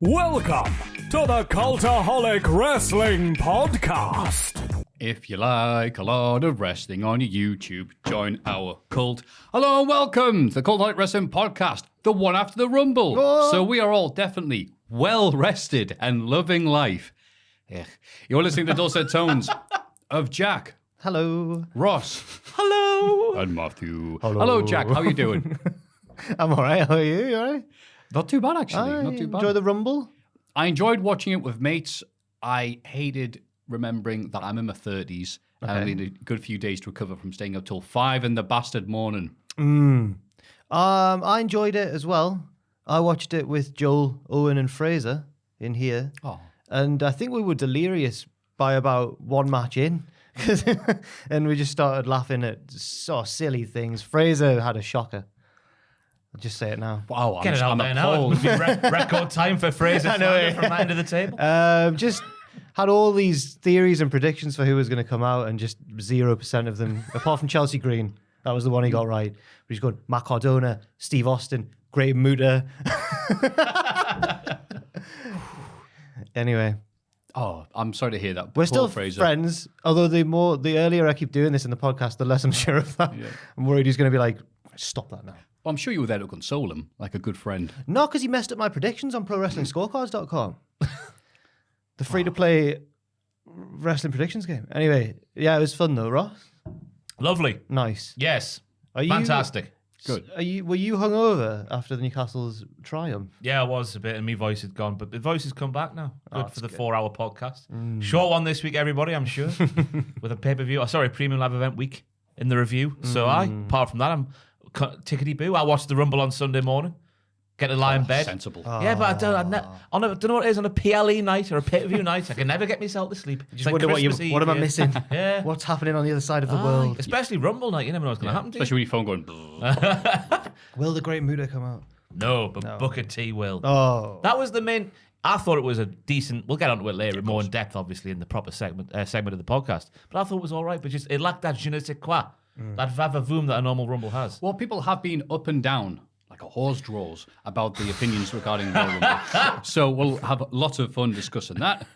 Welcome to the Cultaholic Wrestling Podcast. If you like a lot of wrestling on your YouTube, join our cult. Hello and welcome to the Cultaholic Wrestling Podcast, the one after the Rumble. Oh. So we are all definitely well rested and loving life. You're listening to the dulcet tones of Jack, Hello. Ross, Hello. and Maffew. Hello, Jack. How you doing? I'm all right. How are you? You all right? Not too bad, actually. Not too bad. Enjoy the Rumble? I enjoyed watching it with mates. I hated remembering that I'm in my 30s and I need a good few days to recover from staying up till 5 in the bastard morning. I enjoyed it as well. I watched it with Joel, Owen, and Fraser in here. Oh. And I think we were delirious by about one match in. And we just started laughing at so silly things. Fraser had a shocker. I'll just say it now. Wow, Get it out there now. It must be record time for Fraser from that end of the table. Just had all these theories and predictions for who was going to come out, and just 0% of them, apart from Chelsea Green. That was the one he got right. But he's got Matt Cardona, Steve Austin, Great Muta. Anyway. Oh, I'm sorry to hear that. We're Poor still Fraser. friends, although the earlier I keep doing this in the podcast, the less I'm sure of that. Yeah. I'm worried he's going to be like, stop that now. Well, I'm sure you were there to console him, like a good friend. No, because he messed up my predictions on ProWrestlingScorecards.com. The free-to-play wrestling predictions game. Anyway, yeah, it was fun though, Ross. Lovely. Nice. Yes. Are you- Fantastic. Good. Were you hungover after the Newcastle's triumph? Yeah, I was a bit, and my voice had gone, but the voice has come back now. Good that's for the good. 4-hour podcast. Short one this week, everybody, I'm sure, with a pay-per-view. A premium live event week in the review. So apart from that, I'm tickety-boo. I watched the Rumble on Sunday morning. Get to lie in bed. Sensible. Yeah, but I don't know what it is on a PLE night or a pay-per-view night. I can never get myself to sleep. Just wonder what am I missing? Yeah. What's happening on the other side of the world? Especially Rumble night. You never know what's going to happen to you. Especially when your phone going... Will the Great Muta come out? No, but Booker T will. Oh. That was the main. I thought it was a decent. We'll get onto it later, more in depth, obviously, in the proper segment of the podcast. But I thought it was all right, but just it lacked that je ne sais quoi, that va-va-voom that a normal Rumble has. Well, people have been up and down, like a horse draws, about the opinions regarding Royal Rumble. So we'll have lots of fun discussing that.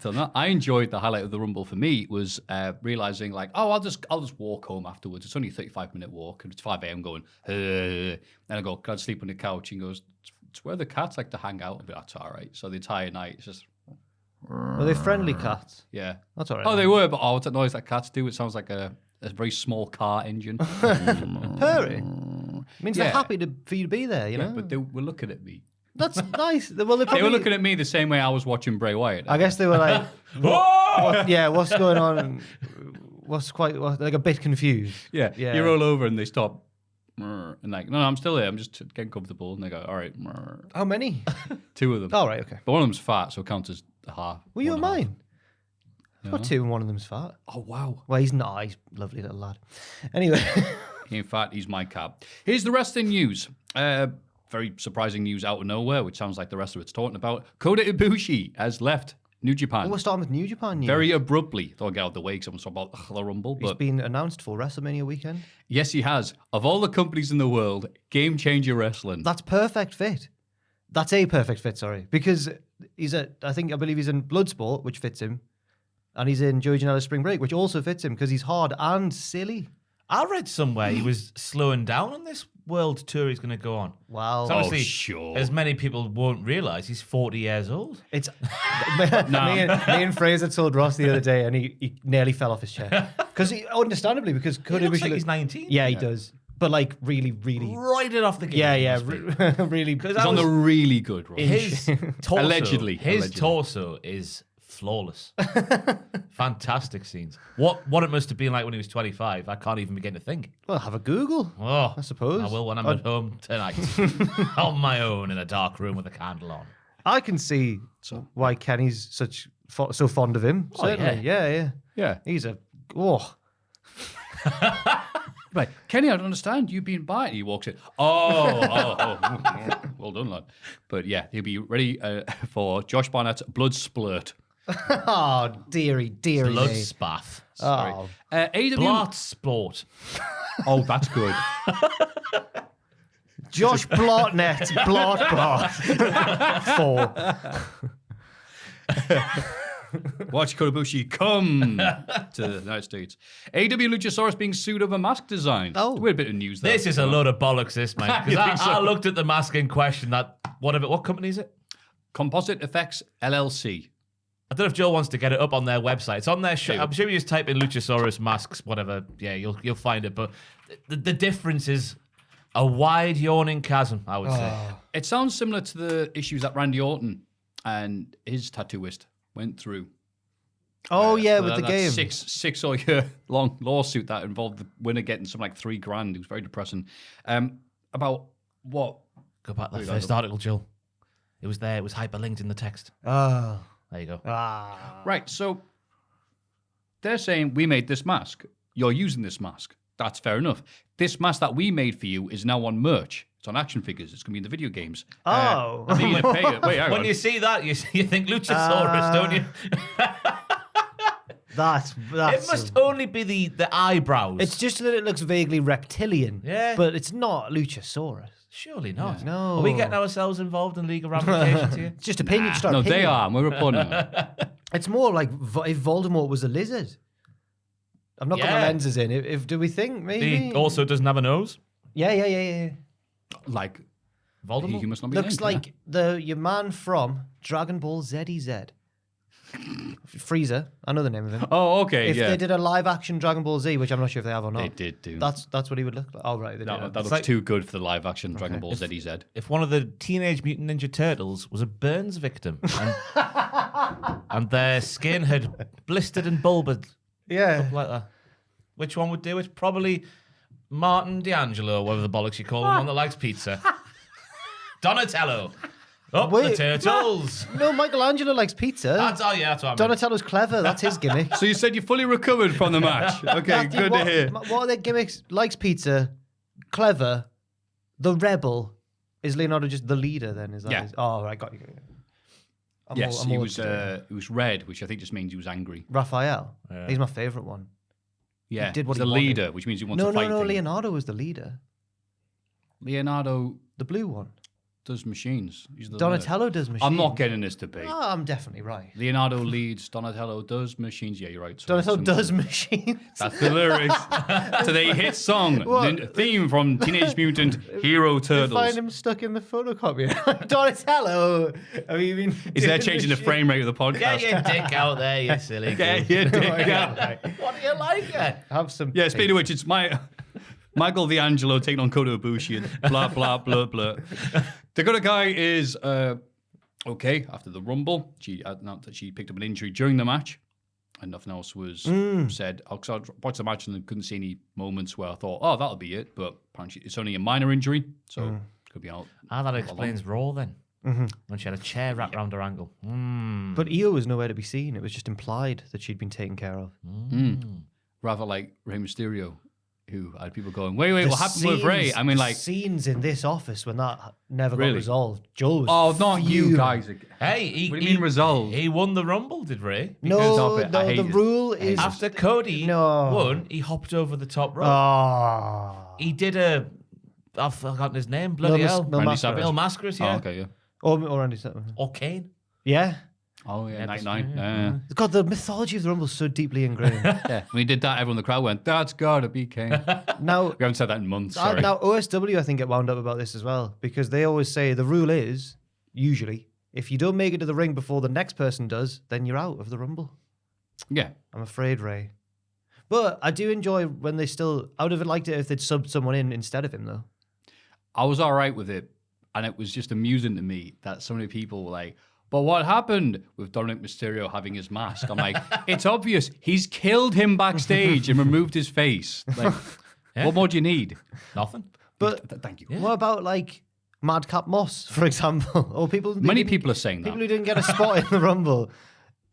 So I enjoyed the highlight of the Rumble for me was realizing like, oh, I'll just walk home afterwards. It's only a 35-minute walk, and it's 5 a.m. going. And I go, can I sleep on the couch? And he goes, it's where the cats like to hang out. But that's all right. So the entire night, it's just Are they friendly cats? yeah. That's all right. Oh, they were, but what's that noise that cats do? It sounds like a very small car engine. Purring. Means they're Yeah. happy for you to be there, you know? But they were looking at me. That's nice. Well, They were looking at me the same way I was watching Bray Wyatt. I guess they were like, what's going on? Like a bit confused. Yeah, Yeah. you roll over and they stop. And like, no, I'm still here. I'm just getting comfortable. And they go, all right. How many? 2 of them. Oh, right, okay. But one of them's fat, so it counts as half. Were you one at half. mine? I've got 2 and one of them's fat. Oh, wow. Well, he's not. He's a lovely little lad. Anyway. In fact, he's my cat. Here's the wrestling news. Very surprising news out of nowhere, which sounds like the rest of it's talking about. Kota Ibushi has left New Japan. We're starting with New Japan news. Very abruptly. Thought I'd get out of the way because I'm talking about the Rumble. He's But been announced for WrestleMania weekend. yes, he has. Of all the companies in the world, Game Changer Wrestling. That's perfect fit. That's a perfect fit, sorry. Because I believe he's in Bloodsport, which fits him. And he's in Joey Janela's Spring Break, which also fits him because he's hard and silly. I read somewhere he was slowing down on this world tour he's going to go on. Wow. So obviously, sure. as many people won't realise, he's 40 years old. It's me and Fraser told Ross the other day, and he nearly fell off his chair because understandably because He looks like he's 19. Yeah, he does, but like really. Right it off the game. Yeah, really. He's on the really good run. His torso, Allegedly. torso is flawless. Fantastic scenes. What it must have been like when he was 25, I can't even begin to think. Well, have a Google. Oh, I suppose. I will when I'm at home tonight. On my own in a dark room with a candle on. I can see why Kenny's so fond of him. Certainly, yeah. He's Right, Kenny, I don't understand. You've been by it. He walks in. Oh. Well done, lad. But yeah, he'll be ready for Josh Barnett's Blood Splurt. Oh, dearie Blood me. spaff. Oh. AEW. Blot sport. Oh, that's good. Josh Blotnet, Blot. 4. Watch Kota Ibushi come to the United States. AEW Luchasaurus being sued over mask design. Oh. We had a bit of news there. This is a load of bollocks, this, mate. You think Because so? I looked at the mask in question. What company is it? Composite Effects LLC. I don't know if Joel wants to get it up on their website. It's on their show. I'm sure you just type in Luchasaurus masks, whatever. Yeah, you'll find it. But the difference is a wide yawning chasm, I would say. It sounds similar to the issues that Randy Orton and his tattooist went through. Oh, yeah, with That the game. six or year long lawsuit that involved the winner getting something like $3,000. It was very depressing. About what? Go back to the first article, Joel. It was there. It was hyperlinked in the text. Oh. There you go. Right, so they're saying we made this mask. You're using this mask. That's fair enough. This mask that we made for you is now on merch. It's on action figures. It's going to be in the video games. Oh. I need to pay it. Wait, hang When on. you see that, you think Luchasaurus, don't you? That's It must only be the eyebrows. It's just that it looks vaguely reptilian. Yeah. But it's not Luchasaurus. Surely not. No. Are we getting ourselves involved in legal ramifications here? It's just opinion. Just our No, opinion. they are. And we're reporting on it. It's more like if Voldemort was a lizard. I've not got my Yeah. lenses in. If do we think maybe? He also doesn't have a nose. Yeah. Like, Voldemort? he must not be Looks named, like your man from Dragon Ball ZZ. Freezer. I know the name of him. yeah. Oh, okay, If yeah. they did a live action Dragon Ball Z, which I'm not sure if they have or not. They did do. That's what he would look like. Oh right, they that did. looks like- too good for the live action Dragon Ball ZZ. If one of the Teenage Mutant Ninja Turtles was a burns victim and their skin had blistered and bulbed Yeah. like that, which one would do it? Probably Martin D'Angelo, whatever the bollocks you call him, one that likes pizza. Donatello. Up the Wait, turtles. No, Michelangelo likes pizza. That's what I meant. Donatello's clever. That's his gimmick. So you said you fully recovered from the match. Okay, Matthew, good what, to hear. What are their gimmicks? Likes pizza, clever, the rebel. Is Leonardo just the leader then? Is that Yeah. his- Oh, right, got you. I'm Yes, all he up was. to date. It was red, which I think just means he was angry. Raphael. Yeah. He's my favourite one. Yeah, did what he's he the wanted. leader, which means he wants No, to fight. things. Leonardo was the leader. Leonardo The blue one. does machines. He's the Donatello does machines. I'm not getting this debate. Oh, I'm definitely right. Leonardo leads. Donatello does machines. Yeah, you're right. So Donatello some- does machines. That's the lyrics to the hit song theme from Teenage Mutant Hero You Turtles. find him stuck in the photocopier. Donatello. I mean, Is that changing the frame rate of the podcast? Get your dick out there, you silly Get goose. your dick out. What do you like? Have some. Yeah, speaking of which, it's Michael D'Angelo taking on Kota Ibushi and blah, blah, blah, blah. Dakota Kai is okay after the Rumble. She announced that she picked up an injury during the match and nothing else was said. I watched the match and couldn't see any moments where I thought, oh, that'll be it. But apparently it's only a minor injury, so could be out. That explains Raw then. When she had a chair wrapped around her ankle. But Io was nowhere to be seen. It was just implied that she'd been taken care of. Rather like Rey Mysterio, who had people going, wait, what happened with Rey? I mean, the like, scenes in this office when that never Really? got resolved. Joel was oh, not you fuming. guys. Hey, What do you mean resolved? He won the Rumble, did Ray? No, Stop it. I no. hate The it. rule is After Cody won, he hopped over the top rope. He did I've forgotten his name. Bloody hell. Mil Randy Mascaras. Savage? Mil Mascaras, yeah. Oh, okay, yeah. Or Randy Savage. Or Kane. Yeah. Oh, yeah, that's- 99. yeah. Yeah. God, the mythology of the Rumble is so deeply ingrained. Yeah, when he did that, everyone in the crowd went, that's gotta be Kane. Now, We haven't said that in months, sorry. now OSW, I think, get wound up about this as well because they always say the rule is usually if you don't make it to the ring before the next person does, then you're out of the Rumble. Yeah. I'm afraid, Ray. But I do enjoy when they still. I would have liked it if they'd subbed someone in instead of him, though. I was all right with it, and it was just amusing to me that so many people were like, but what happened with Dominic Mysterio having his mask? I'm like, it's obvious. He's killed him backstage and removed his face. Like, what more do you need? Nothing. But Thank you. what about like Madcap Moss, for example, or people? Many people are saying that. People who didn't get a spot in the Rumble,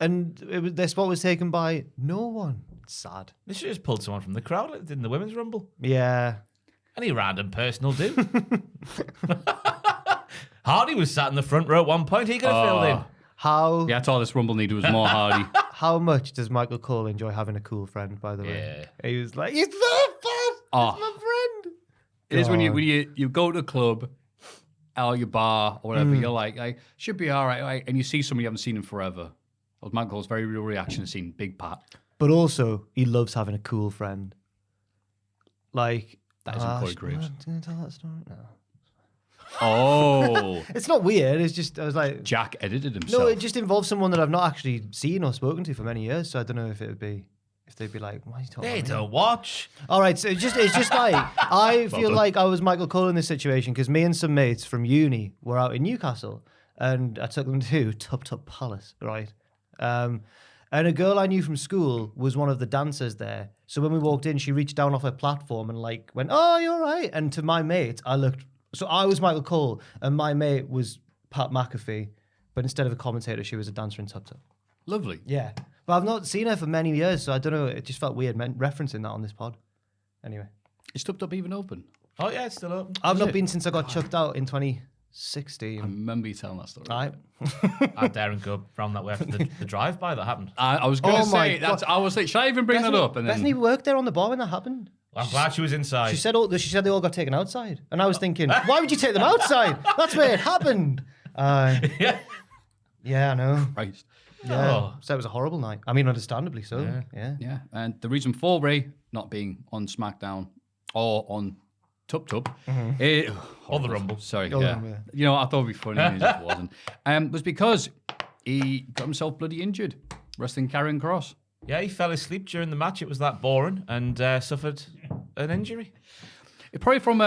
and their spot was taken by no one. It's sad. They should have just pulled someone from the crowd like they did in the Women's Rumble. Yeah. Any random person will do. Hardy was sat in the front row at one point. He could have filled in. How Yeah, that's all this Rumble needed was more Hardy. how much does Michael Cole enjoy having a cool friend? By the way, Yeah. he was like, he's so fun. Oh. He's my friend. It is when you go to the club or your bar or whatever, you're like, should be all right, and you see somebody you haven't seen in forever. Well, Michael's very real reaction to seeing Big Pat. But also, he loves having a cool friend. Like... That isn't Corey Graves. Can I tell that story? No. Oh. It's not weird. It's just, I was like... Jack edited himself. No, it just involves someone that I've not actually seen or spoken to for many years. So I don't know if they'd be like, why are you talking They about me? don't watch. All right, so it's just like, I feel like I was Michael Cole in this situation because me and some mates from uni were out in Newcastle and I took them to Tup Palace, right? And a girl I knew from school was one of the dancers there. So when we walked in, she reached down off her platform and like went, "Oh, you're right." And to my mate, I looked. So I was Michael Cole, and my mate was Pat McAfee, but instead of a commentator, she was a dancer in Tup. Lovely. Yeah, but I've not seen her for many years, so I don't know. It just felt weird referencing that on this pod. Anyway, Is Tup even open? Oh, yeah, it's still open. I've not been since I got chucked out in 2016. I remember you telling that story. Right. I daren't go round that way after the drive-by that happened. I was going to Oh my say, I was like, should I even bring that up? And Bethany worked there on the bar when that happened. I'm glad she was inside. She said they all got taken outside, and I was thinking, why would you take them outside? That's where it happened. Yeah. Yeah, I know. Christ. Yeah, Oh. so it was a horrible night. I mean, understandably so. Yeah. Yeah, and the reason for Ray not being on SmackDown or on Tup, Or the Rumble. Sorry, Oh, yeah. yeah. You know, I thought it'd be funny, and it just wasn't. Was because he got himself bloody injured wrestling Karrion Kross. Yeah, he fell asleep during the match. It was that boring and suffered an injury. Probably from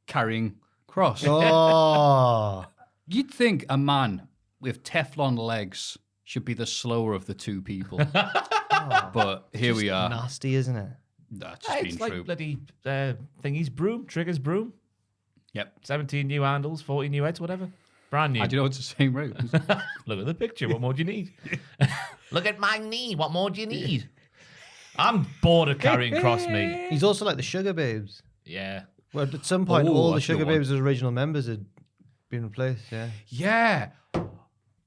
Karrion Kross. Oh, You'd think a man with Teflon legs should be the slower of the two people. But here we are. nasty, isn't it? That's just It's been like true. bloody thingy's broom, Trigger's broom. Yep. 17 new handles, 40 new heads, whatever. Brand new. I do know it's the same route. Look at the picture. What more do you need? Look at my knee. What more do you need? I'm bored of Karrion Kross, mate. He's also like the Sugar Babes. Yeah. Well, at some point, Oh, all the that's a good Sugar one. Babes' original members had been replaced. Yeah. Yeah.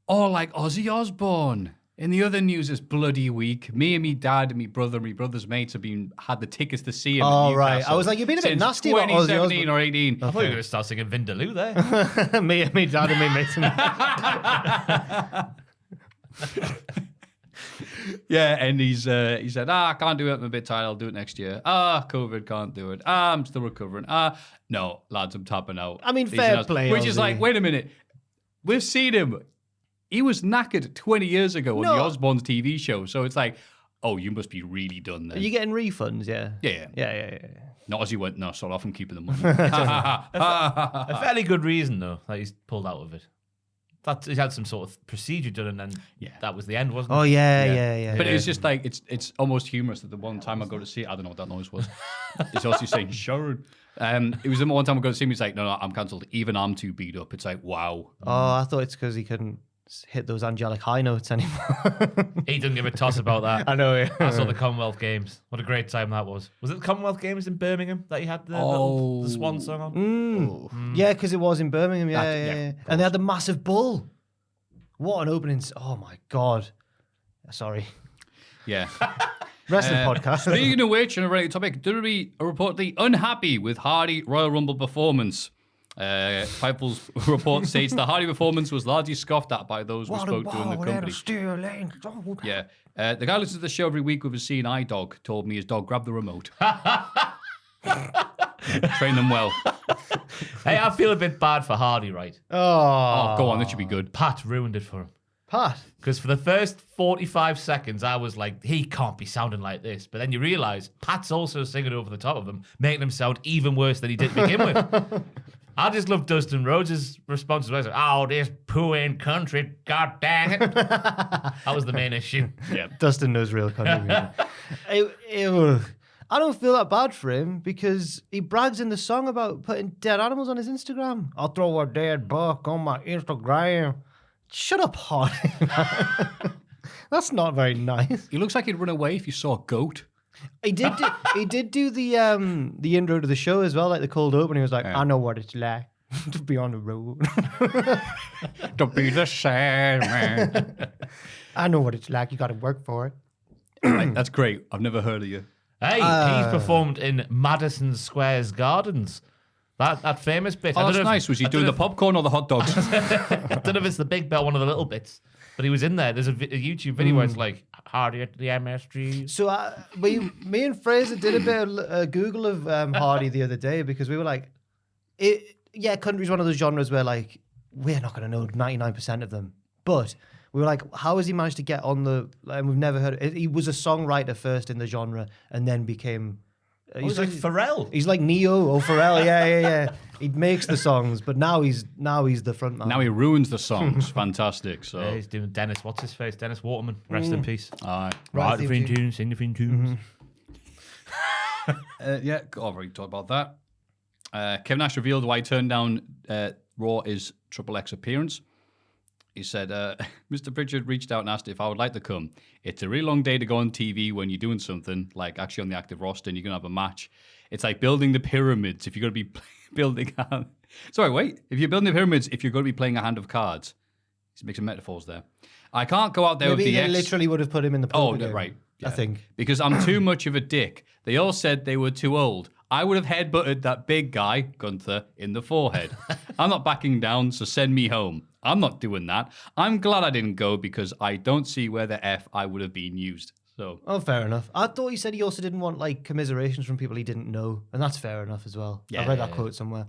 Or like Ozzy Osbourne. In the other news this bloody week, me and me dad and me brother's mates have had the tickets to see him. Oh, at right. Newcastle I was like, you've been a bit since nasty about Ozzy 2017 Osbourne. or 18. I thought you were going to start singing Vindaloo there. me, dad, and me mates. Yeah, and he said, I can't do it. I'm a bit tired. I'll do it next year. COVID, can't do it. I'm still recovering. No, lads, I'm tapping out. I mean, These fair are nuts. play, Which is Ozzy. like, wait a minute. We've seen him. He was knackered 20 years ago on the Osbourne's TV show. So it's like, oh, you must be really done then. Are you getting refunds? Yeah. Yeah. Not as he went, no, sort off and keeping the money. A fairly good reason, though, that he's pulled out of it. That he had some sort of procedure done, and then that was the end, wasn't it? Oh, yeah. But it's just like, it's almost humorous that the one time I go to see it, I don't know what that noise was. It's also saying, Sharon. It was the one time I go to see him, he's like, no, I'm cancelled. Even I'm too beat up. It's like, wow. Oh, I thought it's because he couldn't hit those angelic high notes anymore. He didn't give a toss about that. I know, yeah. I saw the Commonwealth Games. What a great time that was. Was it the Commonwealth Games in Birmingham that he had the swan song on? Yeah, because it was in Birmingham. Yeah, That- yeah. yeah, And they had the massive bull. What an opening. Oh, my God. Sorry. Yeah. Wrestling podcast. Speaking of which, on a related topic, WWE are reportedly unhappy with Hardy Royal Rumble performance. Fightful's report states the Hardy performance was largely scoffed at by those we spoke to in the company. Yeah. The guy who listens to the show every week with his seeing eye dog told me his dog grabbed the remote. Train them well. Hey, I feel a bit bad for Hardy, right? Oh, go on, that should be good. Pat ruined it for him. Pat. Because for the first 45 seconds, I was like, he can't be sounding like this. But then you realise Pat's also singing over the top of him, making him sound even worse than he did to begin with. I just love Dustin Rhodes' response as well. Like, oh, this pooing country, god dang it. That was the main issue. Yeah. Dustin knows real country music. I don't feel that bad for him because he brags in the song about putting dead animals on his Instagram. I'll throw a dead buck on my Instagram. Shut up, Hardy. That's not very nice. He looks like he'd run away if you saw a goat. He did do the intro to the show as well, like the cold open. He was like, I know what it's like to be on the road. To be the same man. I know what it's like. You got to work for it. Right, that's great. I've never heard of you. Hey, he's performed in Madison Square Gardens. That famous bit. Oh, that's nice. Was he doing the popcorn or the hot dogs? I don't know if it's the big bell, one of the little bits, but he was in there. There's a YouTube video where it's like, Hardy at the MSG. So me and Fraser did a bit of Google of Hardy the other day because we were like, country's one of those genres where like we're not going to know 99% of them, but we were like, how has he managed to get on the? And we've never heard. He was a songwriter first in the genre, and then became. He's like Pharrell. He's like Neo or Pharrell. Yeah. He makes the songs, but now he's the front man. Now he ruins the songs. Fantastic. So Yeah, he's doing Dennis. What's his face? Dennis Waterman. Rest in peace. all right. Write the theme tunes, sing the theme tunes. Already talked about that. Kevin Nash revealed why he turned down Raw is Triple X appearance. He said, Mr. Pritchard reached out and asked if I would like to come. It's a really long day to go on TV when you're doing something, like actually on the active roster and you're going to have a match. It's like building the pyramids if you're going to be building a... Sorry, wait. If you're building the pyramids, if you're going to be playing a hand of cards. He's making metaphors there. I can't go out there Maybe with the they literally would have put him in the poker game, right. Yeah. I think. Because I'm too much of a dick. They all said they were too old. I would have headbutted that big guy, Gunther, in the forehead. I'm not backing down, so send me home. I'm not doing that. I'm glad I didn't go because I don't see where the F I would have been used. So, Oh, fair enough. I thought he said he also didn't want like commiserations from people he didn't know, and that's fair enough as well. I read that quote somewhere.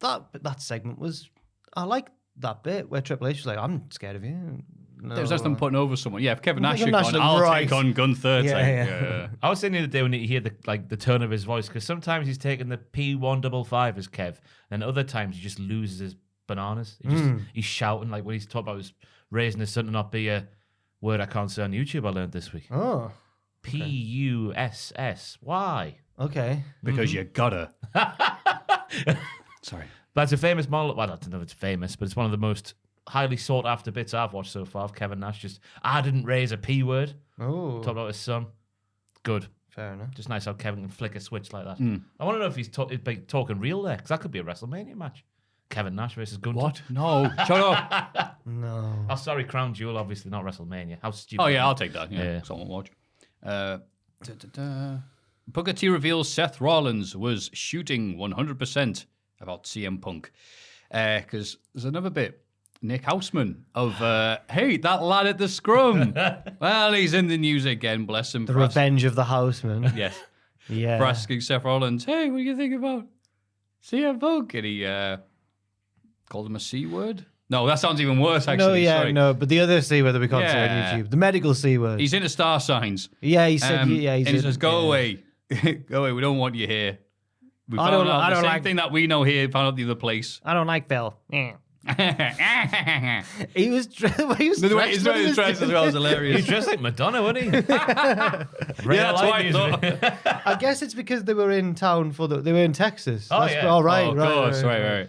That segment was, I like that bit where Triple H was like, "I'm scared of you." No, there's just them putting over someone. Yeah, if Kevin Nash had Nash gone, looked I'll right. take on Gunther. It's Yeah. like, I was saying the other day when you hear the tone of his voice, because sometimes he's taking the P155 as Kev, and other times he just loses his bananas. He's shouting, like when he's talking about his raising his son to not be a word I can't say on YouTube. I learned this week. Oh, P-U-S-S-Y. okay. because you gotta. Sorry. That's a famous monologue. Well, I don't know if it's famous, but it's one of the most highly sought after bits I've watched so far of Kevin Nash. Just, I didn't raise a P word. Oh, Talk about his son. Good. fair enough. Just nice how Kevin can flick a switch like that. I want to know if he's talking real there, because that could be a WrestleMania match. Kevin Nash versus Gunther. What? No. Shut up. No. Oh, sorry, Crown Jewel, obviously not WrestleMania. How stupid. Oh, yeah, I'll take that. Yeah, Yeah. someone watch. Booker T reveals Seth Rollins was shooting 100% about CM Punk. Because there's another bit. Nick Houseman of, hey, that lad at the scrum. Well, he's in the news again, bless him. The Revenge of the Houseman. Yes. Yeah. For asking Seth Rollins, hey, what do you think about CM Punk? And he called him a C word. No, that sounds even worse, actually. Sorry. But the other C word that we can't say Yeah. on YouTube. The medical C word. He's into star signs. Yeah, he said, And he in- says, go yeah. away. Go away. We don't want you here. We I found don't- out I the don't same like- thing that we know here, found out the other place. I don't like Phil. Yeah. He was dressed. The way he's wearing his dress as well is He's hilarious. dressed like Madonna, wasn't he? Yeah, that's why I thought. I guess it's because they were in town they were in Texas. Oh, yeah. Oh, right, Oh, of right, course. Right.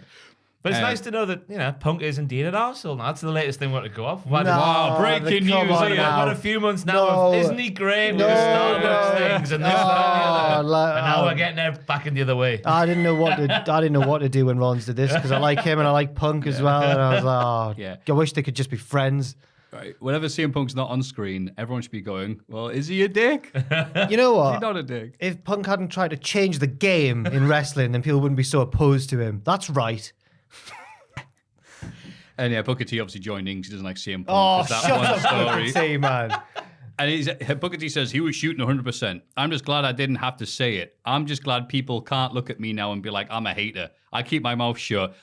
But it's nice to know that, Punk is indeed an arsehole now. That's the latest thing we want to go off. No, Wow, breaking come news on here. now. I've got a few months now No. of, isn't he great? No, with the Starbucks no. things and this, that, and the other. like- And now we're getting it back in the other way. I didn't know what to do when Rollins did this because I like him and I like Punk as well. And I was like, oh, Yeah. I wish they could just be friends. Right. Whenever CM Punk's not on screen, everyone should be going, well, is he a dick? Is You know he what? not a dick? If Punk hadn't tried to change the game in wrestling, then people wouldn't be so opposed to him. That's right. And yeah, Booker T obviously joined in because he doesn't like CM Punk. Oh, 'cause that shut one up, story. Say, man. And Booker T says he was shooting 100%. I'm just glad I didn't have to say it. I'm just glad people can't look at me now and be like, I'm a hater. I keep my mouth shut.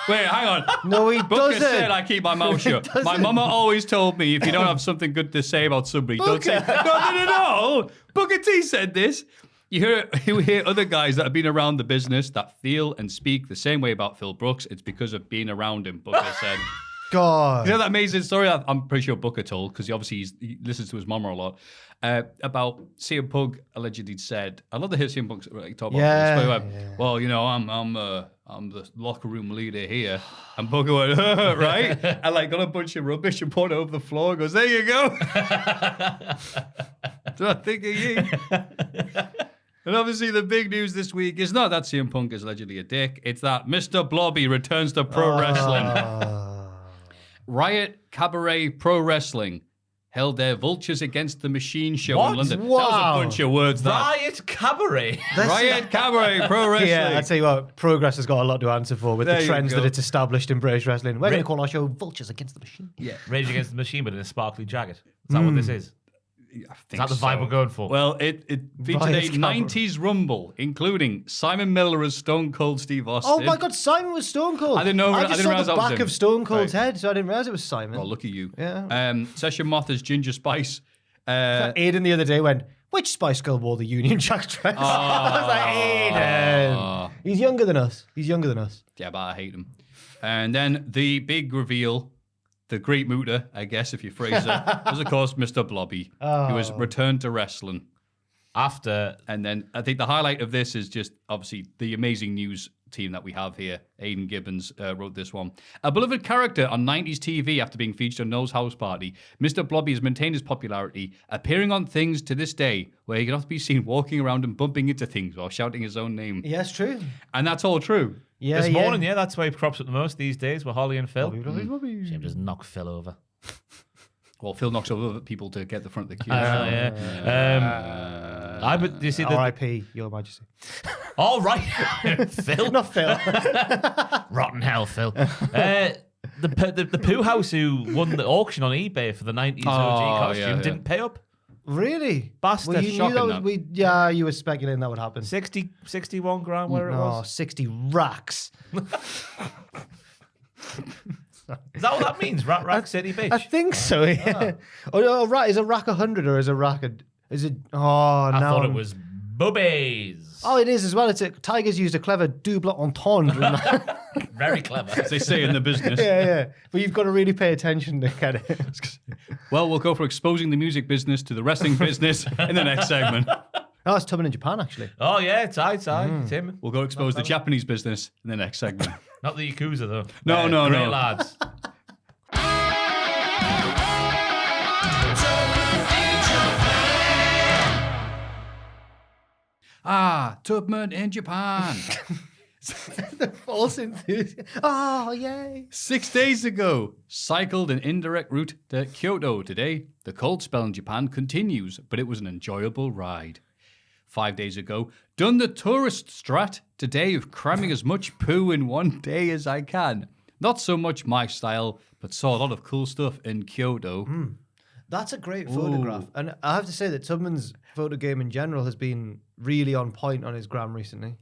Wait, hang on. No, he Booker doesn't. said I keep my mouth shut. My mama always told me if you don't have something good to say about somebody, don't say, no. Booker T said this. You hear other guys that have been around the business that feel and speak the same way about Phil Brooks. It's because of being around him, Booker said. God. You know that amazing story I'm pretty sure Booker told, because he listens to his mama a lot, about CM Punk allegedly said, I love to hear CM Punk talk about this. But he went, well, I'm the locker room leader here. And Booker went, right? And got a bunch of rubbish and poured it over the floor and goes, there you go. Do I think of you? And obviously the big news this week is not that CM Punk is allegedly a dick. It's that Mr. Blobby returns to pro wrestling. Riot Cabaret Pro Wrestling held their Vultures Against the Machine show What? in London. Wow. That was a bunch of words. That. Riot Cabaret. Riot Cabaret Pro Wrestling. Yeah, I'd tell you what, Progress has got a lot to answer for with There the you trends go. that it's established in British wrestling. We're going to call our show Vultures Against the Machine. Yeah. Rage Against the Machine, but in a sparkly jacket. Is that what this is? I Is think that the vibe so. we're going for? Well, it featured Riot a Cabaret. 90s rumble, including Simon Miller as Stone Cold Steve Austin. Oh my God, Simon was Stone Cold. I didn't know- I I just didn't saw realize the that was back him. of Stone Cold's Right. head, so I didn't realize it was Simon. Oh, look at you. Yeah. Session Moth as Ginger Spice. Aiden the other day went, which Spice Girl wore the Union Jack dress? I was like, Aiden. He's younger than us. Yeah, but I hate him. And then the big reveal, the great mooter, I guess, if you phrase it, was, of course, Mr. Blobby, who has returned to wrestling. After And then I think the highlight of this is just, obviously, the amazing news team that we have here. Aidan Gibbons wrote this one. A beloved character on 90s TV after being featured on Noel's House Party, Mr. Blobby has maintained his popularity, appearing on things to this day where he can often be seen walking around and bumping into things while shouting his own name. Yeah, it's true. And that's all true. Yeah, this morning, yeah, that's where he crops up the most these days with Holly and Phil. Blobby. Shame just knock Phil over. Well, Phil knocks over people to get the front of the queue. I but you see the R.I.P. Your Majesty. all right, Phil, Not Phil. rotten hell, Phil. The Pooh House who won the auction on eBay for the 90s OG costume yeah. didn't pay up. Really? Bastard. Well, you knew Shocking, that was, that. yeah, you were speculating that would happen. 61 grand, whatever it No, was. 60 racks. Is that what that means? Rack City, bitch. I think so, yeah. Oh, right. Is a rack 100 or is a rack is it? Oh, I no. thought it was boobies. Oh, it is as well. It's Tiger's used a clever double entendre. in that. Very clever. As they say in the business. yeah. But you've got to really pay attention to get it. Well, we'll go for exposing the music business to the wrestling business in the next segment. Oh, it's Tubman in Japan, actually. Oh yeah, it's him. We'll go expose the Japanese business in the next segment. Not the Yakuza though. No, great no. lads. Tubman in Japan. False enthusiasm. Oh, yay. 6 days ago, cycled an indirect route to Kyoto. Today, the cold spell in Japan continues, but it was an enjoyable ride. 5 days ago, done the tourist strat today of cramming as much poo in one day as I can. Not so much my style, but saw a lot of cool stuff in Kyoto. That's a great photograph. And I have to say that Tubman's photo game in general has been really on point on his gram recently.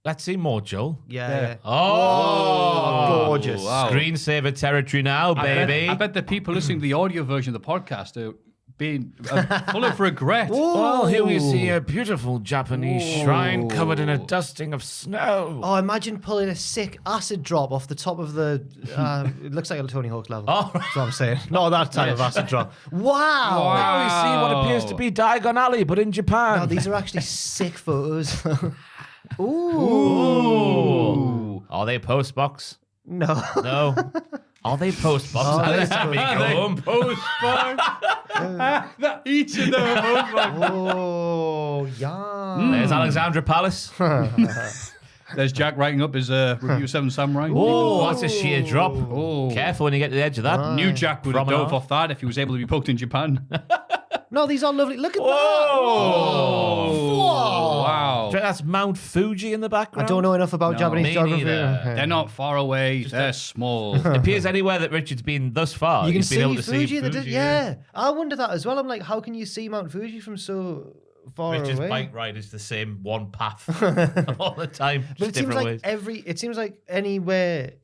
Let's see more, Joel. Yeah. Oh, Gorgeous. Wow. Screensaver territory now, baby. I bet the people listening to the audio version of the podcast are being full of regret. Well, here we see a beautiful Japanese shrine covered in a dusting of snow. Oh, imagine pulling a sick acid drop off the top of the. It looks like a Tony Hawk's level. Oh. That's what I'm saying. Not that type of acid drop. Wow. Now we see what appears to be Diagon Alley, but in Japan. Now, these are actually sick photos. Ooh. Are they post box? No. No. Are they post box? they Each of them are both like- Oh, yeah. There's Alexandra Palace. There's Jack writing up his review of Seven Samurai. Oh, that's a sheer drop. Oh. Careful when you get to the edge of that. New Jack would have Promenade. dove off that if he was able to be poked in Japan. No, these are lovely. Look at Whoa. Oh, wow. Do you think that's Mount Fuji in the that. I background? don't know enough about No. Japanese Me geography. neither. They're not far away. They're small. It appears anywhere that Richard's been thus far. You can he's been see able to Fuji. see Fuji. Yeah. I wonder that as well. I'm like, how can you see Mount Fuji from so far Richard's away? bike ride is the same one path all the time. But Just it seems different like ways. it seems like anywhere,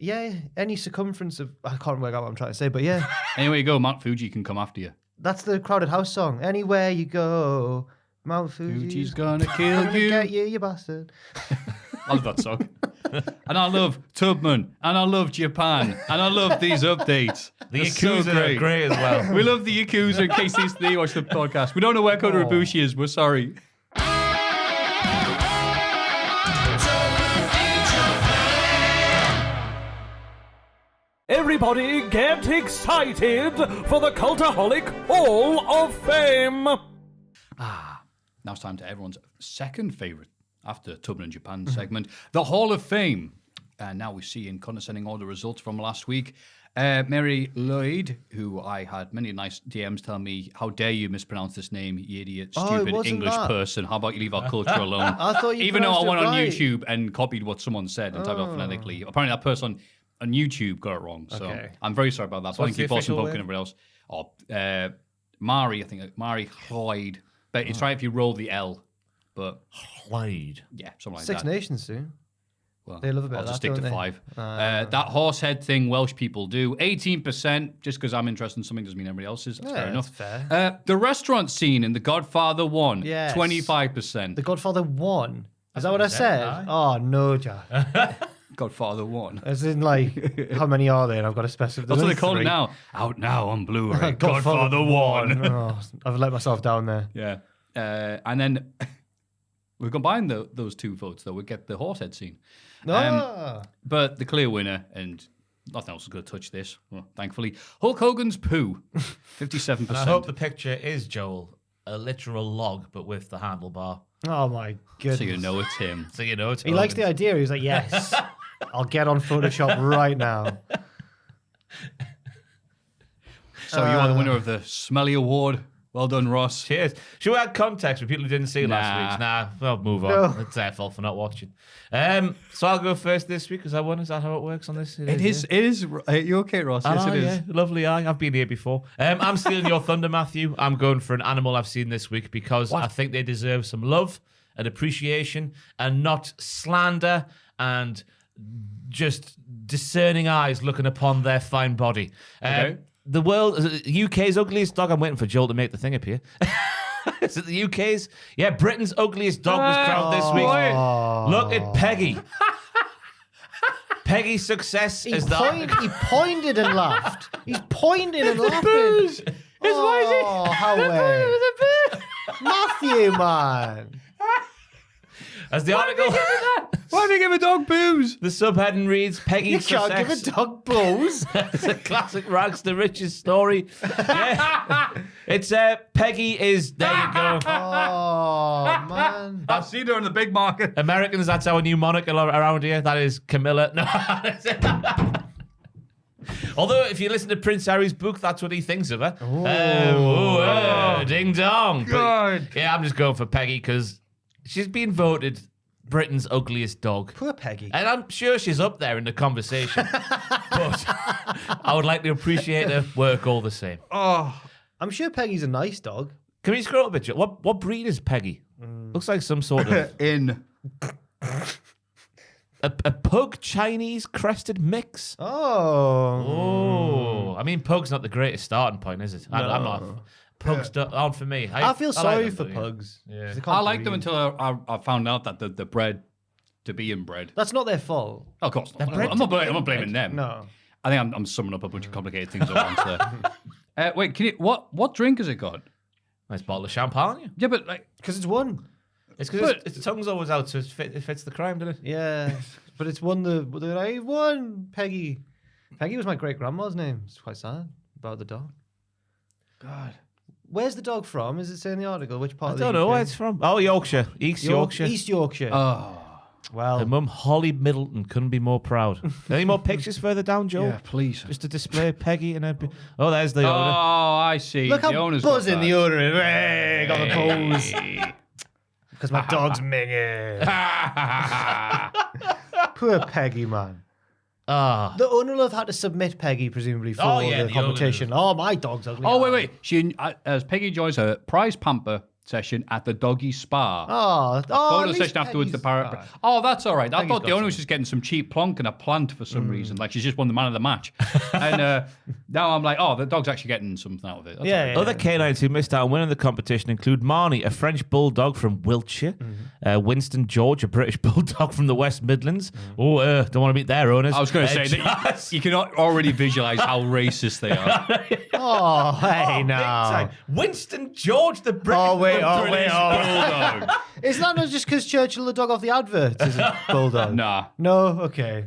any circumference of, I can't work out what I'm trying to say, but yeah, Anyway, you go, Mount Fuji can come after you. that's the Crowded House song. Anywhere you go, Mount Fuji's Fuji's gonna kill gonna you. get you bastard. I love that song. And I love Tubman. And I love Japan. And I love these updates. The They're so Yakuza are great as well. We love the Yakuza in case they watch the podcast. We don't know where Kota Ibushi is. We're sorry. Everybody get excited for the Cultaholic Hall of Fame! Now it's time to everyone's second favourite after Tubman in Japan segment, the Hall of Fame. And now we see in condescending order results from last week. Mary Lloyd, who I had many nice DMs telling me, how dare you mispronounce this name, you idiot, stupid wasn't English that. person. How about you leave our culture alone? I thought you Even though I pronounced it went on right. YouTube and copied what someone said and typed it out phonetically. Apparently that person on YouTube got it wrong. So Okay. I'm very sorry about that. But I what's think the you Boston official Poke word? and everybody else. Oh, Mari, I think. Mari Lloyd. But it's right if you roll the L. But Lloyd. yeah, something like Six that. Nations soon. Well, They love a bit I'll of just that, stick to don't they? 5. That horse head thing Welsh people do. 18%, just because I'm interested in something doesn't mean everybody else is. That's fair enough. that's fair. The restaurant scene in The Godfather 1, Yes. 25%. The Godfather 1. Is that what what I you said, said? aye. Oh, no, Jack. Godfather 1. As in, like, how many are there? And I've got to specify. That's what they call it now. Out now on Blu-ray. Godfather Godfather 1. Oh, I've let myself down there. Yeah. And then we combine those two votes, though. We get the horsehead scene. But the clear winner, and nothing else is going to touch this, well, thankfully, Hulk Hogan's poo, 57%. And I hope the picture is, Joel, a literal log, but with the handlebar. Oh, my goodness. So you know it's him. So you know it's He likes the idea. He was like, yes, I'll get on Photoshop right now. So you are the winner of the Smelly Award. Well done, Ross. Cheers. Should we add context for people who didn't see last Nah. week's? Nah, well, move on. No. It's their fault for not watching. So I'll go first this week because I won. Is that how it works on this? It is. You okay, Ross? Yes, it is. Yeah. Lovely. I've been here before. I'm stealing your thunder, Maffew. I'm going for an animal I've seen this week because I think they deserve some love and appreciation and not slander and just discerning eyes looking upon their fine body. Okay. The UK's ugliest dog. I'm waiting for Joel to make the thing appear. Is it the UK's? Yeah, Britain's ugliest dog was crowned this week. Look at Peggy. Peggy's success He is he pointed and laughed. He's pointing and laughing. Oh, how weird. Maffew, man. as the article. Why do you give a dog booze? The subheading reads Peggy's You can't success. give a dog booze. It's a classic rags to riches story. Yeah. It's Peggy is there you go. Oh, man. I've seen her in the big market. Americans, that's our new monarch around here. That is Camilla. No. Although, if you listen to Prince Harry's book, that's what he thinks of her. Ding dong. But, God. yeah, I'm just going for Peggy because she's been voted Britain's ugliest dog. Poor Peggy. And I'm sure she's up there in the conversation. But I would like to appreciate her work all the same. Oh, I'm sure Peggy's a nice dog. Can we scroll up a bit? Joe? What breed is Peggy? Looks like some sort of in. a pug Chinese crested mix. Oh. I mean, pug's not the greatest starting point, is it? I'm not. Pugs aren't for me. I feel like sorry them, for but, pugs. Yeah. 'Cause they can't I liked them breathe. until I found out that the bred to be inbred. That's not their fault. Oh, of course not. bred I'm not blaming them. No. I think I'm summing up a bunch of complicated things at once there. Wait, can you what drink has it got? Nice bottle of champagne. Yeah, but like, Because it's one. It's because its tongue's always out, so it fits the crime, doesn't it? Yeah. But it's one that I won. Peggy. Peggy was my great grandma's name. It's quite sad about the dog. God. Where's the dog from? Is it say in the article? Which part I of the don't know UK? where it's from. Oh, Yorkshire. East Yorkshire. East Yorkshire. Oh, well, Her mum, Holly Middleton, couldn't be more proud. Any more pictures further down, Joe? yeah, please. Just to display Peggy and her... Oh, there's the Oh, owner. I see. look the how owner's buzzing got the that. owner is. Hey, got the pose. Because my dog's minging. Poor Peggy, man. Ah. The owner will have had to submit Peggy, presumably, for Oh, yeah, the the owner competition. Oh, my dog's ugly. Oh, wait. She as Peggy joins a prize pamper session at the doggy spa. Oh, Photo at least session afterwards. The Peggy's- parrot. Oh, that's all right. I Peggy's thought the got owner was just getting some cheap plonk and a plant for some reason. Like she's just won the man of the match. And now I'm like, oh, the dog's actually getting something out of it. That's Yeah, all right. yeah. Other canines who missed out on winning the competition include Marnie, a French bulldog from Wiltshire, Winston George, a British bulldog from the West Midlands. Oh, don't want to meet their owners. I was going to say that you can already visualize how racist they are. Oh, hey, Big now. time. Winston George, the British Oh, wait, British Bulldog. Is that not just because Churchill the dog off the advert is a bulldog? Nah. No? Okay.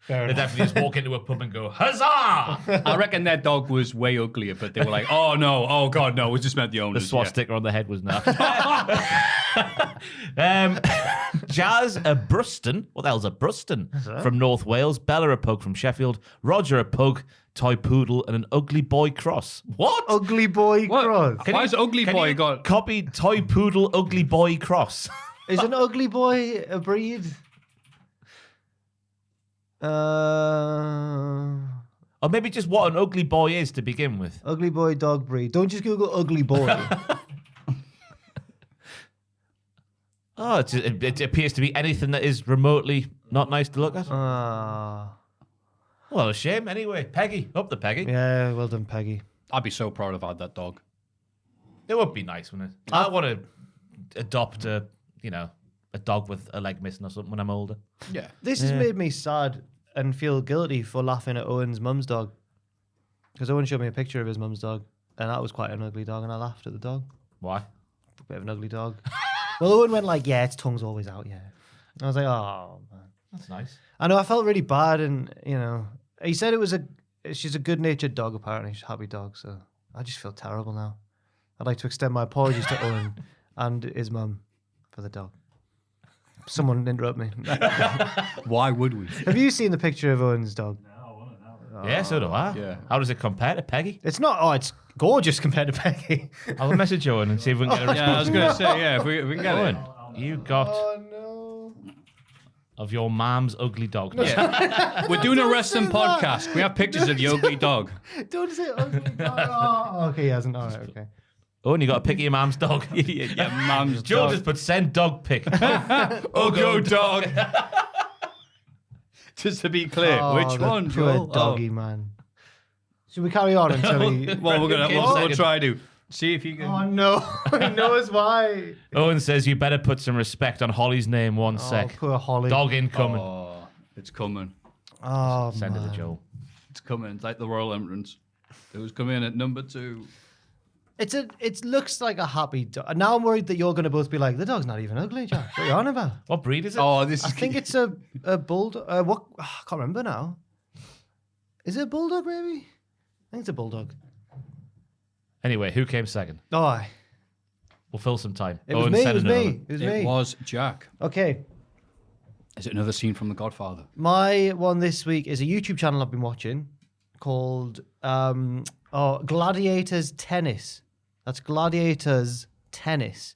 They definitely just walk into a pub and go, huzzah! I reckon their dog was way uglier, but they were like, oh no, oh god, no, we just meant the The owners. swastika on the head was not. Jazz a Bruston. What the hell's a Bruston? From North Wales. Bella a pug from Sheffield. Roger a pug, toy poodle, and an ugly boy cross. What? Ugly boy cross. Why is ugly Can boy you got? copy toy poodle, ugly boy cross? Is an ugly boy a breed? Or maybe just what an ugly boy is to begin with. Ugly boy dog breed. Don't just Google ugly boy. Oh, it appears to be anything that is remotely not nice to look at. Ah. Well, a shame. Anyway, Peggy. Up the Peggy. Yeah, well done, Peggy. I'd be so proud if I had that dog. It would be nice, wouldn't it? I want to adopt a dog with a leg missing or something when I'm older. Yeah. This has made me sad and feel guilty for laughing at Owen's mum's dog. Because Owen showed me a picture of his mum's dog, and that was quite an ugly dog, and I laughed at the dog. Why? A bit of an ugly dog. Well, Owen went like, yeah, its tongue's always out, yeah. I was like, oh, man. That's nice. I know, I felt really bad, and, he said she's a good-natured dog, apparently. She's a happy dog, so I just feel terrible now. I'd like to extend my apologies to Owen and his mum for the dog. Someone interrupt me. Why would we? Have you seen the picture of Owen's dog? Yeah, so do I. Yeah. How does it compare to Peggy? It's it's gorgeous compared to Peggy. I'll message Owen and see if we can get a response. Yeah, I was going to say, yeah, if we can get Owen, it. you got no. of your mom's ugly dog. We're doing a wrestling podcast. We have pictures of your ugly dog. Don't say ugly dog. Oh, okay, he hasn't. All right, okay. Owen, you got to pick your mom's dog. Yeah, mum's Joe dog. just put send dog pic. Uggo dog. Just to be clear, which the one, poor Joel? doggy man. Should we carry on until we... Well, we'll try to see if you can. Oh, no. He knows why. Owen says you better put some respect on Holly's name. One sec. Poor Holly. Dog incoming. Oh, it's coming. Oh, Send it man. to Joel. It's coming. It's like the Royal Entrance. Who's coming in at number 2? It looks like a happy dog. Now I'm worried that you're going to both be like, the dog's not even ugly, Jack. What are you on about? What breed is it? Oh, this I is. think it's a bulldog. What? I can't remember now. Is it a bulldog, maybe? I think it's a bulldog. Anyway, who came second? Oh, aye. We'll fill some time. It was Owen me. It sent was another me. one. It was It me. was Jack. Okay. Is it another scene from The Godfather? My one this week is a YouTube channel I've been watching called Gladiators Tennis. That's Gladiators Tennis,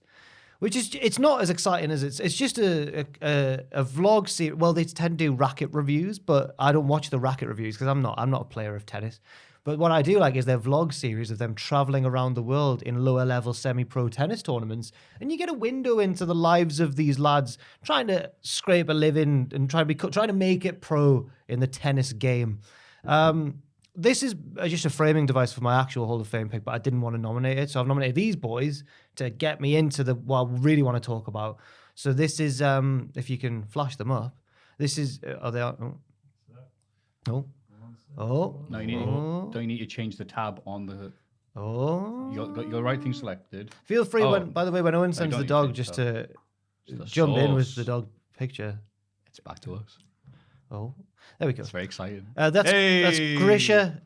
which is, it's not as exciting as it's just a vlog series. Well, they tend to do racket reviews, but I don't watch the racket reviews because I'm not a player of tennis. But what I do like is their vlog series of them traveling around the world in lower level semi-pro tennis tournaments, and you get a window into the lives of these lads trying to scrape a living and trying to make it pro in the tennis game. This is just a framing device for my actual Hall of Fame pick, but I didn't want to nominate it. So I've nominated these boys to get me into what I really want to talk about. So this is, if you can flash them up, this is, are they, oh. No, don't you need to change the tab on the. Oh. You got your right thing selected. Feel free, Oh. by the way, when Owen sends don't the need dog, to just change to The jump in with source. the dog picture. It's back to us. Oh, there we go. It's very exciting. That's Grisha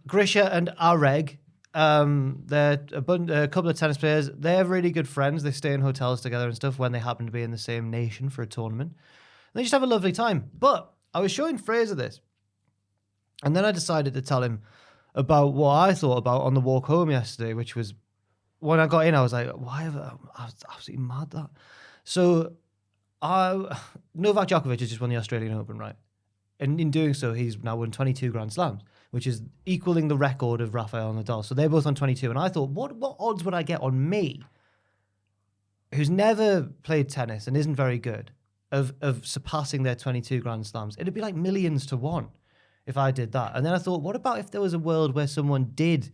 and Areg. They're a couple of tennis players. They're really good friends. They stay in hotels together and stuff when they happen to be in the same nation for a tournament. And they just have a lovely time. But I was showing Fraser this, and then I decided to tell him about what I thought about on the walk home yesterday, which was when I got in, I was like, why have I was absolutely mad that. So Novak Djokovic has just won the Australian Open, right? And in doing so, he's now won 22 Grand Slams, which is equaling the record of Rafael Nadal. So they're both on 22. And I thought, what odds would I get on me, who's never played tennis and isn't very good, of surpassing their 22 Grand Slams? It'd be like millions to one if I did that. And then I thought, what about if there was a world where someone did,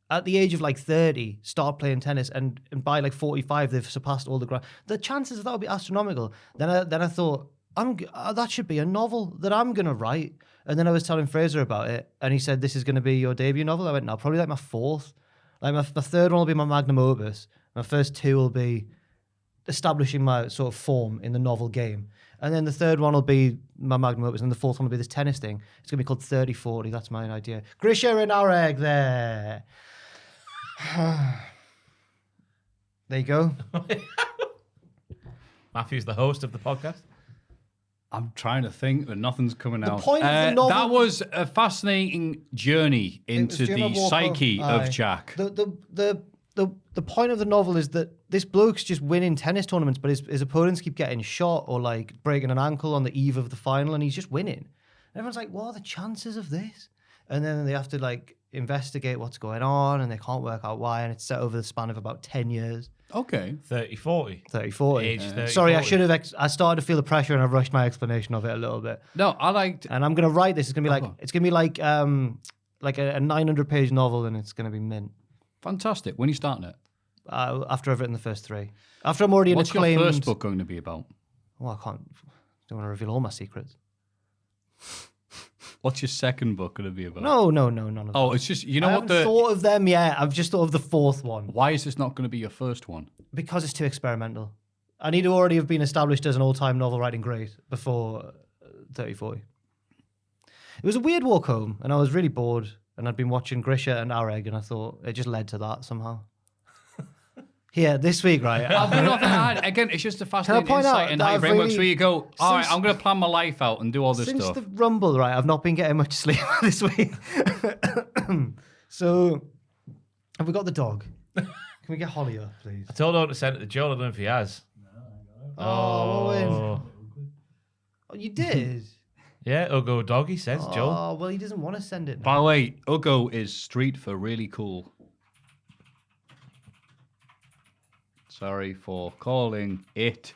at the age of like 30, start playing tennis, and by like 45, they've surpassed all the grand. The chances of that would be astronomical. Then I thought, that should be a novel that I'm going to write. And then I was telling Fraser about it, and he said, this is going to be your debut novel. I went, no, probably like my fourth. Like my third one will be my magnum opus. My first two will be establishing my sort of form in the novel game. And then the third one will be my magnum opus, and the fourth one will be this tennis thing. It's going to be called 30-40. That's my idea. Grisha and Areg there. There you go. Maffew's the host of the podcast. I'm trying to think, but nothing's coming out. point of the novel- That was a fascinating journey into Jim the Walker. psyche Aye. of Jack. The point of the novel is that this bloke's just winning tennis tournaments, but his opponents keep getting shot or like breaking an ankle on the eve of the final, and he's just winning. And everyone's like, what are the chances of this? And then they have to like investigate what's going on, and they can't work out why, and it's set over the span of about 10 years. Okay. 30-40. 30-40. Age 30, Sorry, I 40. should have. I started to feel the pressure, and I rushed my explanation of it a little bit. No, I liked. And I'm gonna write this. It's gonna be like Oh. it's gonna be like a 900-page novel, and it's gonna be mint. Fantastic. When are you starting it? After I've written the first three. After I'm already What's an acclaimed. your first book going to be about? Well, I can't. Don't want to reveal all my secrets. What's your second book going to be about? No, none of them. Oh, it's just, you know I what haven't the. thought of them yet. I've just thought of the fourth one Why is this not going to be your first one? because it's too experimental. I need to already have been established as an all-time novel writing great before 30-40. It was a weird walk home, and I was really bored. And I'd been watching Grisha and Areg, and I thought it just led to that somehow. Here, this week, right? I've got nothing to add. Again, it's just a fascinating point insight out in that how your I've brain works. really- Where you go, all right, since- I'm going to plan my life out and do all this Since stuff. the Rumble, right, I've not been getting much sleep this week. So, have we got the dog? Can we get Holly up, please? I told Owen to send it to Joel. I don't know if he has. Oh, Owen. Oh, you did? Yeah, Ugo Doggy says Joel. Oh, well, he doesn't want to send it By now. the way, Ugo is street for really cool. Sorry for calling it.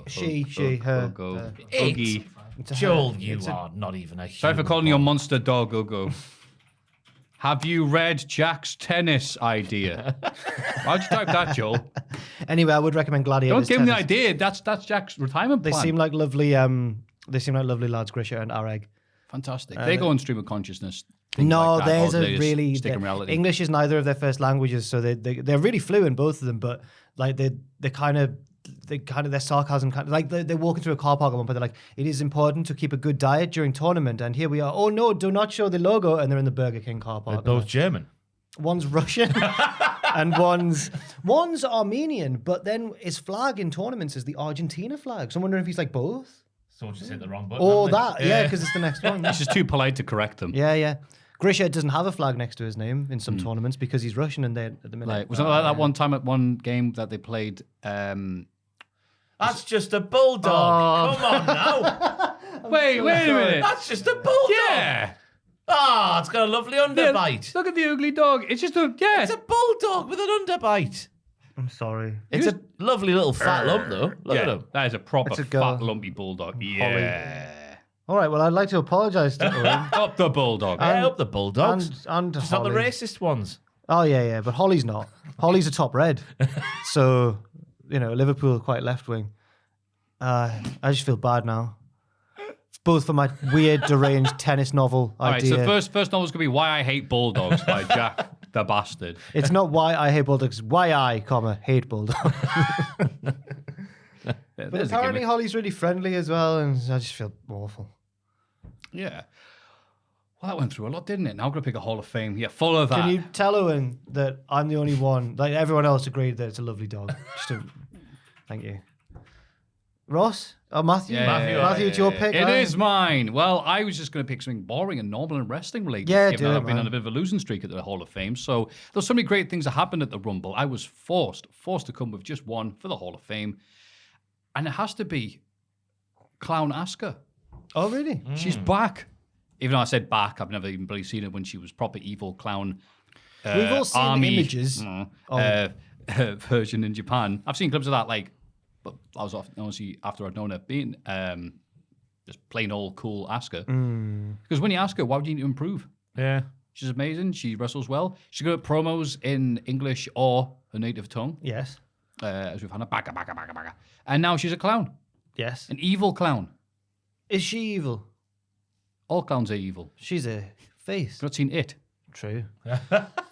She, her. Ugo. It. Uggy. It's a her. Joel, you It's a- are not even a human. Sorry for calling your monster dog Ugo. Have you read Jack's tennis idea? Why'd you type that, Joel? Anyway, I would recommend Gladiators. Don't give him the Tennis. idea. That's Jack's retirement They plan. seem like lovely. They seem like lovely lads, Grisha and Areg. Fantastic. They go on stream of consciousness. things No, like that, there's or a they just really stick in reality. English is neither of their first languages, so they're really fluent, both of them. But like they kind of their sarcasm kind of like they're walking through a car park at one point. They're like, it is important to keep a good diet during tournament, and here we are. Oh no, do not show the logo, and they're in the Burger King car They're park. both German. One's Russian and one's Armenian, but then his flag in tournaments is the Argentina flag. So I'm wondering if he's like both. Someone just hit the wrong button. Or haven't they? that, yeah, because it's the next one. He's just too polite to correct them. Yeah. Grisha doesn't have a flag next to his name in some tournaments because he's Russian and they're at the minute. Like, was it like that one time at one game that they played? That's just a bulldog. Come on now. Wait a minute. That's just a bulldog. Yeah. Ah, it's got a lovely underbite. Look at the ugly dog. It's just a It's a bulldog with an underbite. I'm sorry. It's a lovely little fat lump, though. Look at him. That is a proper It's a girl. fat lumpy bulldog. Yeah. All right, well, I'd like to apologise to Owen. Up the bulldog. Yeah, up the bulldogs. and Just not the Holly. racist ones. Oh, yeah, but Holly's not. Holly's a top red. So, Liverpool quite left wing. I just feel bad now. Both for my weird, deranged tennis novel All right, idea. so first novel's going to be Why I Hate Bulldogs by Jack the Bastard. It's not why I hate bulldogs, why I, hate bulldogs. But There's a apparently gimmick. Holly's really friendly as well, and I just feel awful. Yeah. Well, that went through a lot, didn't it? Now I'm going to pick a Hall of Fame. Yeah, full of that. Can you tell Owen that I'm the only one, like everyone else agreed that it's a lovely dog? Thank you. Ross? Oh, Matthew? Yeah, Matthew, it's your pick. It huh? is mine. Well, I was just going to pick something boring and normal and wrestling related. Yeah, given do that it, I've been man. on a bit of a losing streak at the Hall of Fame. So there's so many great things that happened at the Rumble. I was forced to come with just one for the Hall of Fame. And it has to be Clown Asuka. Oh, really? She's back. Even though I said back, I've never even really seen her when she was proper evil clown. We've all seen army, images. version in Japan. I've seen clips of that, but I was honestly after I'd known her being just plain old cool Asuka. Because when you ask her, why would you need to improve? Yeah. She's amazing. She wrestles well. She's good at promos in English or her native tongue. Yes. As we've had a baka. And now she's a clown, Yes. an evil clown. Is she evil? All clowns are evil. She's a face. You've not seen it. True.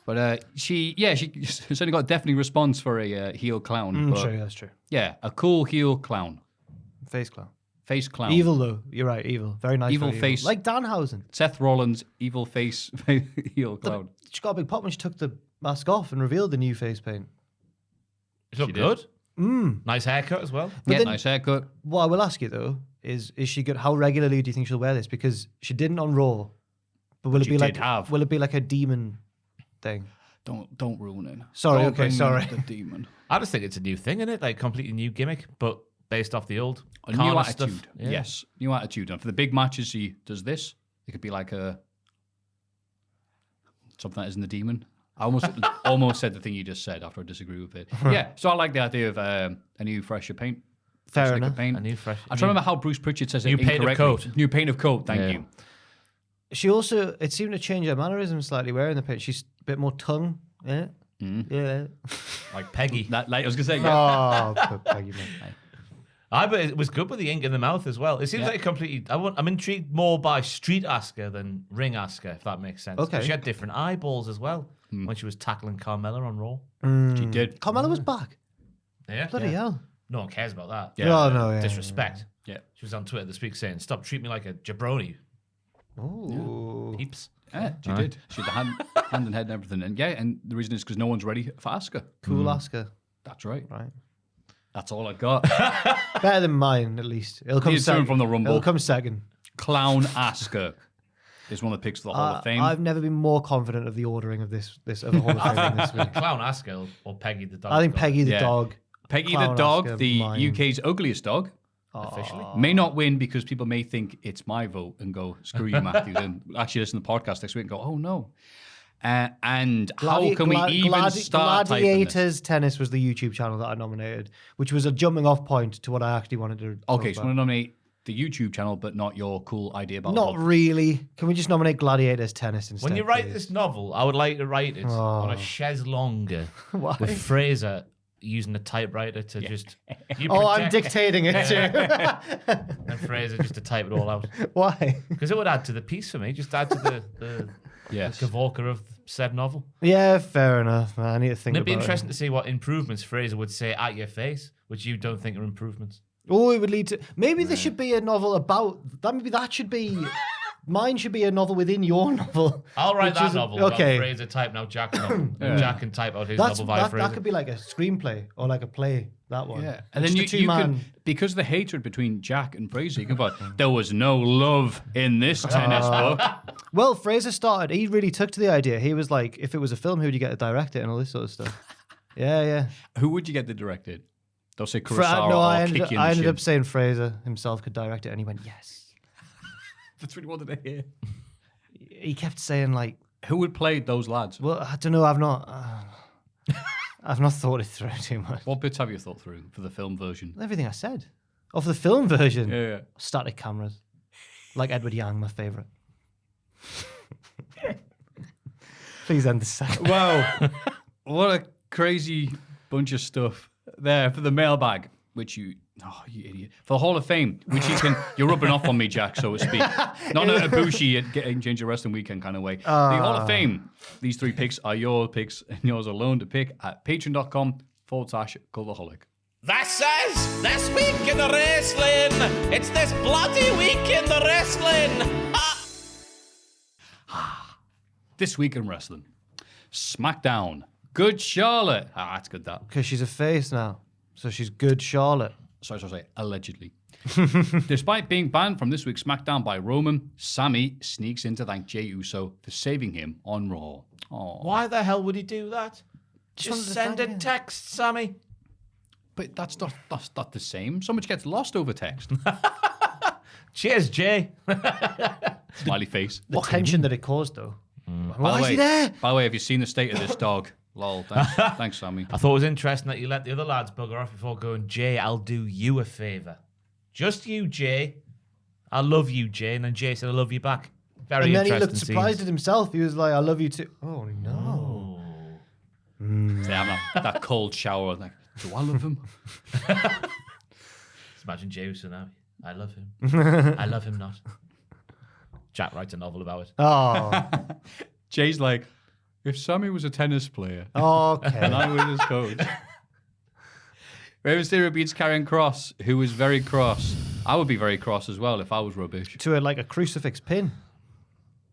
But she certainly got definitely response for a heel clown. But True, that's true. yeah, a cool heel clown. Face clown. Face clown. Evil, though. You're right, evil. Very nice. Evil very face. Like Danhausen. Seth Rollins, evil face heel clown. She got a big pop when she took the mask off and revealed the new face paint. It's look She good. Mm. Nice haircut as well. Yeah, then- nice haircut. What I will ask you, though, is she good? How regularly do you think she'll wear this? Because she didn't on Raw. But will it She be did like have. will it be like a demon thing? Don't ruin it. Sorry, Don't okay, bring in sorry. The demon. I just think it's a new thing, isn't it? Like completely new gimmick, but based off the old. A new Kana attitude. stuff. Yeah. Yes, new attitude. And for the big matches, she does this. It could be like something that isn't the demon. I almost said the thing you just said after I disagree with it. Yeah, so I like the idea of a new fresher paint. Fair Fresh lick of enough. paint. A new fresh. I'm trying to remember how Bruce Pritchard says New it paint of incorrectly. coat. New paint of coat. Thank Yeah. you. She also, it seemed to change her mannerism slightly wearing the paint. She's a bit more tongue in it. Yeah. Like Peggy. Like I was gonna say. Yeah. Oh, poor Peggy, man. But it was good with the ink in the mouth as well. It seems Yeah. like a completely. I'm intrigued more by Street Asuka than Ring Asuka, if that makes sense. 'Cause Okay. She had different eyeballs as well when she was tackling Carmella on Raw. She did. Carmella was back. Yeah. Bloody yeah. hell. No one cares about that. Yeah. No, no, yeah. Disrespect. Yeah. She was on Twitter this week saying, "Stop treating me like a jabroni, Ooh. peeps." Yeah, she did. She had the hand and head and everything. And yeah, and the reason is because no one's ready for Asuka. Cool Asuka. That's right. Right. That's all I got. Better than mine, at least. It'll come He's doing second. from the Rumble. It'll come second. Clown Asuka is one of the picks for the Hall of Fame. I've never been more confident of the ordering of this of the Hall of Fame than this week. Clown Asuka or Peggy the dog. I think Peggy the Yeah. dog. Peggy Clown the dog, Asuka, the mine. UK's ugliest dog, officially. may not win because people may think it's my vote and go, screw you, Matthew. Then actually listen to the podcast next week and go, oh no. And how can we even start typing this? Gladiators Tennis was the YouTube channel that I nominated, which was a jumping off point to what I actually wanted to talk Okay, so about. I'm going to nominate the YouTube channel, but not your cool idea about Not really. Can we just nominate Gladiators Tennis instead? When you write please? this novel, I would like to write it on a chaise longue Why? with Fraser using a typewriter to just. You Oh, I'm project dictating it too. and Fraser just to type it all out Why? because it would add to the piece for me. Just add to the Yes. Kavorka of said novel. Yeah, fair enough, man. I need to think And it'd be about interesting to see what improvements Fraser would say at your face, which you don't think are improvements. Oh, it would lead to maybe there should be a novel about that. Maybe that should be mine. Should be a novel within your novel. I'll write which that is- novel. Okay, While Fraser typing out Jack's novel. And Jack can type out his that's novel via that, Fraser. that could be like a screenplay or like a play. That one. Yeah, and then Just a you two-man- can, because of the hatred between Jack and Fraser, you can put, there was no love in this tennis book. Well, Fraser started. He really took to the idea. He was like, if it was a film, who would you get to direct it and all this sort of stuff. Yeah. Who would you get to direct it? They'll say Fra- Kurosawa no, or I ended, Kiki in I the ended shin. up saying Fraser himself could direct it, and he went yes. That's what he wanted to hear. He kept saying like, Who would play those lads? well, I don't know. I've not thought it through too much. What bits have you thought through for the film version? Everything I said. Of the film version. Yeah. Static cameras. Like Edward Yang, my favourite. Please end the second. Wow. What a crazy bunch of stuff there for the mailbag, which you idiot. For the Hall of Fame, which you're rubbing off on me, Jack, so to speak. Not in a Ibushi at Ginger Wrestling Weekend kind of way. The Hall of Fame, these three picks are your picks and yours alone to pick at patreon.com/Cultaholic. This is This Week in the Wrestling. It's this bloody week in the wrestling. This week in wrestling. SmackDown. Good Charlotte. That's good, that. Because she's a face now. So she's good Charlotte. Sorry, allegedly. Despite being banned from this week's SmackDown by Roman, Sami sneaks in to thank Jey Uso for saving him on Raw. Oh, Why the hell would he do that? wanted Just to send a thank him. text, Sammy. but that's not the same. So much gets lost over text. Cheers, Jay. Smiley face. The tension that it caused, though. By Why the is way, he there? By the way, have you seen the state of this dog? Lol. Thanks, Sammy. I thought it was interesting that you let the other lads bugger off before going, Jay, I'll do you a favour. Just you, Jay. I love you, Jay. And then Jay said, I love you back. Very And then he interesting looked surprised scenes. at himself. He was like, I love you too. Oh, no. Yeah, I'm not, that cold shower. Like, do I love him? Just imagine Jay Uso now. I love him. I love him not. Jack writes a novel about it. Oh. Jay's like, if Sami was a tennis player Okay. and I was his coach. Rey Mysterio beats Karrion Kross, who was very cross. I would be very cross as well if I was rubbish. To a crucifix pin.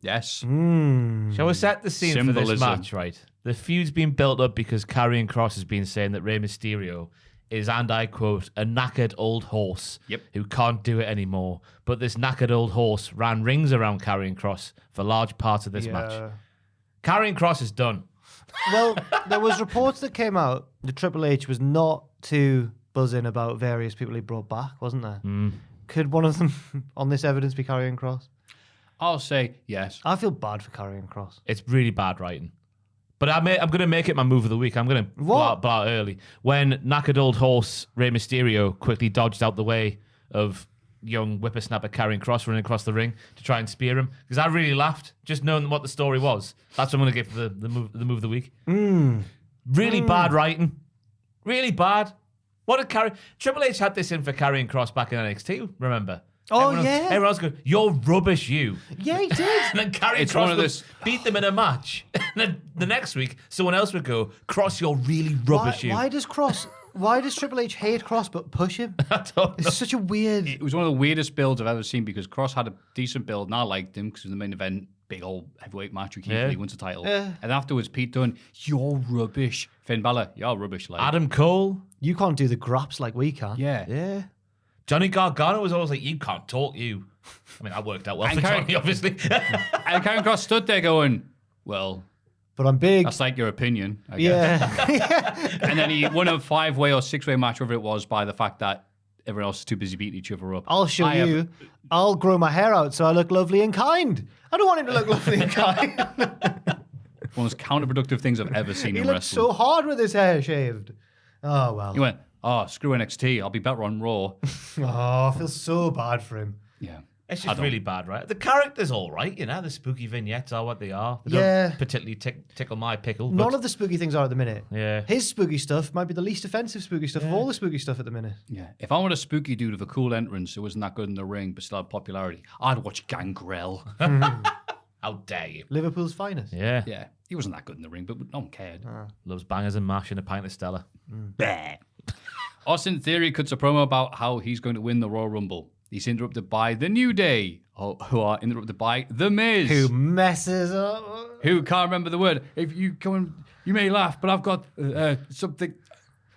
Yes. Shall we set the scene for this Symbolism. match, right? The feud's been built up because Karrion Kross has been saying that Rey Mysterio is, and I quote, a knackered old horse who can't do it anymore. But this knackered old horse ran rings around Karrion Kross for large parts of this match. Karrion Kross is done. Well, there was reports that came out that Triple H was not too buzzing about various people he brought back, wasn't there? Could one of them, on this evidence, be Karrion Kross? I'll say yes. I feel bad for Karrion Kross. It's really bad writing. But I'm going to make it my move of the week. I'm going to blow out early. When knackered old horse Rey Mysterio quickly dodged out the way of young whippersnapper Karrion Kross running across the ring to try and spear him. Because I really laughed, just knowing what the story was. That's what I'm going to give for the move of the week. Really bad writing. Really bad. What did Triple H had this in for Karrion Kross back in NXT, remember? Oh, Everyone else goes, you're rubbish, you. Yeah, he did. And then Karrion It's one Kross of would this- beat them in a match. And then the next week, someone else would go, Kross, you're really rubbish, you. Why does Triple H hate Kross but push him? I don't know. It's such a weird... It was one of the weirdest builds I've ever seen because Kross had a decent build and I liked him because it was the main event, big old heavyweight match with Keith Lee wins the title. Yeah. And afterwards, Pete Dunne, you're rubbish. Finn Balor, you're rubbish. Like. Adam Cole. You can't do the graps like we can. Yeah. Yeah. Johnny Gargano was always like, you can't talk, you. I mean, that worked out well And for Karrion- Johnny, obviously. And Karrion Kross stood there going, well, But I'm big. that's like your opinion, I guess. Yeah. And then he won a 5-way or 6-way match, whatever it was, by the fact that everyone else is too busy beating each other up. I'll show you. I'll grow my hair out so I look lovely and kind. I don't want him to look lovely and kind. One of the most counterproductive things I've ever seen He in looked wrestling. so hard with his hair shaved. Oh, well. He went, oh, screw NXT. I'll be better on Raw. Oh, I feel so bad for him. Yeah. It's I just don't. really bad, right? The character's all right, you know. The spooky vignettes are what they are. They Yeah. don't particularly tickle my pickle. None but of the spooky things are at the minute. Yeah. His spooky stuff might be the least offensive spooky stuff of all the spooky stuff at the minute. Yeah. If I want a spooky dude with a cool entrance who wasn't that good in the ring but still had popularity, I'd watch Gangrel. How dare you? Liverpool's finest. Yeah. Yeah. He wasn't that good in the ring, but no one cared. Loves bangers and mash and a pint of Stella. Bah. Austin Theory cuts a promo about how he's going to win the Royal Rumble. He's interrupted by The New Day, who are interrupted by The Miz, Who messes up. who can't remember the word. If you come and you may laugh, but I've got something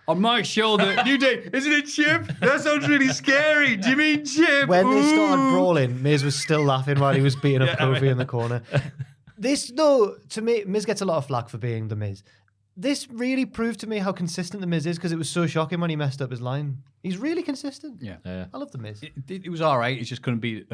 on my shoulder. New Day, isn't it Chip? That sounds really scary. Do you mean Chip? When they started Ooh. brawling, Miz was still laughing while he was beating up Kofi in the corner. This, though, to me, Miz gets a lot of flack for being The Miz. This really proved to me how consistent The Miz is because it was so shocking when he messed up his line. He's really consistent. Yeah. I love The Miz. It was all right. It's just couldn't be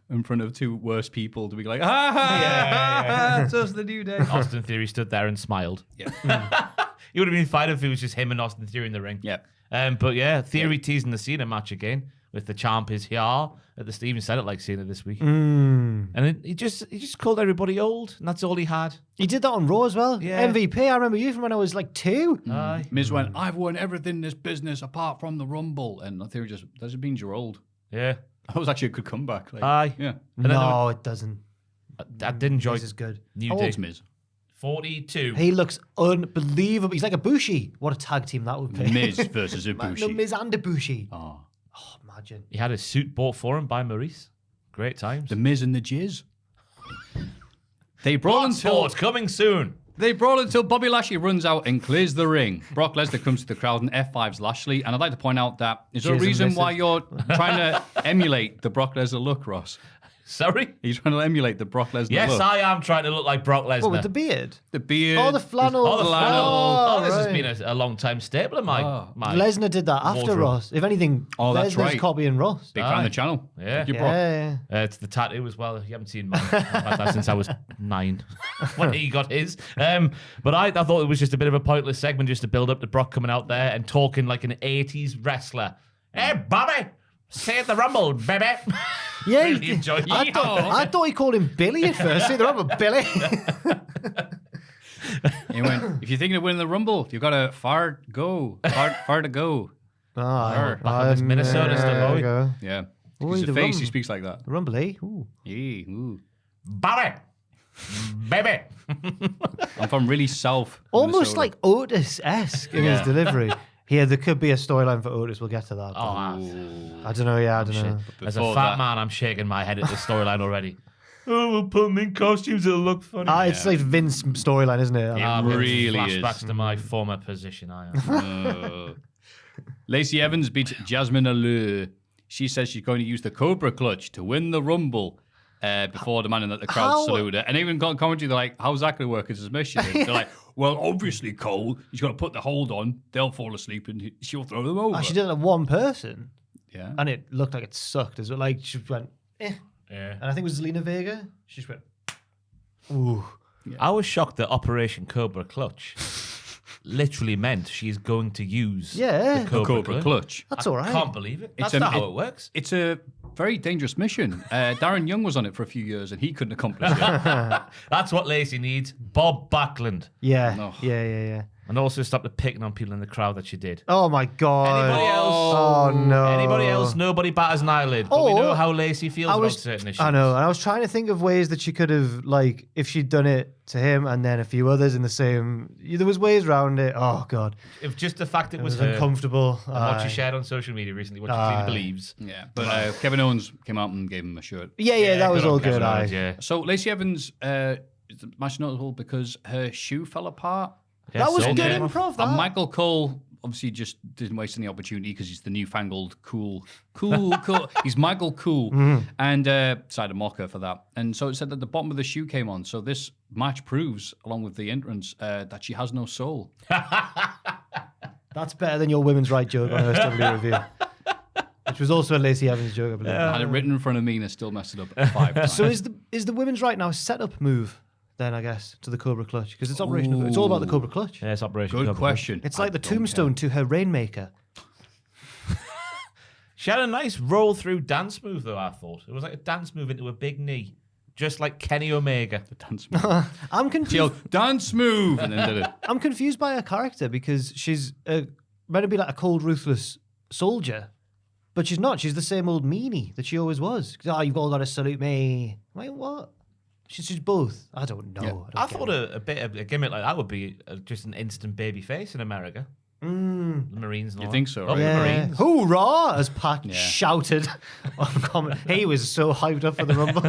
in front of two worse people to be like, that's us, The New Day. Austin Theory stood there and smiled. Yeah. He would have been fine if it was just him and Austin Theory in the ring. Yeah. But yeah, Theory teasing the Cena match again with the champ is here at the Steven said it like Cena this week. And he just called everybody old, and that's all he had. He did that on Raw as well. Yeah. MVP, I remember you from when I was like 2. Aye. Miz went, I've won everything in this business apart from the Rumble. And Theory just, does it mean you're old? Yeah. That was actually a good comeback. Like, Aye. Yeah. And then No, it doesn't. I did enjoy This is good. New How Day. old's Miz? 42. He looks unbelievable. He's like a Bushi. What a tag team that would be. Miz versus No, Ibushi. Miz and Ibushi. Oh. Oh, imagine. He had his suit bought for him by Maurice. Great times. The Miz and the Jizz. They brawl until Sports coming soon. Bobby Lashley runs out and clears the ring. Brock Lesnar comes to the crowd and F5s Lashley. And I'd like to point out that is there a Jizz and reason why misses. you're trying to emulate the Brock Lesnar look, Ross? Sorry? Are you trying to emulate the Brock Lesnar Yes, look? I am trying to look like Brock Lesnar. What, with the beard? The beard. Oh, the flannel. Oh, the flannel. Oh, this has right. been a long time staple of my Lesnar did that after wardrobe. Ross. If anything, Oh, that's Lesnar's right. copying Ross. Big fan of the channel. Yeah. Thank you, Yeah, Brock. yeah. It's the tattoo as well. You haven't seen mine. I've had that since I was 9 when he got his. But I thought it was just a bit of a pointless segment just to build up to Brock coming out there and talking like an 80s wrestler. Hey, Bobby, say the Rumble, baby. Yeah, Really he- enjoyed it. I thought he called him Billy at first. See the rubber, Billy. He went, if you're thinking of winning the Rumble, you've got to far to go. Ah, Back on this Minnesota stuff, there are we we? go. Yeah. Ooh, He's the a face, he Rumble. speaks like that. Rumble, eh? Ooh. Yeah, ooh. Bobby, Baby. I'm from really south. Almost Minnesota. like Otis-esque in his delivery. Here, there could be a storyline for Otis. We'll get to that. Oh, I don't know. Yeah, I don't know. as a Before fat that- man, I'm shaking my head at the storyline already. Oh, we'll put them in costumes. It'll look funny. It's like Vince storyline, isn't it? Yeah. really flashbacks is. to my former position. I am. Lacey Evans beats Jasmine Allure. She says she's going to use the Cobra Clutch to win the Rumble before demanding that the crowd How- salute her. And even got commentary, they're like, how's that going to work as a submission? And they're like, well, obviously, Cole, he's going to put the hold on. They'll fall asleep and she'll throw them over. She did it at one person, Yeah. and it looked like it sucked. As well. Like she went, Yeah. and I think it was Zelina Vega. She just went, ooh. I was shocked that Operation Cobra Clutch literally meant she's going to use Yeah. the Cobra, Clutch. That's all right. Can't believe it. That's It's not how it works. It's a very dangerous mission. Darren Young was on it for a few years and he couldn't accomplish it. That's what Lacey needs. Bob Backlund. Yeah, No. yeah. And also stop the picking on people in the crowd that she did. Oh my god. Anybody else? Oh no. Anybody else? Nobody batters an eyelid. But we Oh, know how Lacey feels about certain issues. I know, and I was trying to think of ways that she could have, like, if she'd done it to him and then a few others in the same. There was ways around it. Oh god, If just the fact it it was was her uncomfortable. and what she Aye. shared on social media recently, what she clearly believes. Yeah. But Kevin Owens came out and gave him a shirt. Yeah, that was on all Kevin good. Owens, Aye. yeah. So Lacey Evans is the match notable because her shoe fell apart. That was so good yeah. improv. That. And Michael Cole obviously just didn't waste any opportunity because he's the newfangled cool. He's Michael Cool. And decided to mock her for that. And so it said that the bottom of the shoe came on. So this match proves, along with the entrance, that she has no soul. That's better than your women's right joke on SW review, which was also a Lacey Evans joke, I believe. I had it written in front of me and I still messed it up 5 times. So is the women's right now a setup move? Then I guess to the Cobra Clutch because it's Operation. It's all about the Cobra Clutch. Yeah, it's Operation Good Cobra question. It's like I the don't tombstone to her Rainmaker. She had a nice roll through dance move, though, I thought. It was like a dance move into a big knee, just like Kenny Omega. Dance move. I'm confused. She yelled, dance move, and then did it. I'm confused by her character because she's meant to be like a cold, ruthless soldier, but she's not. She's the same old meanie that she always was. Oh, you've all got to salute me. I'm like, what? She's both. I don't know. Yeah. I thought a bit of a gimmick like that would be just an instant baby face in America. The Marines. And You all think that. so, Oh, right? the Yeah. Marines. Hoorah! As Pat Yeah. shouted on comment. He was so hyped up for the Rumble.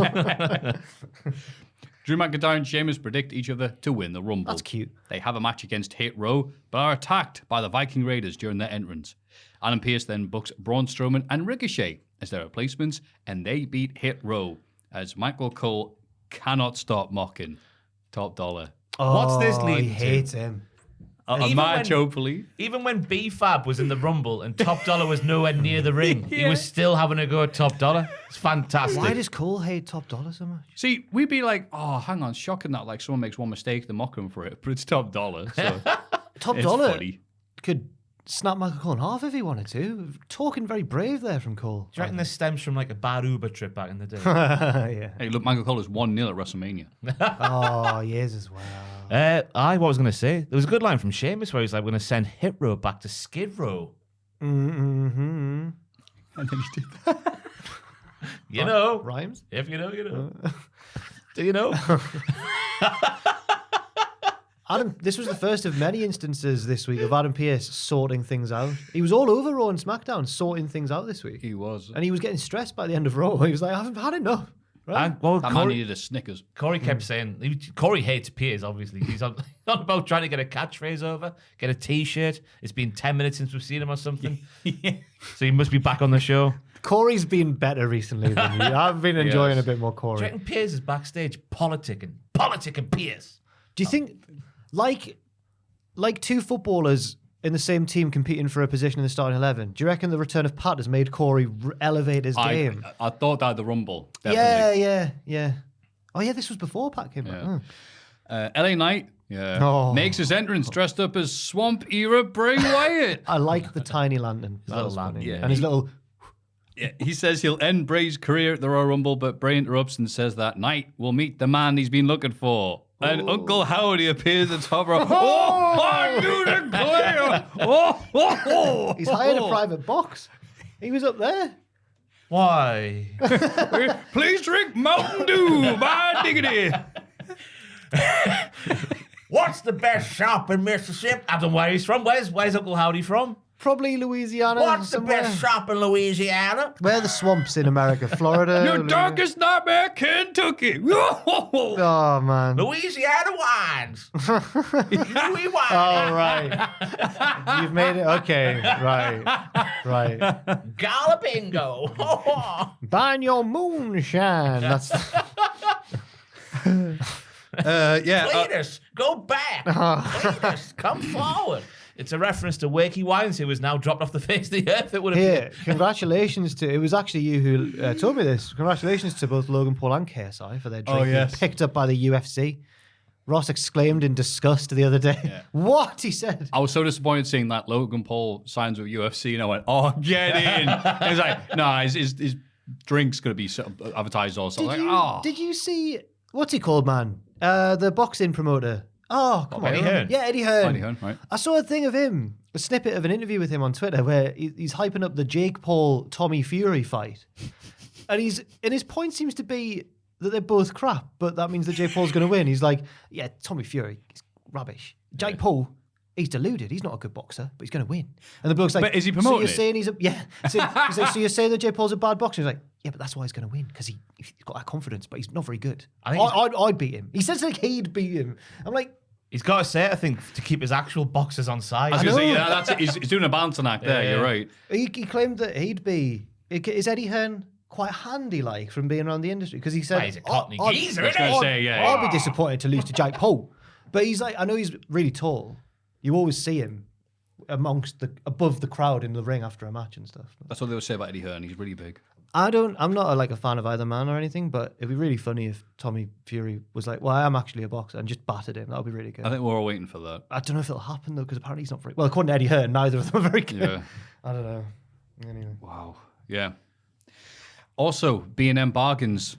Drew McIntyre and Sheamus predict each other to win the Rumble. That's cute. They have a match against Hit Row, but are attacked by the Viking Raiders during their entrance. Adam Pearce then books Braun Strowman and Ricochet as their replacements, and they beat Hit Row as Michael Cole cannot stop mocking Top Dollar. What's this Oh, leading I to? hate him. A Even match, when- hopefully. Even when B-Fab was in the Rumble and Top Dollar was nowhere near the ring, he was still having a go at Top Dollar. It's fantastic. Why does Cole hate Top Dollar so much? See, we'd be like, oh, hang on, shocking that like someone makes one mistake, they mock him for it, but it's Top Dollar, so Top it's Dollar funny. could snap Michael Cole in half if he wanted to. Talking very brave there from Cole. Do you reckon this stems from like a bad Uber trip back in the day? Yeah. Hey, look, Michael Cole is 1-0 at WrestleMania. Oh, he is as well. What was I going to say? There was a good line from Sheamus where he's like, we're going to send Hit Row back to Skid Row. Mm-hmm. And then he did that. You know. Rhymes? If you know, you know. Do you know? Adam, this was the first of many instances this week of Adam Pearce sorting things out. He was all over Raw and SmackDown sorting things out this week. He was. And he was getting stressed by the end of Raw. He was like, I haven't had enough. Right? And, well, That man Corey, needed a Snickers. Corey kept saying, Corey hates Piers, obviously. He's on about trying to get a catchphrase over, get a T-shirt. It's been 10 minutes since we've seen him or something. So he must be back on the show. Corey's been better recently than you. I've been enjoying Yes. a bit more Do you Corey. reckon Piers is backstage politicking Piers? Do you think, like two footballers in the same team competing for a position in the starting 11, do you reckon the return of Pat has made Corey elevate his game? I thought that at the Rumble. Definitely. Yeah. Oh, yeah, this was before Pat came back. Yeah. Oh. LA Knight makes his entrance dressed up as Swamp Era Bray Wyatt. I like the tiny lantern. That little was funny. lantern, yeah. And his little... Yeah, he says he'll end Bray's career at the Royal Rumble, but Bray interrupts and says that Knight will meet the man he's been looking for. And Uncle Howdy appears at top row. Oh, I do declare! Oh. He's hired a private box. He was up there. Why? Please drink Mountain Dew, by diggity. What's the best shop in Mississippi? I don't know where he's from. Where's Uncle Howdy from? Probably Louisiana. What's somewhere. the best shop in Louisiana? Where are the swamps in America? Florida? Your darkest nightmare, Kentucky. Oh, man. Louisiana wines. Louis wine. Oh, right. You've made it. Okay. Right. Galapingo. Buying your moonshine. That's. Cletus, go back. Cletus, come forward. It's a reference to Wakey Wines, who was now dropped off the face of the earth. It would have Here, congratulations to. It was actually you who told me this. Congratulations to both Logan Paul and KSI for their drink being picked up by the UFC. Ross exclaimed in disgust the other day. Yeah. What? He said. I was so disappointed seeing that Logan Paul signs with UFC, and I went, "Oh, get in!" And he's like, "No, his drink's gonna be advertised also." Did you see what's he called, man? The boxing promoter. Oh, come on. Eddie Hearn. Yeah, Eddie Hearn. Eddie Hearn, right? I saw a thing of him, a snippet of an interview with him on Twitter where he's hyping up the Jake Paul Tommy Fury fight, and his point seems to be that they're both crap, but that means that Jake Paul's going to win. He's like, yeah, Tommy Fury, he's rubbish. Jake Paul, he's deluded. He's not a good boxer, but he's going to win. And the bloke's like, but is he promoting So you're saying he's a he's like, so you're saying that Jake Paul's a bad boxer? He's like, yeah, but that's why he's going to win because he's got that confidence, but he's not very good. I'd beat him. He says like he'd beat him. I'm like. He's got to say it, I think, to keep his actual boxers on side. I was going to say, yeah, that's it. He's doing a balancing act there. You're right. He claimed that he'd be. Is Eddie Hearn quite handy, like, from being around the industry? Because he said, he's a cockney geezer, isn't he? I'd be disappointed to lose to Jake Paul. But he's like, I know he's really tall. You always see him above the crowd in the ring after a match and stuff. That's what they would say about Eddie Hearn. He's really big. I'm not a fan of either man or anything, but it'd be really funny if Tommy Fury was like, well, I am actually a boxer, and just battered him. That would be really good. I think we're all waiting for that. I don't know if it'll happen though, because apparently he's not very well. According to Eddie Hearn, neither of them are very good. Yeah. I don't know. Anyway. Wow. Yeah. Also, B&M Bargains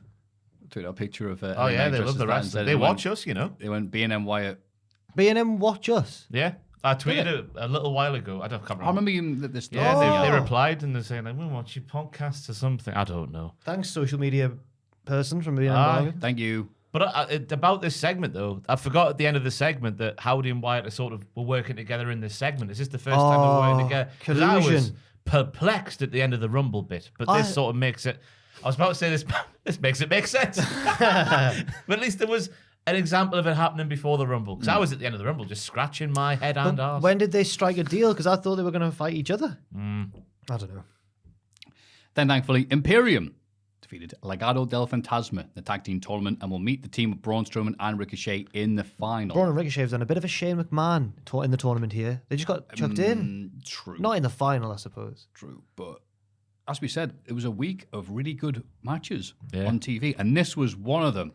took a picture of oh yeah, they love the wrestling. They watch us, you know. They went B&M Wyatt. B&M watch us. Yeah. I tweeted it a little while ago. I can't remember. I remember you this. Yeah, they replied and they're saying like, "We watch your podcast or something." I don't know. Thanks, social media person from B&M Bargains. Thank you. But about this segment though, I forgot at the end of the segment that Howdy and Wyatt were working together in this segment. Is this the first time they were working together? 'Cause I was perplexed at the end of the Rumble bit, but this sort of makes it. I was about to say this. This makes it make sense. But at least there was an example of it happening before the Rumble. Because I was at the end of the Rumble just scratching my head and arse. When did they strike a deal? Because I thought they were going to fight each other. I don't know. Then, thankfully, Imperium defeated Legado del Fantasma in the tag team tournament and will meet the team of Braun Strowman and Ricochet in the final. Braun and Ricochet have done a bit of a Shane McMahon in the tournament here. They just got chucked in. True. Not in the final, I suppose. True. But as we said, it was a week of really good matches on TV. And this was one of them.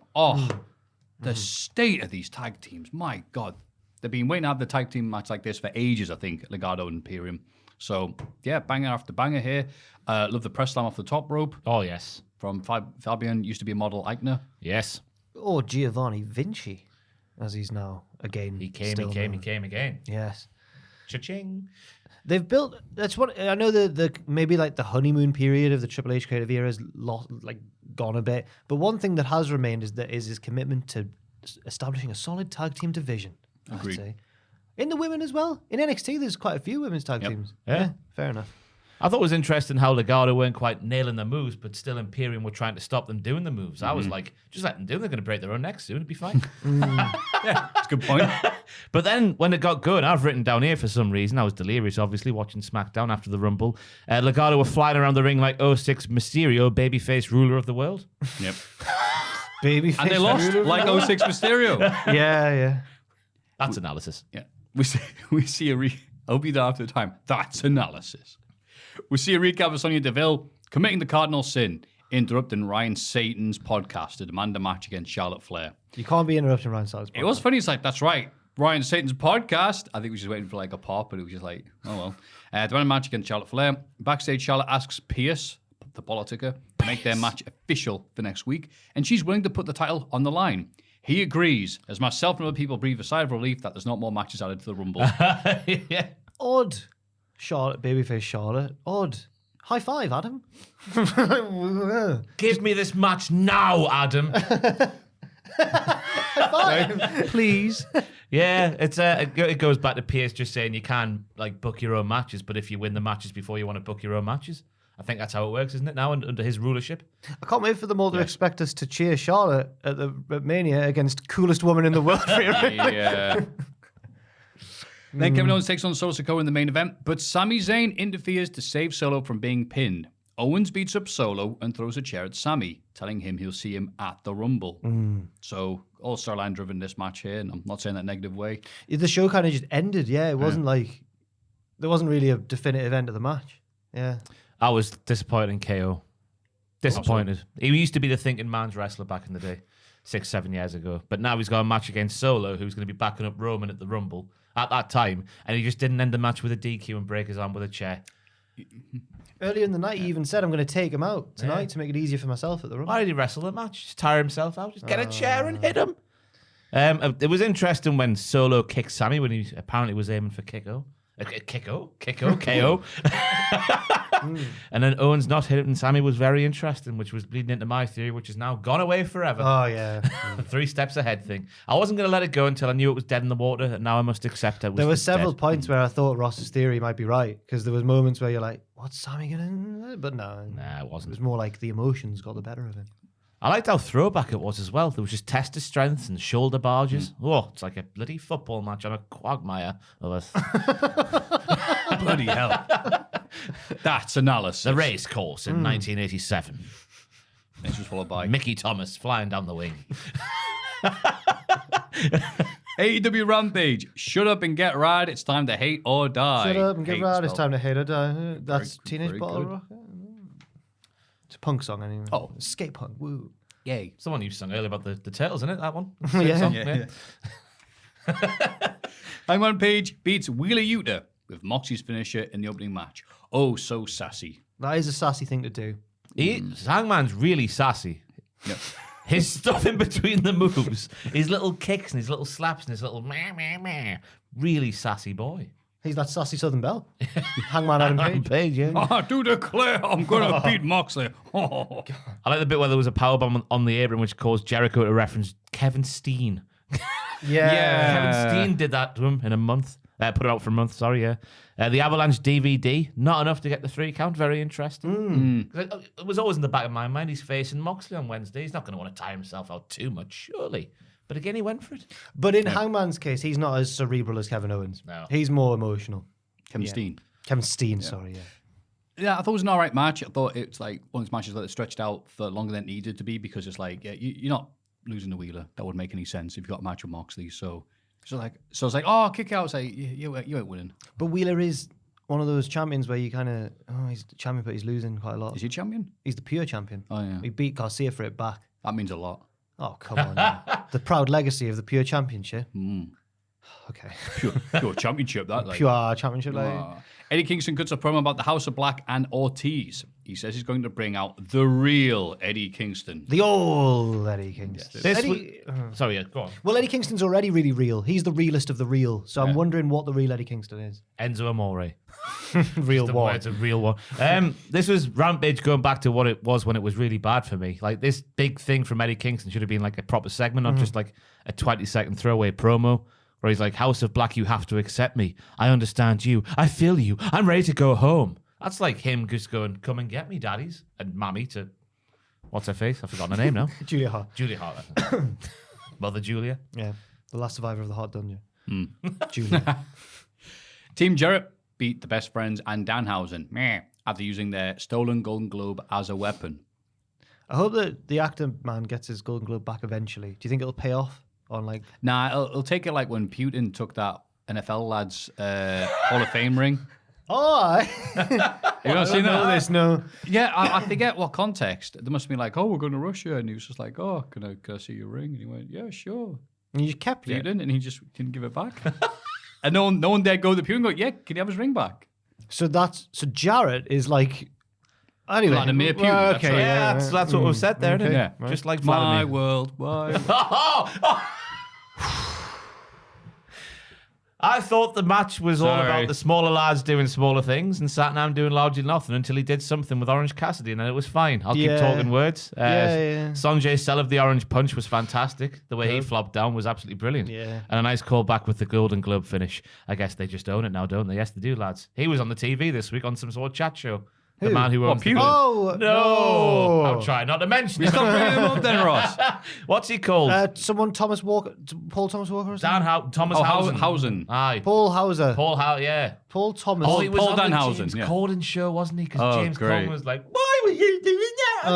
The state of these tag teams, my God. They've been waiting to have the tag team match like this for ages, I think, Legado and Imperium. So, yeah, banger after banger here. Love the press slam off the top rope. Oh, yes. From Fabian, used to be a model, Eichner. Yes. Or Giovanni Vinci, as he's now again. He came again. Yes. Cha-ching. They've built. That's what I know. The maybe like the honeymoon period of the Triple H creative era has gone a bit. But one thing that has remained is his commitment to establishing a solid tag team division. Agreed. I'd say. In the women as well. In NXT, there's quite a few women's tag teams. Yeah, fair enough. I thought it was interesting how Legado weren't quite nailing their moves, but still Imperium were trying to stop them doing the moves. I was like, just let them do them. They're going to break their own necks soon. It'll be fine. Yeah, that's a good point. But then when it got good, I've written down here for some reason, I was delirious, obviously, watching SmackDown after the Rumble. Legado were flying around the ring like 06 Mysterio, babyface ruler of the world. Yep. Babyface. And they lost like 06 Mysterio. Yeah. That's analysis. Yeah. We see I'll be there after the time. That's analysis. We see a recap of Sonya Deville committing the cardinal sin, interrupting Ryan Satan's podcast to demand a match against Charlotte Flair. You can't be interrupting Ryan Satan's podcast. It was funny. It's like, that's right. Ryan Satan's podcast. I think we were just waiting for like a pop, but it was just like, oh well. Demand a match against Charlotte Flair. Backstage, Charlotte asks Pierce, the Politica, to make their match official for next week, and she's willing to put the title on the line. He agrees, as myself and other people breathe a sigh of relief that there's not more matches added to the Rumble. Yeah. Odd. Charlotte, babyface Charlotte. Odd. High five, Adam. Give me this match now, Adam. Please. Yeah, it goes back to Pierce just saying you can like book your own matches, but if you win the matches before you want to book your own matches, I think that's how it works, isn't it? Now under his rulership. I can't wait for them all to expect us to cheer Charlotte at Mania against coolest woman in the world. Yeah. Then Kevin Owens takes on Solo Sikoa in the main event, but Sami Zayn interferes to save Solo from being pinned. Owens beats up Solo and throws a chair at Sami, telling him he'll see him at the Rumble. So, all storyline driven this match here, and I'm not saying that negative way. The show kind of just ended, It wasn't like... There wasn't really a definitive end of the match. Yeah. I was disappointed in KO. Disappointed. He used to be the thinking man's wrestler back in the day, 6-7 years ago. But now he's got a match against Solo, who's going to be backing up Roman at the Rumble at that time, and he just didn't end the match with a DQ and break his arm with a chair. Earlier in the night, he even said, I'm going to take him out tonight to make it easier for myself at the Rumble. Why did he wrestle the match? Just tire himself out? Just get a chair and hit him? It was interesting when Solo kicked Sami when he apparently was aiming for KO. KO. And then Owens not hit it, and Sami was very interesting, which was bleeding into my theory, which has now gone away forever. Oh, yeah. The 3 steps ahead thing. I wasn't going to let it go until I knew it was dead in the water, and now I must accept it. There were several points where I thought Ross's theory might be right, because there was moments where you're like, what's Sami going to... But no. Nah, it It wasn't. was more like the emotions got the better of him. I liked how throwback it was as well. There was just test of strength and shoulder barges. Oh, it's like a bloody football match on a quagmire of a... Bloody hell. That's analysis. The race course in 1987. This was followed by Mickey Thomas flying down the wing. AEW Rampage. Shut up and get right. It's time to hate or die. Shut up and get Hate right. It's spelled. time to hate or die. That's Very- Teenage very Bottle good. Rock. It's a punk song anyway. Oh. Skate punk. Woo. Yay. Someone you sang earlier about the Turtles, isn't it? That one? Yeah. Song, Yeah. Hangman Page beats Wheeler Yuta with Moxie's finisher in the opening match. Oh, so sassy. That is a sassy thing to do. Hangman's really sassy. Yep. His stuff in between the moves, his little kicks and his little slaps and his little meh, meh, meh. Really sassy boy. He's that sassy Southern Belle. Hangman Adam Page. Yeah. I do declare I'm going to beat Moxley. Oh. I like the bit where there was a powerbomb on the apron which caused Jericho to reference Kevin Steen. Yeah. Kevin Steen did that to him in a month. Put it out for a month, sorry, yeah. The Avalanche DVD, not enough to get the 3 count. Very interesting. It was always in the back of my mind, he's facing Moxley on Wednesday. He's not going to want to tire himself out too much, surely. But again, he went for it. But in Hangman's case, he's not as cerebral as Kevin Owens. No. He's more emotional. Kevin Steen. Kevin Steen, sorry, yeah. Yeah, I thought it was an all right match. I thought it's like one of those matches that stretched out for longer than it needed to be because it's like, yeah, you're not losing the Wheeler. That wouldn't make any sense if you got a match with Moxley. So it's like, oh, kick out. It's like, you ain't winning. But Wheeler is one of those champions where you kind of, he's the champion, but he's losing quite a lot. Is he champion? He's the pure champion. Oh, yeah. He beat Garcia for it back. That means a lot. Oh, come on. Yeah. The proud legacy of the pure championship. Okay. Pure championship, that. Like. Pure championship. Eddie Kingston cuts a promo about the House of Black and Ortiz. He says he's going to bring out the real Eddie Kingston. The old Eddie Kingston. Sorry, yeah, go on. Well, Eddie Kingston's already really real. He's the realest of the real. So I'm wondering what the real Eddie Kingston is. Enzo Amore. Real one. It's a real one. This was Rampage going back to what it was when it was really bad for me. Like this big thing from Eddie Kingston should have been like a proper segment, not just like a 20-second throwaway promo where he's like, House of Black, you have to accept me. I understand you. I feel you. I'm ready to go home. That's like him just going, come and get me, daddies. And Mammy to, what's her face? I've forgotten her name now. Julia Hart. Julia Hart. Mother Julia. Yeah. The last survivor of the Hot Dungeon. Julia. Team Jarrett beat the Best Friends and Danhausen after using their stolen Golden Globe as a weapon. I hope that the actor man gets his Golden Globe back eventually. Do you think it'll pay off on like... Nah, it'll take it like when Putin took that NFL lads Hall of Fame ring. Oh, You not seen that? this, no. Yeah, I forget what context. There must have been like, oh, we're going to Russia. And he was just like, oh, can I see your ring? And he went, yeah, sure. And you just kept it. Putin, and he just didn't give it back. And no one dared go to Putin and go, yeah, can you have his ring back? So Jarrett is like... Anyway. Vladimir Putin, Well, that's okay, right. yeah, That's what was said there, isn't it? Yeah. Just like My Vladimir. world, my world. I I thought the match was all Sorry. about the smaller lads doing smaller things and Satnam doing largely nothing until he did something with Orange Cassidy, and then it was fine. I'll keep talking words. Sanjay's sell of the Orange Punch was fantastic. The way he flopped down was absolutely brilliant. Yeah. And a nice callback with the Golden Globe finish. I guess they just own it now, don't they? Yes, they do, lads. He was on the TV this week on some sort of chat show. The man who owns the Pewter? Oh, No, I'm trying not to mention You it. stop bringing him up then, Ross. What's he called? someone Thomas Walker, Paul Thomas Walker or something? Thomas Oh, Housen. Housen. Aye. Paul Hauser. Yeah. Paul Thomas. Oh, he was Paul on the Danhausen, James yeah. Corden show, wasn't he? Because Oh, James great. Corden was like, "Why were you doing that?"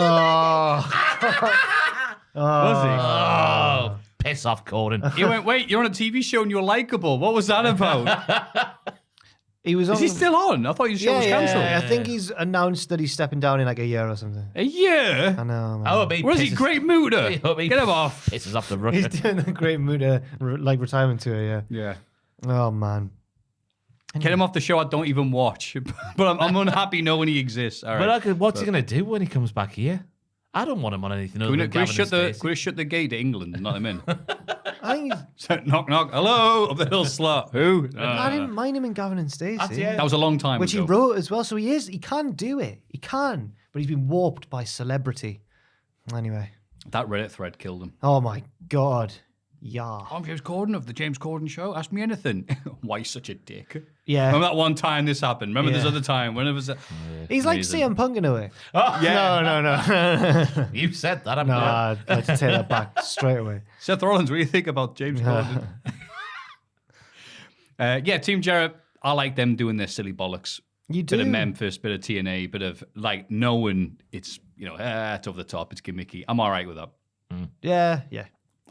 Was Oh, piss off, Corden. he? He went, wait, you're on a TV show and you're likable. What was that about? He was on. Is he still on? I thought his show was cancelled. I think he's announced that he's stepping down in like a year or something. A year? I know, man. Oh, he Was he pisses- great mooder? I hope he Get him off. Pisses off the He's Russia. doing a great mood, retirement tour, yeah. Yeah. Oh, man. Get him off the show I don't even watch. But I'm unhappy knowing he exists. All right. But what's he going to do when he comes back here? I don't want him on anything other Can than we Gavin shut and the Stacey. shut the gate to England and let him in? I think So, knock knock. Hello, up the hill slut. Who? I didn't mind him in Gavin and Stacey. yeah. That was a long time Which he ago. wrote as well, so he can do it. He can. But he's been warped by celebrity. Anyway. That Reddit thread killed him. Oh, my God. Yeah. I'm James Corden of the James Corden Show. Ask me anything. Why you such a dick? Yeah. Remember that one time this happened? Remember this Yeah. other time? When it was. He's like Amazing. CM Punk in a way. Oh, No, no. you said that. I'm No, glad. I'd like to take that back straight away. Seth Rollins, what do you think about James Corden? Yeah, Team Jarrett, I like them doing their silly bollocks. You do. Bit of Memphis, bit of TNA, bit of like knowing it's, it's over the top, it's gimmicky. I'm all right with that. Yeah.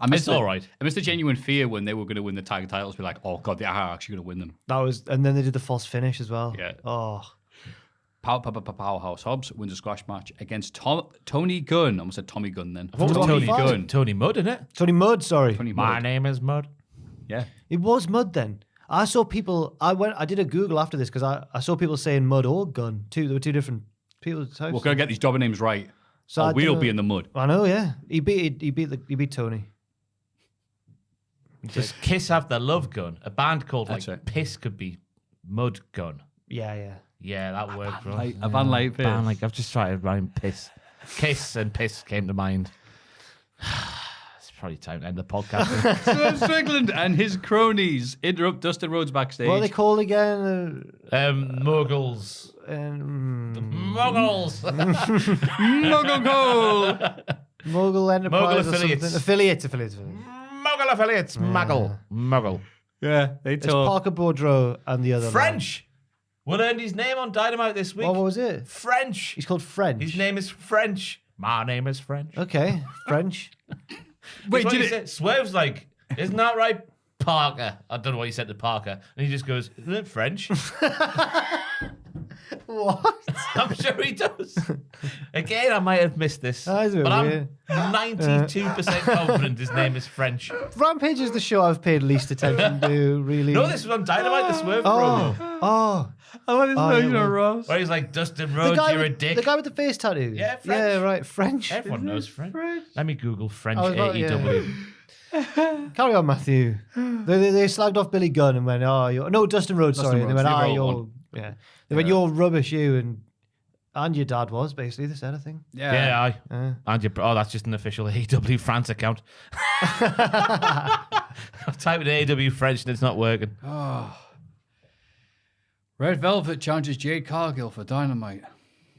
I missed all right. I missed the genuine fear when they were going to win the tag titles. Be like, oh God, they are actually going to win them. That was, and then they did the false finish as well. Yeah. Oh. Powerhouse Hobbs wins a squash match against Tony Gunn. I almost said Tommy Gunn then. What was Tony Tony Mudd. Gunn? Tony Mudd, isn't it? Tony Mudd, sorry. Tony My Mudd. name is Mudd. Yeah. It was Mud then. I saw people, I did a Google after this because I saw people saying Mud or Gun. There were two different people types. We're going to get these jobber names right. So or I we'll dunno. be in the mud. I know, yeah. He beat Tony. Does Kiss have the Love Gun? A band called That's like it. Piss could be Mud Gun. Yeah. Yeah, that worked, bro. A Van Light Piss. Band, like I've just tried to rhyme piss. Kiss and piss came to mind. It's probably time to end the podcast. Swerve Strickland and his cronies interrupt Dustin Rhodes backstage. What are they called again? Muggles. Muggles. Mogul Cole. Mogul Enterprise or affiliates. something. Affiliates. Muggle affiliates. Muggle. Yeah, they It's talk. Parker Boudreaux and the other man. French. We learned his name on Dynamite this week. What was it? French. He's called French. His name is French. My name is French. Okay, French. Wait, What did he it? said. Swerve's like, isn't that right, Parker? I don't know what he said to Parker. And he just goes, isn't it French? What? I'm sure he does. Again, I might have missed this. That is a bit but weird. I'm 92% confident his name is French. Rampage is the show I've paid least attention to, really. No, this was on Dynamite, the Swerve Oh, promo. oh. I want to Oh, know, yeah, well- Ross. Where he's like, Dustin The Rhodes, guy, you're a with, dick. the guy with the face tattoo. Yeah, French. Yeah, right. French. Everyone knows French. Let me Google French I was about- AEW. Carry on, Maffew. They slagged off Billy Gunn and went, oh, you're... No, Dustin Rhodes, Dustin sorry. And they Rhodes, went, the oh, overall you're... one. Yeah. They went, you're rubbish, you. And your dad was, basically, they said, I think. Yeah, aye. And your, that's just an official AEW France account. I've typed in AEW French and it's not working. Red Velvet challenges Jade Cargill for Dynamite.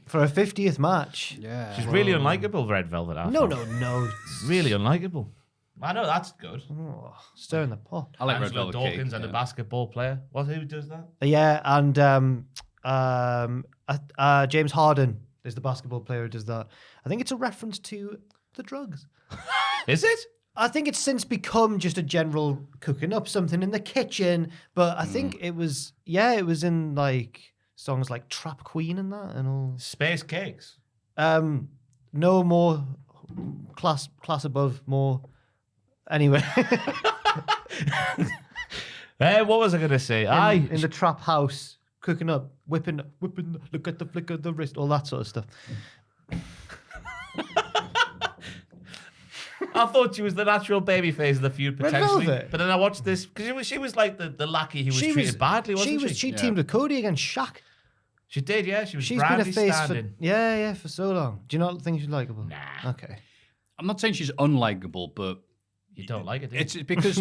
For a 50th match. Yeah. She's really unlikable, Red Velvet. I No, thought. no. Really unlikable. I know, that's good. Oh, stir in the pot. I like Red Angela Velvet Dawkins Cake. and yeah. a basketball player. Who does that? Yeah, and James Harden is the basketball player who does that. I think it's a reference to the drugs. Is it? I think it's since become just a general cooking up something in the kitchen, but I think it was in like songs like Trap Queen and that and all. Space Cakes. No more class above more. Anyway, What was I going to say? in the trap house, cooking up, whipping, look at the flick of the wrist, all that sort of stuff. I thought she was the natural babyface of the feud Red potentially. Velvet? But then I watched this because she was like the lackey who was treated badly, wasn't she? She teamed with Cody against Shaq. She did, yeah. She was She's been a Brandy face standing. for so long. Do you not think she's likable? Nah. Okay. I'm not saying she's unlikable, but You don't like it, do you? it's because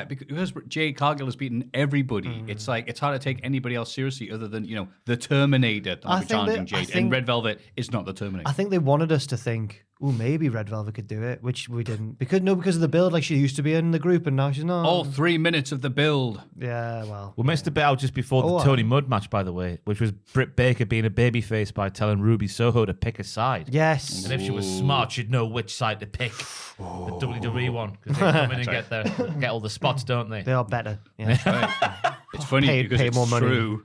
because Jade Cargill has beaten everybody. It's like it's hard to take anybody else seriously other than the Terminator that might be challenging Jade, and Red Velvet is not the Terminator. I think they wanted us to think, oh, maybe Red Velvet could do it, which we didn't. Because of the build, like she used to be in the group and now she's not. All 3 minutes of the build. Yeah, well. We missed a bit out just before the Tony Mudd match, by the way, which was Britt Baker being a babyface by telling Ruby Soho to pick a side. Yes. And if she was smart, she'd know which side to pick. The WWE one. Because they come in and get all the spots, don't they? They are better. Yeah. It's funny Pay because it's more money. true.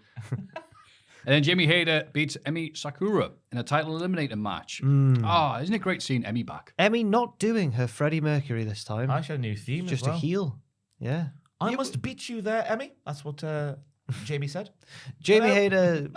And then Jamie Hayter beats Emi Sakura in a title eliminator match. Isn't it great seeing Emi back? Emmy not doing her Freddie Mercury this time. I should have a new theme Just as well. a heel. Yeah. I must beat you there, Emmy. That's what Jamie said. Jamie Hayter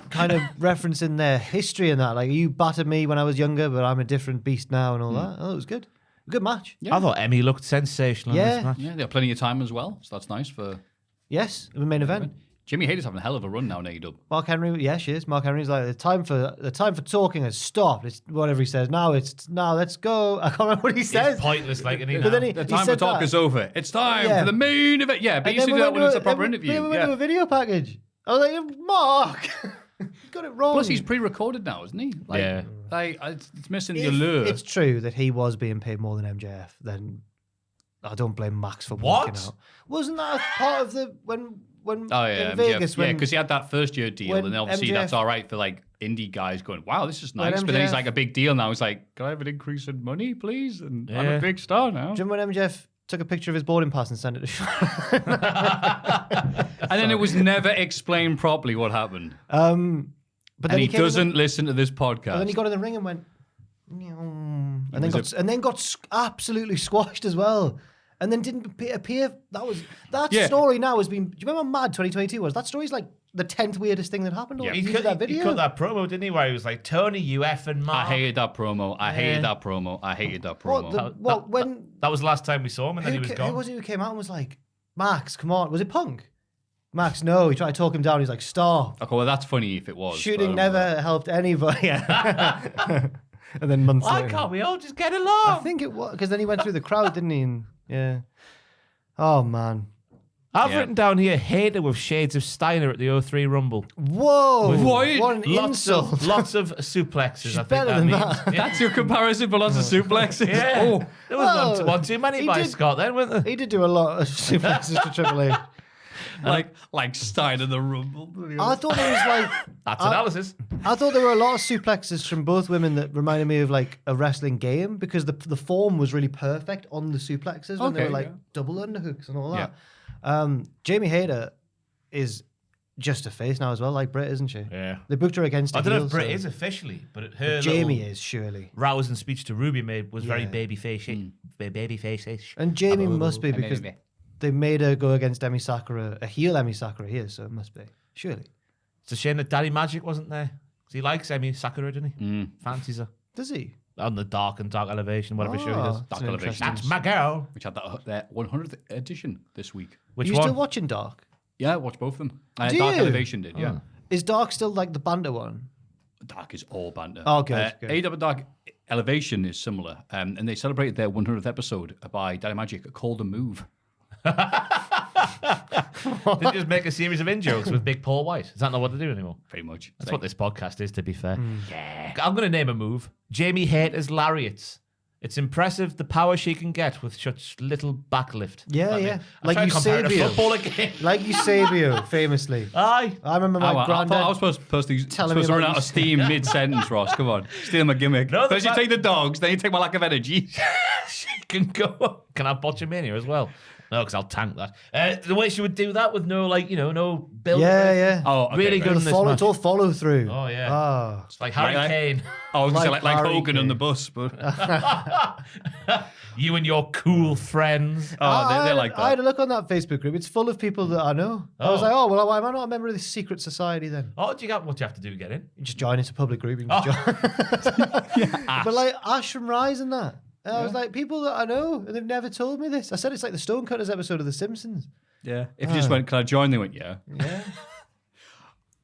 kind of referencing their history and that. Like, you battered me when I was younger, but I'm a different beast now and all that. Oh, it was good. Good match. Yeah. I thought Emmy looked sensational in this match. Yeah, they have plenty of time as well, so that's nice for Yes, the main event. Jimmy Hayter's having a hell of a run now in AEW. Mark Henry, yeah, she is. Mark Henry's like, the time for talking has stopped. It's whatever he says. Now let's go. I can't remember what he says. It's pointless, like, But then The time for said talk that. is over. It's time Yeah. for the main event. Yeah, but And you then see we that went when to it's a- a proper then interview. we went to Yeah. a video package. I was like, Mark, you got it wrong. Plus, he's pre-recorded now, isn't he? Like, Yeah. It's missing the If allure. it's true that he was being paid more than MJF, then I don't blame Max for What? walking out. Wasn't that a part of the when Oh yeah, in Vegas? yeah, when, because he had that first year deal, when and obviously MJF that's all right for like indie guys going, "Wow, this is When nice." But then he's MJF like a big deal now. He's like, "Can I have an increase in money, please?" And I'm Yeah. a big star now. do you remember when MJF took a picture of his boarding pass and sent it to Sean? And then it was never explained properly what happened. But then And he came in doesn't listen to this podcast. and then he got in the ring and went, "Meow," and was then got absolutely squashed as well. And then didn't appear. That Yeah. story now has been. Do you remember Mad 2022 was? That story's like the 10th weirdest thing that happened. Yeah. He He did that cut video. that promo, didn't he? Where he was like, Tony, you effing Mark. I hated that promo. I hated that promo. I hated that promo. That was the last time we saw him, and then he was Who gone. was it who came out and was like, Max, come on. Was it Punk? Max, no. He tried to talk him down. He's like, stop. Okay, well that's funny if it was. Shooting but I don't know. never helped anybody. And then months Why later. can't we all just get along? I think it was because then he went through the crowd, didn't he? And, yeah. Oh man. I've written down here, hater with shades of Steiner at the O3 Rumble. Whoa. What? What an insult. Lots of suplexes. She's I think better that than means. that. Yeah. That's your comparison for lots of suplexes. Yeah. Oh. There was one too many he by did- Scott then, weren't there? He did do a lot of suplexes to Triple H. like Steiner the Rumble. I thought there was like That's analysis. I thought there were a lot of suplexes from both women that reminded me of like a wrestling game because the form was really perfect on the suplexes when they Okay, were like yeah. double underhooks and all that. Yeah. Jamie Hayter is just a face now as well, like Britt, isn't she? Yeah. They booked her against. I a don't know heel, if Britt so- is officially, but her Jamie little is surely, rousing speech to Ruby made was very Yeah. babyface-ish. and Jamie must be because maybe. they made her go against Emi Sakura, a heel Emi Sakura here, so it must be surely. It's a shame that Daddy Magic wasn't there. 'Cause he likes Emmy Sakura, doesn't he? Fancies her. Does he? On the Dark and Dark Elevation, whatever show he does. that's Dark an Elevation. interesting- That's my girl. Which had their 100th edition this week. Which Are you one? still watching Dark? Yeah, I watched both of them. Do Dark you? Elevation did, yeah. Is Dark still like the banter one? Dark is all banter. Oh, good, good. AEW Dark Elevation is similar, and they celebrated their 100th episode by Daddy Magic called a move. They just make a series of in-jokes with Big Paul White. Is that not what they do anymore? Pretty much. That's what this podcast is, to be fair. Yeah. I'm going to name a move. Jamie Hayter's Lariats. It's impressive the power she can get with such little backlift. Yeah, yeah. Like Like you compare it to Eusebio. football again. Like Eusebio, famously. Aye. I remember my I thought I granddad. was supposed to telling me run about out you- of steam mid-sentence, Ross. Come on. Steal my gimmick. No, the First you fact- take the dogs, then you take my lack of energy. She can go. Can I have Botchamania as well? No, because I'll tank that. The way she would do that with no, like, no build. Yeah, yeah. Oh, okay, Really right. good in The this follow, match. it's all follow through. Oh, yeah. Ah. It's like Harry Like- Kane. I was going to say Like like Harry Hogan on Kane. the bus, but You and your cool friends. they're like I had that. a look on that Facebook group. It's full of people that I know. I was Oh. like, oh, well, why am I not a member of this secret society then? Oh, what do you have to do to get in? You just join. It's a public group. You can just join. But like Ash from Rise and that. And I was like, people that I know, and they've never told me this. I said it's like the Stonecutters episode of The Simpsons. Yeah. If you just went, can I join? They went, yeah. Yeah.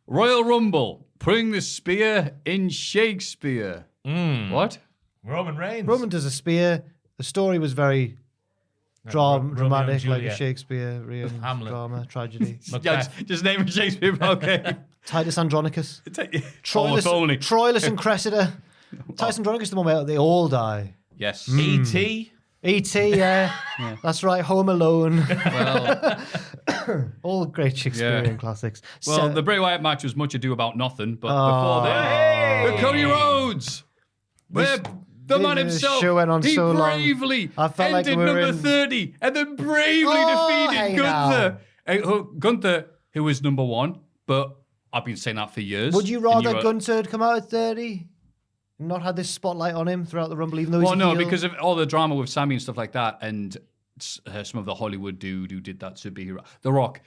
Royal Rumble, putting the spear in Shakespeare. What? Roman Reigns. Roman does a spear. The story was very Romeo dramatic, and like a Juliet. Shakespearean Hamlet. drama, tragedy. Yeah, just name it Shakespeare, okay. Titus Andronicus. Oh, Troilus, if only. Troilus and Cressida. Titus Andronicus is the one where they all die. Yes. E.T. E.T., yeah. That's right, Home Alone. Well, All great Shakespearean Yeah. classics. well, So- the Bray Wyatt match was much ado about nothing, but before that, the Cody Rhodes, where the man this himself, show went on he so long. bravely I felt like ended we were number in- 30 and then bravely Oh, defeated hey Gunther. Gunther, who was number 1, but I've been saying that for years. Would you And rather were- Gunther had come out at 30? Not had this spotlight on him throughout the Rumble, even though he's Well, a no, heel? because of all the drama with Sami and stuff like that, and some of the Hollywood dude who did that superhero, The Rock,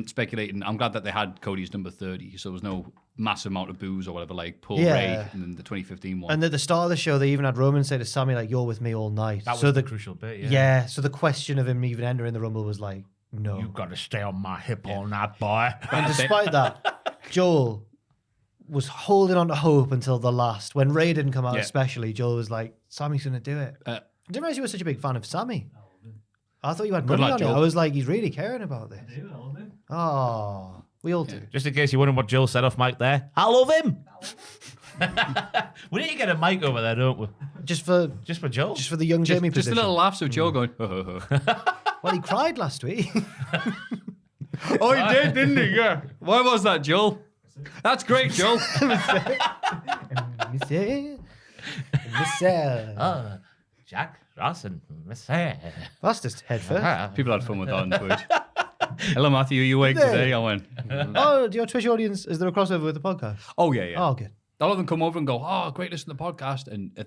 speculating. I'm glad that they had Cody's number 30, so there was no massive amount of boos or whatever, like Paul Yeah. Ray and then the 2015 one. And at the start of the show, they even had Roman say to Sami, like, you're with me all night. That was so the crucial bit, yeah, so the question of him even entering the Rumble was like, no. You got to stay on my hip all night, boy. And despite that, Joel was holding on to hope until the last. When Ray didn't come out, Yeah. especially, Joel was like, Sami's going to do it. I didn't realize you were such a big fan of Sami. I thought you had Good money luck, on it. Joel. I was like, he's really caring about this. Oh, we all do. Just in case you're wondering what Joel said off mic there, I love him. We need to get a mic over there, don't we? Just for Joel. just for the young Jamie just position. a little laughs of Joe going, Well, he cried last week. oh, he did, didn't he? Yeah. Why was that, Joel? That's great, Joel. Michelle. Jack Ross and Miss Hair. That's just head first. People had fun with that on Twitch. Hello, Matthew. Are you awake Yeah. today? I went, Oh, do your Twitch audience, is there a crossover with the podcast? oh, yeah, yeah. Oh, good. A lot of them come over and go, oh, great, listen to the podcast. And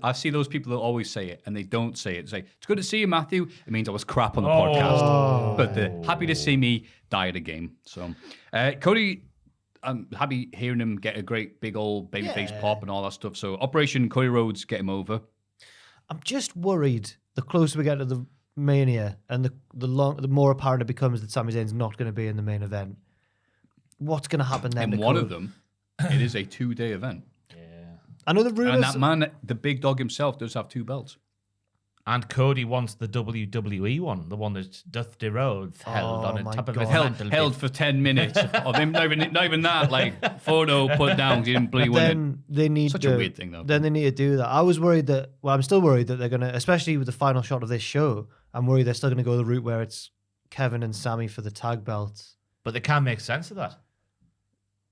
I see those people that always say it, and they don't say it. They say, it's good to see you, Matthew. It means I was crap on the podcast. But the happy to see me die at a game. So, Cody, I'm happy hearing him get a great big old babyface pop and all that stuff. So, Operation Cody Rhodes, get him over. I'm just worried the closer we get to the Mania and the more apparent it becomes that Sami Zayn's not going to be in the main event. What's going to happen then? And one of them, it is a 2-day event. I know the rumors. And that man, the big dog himself, does have 2 belts. And Cody wants the WWE one, the one that Duth de Rhodes held on the my top of God. his Held mantelpiece. for 10 minutes of him, not even that, like, photo put down, he didn't bloody win it. Then they need Such to, a weird thing, though. Then they need to do that. I was worried that. Well, I'm still worried that they're gonna, especially with the final shot of this show. I'm worried they're still gonna go the route where it's Kevin and Sami for the tag belts. But they can't make sense of that.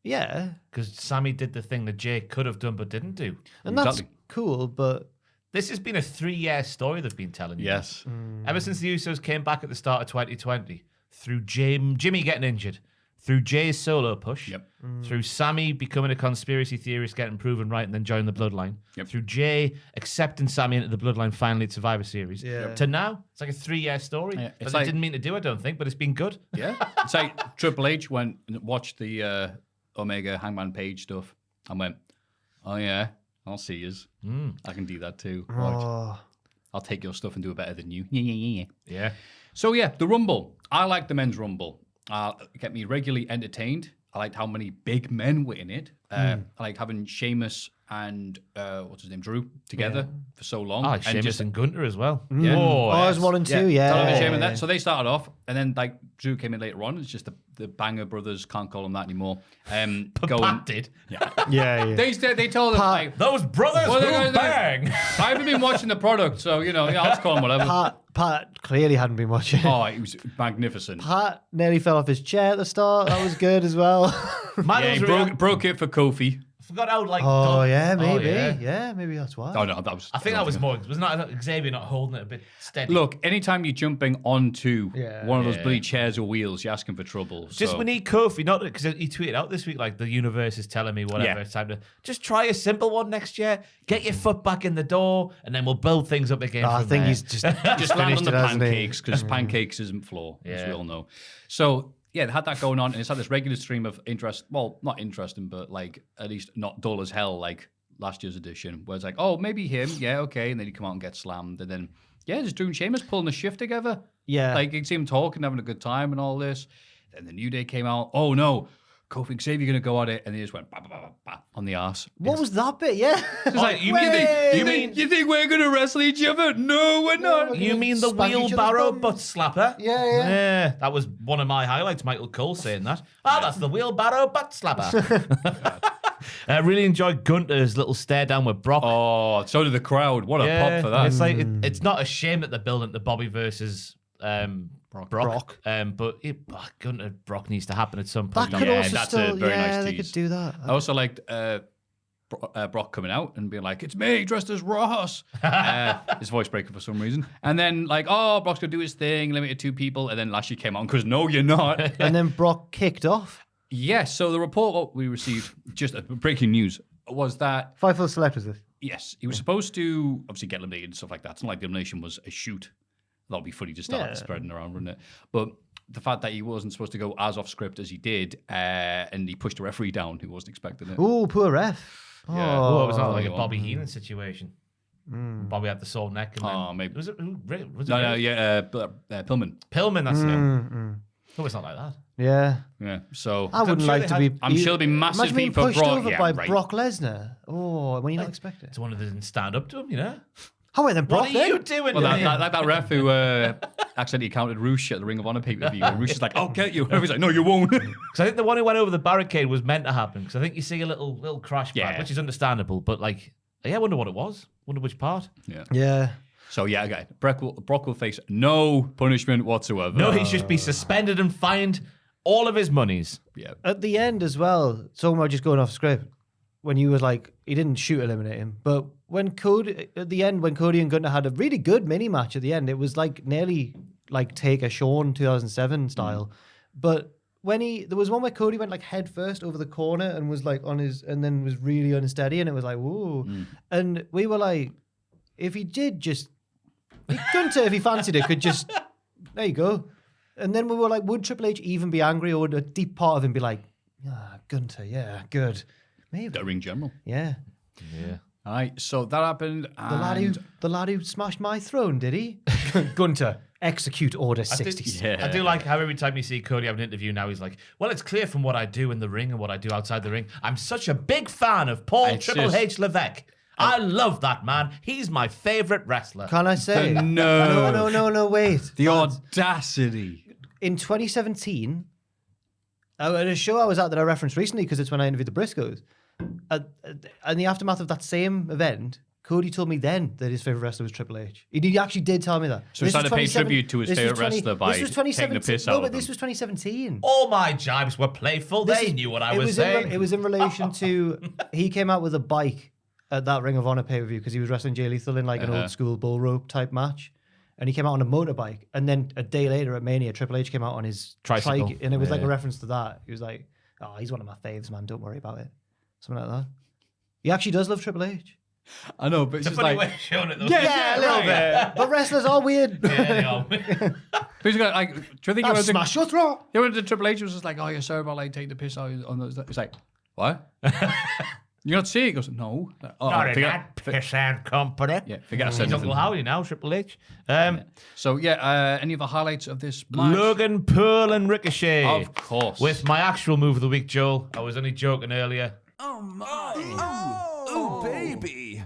Yeah, Because Sammy did the thing that Jay could have done but didn't do. and that's Exactly. cool. But This has been a 3-year story they've been telling you. Yes. Ever since the Usos came back at the start of 2020, through Jimmy getting injured, through Jay's solo push, Yep. through Sammy becoming a conspiracy theorist, getting proven right, and then joining the Bloodline, Yep. through Jay accepting Sammy into the Bloodline finally at Survivor Series, Yeah. to now, it's like a 3-year story. Yeah, That it's they like- didn't mean to do, I don't think, but it's been good. Yeah. It's like Triple H went and watched the Omega Hangman Page stuff and went, oh, yeah, I'll see yous. I can do that too. Watch. oh, I'll take your stuff and do it better than you. Yeah. Yeah. So, yeah, the Rumble. I like the men's Rumble. Get me regularly entertained. I liked how many big men were in it. I like having Sheamus and what's his name, Drew, together for so long. Oh, and Sheamus just and Gunter as well. Yeah. Oh, I was yes. 1 and 2. Yeah, Donovan and Sheamus, that. So they started off, and then like Drew came in later on. It's just the Banger Brothers, can't call them that anymore. Pat did. yeah. They told them like, Those brothers Well, who they're- bang! I haven't been watching the product, so I'll just call them whatever. Pat clearly hadn't been watching. Oh, it was magnificent. Pat nearly fell off his chair at the start. That was good as well. Man, Yeah, was he real- broke it for Kofi. forgot how like. Oh done- yeah, Oh, maybe. yeah. yeah, maybe that's why. Oh no, that was. I think that was more. Was not Xavier not holding it a bit steady? Look, anytime you're jumping onto one of those Yeah. bloody chairs or wheels, you're asking for trouble. Just so. we need Kofi, not because he tweeted out this week like the universe is telling me whatever. Yeah. It's time to just try a simple one next year. Get your foot back in the door, and then we'll build things up again. I from think there. he's just just land on finished the it, hasn't he? pancakes because pancakes isn't floor, as we Yeah. all know. So yeah, they had that going on, and it's had this regular stream of interest. Well, not interesting, but like at least not dull as hell. Like last year's edition, where it's like, oh, maybe him, yeah, okay, and then he come out and get slammed, and then just Drew and Sheamus pulling the shift together. Yeah. Like you see him talking, having a good time, and all this. Then the New Day came out. Oh no, Kofi and Xavier gonna go at it, and they just went bah, bah, bah, bah, on the arse. What was that bit? Yeah. It's like, you think we're gonna wrestle each other? No, we're not. You mean the Spank each other's wheelbarrow bums. butt slapper? Yeah. That was one of my highlights, Michael Cole saying that. That's the wheelbarrow butt slapper. I really enjoyed Gunter's little stare down with Brock. Oh, so did the crowd. What a pop for that. It's like it's not a shame that they're building to Bobby versus Brock. But Gunter Brock needs to happen at some point. That could also that's still, a very nice they tease. could do that. I also liked Brock coming out and being like, it's me dressed as Ross. His voice breaking for some reason. And then like, oh, Brock's going to do his thing, limited 2 people. And then Lashley came on because no, you're not. And then Brock kicked off. Yes. So the report what we received, just breaking news, was that, Fightful Select was this. yes, he was supposed to obviously get eliminated and stuff like that. It's not like the elimination was a shoot. That'll be funny to start spreading around, wouldn't it? But the fact that he wasn't supposed to go as off script as he did, and he pushed a referee down who wasn't expecting it. Oh, poor ref. Yeah. Oh, it was not like a go on. Bobby Heenan situation. Bobby had the sore neck. And then, Maybe. Was it? Was it No, Ray? Pillman. Pillman, that's it. No, it's not like that. Yeah. Yeah, so I wouldn't sure like they to had- be. I'm sure there'll be massive Imagine being heat for pushed Brock. over Yeah, by right. Brock Lesnar. Oh, when you not expect it. It's one of them didn't stand up to him, you know? How about then Brock What are then? you doing? Well, to me? that ref who accidentally counted Roosh at the Ring of Honor pay-per-view. And Roosh is like, I'll get you. And he's like, no, you won't. Because I think the one who went over the barricade was meant to happen. Because I think you see a little crash back, Yeah. which is understandable. But like, I wonder what it was. Wonder which part. Yeah. So, yeah, okay. Brock will face no punishment whatsoever. No, he should be suspended and fined all of his monies. Yeah. At the end as well, talking about just going off script, when you was like, he didn't shoot eliminate him, but when Cody, at the end, when Cody and Gunter had a really good mini match at the end, it was like nearly like Take a Shawn 2007 style. But when there was one where Cody went like head first over the corner and was like on his, and then was really unsteady, and it was like, whoa. And we were like, if he did just, Gunter, if he fancied it, could just, there you go. And then we were like, would Triple H even be angry, or would a deep part of him be like, Gunter, yeah, good. Maybe. The ring general. Yeah. Yeah. All right, so that happened. The lad who smashed my throne, did he? Gunter, execute Order 66. I do like how every time you see Cody have an interview now, he's like, well, it's clear from what I do in the ring and what I do outside the ring. I'm such a big fan of Paul It's Triple just- H Levesque. I love that man. He's my favorite wrestler. Can I say? No. No, wait. The audacity. In 2017, at a show I was at that I referenced recently because it's when I interviewed the Briscoes, in the aftermath of that same event, Cody told me then that his favorite wrestler was Triple H. He actually did tell me that. So he started to pay 27 tribute to his this was favorite 20 wrestler by this was taking the 2017 piss No, out but of this him. was 2017. All my jibes were playful. They knew what I was saying. It was in relation to he came out with a bike at that Ring of Honor pay-per-view because he was wrestling Jay Lethal in like an old school bull rope type match. And he came out on a motorbike. And then a day later at Mania, Triple H came out on his Tricycle. trike. And it was like a reference to that. He was like, oh, he's one of my faves, man. Don't worry about it. Something like that. He actually does love Triple H. I know, but it's It's a just funny like... way of showing it, though. Yeah, a little bit. But wrestlers are weird. Yeah, they are. He's got, like, do you think I'll smash your throat. You went to Triple H was just like, oh, you're sorry about like taking the piss out on those. It's like, what? You're not seeing it? He goes, no. Like, oh, Not in forget- that piss and company. Yeah, forget I said He's nothing. Uncle Howdy now, Triple H. So, yeah, any of the highlights of this match? Logan Paul and Ricochet. Of course. With my actual move of the week, Joel. I was only joking earlier. Oh, baby.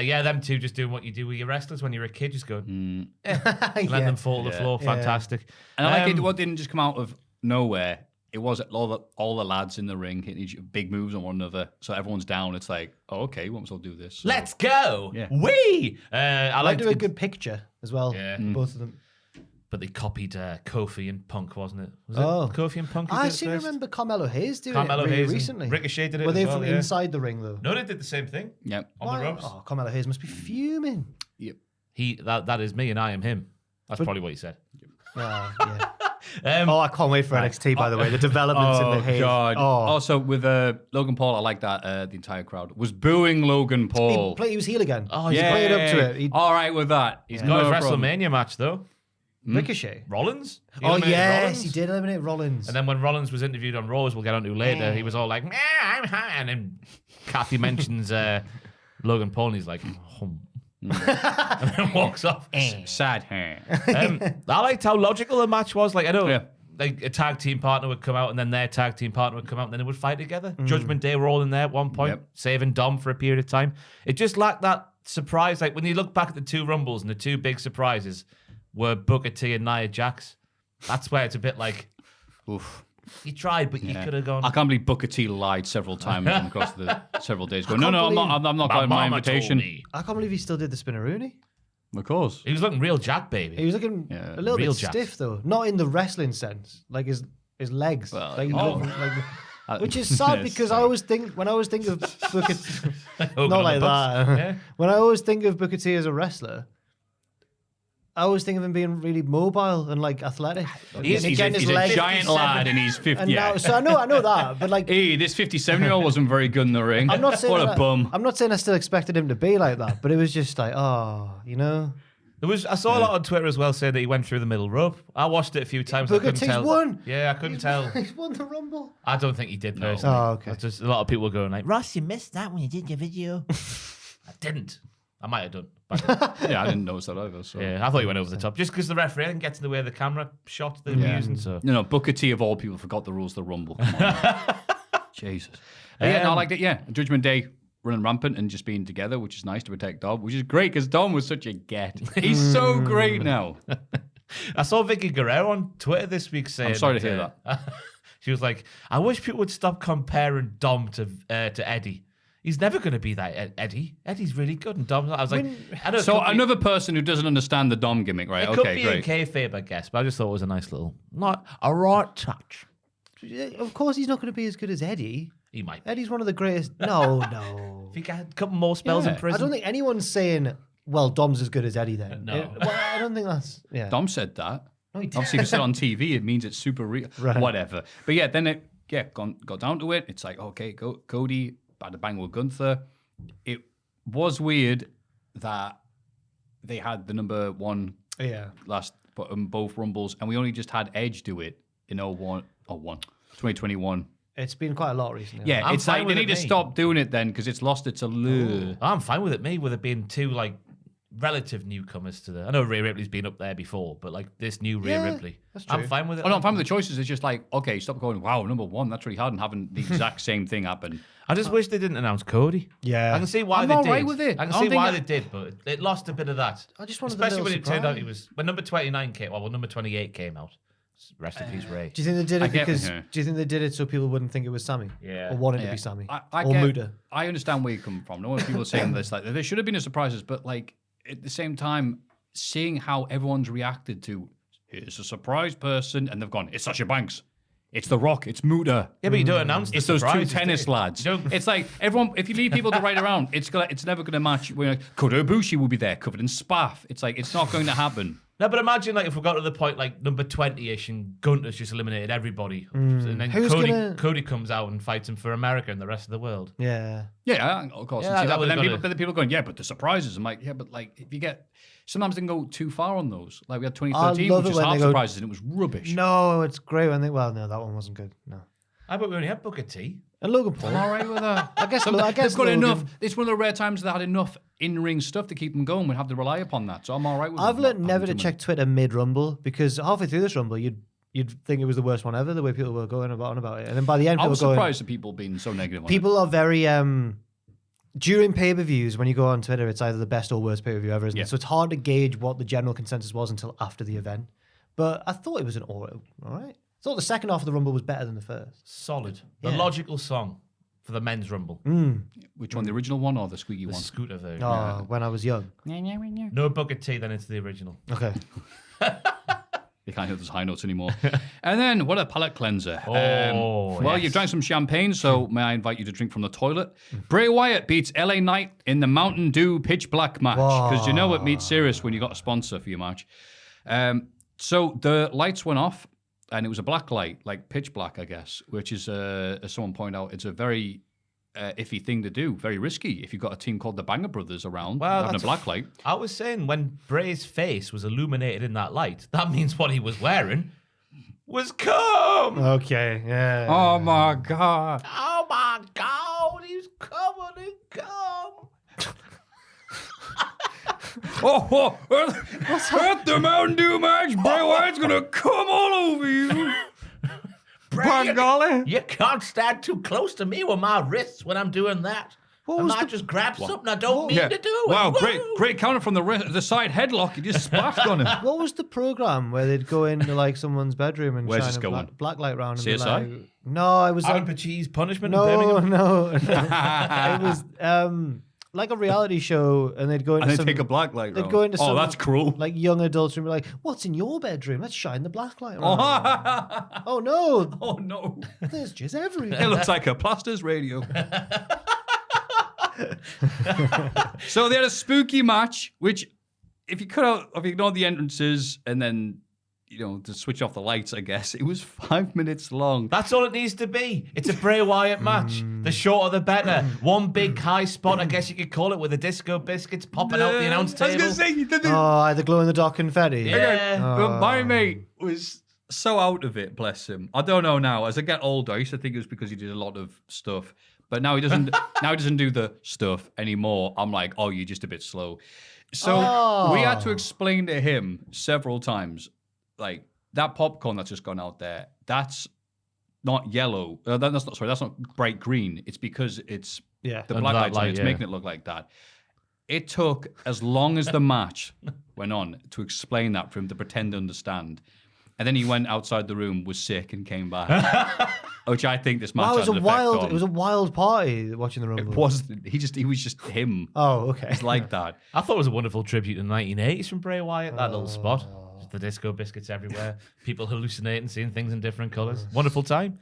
Yeah, them two just doing what you do with your wrestlers when you're a kid, just going, let Yeah. them fall to the floor. Fantastic. And I like it, what didn't just come out of nowhere. It was all the lads in the ring hitting big moves on one another. So everyone's down. It's like, oh, okay, we might as well do this. So, Let's go. Yeah. We. I I like liked do a it, good picture as well. Yeah. Both of them. but they copied Kofi and Punk, wasn't it? Was Oh. it Kofi and Punk? who I did it seem to first? remember Carmelo Hayes doing Carmelo it really Hayes and recently. Ricochet did it Were as they well, from yeah. inside the ring though? No, they did the same thing yeah. on the ropes. Oh, Carmelo Hayes must be fuming. Yep. That is me and I am him. That's probably what he said. Yeah. I can't wait for NXT, by the way. The developments in the haze. God. Oh, Also, with Logan Paul, I like that the entire crowd was booing Logan Paul. he was heel again. Oh, he's played up to it. All right with that. He's got his WrestleMania match, though. Ricochet. Rollins? He Oh, eliminated yes, Rollins. he did eliminate Rollins. And then when Rollins was interviewed on Raw, as we'll get onto later, he was all like, I'm high. And then Kathy mentions Logan Paul, and he's like, and then walks off. Sad hair. I liked how logical the match was. Like, I know Yeah. like a tag team partner would come out, and then their tag team partner would come out, and then they would fight together. Judgment Day were all in there at one point, saving Dom for a period of time. It just lacked that surprise. Like, when you look back at the two Rumbles, and the two big surprises were Booker T and Nia Jax. That's where it's a bit like, Oof. you tried, but you could have gone. I can't believe Booker T lied several times across the several days. Going, can't no, I'm believe- not My got my mama invitation. told me. I can't believe he still did the Spinneroonie. Of course. He was looking real jack, baby. He was looking Yeah, a little real bit jacked. stiff, though. Not in the wrestling sense. Like his legs. Well, Like, he oh. looked like, which is sad Yes, because sorry. when I always think of Booker Hogan not on like the bus. that. Yeah. When I always think of Booker T as a wrestler, I always think of him being really mobile and like athletic. He's, And he's, getting a, his he's a legs- giant lad and he's 50. And Yeah. now, so I know that, but like Hey, this 57-year-old wasn't very good in the ring. I'm not saying What a that- bum. I'm not saying I still expected him to be like that, but it was just like, you know, I saw a lot on Twitter as well saying that he went through the middle rope. I watched it a few times. Booker I couldn't T's tell. won. Yeah, I couldn't tell. He's won the Rumble. I don't think he did personally. Oh, okay. That's just a lot of people were going like, Ross, you missed that when you did your video. I didn't. I might have done. But Yeah, I didn't notice that either. So. yeah, I thought he went over the top just because the referee didn't get in the way of the camera shot that they were using. So No, Booker T of all people forgot the rules of the Rumble. Come on. Jesus. But yeah, no, I liked it. Yeah, Judgment Day running rampant and just being together, which is nice to protect Dom, which is great because Dom was such a get. He's so great now. I saw Vicky Guerrero on Twitter this week saying, I'm sorry to hear that. She was like, I wish people would stop comparing Dom to Eddie. He's never going to be that Eddie. Eddie's really good, and Dom's not. I was like, I know. So another person who doesn't understand the Dom gimmick, right? It Okay, could be great. in kayfabe, I guess, but I just thought it was a nice little, not a right touch. Of course, he's not going to be as good as Eddie. He might. Be. Eddie's one of the greatest. No. If he had a couple more spells Yeah. in prison. I don't think anyone's saying, well, Dom's as good as Eddie then. No. I don't think that's, yeah. Dom said that. No, he didn't. Obviously, if it's said on TV, it means it's super real. Right. Whatever. But yeah, then it got down to it. It's like, okay, Cody, bad bang with Gunther. It was weird that they had the number one Yeah. both Rumbles, and we only just had Edge do it in 2021. It's been quite a lot recently. Yeah, I'm it's fine like with they it, need to mate. stop doing it then because it's lost its allure. I'm fine with it, with it being two like relative newcomers to the. I know Rhea Ripley's been up there before, but like this new Rhea Yeah, Ripley, that's I'm true. fine with it. Oh no, I'm fine with the choices. It's just like, okay, stop going, wow, number one, that's really hard, and having the exact same thing happen. I just wish they didn't announce Cody. Yeah. I can see why I'm they all did. right with it. I can I see don't why think they did, but it lost a bit of that. I just wanted a especially when little it turned out surprise. when number 29 came. Well, number 28 came out. Rest in peace, Ray. Do you think they did I it get- because? yeah. Do you think they did it so people wouldn't think it was Sami? Yeah. Or wanted to Yeah. be Sami? I or get- Muta? I understand where you come from. No one people are saying this like there should have been a surprises, but like at the same time, seeing how everyone's reacted to here's a surprise person, and they've gone, it's Sasha Banks, it's The Rock, it's Muta. Yeah, but you don't announce the It's those two surprises, tennis do you? lads. You don't- It's like everyone. If you leave people to ride around, it's never going to match. We're like Kota Ibushi will be there, covered in spaff. It's like it's not going to happen. No, but imagine like if we got to the point like number 20-ish and Gunter's just eliminated everybody, and then Who's gonna- Cody comes out and fights him for America and the rest of the world. Yeah. Yeah, of course. Yeah, and see that that, but would've then got people, people going, yeah, but the surprises. I'm like, yeah, but like if you get sometimes they can go too far on those. Like we had 2013, love which it is when half they go- surprises, and it was rubbish. No, it's great when they. Well, no, that one wasn't good. No. I bet we only had Booker T. And Logan Paul. I'm all right with that. I guess. They've got Logan- enough. It's one of the rare times they had enough in-ring stuff to keep them going. We have to rely upon that. So I'm all right with. I've them learned not never to having too check Twitter mid-rumble because halfway through this rumble, you'd think it was the worst one ever. The way people were going about it, and then by the end, I people was were going. surprised at people being so negative on People are very during pay-per-views when you go on Twitter, it's either the best or worst pay-per-view ever, isn't Yeah. it? So it's hard to gauge what the general consensus was until after the event. But I thought it was all right. I thought the second half of the rumble was better than the first. Solid. The Yeah. logical song for the men's rumble. it. Which one, the original one or the squeaky The one? scooter version. Oh, when I was young. No Booker T, then it's the original. Okay. You can't hear those high notes anymore. And then, what a palate cleanser. Oh, well, yes. you've drank some champagne, so may I invite you to drink from the toilet? Bray Wyatt beats LA Knight in the Mountain Dew Pitch Black match. Because you know it meets serious when you got a sponsor for your match. So the lights went off and it was a black light, like pitch black, I guess, which is, as someone pointed out, it's a very iffy thing to do, very risky. If you've got a team called the Banger Brothers around having a black light. I was saying when Bray's face was illuminated in that light, that means what he was wearing was cum. Okay, yeah. Oh my God. Oh my God, he's covered in cum. At the Mountain Dew match, Bray Wyatt's gonna come all over you. By golly. You can't stand too close to me with my wrists when I'm doing that. I might just grab something I don't mean to do. Wow, great counter from the side headlock. You just splashed on him. What was the program where they'd go into like someone's bedroom and Where's shine this a going? black light round? And CSI? be like, no, it was Alan like Pache's punishment in no, Birmingham? no. It was like a reality show, and they'd go into And they take a black light They'd round. go into some that's cruel. like young adults and be like, "What's in your bedroom? Let's shine the black light around." Oh no, Oh no. there's jizz everywhere. It looks like a Plasters radio. So they had a spooky match, which if you ignore the entrances and then, to switch off the lights, I guess, it was 5 minutes long. That's all it needs to be. It's a Bray Wyatt match. The shorter the better. One big high spot, I guess you could call it, with the disco biscuits popping out the announce table. I was going to say, The glow in the dark confetti. Yeah. But my mate was so out of it, bless him. I don't know now. As I get older, I used to think it was because he did a lot of stuff. But now he doesn't do the stuff anymore. I'm like, oh, you're just a bit slow. So we had to explain to him several times, like, that popcorn that's just gone out there, that's not yellow. That's not bright green. It's because it's the black lights on it. It's making it look like that. It took as long as the match went on to explain that for him to pretend to understand. And then he went outside the room, was sick, and came back. Which I think this match Wow, had an effect on. it was a wild party watching the Rumble. It was. He was just him. Oh, okay. It's like that. I thought it was a wonderful tribute to the 1980s from Bray Wyatt, that little spot. The disco biscuits everywhere. People hallucinating, seeing things in different colours. Wonderful time.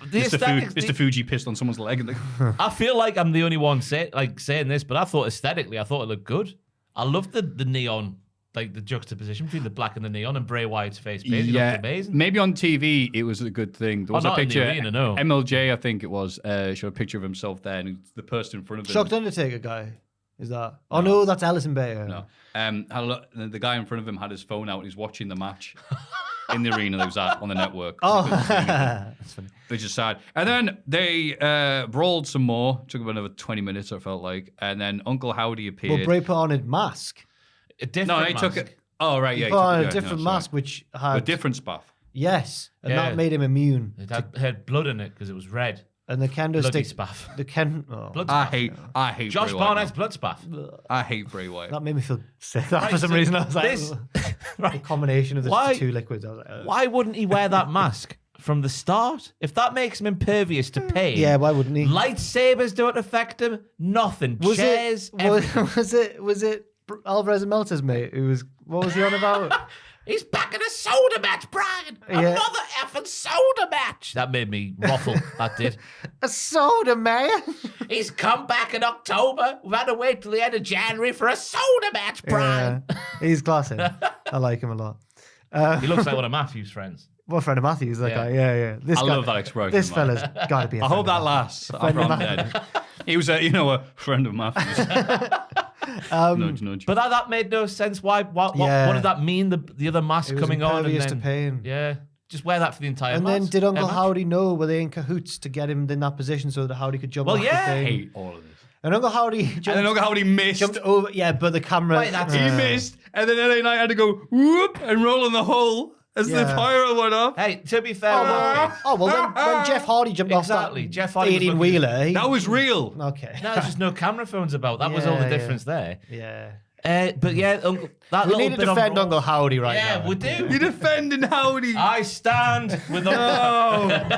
Mr. Fuji pissed on someone's leg. And I feel like I'm the only one saying this, but I thought aesthetically, I thought it looked good. I loved the neon, like the juxtaposition between the black and the neon and Bray Wyatt's face paint. It looked amazing. Maybe on TV it was a good thing. There was a not in the picture. arena, no. MLJ, I think it was, showed a picture of himself there, and the person in front of him. Shocked Undertaker guy. Is that? Oh no, that's Alison Bayer. No. The guy in front of him had his phone out and he's watching the match in the arena that was at on the network. Oh, that's funny. Which is sad. And then they brawled some more. Took about another 20 minutes, I felt like. And then Uncle Howdy appeared. Well, Bray put on a mask. A different No, he mask. took it. Oh, right, yeah. He put on a different mask, which had a different spaff. Yes, and Yeah. that made him immune. It had blood in it because it was red. And the kendo Bloody stick. spaff. The Blood I spaff. hate Josh Bray Barnett's Wyatt. blood spaff. I hate Bray Wyatt. That made me feel sick. For Right, some so reason, I was like, this- the combination of the two liquids. I was like, Why wouldn't he wear that mask from the start? If that makes him impervious to pain. Yeah, why wouldn't he? Lightsabers don't affect him. Nothing. Chairs. Was it Alvarez and Meltzer's mate? What was he on about? He's back in a soda match, Brian. Yeah. Another effing soda match. That made me ruffle. That did. A soda, man. He's come back in October. We've had to wait till the end of January for a soda match, Brian. Yeah, he's classic. I like him a lot. He looks like one of Matthew's friends. What friend of Matthew's? That guy. Yeah. I love that expression. This man. fella's got to be. I hope that lasts after I'm dead. He was a friend of Maffew's. Nudge, nudge. But that made no sense. Why? What did that mean? The other mask It was coming on and impervious then to pain. yeah, just wear that for the entire. And match. then did Uncle match. Howdy know? Were they in cahoots to get him in that position so that Howdy could jump Well, off yeah. the I thing? hate all of this. And Uncle Howdy jumped, And then look how he missed. jumped over. Yeah, but the camera. Wait, that's- He missed, and then LA Knight had to go whoop and roll in the hole as the Yeah. pyro went off. Hey, to be fair, When Jeff Hardy jumped Exactly, off that Jeff Hardy was 18 wheeler, That was real. okay. no, there's just no camera phones about. That was all the Yeah, difference there. Yeah. But yeah, Uncle, that We little need to bit on defend Raw- Uncle Howdy right Yeah, now. we do. You're defending Howdy. I stand with Uncle.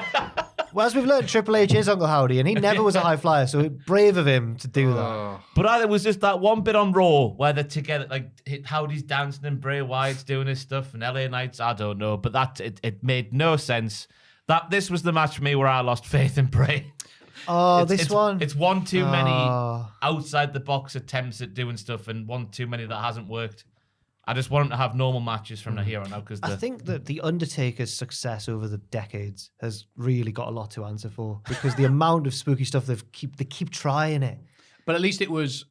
Well, as we've learned, Triple H is Uncle Howdy, and he never was a high flyer, so brave of him to do that. But it was just that one bit on Raw where they're together, like Howdy's dancing and Bray Wyatt's doing his stuff, and LA Knight's, I don't know, but that it made no sense. This was the match for me where I lost faith in Bray. Oh, It's one too many Oh. outside the box attempts at doing stuff, and one too many that hasn't worked. I just want them to have normal matches from here on out because I think that the Undertaker's success over the decades has really got a lot to answer for because the amount of spooky stuff they keep trying it. But at least it was,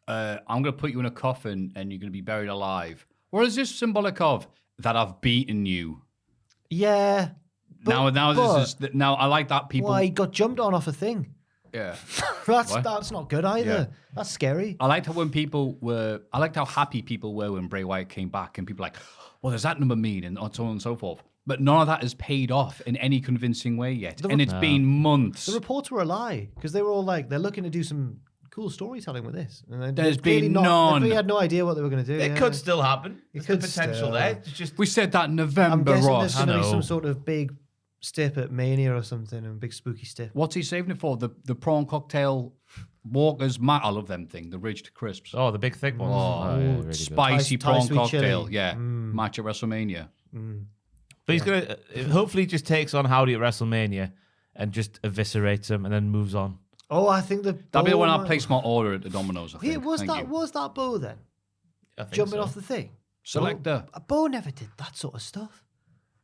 I'm going to put you in a coffin and you're going to be buried alive. Or is this symbolic of that I've beaten you? Yeah. Now I like that people. Why he got jumped on off a thing? Yeah. That's not good either. Yeah. That's scary. I liked how happy people were when Bray Wyatt came back and people were like, well, does that number mean? And so on and so forth. But none of that has paid off in any convincing way yet. And it's been months. The reports were a lie because they were all like, they're looking to do some cool storytelling with this. And There's been none. They had no idea what they were going to do. it could still happen. There's the could potential still. there. It's just We said that in I'm November, guessing Ross. there's going to be know. some sort of big stip at Mania or something, and big spooky stip. What's he saving it for? The prawn cocktail walkers. I love them thing. The ridged crisps. the big thick ones. Oh, Yeah, really good. spicy Thai prawn sweet cocktail. chili. Yeah. Match at WrestleMania. But he's gonna hopefully just takes on Howdy at WrestleMania and just eviscerates him and then moves on. Oh, I think That'll be the one I place my order at the Domino's. I think. Yeah, was Thank you. that Bo then? I think Jumping so. off the thing? Selector. Bo never did that sort of stuff.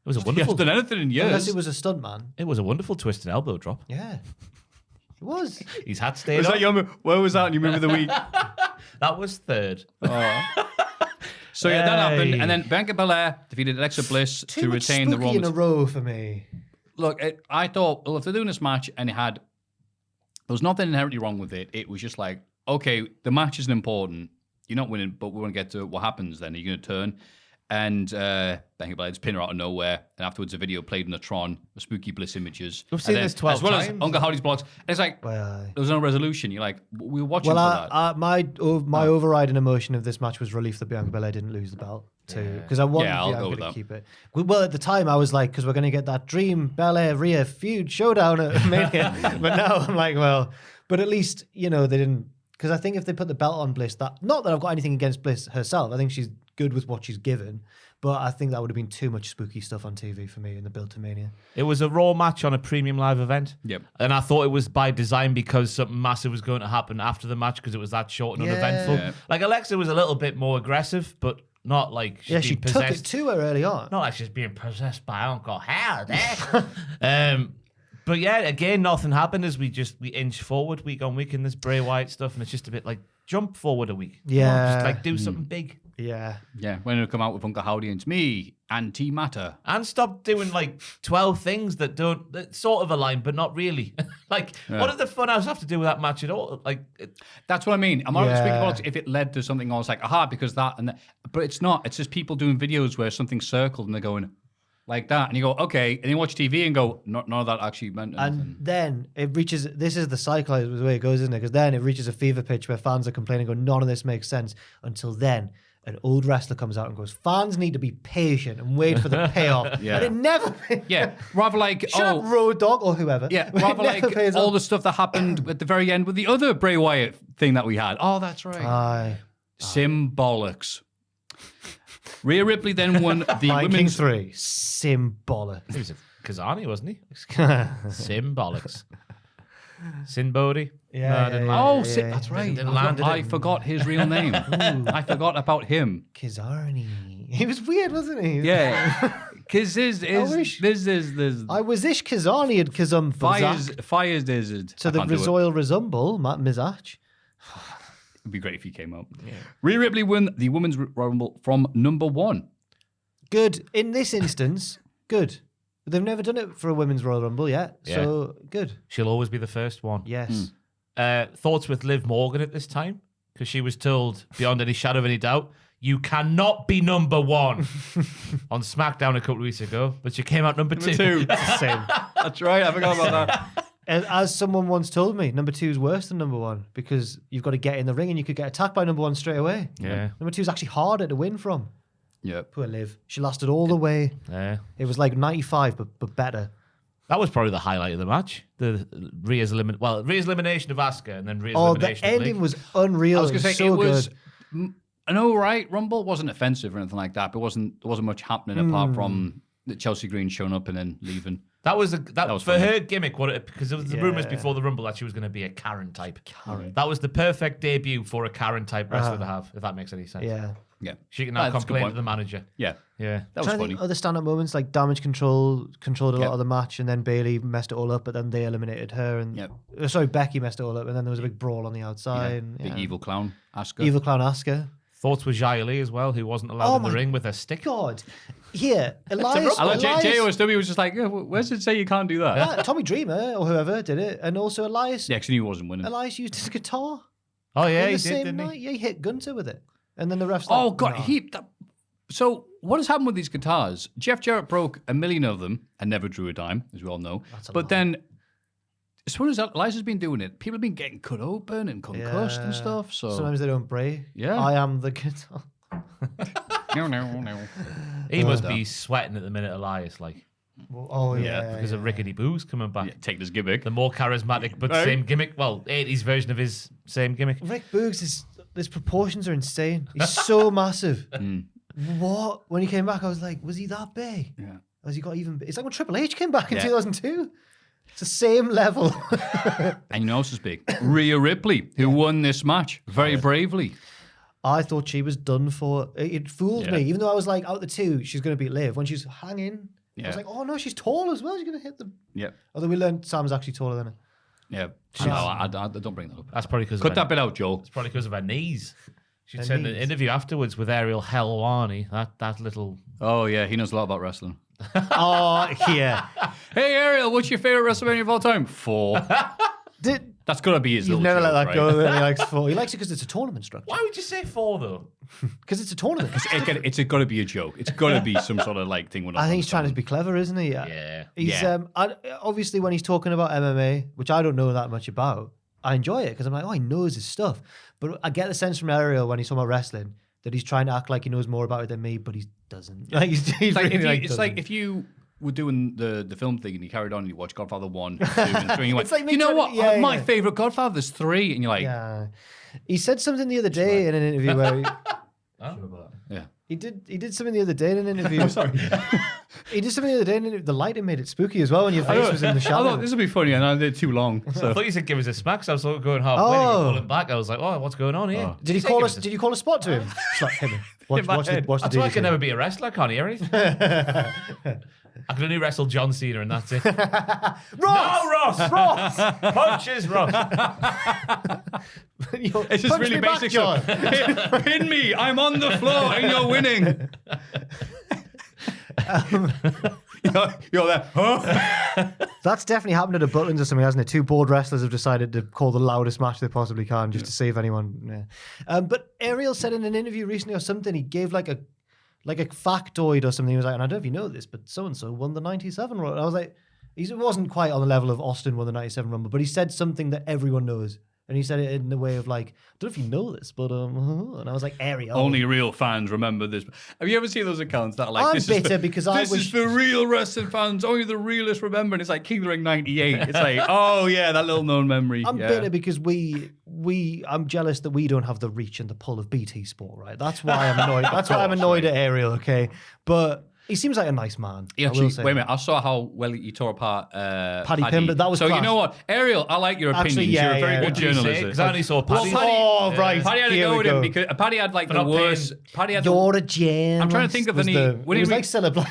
It was a He wonderful. hasn't done anything in Unless years. it was a stuntman. It was a wonderful twist and elbow drop. Yeah. It was. His hat stayed Was on. that your, where was that in your movie of the week? That was third. So yeah, that happened, Hey. and then Bianca Belair defeated Alexa Bliss Too to much retain the spooky in a Roman. row for me. Look, I thought, well, if they're doing this match and there was nothing inherently wrong with it. It was just like, okay, the match isn't important. You're not winning, but we want to get to what happens then. Are you going to turn? And Bianca Belair just pin her out of nowhere. And afterwards, a video played in the Tron, the spooky Bliss images. We've seen And then, this 12 as well times. as Uncle Howdy's blocks. And it's like, Well, there was no resolution. You're like, we were watching well, for that. my overriding emotion of this match was relief that Bianca Belair didn't lose the belt too, because I wanted Yeah, I'll go Bianca with to that. keep it. Well, at the time I was like, because we're going to get that Dream Belair Rhea feud showdown at Mania, but now I'm like, well, but at least they didn't, because I think if they put the belt on Bliss, not that I've got anything against Bliss herself, I think she's good with what she's given. But I think that would have been too much spooky stuff on TV for me in the build to Mania. It was a Raw match on a premium live event. Yep. And I thought it was by design because something massive was going to happen after the match because it was that short and Yeah. uneventful. Yeah. Like Alexa was a little bit more aggressive, but not like she's She being took it possessed. to her early on. Not like she's being possessed by Uncle Howdy. But yeah, again, nothing happened as we inch forward week on week in this Bray Wyatt stuff, and it's just a bit like jump forward a week. Come on, Yeah. just like do something big. Yeah. Yeah, when it come out with Uncle Howdy and it's me, antimatter. And stop doing like 12 things that sort of align, but not really. Like, what does the Funhouse have to do with that match at all? Like, That's what I mean. I'm not Yeah. speaking about if it led to something else like, because that and that. But it's not. It's just people doing videos where something's circled and they're going like that. And you go, okay. And you watch TV and go, none of that actually meant anything. And then it reaches, this is the cycle, the way it goes, isn't it? Because then it reaches a fever pitch where fans are complaining, going, none of this makes sense. Until then, an old wrestler comes out and goes, fans need to be patient and wait for the payoff. Yeah. And it never Yeah, rather like, Shut up, Road Dogg or whoever. yeah, It rather never like pays all off. the stuff that happened at the very end with the other Bray Wyatt thing that we had. Oh, that's right. Aye. Symbolics. Rhea Ripley then won the Viking women's 3. Symbolic. he was a Kazani, wasn't he? Symbolics. Sin Bodhi. Yeah, No, I yeah, didn't yeah, like Oh, yeah, si- yeah. that's right. Didn't land, did I it? forgot his real name. I forgot about him. Kizarni. He was weird, wasn't he? Yeah, because wish- there's I was ish Kizarni and Kazum fires desert. to the Royal Resemble, Matt Mizach. It'd be great if he came out. Yeah. Rhea Ripley won the Women's Royal Rumble from number 1. Good. In this instance, good. They've never done it for a Women's Royal Rumble yet. Yeah. So, good. She'll always be the first one. Yes. Thoughts with Liv Morgan at this time? Because she was told, beyond any shadow of any doubt, you cannot be number 1 on SmackDown a couple of weeks ago, but she came out number 2. It's the same. That's right. I forgot about that. As someone once told me, number 2 is worse than number 1 because you've got to get in the ring and you could get attacked by number 1 straight away. Yeah. Number 2 is actually harder to win from. Yep. Poor Liv. She lasted all the way. Yeah. It was like 95, but better. That was probably the highlight of the match. Rhea's elimination of Asuka and then Rhea's Oh, the elimination of ending Liv. was unreal. I was going to say so it was good. an alright Rumble. Wasn't offensive or anything like that, but there wasn't much happening apart from Chelsea Green showing up and then leaving. That was was for funny. her gimmick. Because there was the rumors before the Rumble that she was going to be a Karen type. That was the perfect debut for a Karen type wrestler to have, if that makes any sense. Yeah. Yeah. She can now That's a good complain point. to the manager. Yeah. Yeah. That was Trying to funny. think other stand-up moments like Damage Control controlled a lot Yep. of the match, and then Bailey messed it all up, but then they eliminated her, and Yep. sorry, Becky messed it all up, and then there was a big brawl on the Yeah. outside. And, Big evil clown, Asuka. evil clown Asuka. Thoughts with Xia Li as well, who wasn't allowed in the my ring with a stick. God, here Elias. I like Elias JOSW was just like, yeah, where does it say you can't do that? Tommy Dreamer or whoever did it, and also Elias. Yeah, because he knew he wasn't winning. Elias used his guitar Oh, yeah, in he the did, same didn't night. he? Yeah, he hit Gunter with it, and then the refs. Oh, like, God. "No." So what has happened with these guitars? Jeff Jarrett broke 1 million of them and never drew a dime, as we all know. But then, as soon as Eliza's been doing it, people have been getting cut open and concussed and Yeah. stuff. So Sometimes they don't break. Yeah. I am the guitar. no. He must be sweating at the minute, Elias, like, Oh yeah, because of Rickety Boo's coming back. Yeah, take this gimmick. The more charismatic but Right. same gimmick. Well, 80s version of his same gimmick. Rick Boogs his proportions are insane. He's so massive. What? When he came back, I was like, was he that big? Yeah. Has he got even? It's like when Triple H came back in Yeah. 2002. It's the same level. And you know who else is big? Rhea Ripley, who won this match very bravely. I thought she was done for. It fooled Yeah. me, even though I was like, out the two, she's going to beat Liv. When she's hanging, I Yeah. was like, oh no, she's tall as well. She's going to hit the. Yeah. Although we learned Sam's actually taller than her. Yeah. No, I don't bring that up. That's probably because Cut that bit out, Joel. It's probably because of her knees. She Her said in an knees. interview afterwards with Ariel Helwani, that little... Oh, yeah, he knows a lot about wrestling. Oh yeah. Hey, Ariel, what's your favorite WrestleMania of all time? 4. Did That's got to be his you've little never let joke, that right? go? That he likes four. He likes it because it's a tournament structure. Why would you say 4, though? Because it's a tournament. It's got to be a joke. It's got to be some sort of like thing. I think he's trying to be clever, isn't he? Yeah. He's Yeah. obviously when he's talking about MMA, which I don't know that much about, I enjoy it because I'm like, oh, he knows his stuff. But I get the sense from Ariel when he's talking about wrestling that he's trying to act like he knows more about it than me, but he doesn't. Like he's It's like, really it's like doesn't. if you were doing the film thing and you carried on and you watched Godfather 1, 2, and 3, and you went, It's like me you know trying what? to- yeah, My yeah. favorite Godfather's 3, and you're like, Yeah. He said something the other day in an interview where yeah. he did something the other day in an interview. Sorry. He did something the other day in an interview. The lighting made it spooky as well when your face was in the I shadow. thought this would be funny, and I did too long. I So thought you said give us a smack, so I was sort of going halfway and Oh. pulling back. I was like, oh, what's going on here? Did he say call give us? a- Did you call a spot to him? Slap him. Watch my the head. watch the That's why I DDT. can never be a wrestler. I can't hear anything. I can only wrestle John Cena and that's it. Ross! No, Ross! Ross! Punches, Ross. it's just Punch really me back, basic John. stuff. Pin me! I'm on the floor, and you're winning. You're there. Huh? That's definitely happened at a Butlins or something, hasn't it? Two bored wrestlers have decided to call the loudest match they possibly can just to save anyone. Yeah. But Ariel said in an interview recently or something, he gave like a factoid or something. He was like, and I don't know if you know this, but so-and-so won the 97 Rumble. And I was like, he wasn't quite on the level of Austin won the 97 Rumble, but he said something that everyone knows. And he said it in the way of like, I don't know if you know this, but and I was like, Ariel. Only real fans remember this. Have you ever seen those accounts that are like, I'm this bitter is for, because I this wish- is for real wrestling fans. Only the realest remember. And it's like King of the Ring 98. It's like, oh yeah, that little known memory. I'm yeah. bitter because I'm jealous that we don't have the reach and the pull of BT Sport, right? That's why I'm annoyed. That's why I'm annoyed at Ariel, okay? But he seems like a nice man. He I actually, will say wait a that. minute, I saw how well he tore apart Paddy Pimblett, that was So class. you know what? Ariel, I like your Actually, opinions. yeah, You're a very yeah. good What Did you say? journalist. Because I only saw Paddy. Oh, right. Paddy had to Here go we with him go. because Paddy had like the not worst. Paddy had the You're a gem. I'm trying to think of any- It when he was re- like Celebrate.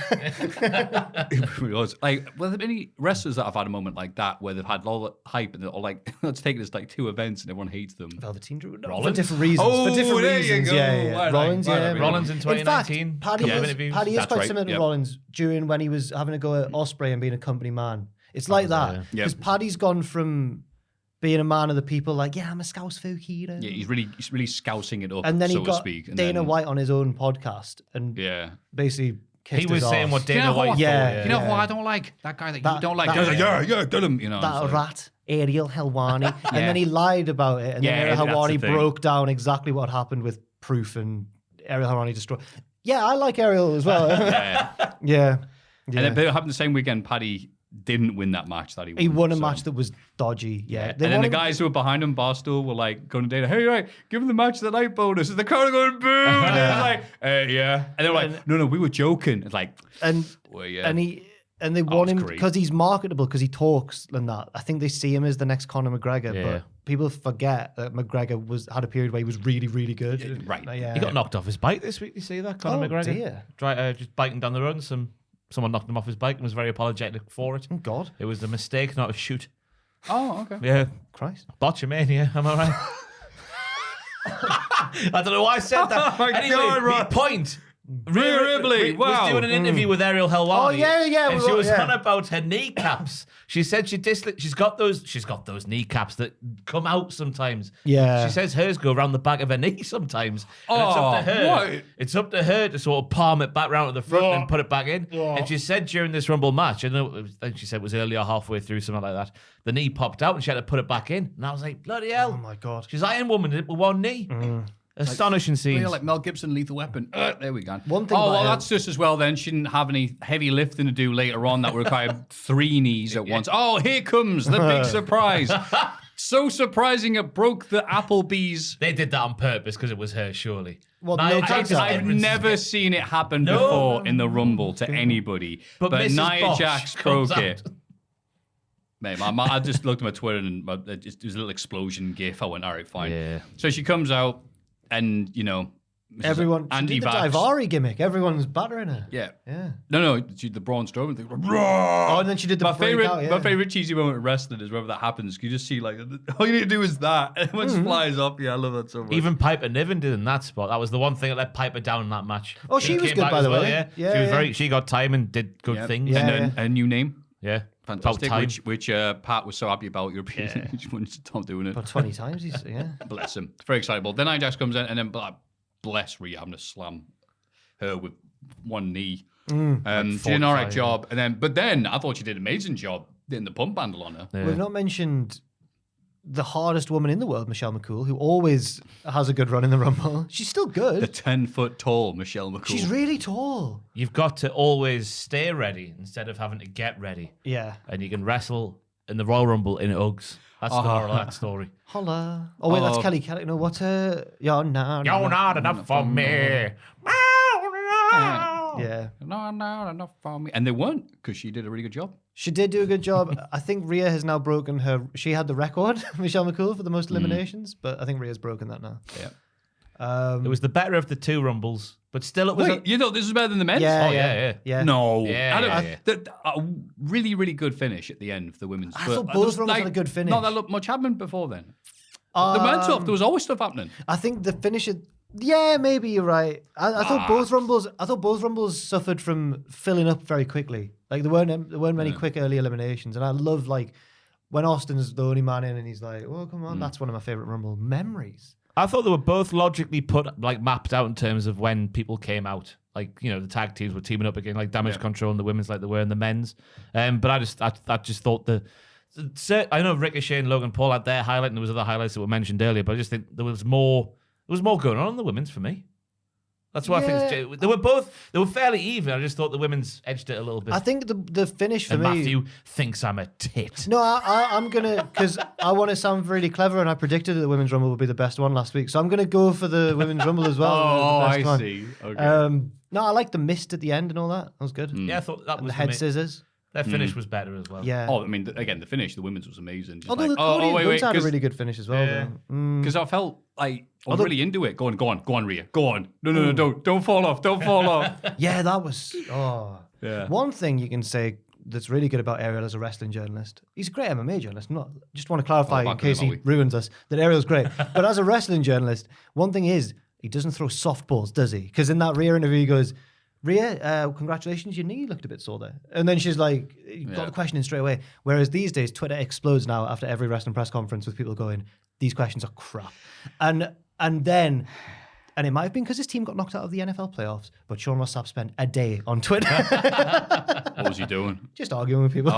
It was like, well, there any wrestlers that have had a moment like that where they've had all the hype and they're all like, let's take this like 2 events and everyone hates them. Velveteen Drew. No, for Rollins? different reasons. Oh, for different there you reasons. go. Yeah. Right, Rollins, right, yeah. right. Rollins in 2019. In fact, couple of interviews. Paddy is That's quite right, similar to yep. Rollins during when he was having to go at Osprey and being a company man. It's like that. Yep. Because Paddy's gone from being a man of the people, like, yeah, I'm a Scouse folk hero. Yeah, he's really scousing it up, And then so he to got speak. And Dana then, White on his own podcast and Yeah. basically kissed He was his saying arse. what Do you Dana know White what? Yeah. thought. You know who I don't like? That guy that you don't like. that- I was like, yeah, tell him. You know, That it's like- rat, Ariel Helwani. And Yeah. then he lied about it. And Yeah, then Ariel that's the Helwani thing. broke down exactly what happened with proof and Ariel Helwani destroyed. Yeah, I like Ariel as well. Yeah. yeah. And then, but it happened the same weekend. Paddy didn't win that match that he won. He won a so- match that was dodgy. Yeah. And then the guys who were behind him, Barstool, were like going to Dana, hey, right, give him the match of the night bonus. And the crowd are going, boo. And they're like, yeah. And they were like, no, we were joking. It's like, And well, yeah. and he And they want him that's great. because he's marketable, because he talks and that. I think they see him as the next Conor McGregor, Yeah. but people forget that McGregor had a period where he was really, really good. Right. Yeah. He got knocked off his bike this week. You see that, Conor Oh, McGregor? dear. Just biking down the road, and someone knocked him off his bike and was very apologetic for it. Oh, God. It was a mistake, not a shoot. Oh, okay. Yeah, Christ. botchamania. Am I right? I don't know why I said that. Oh my anyway, God, the Rob. point. Rhea Ripley, was wow. doing an interview with Ariel Helwani. Oh, yeah, and we she were- was yeah. on about her kneecaps. She said she's got those kneecaps that come out sometimes. Yeah. She says hers go around the back of her knee sometimes. And it's up to her. what? It's up to her to sort of palm it back round to the front and put it back in. And she said during this Rumble match, I think she said it was earlier, halfway through, something like that, the knee popped out and she had to put it back in. And I was like, bloody hell. Oh, my God. She's Iron Woman with one knee. Astonishing scenes. Yeah, like Mel Gibson, Lethal Weapon. There we go. One thing Oh, about well, him- that's just as well then. She didn't have any heavy lifting to do later on that required 3 knees at once. Oh, here comes the big surprise. So surprising it broke the Applebee's. They did that on purpose because it was her, surely. Well, Nia no Jax chance is of I've Edmonds' never get- seen it happen No. before in the Rumble to anybody. But Mrs. Nia Bosch Jax comes broke out. it. Mate, I just looked at my Twitter and it was a little explosion gif. I went, all right, fine. Yeah. So she comes out and, you know, Everyone. She did the anti-vax. Daivari gimmick. Everyone's battering her. Yeah. Yeah. No, the Braun Strowman thing. Oh, and then she did the My favorite, breakout, yeah. my favorite cheesy moment in wrestling is whenever that happens. You just see like all you need to do is that, and it just flies up. Yeah, I love that so much. Even Piper Niven did in that spot. That was the one thing that let Piper down in that match. Oh, she was came good, back by as the well, way. Yeah, Yeah, she was yeah. She got time and did good yeah. things. Yeah. and then a new name, Yeah. fantastic, About time. which Pat was so happy about. European, he just wanted to stop doing it. About 20 times, yeah. Bless him. It's very excitable. Then Ajax comes in, and then bless Rhea having to slam her with one knee. She did an alright 45, job, but then I thought she did an amazing job getting the pump handle on her. Yeah. We've not mentioned the hardest woman in the world, Michelle McCool, who always has a good run in the Rumble. She's still The good. 10-foot tall Michelle McCool. She's really tall. You've got to always stay ready instead of having to get ready. Yeah. And you can wrestle in the Royal Rumble in Uggs. That's the moral of that story. Holla. Oh, wait, that's Oh. Kelly. No, what's her? You're not. You're not enough for me. Yeah. No, enough for me. And they weren't, because she did a really good job. She did do a good job. I think Rhea has now broken her. She had the record, Michelle McCool, for the most eliminations, but I think Rhea's broken that now. Yeah. It was the better of the 2 Rumbles, but still it was. Wait, you thought this was better than the men's? Yeah, Oh, yeah. yeah. No. Yeah, I don't- yeah. A really, really good finish at the end for the women's. I But thought there both was, Rumbles had a good finish. Not that much happened before then. The men's stuff, there was always stuff happening. I think the finish. Yeah, maybe you're right. I thought both Rumbles. I thought both Rumbles suffered from filling up very quickly. Like there weren't many quick early eliminations, and I love like when Austin's the only man in, and he's like, "Oh, come on, that's one of my favorite Rumble memories." I thought they were both logically mapped out in terms of when people came out. Like, you know, the tag teams were teaming up again, like Damage Control and the women's like they were in the men's. But I just thought I know Ricochet and Logan Paul had their highlight, and there was other highlights that were mentioned earlier, but I just think there was more going on in the women's for me. That's why I think they were fairly even. I just thought the women's edged it a little bit. I think the finish for and me. Maffew thinks I'm a tit. No, I'm gonna because I want to sound really clever, and I predicted that the women's rumble would be the best one last week, so I'm gonna go for the women's rumble as well. Oh, the I best one. see. Okay. No, I like the mist at the end and all that. That was good. Yeah, I thought that And was the head scissors. Their finish was better as well. Yeah. Oh, I mean, again, the finish, the women's was amazing. Just Although like, the Cody and Gunther had a because really good finish as well. Yeah. I felt like I was really into it. Go on, Rhea, go on. No, don't fall off, don't fall off. Yeah, that was. Oh. Yeah. One thing you can say that's really good about Ariel as a wrestling journalist. He's a great MMA journalist. Just want to clarify in back case with he him, ruins us that Ariel's great. But as a wrestling journalist, one thing is he doesn't throw softballs, does he? Because in that Rhea interview, he goes, Rhea, congratulations, your knee looked a bit sore there. And then she's like, got the question in straight away. Whereas these days, Twitter explodes now after every wrestling press conference with people going, these questions are crap. And it might have been because his team got knocked out of the NFL playoffs, but Sean Ross Sapp spent a day on Twitter What was he doing? just arguing with people.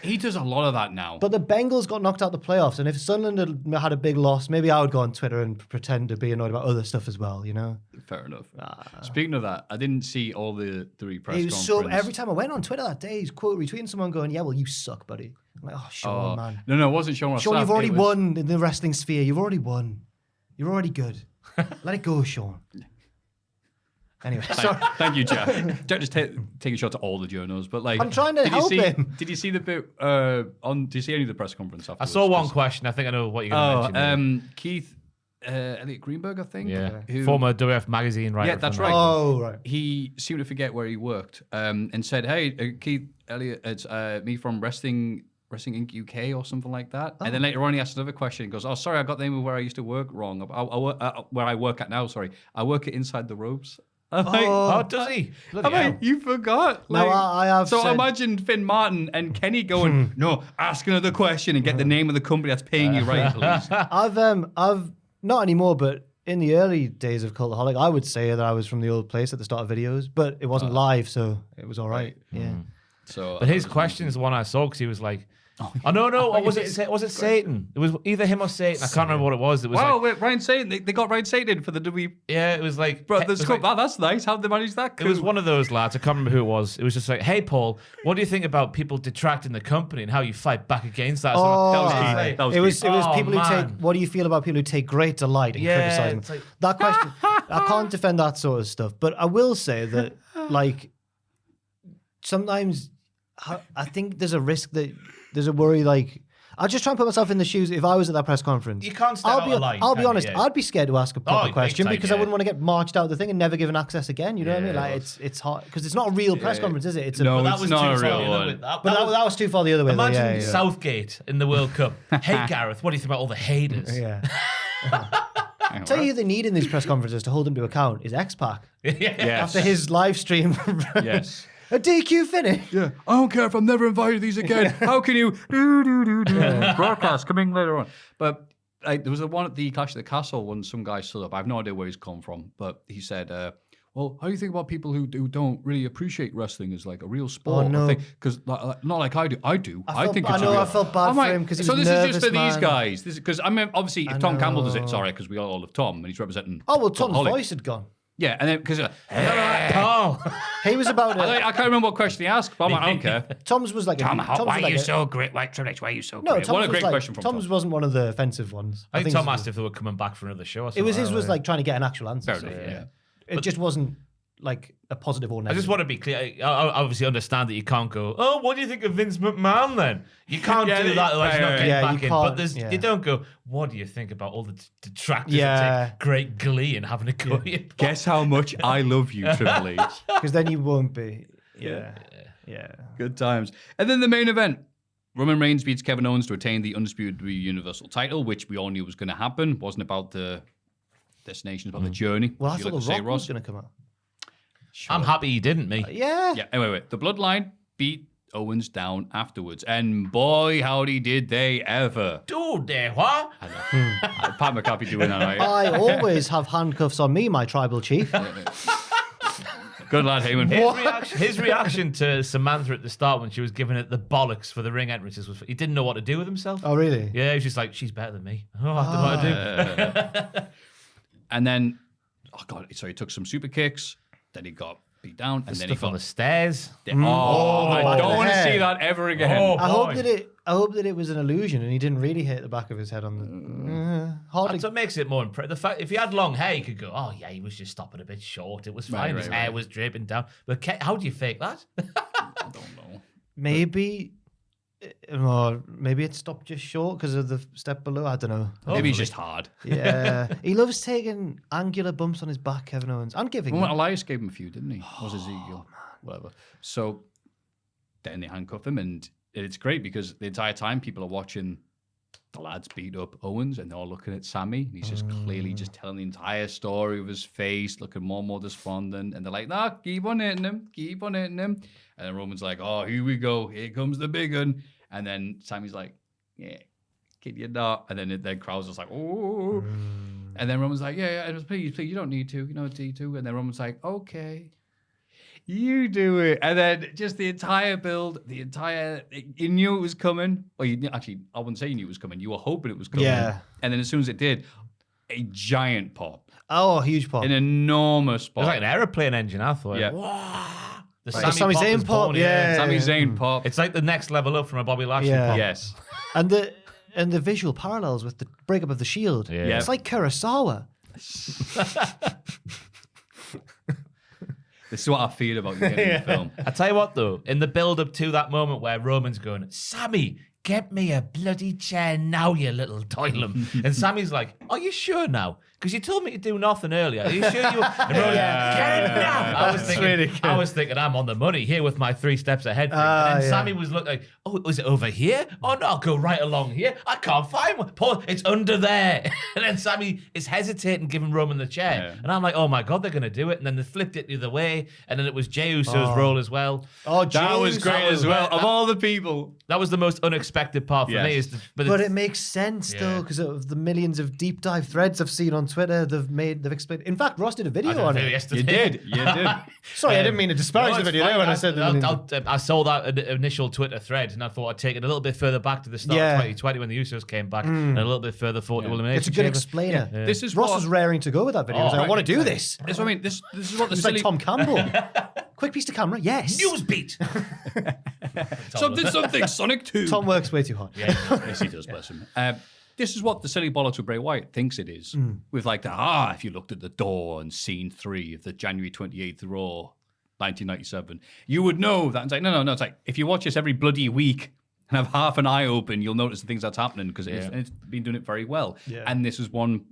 He does a lot of that now. But the Bengals got knocked out of the playoffs, and if Sunderland had a big loss, maybe I would go on Twitter and pretend to be annoyed about other stuff as well, you know? Fair enough. Speaking of that, I didn't see all the three press He was conferences. so every time I went on Twitter that day, he's quote retweeting someone going, "Yeah, well, you suck, buddy." I'm like, "Oh, Sean, man, No, it wasn't Sean Ross Sean, Sapp, you've already it was- won in the wrestling sphere. You've already won. You're already good. Let it go, Sean." Anyway, sorry. Thank you, Jack. Jack just take a shot at all the journos, but like I'm trying to help him. Did you see the bit Did you see any of the press conference I afterwards? saw one question. I think I know what you're going to mention. Keith Elliot Greenberg, I think. Yeah. Who, Former WF magazine writer. Yeah, that's from right. Oh, right. He seemed to forget where he worked, and said, "Hey, Keith Elliot, it's me from Wrestling Inc. UK or something like that." And then later on, he asked another question. He goes, "Oh, sorry, I got the name of where I used to work wrong. Where I work at now. Sorry, I work at Inside the Ropes." I'm like, Oh, does he? I'm like, you forgot. No, Like, I have So said- imagine Finn Martin and Kenny going, "No, ask another question and get the name of the company that's paying you right, please." I've not anymore, but in the early days of Cultaholic, I would say that I was from the old place at the start of videos, but it wasn't live, so it was all right. Yeah. So, But his question is the one I saw because he was like, "Oh no, or was it Satan? It was either him or Satan. I can't remember what it was. It was wow, like, wait, Ryan Satan. They got Ryan Satan in for the WWE. yeah, it was like, Bro, it was like- that's nice. How'd they manage that? It was one of those lads. I can't remember who it was. It was just like, "Hey, Paul, what do you think about people detracting the company and how you fight back against that?" Oh, That was It's Keith. like- That was it was Keith. people who man. take. What do you feel about people who take great delight in Yeah, criticizing? it's like- That question, I can't defend that sort of stuff, but I will say that, like, sometimes I think there's a risk that there's a worry. Like, I just try and put myself in the shoes. If I was at that press conference, You can't step out of line, I'll be can you? honest. Yeah. I'd be scared to ask a proper big question time, because I yeah. wouldn't want to get marched out of the thing and never given access again. You know what I mean? Yeah, Like, of it's hard because it's not a real press conference, is it? It's a, No, but it's was not too a far real the other one. way. That that was too far the other way. though. Imagine Yeah, yeah. Southgate in the World Cup. Hey, Gareth, what do you think about all the haters? Yeah. Tell you who they need in these press conferences to hold him to account is X-Pac. Yes. After his live stream. Yes. A DQ finish. Yeah. I don't care if I'm never invited to these again. How can you broadcast coming later on? But like, there was the one at the Clash of the Castle when some guy stood up. I have no idea where he's come from, but he said, "Well, how do you think about people who don't really appreciate wrestling as like a real sport?" Oh, no. Because not like I do. I do. I think felt- it's I know, a real. I felt bad I'm for like, him 'cause he so was this is just nervous, for these man. guys. This because I mean, obviously, if Tom Campbell does it, it's know. all right because we all love Tom and he's representing. Oh, well, Tom's Cultaholic. voice had gone. Yeah, and then because Paul. He was about I it. can't remember what question he asked, but I'm like, I don't care. Tom's was like Tom, a... Tom's why was are like you a- so great? Why, Triple H, why are you so No, great? Tom's What a was great like, question from Tom's Tom. wasn't one of the offensive ones. I think his Tom was- asked if they were coming back for another show or It something. was his like was that. like trying to get an actual answer. Fair so, enough, yeah. It just wasn't like a positive or I negative. just want to be clear. I obviously understand that you can't go, "Oh, what do you think of Vince McMahon then?" You can't Yeah, do that, otherwise you're not right, getting yeah, back you in. But can't, there's, yeah. you don't go, "What do you think about all the detractors Yeah. that take great glee in having a go at you?" Guess how much I love you, Triple H. Because then you won't be. Yeah. Good times. And then the main event. Roman Reigns beats Kevin Owens to attain the Undisputed Universal title, which we all knew was going to happen. Wasn't about the destination, about the journey. Well, I as you thought like The to say, Rock was Ross. going to come out. I'm happy he didn't, me. Yeah. Yeah, anyway, wait. The Bloodline beat Owens down afterwards. And boy, howdy did they ever. Dude, there, what? I know. Pat McAfee doing that, right? I always have handcuffs on me, my tribal chief. Good lad, Heyman. His reaction to Samantha at the start when she was giving it the bollocks for the ring entrances was he didn't know what to do with himself. Oh, really? Yeah, he was just like, "She's better than me. Oh, I don't know what to do." And then, oh God, so he took some super kicks. Then he got beat down. And then he Stuff on got... the stairs. I back of don't the want to head. see that ever again. Oh, I hope boy. that it was an illusion and he didn't really hit the back of his head on the. Hard That's to, what makes it more impressive. The fact if he had long hair, you could go, "Oh yeah, he was just stopping a bit short. It was fine. Right, His right, hair right. was draping down." But how do you fake that? I don't know. maybe. Or maybe it stopped just short because of the step below. I don't know. Maybe he's just hard. Yeah, he loves taking angular bumps on his back, Kevin Owens. I'm giving Well, him. Elias gave him a few, didn't he? Was Ezekiel? Whatever. So then they handcuff him, and it's great because the entire time people are watching the lads beat up Owens, and they're all looking at Sammy. And he's just clearly just telling the entire story with his face, looking more and more despondent. And they're like, "Nah, keep on hitting him, keep on hitting him." And then Roman's like, "Oh, here we go, here comes the big one." And then Sammy's like, "Yeah, kid, you not." And then the crowd's just like, "Oh." And then Roman's like, "Yeah, please, you don't need to, you don't need to." And then Roman's like, "Okay, you do it." And then just the entire build, you knew it was coming. Well, actually, I wouldn't say you knew it was coming. You were hoping it was coming. Yeah. And then as soon as it did, a giant pop, Oh, huge pop. an enormous It pop. was like an aeroplane engine, I thought. Yeah. The Like Sami pop Zayn was pop, born, yeah. Sami Zayn pop. It's like the next level up from a Bobby Lashley Yeah. pop. Yes. and the visual parallels with the breakup of the Shield. Yeah. It's like Kurosawa. This is what I feel about you getting the film. I tell you what, though, in the build-up to that moment where Roman's going, Sammy, get me a bloody chair now, you little toilum. And Sammy's like, are you sure now? Because you told me to do nothing earlier. Are you sure you... And Roman's get it now. I was thinking, I'm on the money here with my 3 steps ahead thing. And then Sammy was looking like, oh, was it over here? Oh, no, I'll go right along here. I can't find one. Paul, it's under there. And then Sammy is hesitating, giving Roman the chair. Yeah. And I'm like, oh, my God, they're going to do it. And then they flipped it the other way. And then it was Jey Uso's role as well. Oh, that was great as well. Of all the people. That was the most unexpected part for me. But it makes sense, though, because of the millions of deep dive threads I've seen on Twitter. They've explained. In fact, Ross did a video on it. Yesterday. You did. Sorry, I didn't mean to disparage the video there when I said that. I saw that initial Twitter thread and I thought I'd take it a little bit further back to the start of 2020 when the Usos came back and a little bit further forward to Elimination It's a good Chamber. explainer. Yeah. This is Ross was raring to go with that video. He was like, I want to do this. That's what I mean. This is what the It's silly... like Tom Campbell. Quick piece to camera. Yes. Newsbeat. Something. Sonic 2. Tom works way too hard. Yes, he does, bless him. This is what the silly bollocks with Bray Wyatt thinks it is. With like if you looked at the door and scene 3 of the January 28th Raw 1997, you would know that. It's like, no. It's like, if you watch this every bloody week and have half an eye open, you'll notice the things that's happening because it's been doing it very well. Yeah. And this is one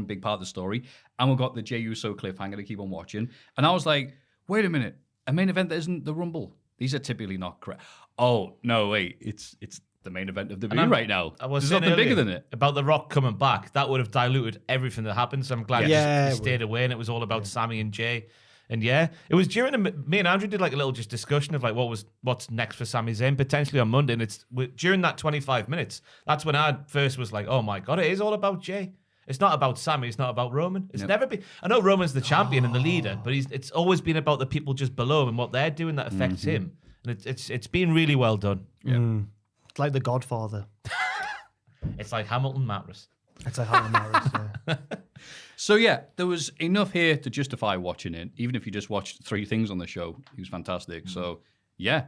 big part of the story. And we've got the Jey Uso cliffhanger to keep on watching. And I was like, wait a minute, a main event that isn't the Rumble. These are typically not correct. Oh, no, wait, it's the main event of WWE right now. There's nothing bigger than it. About The Rock coming back, that would have diluted everything that happened. So I'm glad he stayed away and it was all about Sami and Jey. And it was during me and Andrew did like a little just discussion of like what's next for Sami Zayn potentially on Monday. And it's during that 25 minutes, that's when I first was like, oh my God, it is all about Jey. It's not about Sami. It's not about Roman. It's never been. I know Roman's the champion and the leader, but it's always been about the people just below him and what they're doing that affects him. And it's been really well done. Yeah. It's like The Godfather. It's like Hamilton Mattress. It's like Hamilton Mattress. Yeah. So there was enough here to justify watching it, even if you just watched 3 things on the show. He was fantastic. So yeah,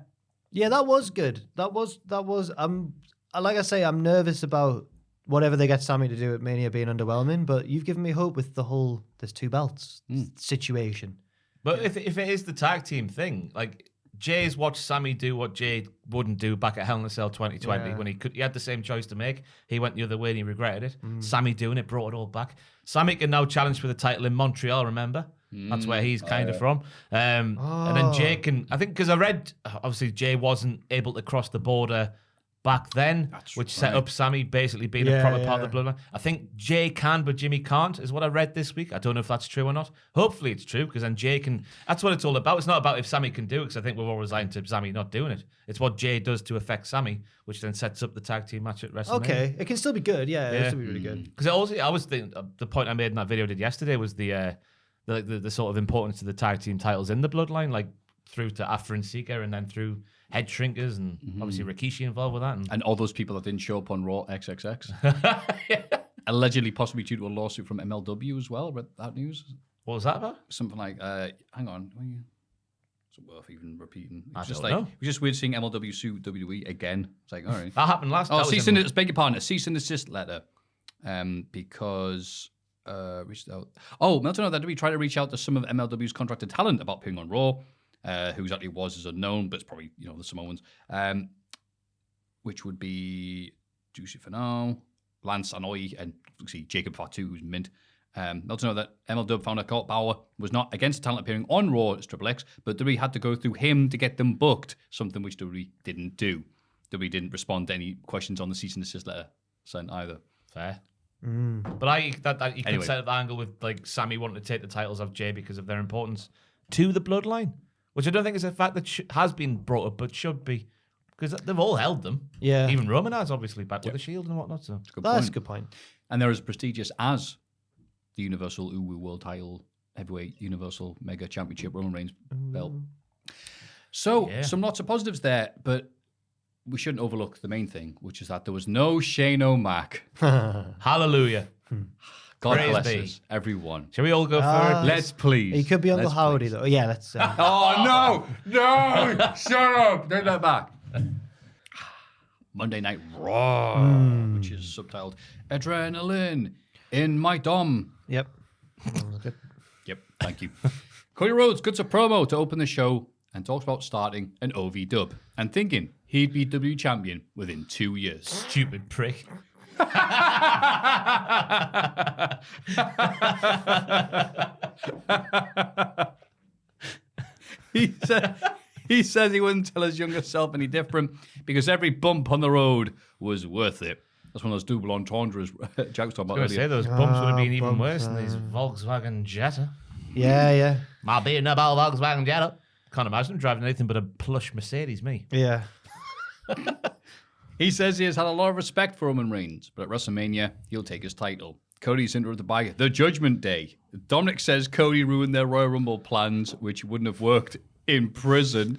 that was good. That was. Like I say, I'm nervous about whatever they get Sami to do at Mania being underwhelming, but you've given me hope with the whole there's 2 belts situation. But if it is the tag team thing, like Jay's watched Sami do what Jay wouldn't do back at Hell in a Cell 2020 when he had the same choice to make. He went the other way and he regretted it. Sami doing it brought it all back. Sami can now challenge for the title in Montreal, remember? That's where he's kind of from. And then Jay can, I think, because I read, obviously Jay wasn't able to cross the border back then, which set up Sami basically being a proper part of the bloodline. I think Jay can, but Jimmy can't, is what I read this week. I don't know if that's true or not. Hopefully it's true, because then Jay can... That's what it's all about. It's not about if Sami can do it, because I think we're all resigned to Sami not doing it. It's what Jay does to affect Sami, which then sets up the tag team match at WrestleMania. Okay, it can still be good. Yeah, it'll still be really good. Because I was thinking, the point I made in that video I did yesterday was the sort of importance of the tag team titles in the bloodline, like through to After and Seeker, and then through Head Shrinkers, and obviously Rikishi involved with that. And all those people that didn't show up on Raw XXX. Allegedly, possibly due to a lawsuit from MLW as well. Read that news. What was that about? Something like, hang on. It's worth even repeating. I It don't know. was just weird seeing MLW sue WWE again. It's like, all right. That happened last time. Beg your pardon, a cease and desist letter. Because reached out. Oh, Milton, that we tried to reach out to some of MLW's contracted talent about appearing on Raw. Who exactly it was is unknown, but it's probably, the Samoans. Which would be Juicy Finau, Lance Anoa'i, and obviously Jacob Fatu, who's mint. Not to know that MLW founder Colt Bauer was not against talent appearing on Raw as Triple X, but WWE had to go through him to get them booked, something which WWE didn't do. WWE didn't respond to any questions on the cease and desist letter sent either. Fair. But you could set up the angle with like Sami wanting to take the titles off Jay because of their importance to the bloodline, which I don't think is a fact that has been brought up, but should be, because they've all held them. Yeah. Even Roman has, obviously, back with the Shield and whatnot. So That's a good point. And they're as prestigious as the Universal Uwu World Title Heavyweight Universal Mega Championship Roman Reigns belt. So some lots of positives there, but we shouldn't overlook the main thing, which is that there was no Shane O'Mac. Hallelujah. God Praise bless be. us, everyone. Shall we all go for it? Let's please. He could be Uncle Let's Howdy, please. though. Yeah, let's... Oh, no! Shut up! Take that back. Monday Night Raw, which is subtitled Adrenaline in My Dom. Yep. Good. Yep, thank you. Cody Rhodes cuts a promo to open the show and talks about starting an OV dub and thinking he'd be WWE champion within 2 years. Stupid prick. He says he wouldn't tell his younger self any different because every bump on the road was worth it. That's one of those double entendres Jack was talking about I was earlier. going to say, those bumps would have been even bumps, worse than these Volkswagen Jetta. Yeah. My being about Volkswagen Jetta. Can't imagine him driving anything but a plush Mercedes, me. Yeah. He says he has had a lot of respect for Roman Reigns, but at WrestleMania, he'll take his title. Cody's interrupted by the Judgment Day. Dominic says Cody ruined their Royal Rumble plans, which wouldn't have worked in prison.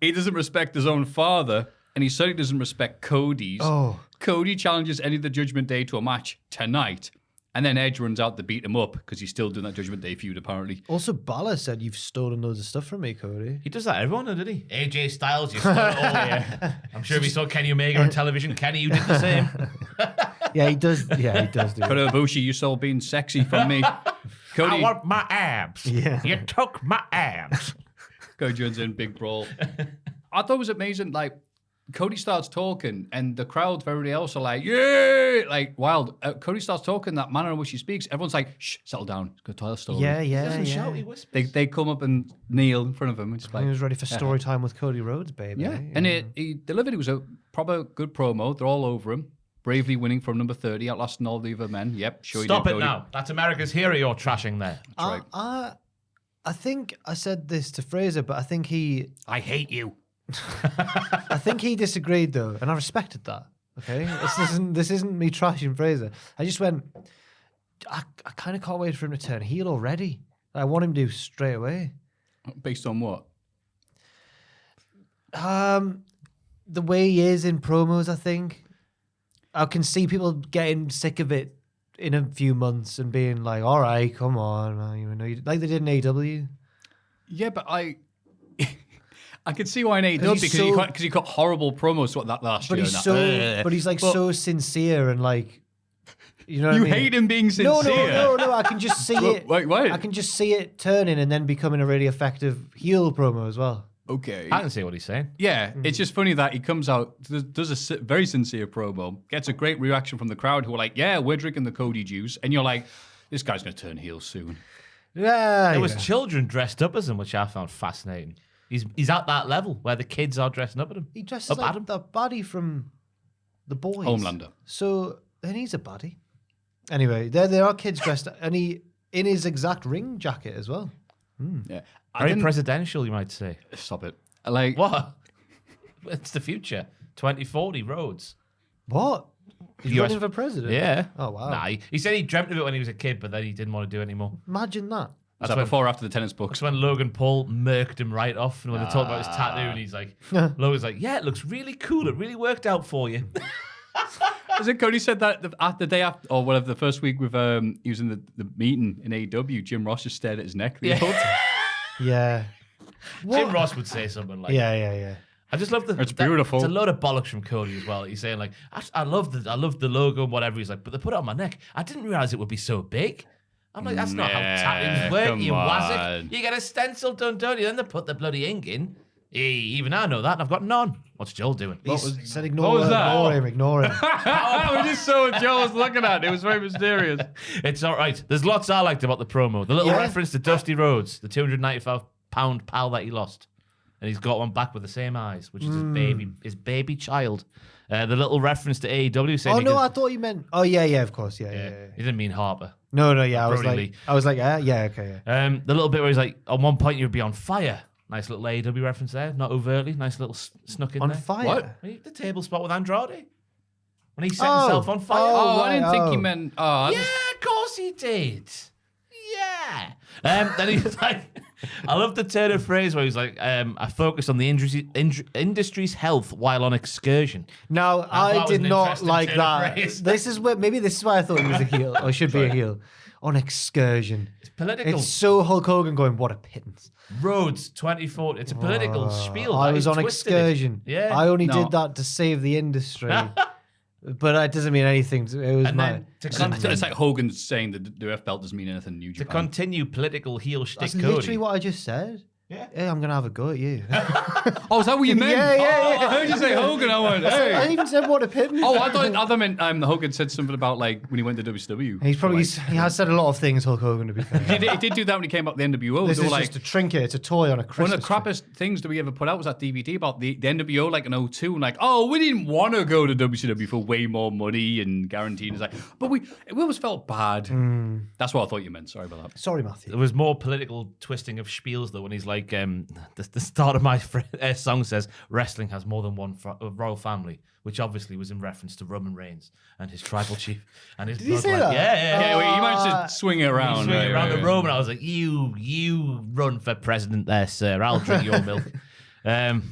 He doesn't respect his own father, and he certainly doesn't respect Cody's. Oh. Cody challenges any of the Judgment Day to a match tonight, and then Edge runs out to beat him up because he's still doing that Judgment Day feud, apparently. Also, Balor said you've stolen loads of stuff from me, Cody. He does that everyone, did he? AJ Styles, you stole it all here. I'm sure if he saw Kenny Omega on television, Kenny, you did the same. Yeah, he does. Yeah, he does do it. Kota Ibushi, you stole being sexy from me. Cody, I want my abs. Yeah. You took my abs. Cody joins in, big brawl. I thought it was amazing, like, Cody starts talking, and the crowd for everybody else are like, yeah, like wild. Cody starts talking, that manner in which he speaks, everyone's like, shh, settle down. It's going to tell a story. Yeah. He doesn't shout, he whispers. They come up and kneel in front of him and just He like, was ready for story time with Cody Rhodes, baby. yeah. And he delivered. It was a proper good promo. They're all over him. Bravely winning from number 30, outlasting all the other men. Yep, sure he Stop did, it Cody. now. That's America's hero you're trashing there. That's right. I think I said this to Fraser, but I think he disagreed though, and I respected that. Okay, this isn't me trashing Fraser. I just went, I kind of can't wait for him to turn heel already. I want him to straight away. Based on what? The way he is in promos, I think I can see people getting sick of it in a few months and being like, "All right, come on, man. You know, like they did in AEW." Yeah, but I could see why in AEW 'Cause because he's he got horrible promos that last But year. he's and that. but he's like so sincere and like, you know what You I mean? hate him being sincere. No. I can just see it. Wait. I can just see it turning and then becoming a really effective heel promo as well. Okay. I can see what he's saying. Yeah, it's just funny that he comes out, does a very sincere promo, gets a great reaction from the crowd who are like, yeah, we're drinking the Cody juice. And you're like, this guy's going to turn heel soon. Yeah, There was children dressed up as him, which I found fascinating. He's at that level where the kids are dressing up at him. He dresses Up like Adam. the baddie from The Boys. Homelander. So then he's a baddie. Anyway, there are kids dressed, and he in his exact ring jacket as well. Yeah. Very presidential, you might say. Stop it. Like, What? It's the future. 2040 roads. What? He's US running for president? Yeah. Oh, wow. Nah, he said he dreamt of it when he was a kid, but then he didn't want to do it anymore. Imagine that. was that before or after the tennis books? That's when Logan Paul murked him right off. And when they talked about his tattoo, and he's like, Logan's like, yeah, it looks really cool. It really worked out for you. Was it Cody said that the day after, or whatever, the first week with he was in the meeting in AEW, Jim Ross just stared at his neck the whole time. Yeah. Jim Ross would say something like, Yeah. I just love It's beautiful. It's a load of bollocks from Cody as well. He's saying like, I love the logo and whatever. He's like, but they put it on my neck. I didn't realize it would be so big. I'm like, that's not how tattooings work. come You was on. it. You get a stencil done, don't you? Then they put the bloody ink in. Even I know that. And I've got none. What's Joel doing? He said what ignore was that? Ignore him. I just saw what Joe was looking at. It was very mysterious. It's all right. There's lots I liked about the promo. The little reference to Dusty Rhodes, the 295-pound pal that he lost. And he's got one back with the same eyes, which is his baby child. The little reference to AEW saying... Oh, no, I thought you meant... Oh, yeah, of course, yeah. He didn't mean Harper. No, yeah, Brody Lee. I was like, okay. The little bit where he's like, at one point you'd be on fire. Nice little AEW reference there. Not overtly. Nice little snuck in On there. fire? What? The table spot with Andrade. When he set himself on fire. Oh, right, I didn't think he meant... Oh, Yeah, of course he did. Yeah. Then he's like, I love the turn of phrase where he's like, I focus on the industry's health while on excursion. Now, thought I it was did an not interesting like turn of that. phrase. This is why I thought he was a heel, or should be a heel. On excursion. It's political. It's so Hulk Hogan going, what a pittance. Roads 2040. It's a political spiel. I He's was on twisted it. excursion. Yeah. I only No. did that to save the industry. But it doesn't mean anything. It was And my. then It's like Hogan saying that the F belt doesn't mean anything in New to Japan. continue political heel shtick That's Cody. literally what I just said. Yeah. Hey, I'm gonna have a go at you. Oh, is that what you meant? Yeah. I heard you say Hogan. I went, hey. I even said what a pit. Oh, I thought meant Hogan said something about like when he went to WCW. He's probably Like, he has said a lot of things, Hulk Hogan. To be fair, he did do that when he came up with the NWO. this They were is like, just a trinket. It's a toy on a one Christmas. of the crappiest things that we ever put out was that DVD about the NWO, like in 02, and like, oh, we didn't want to go to WCW for way more money and guaranteed. It's like, but we always felt bad. That's what I thought you meant. Sorry about that. Sorry, Matthew. There was more political twisting of spiels though when he's like, the start of my song says wrestling has more than one royal family, which obviously was in reference to Roman Reigns and his tribal chief and his. Did he say bloodline. that? Yeah. Yeah, wait, you managed to swing it around. Swing around the right. Roman. I was like, you run for president there, sir. I'll drink your milk. And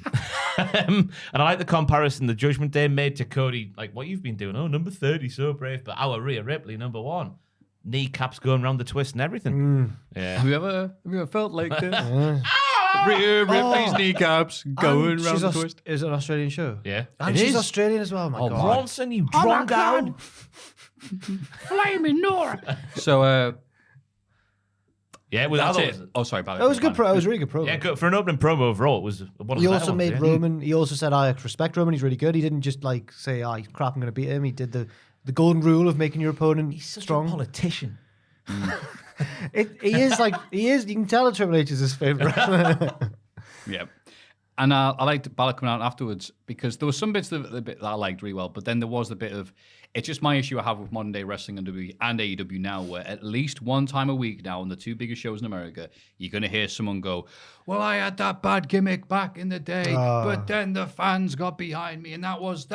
I like the comparison the Judgment Day made to Cody, like what you've been doing. Oh, number 30, so brave. But our Rhea Ripley, number 1. Kneecaps going around the twist and everything. Yeah. Have you ever felt like this? Rhea Ripley's kneecaps going round the twist. Is it an Australian show? Yeah. And It she's is. Australian as well. My God. Bronson, you drongo. Flaming Nora. So, Yeah, without that's it. Oh, sorry, That was good. It was a really good promo. Yeah, good. For an opening promo overall, it was one of He the also better made ones, yeah. Roman. He also said, "I respect Roman. He's really good." He didn't just like say, "Oh, he's crap. I'm going to beat him." He did the golden rule of making your opponent He's such strong. a politician. He is like he is. You can tell that Triple H is his favorite. Yeah. And I liked Balor coming out afterwards because there were some bits that I liked really well, but then there was the bit of, it's just my issue I have with modern day wrestling and WWE and AEW now, where at least one time a week now on the two biggest shows in America, you're going to hear someone go, well, I had that bad gimmick back in the day, but then the fans got behind me, and that was a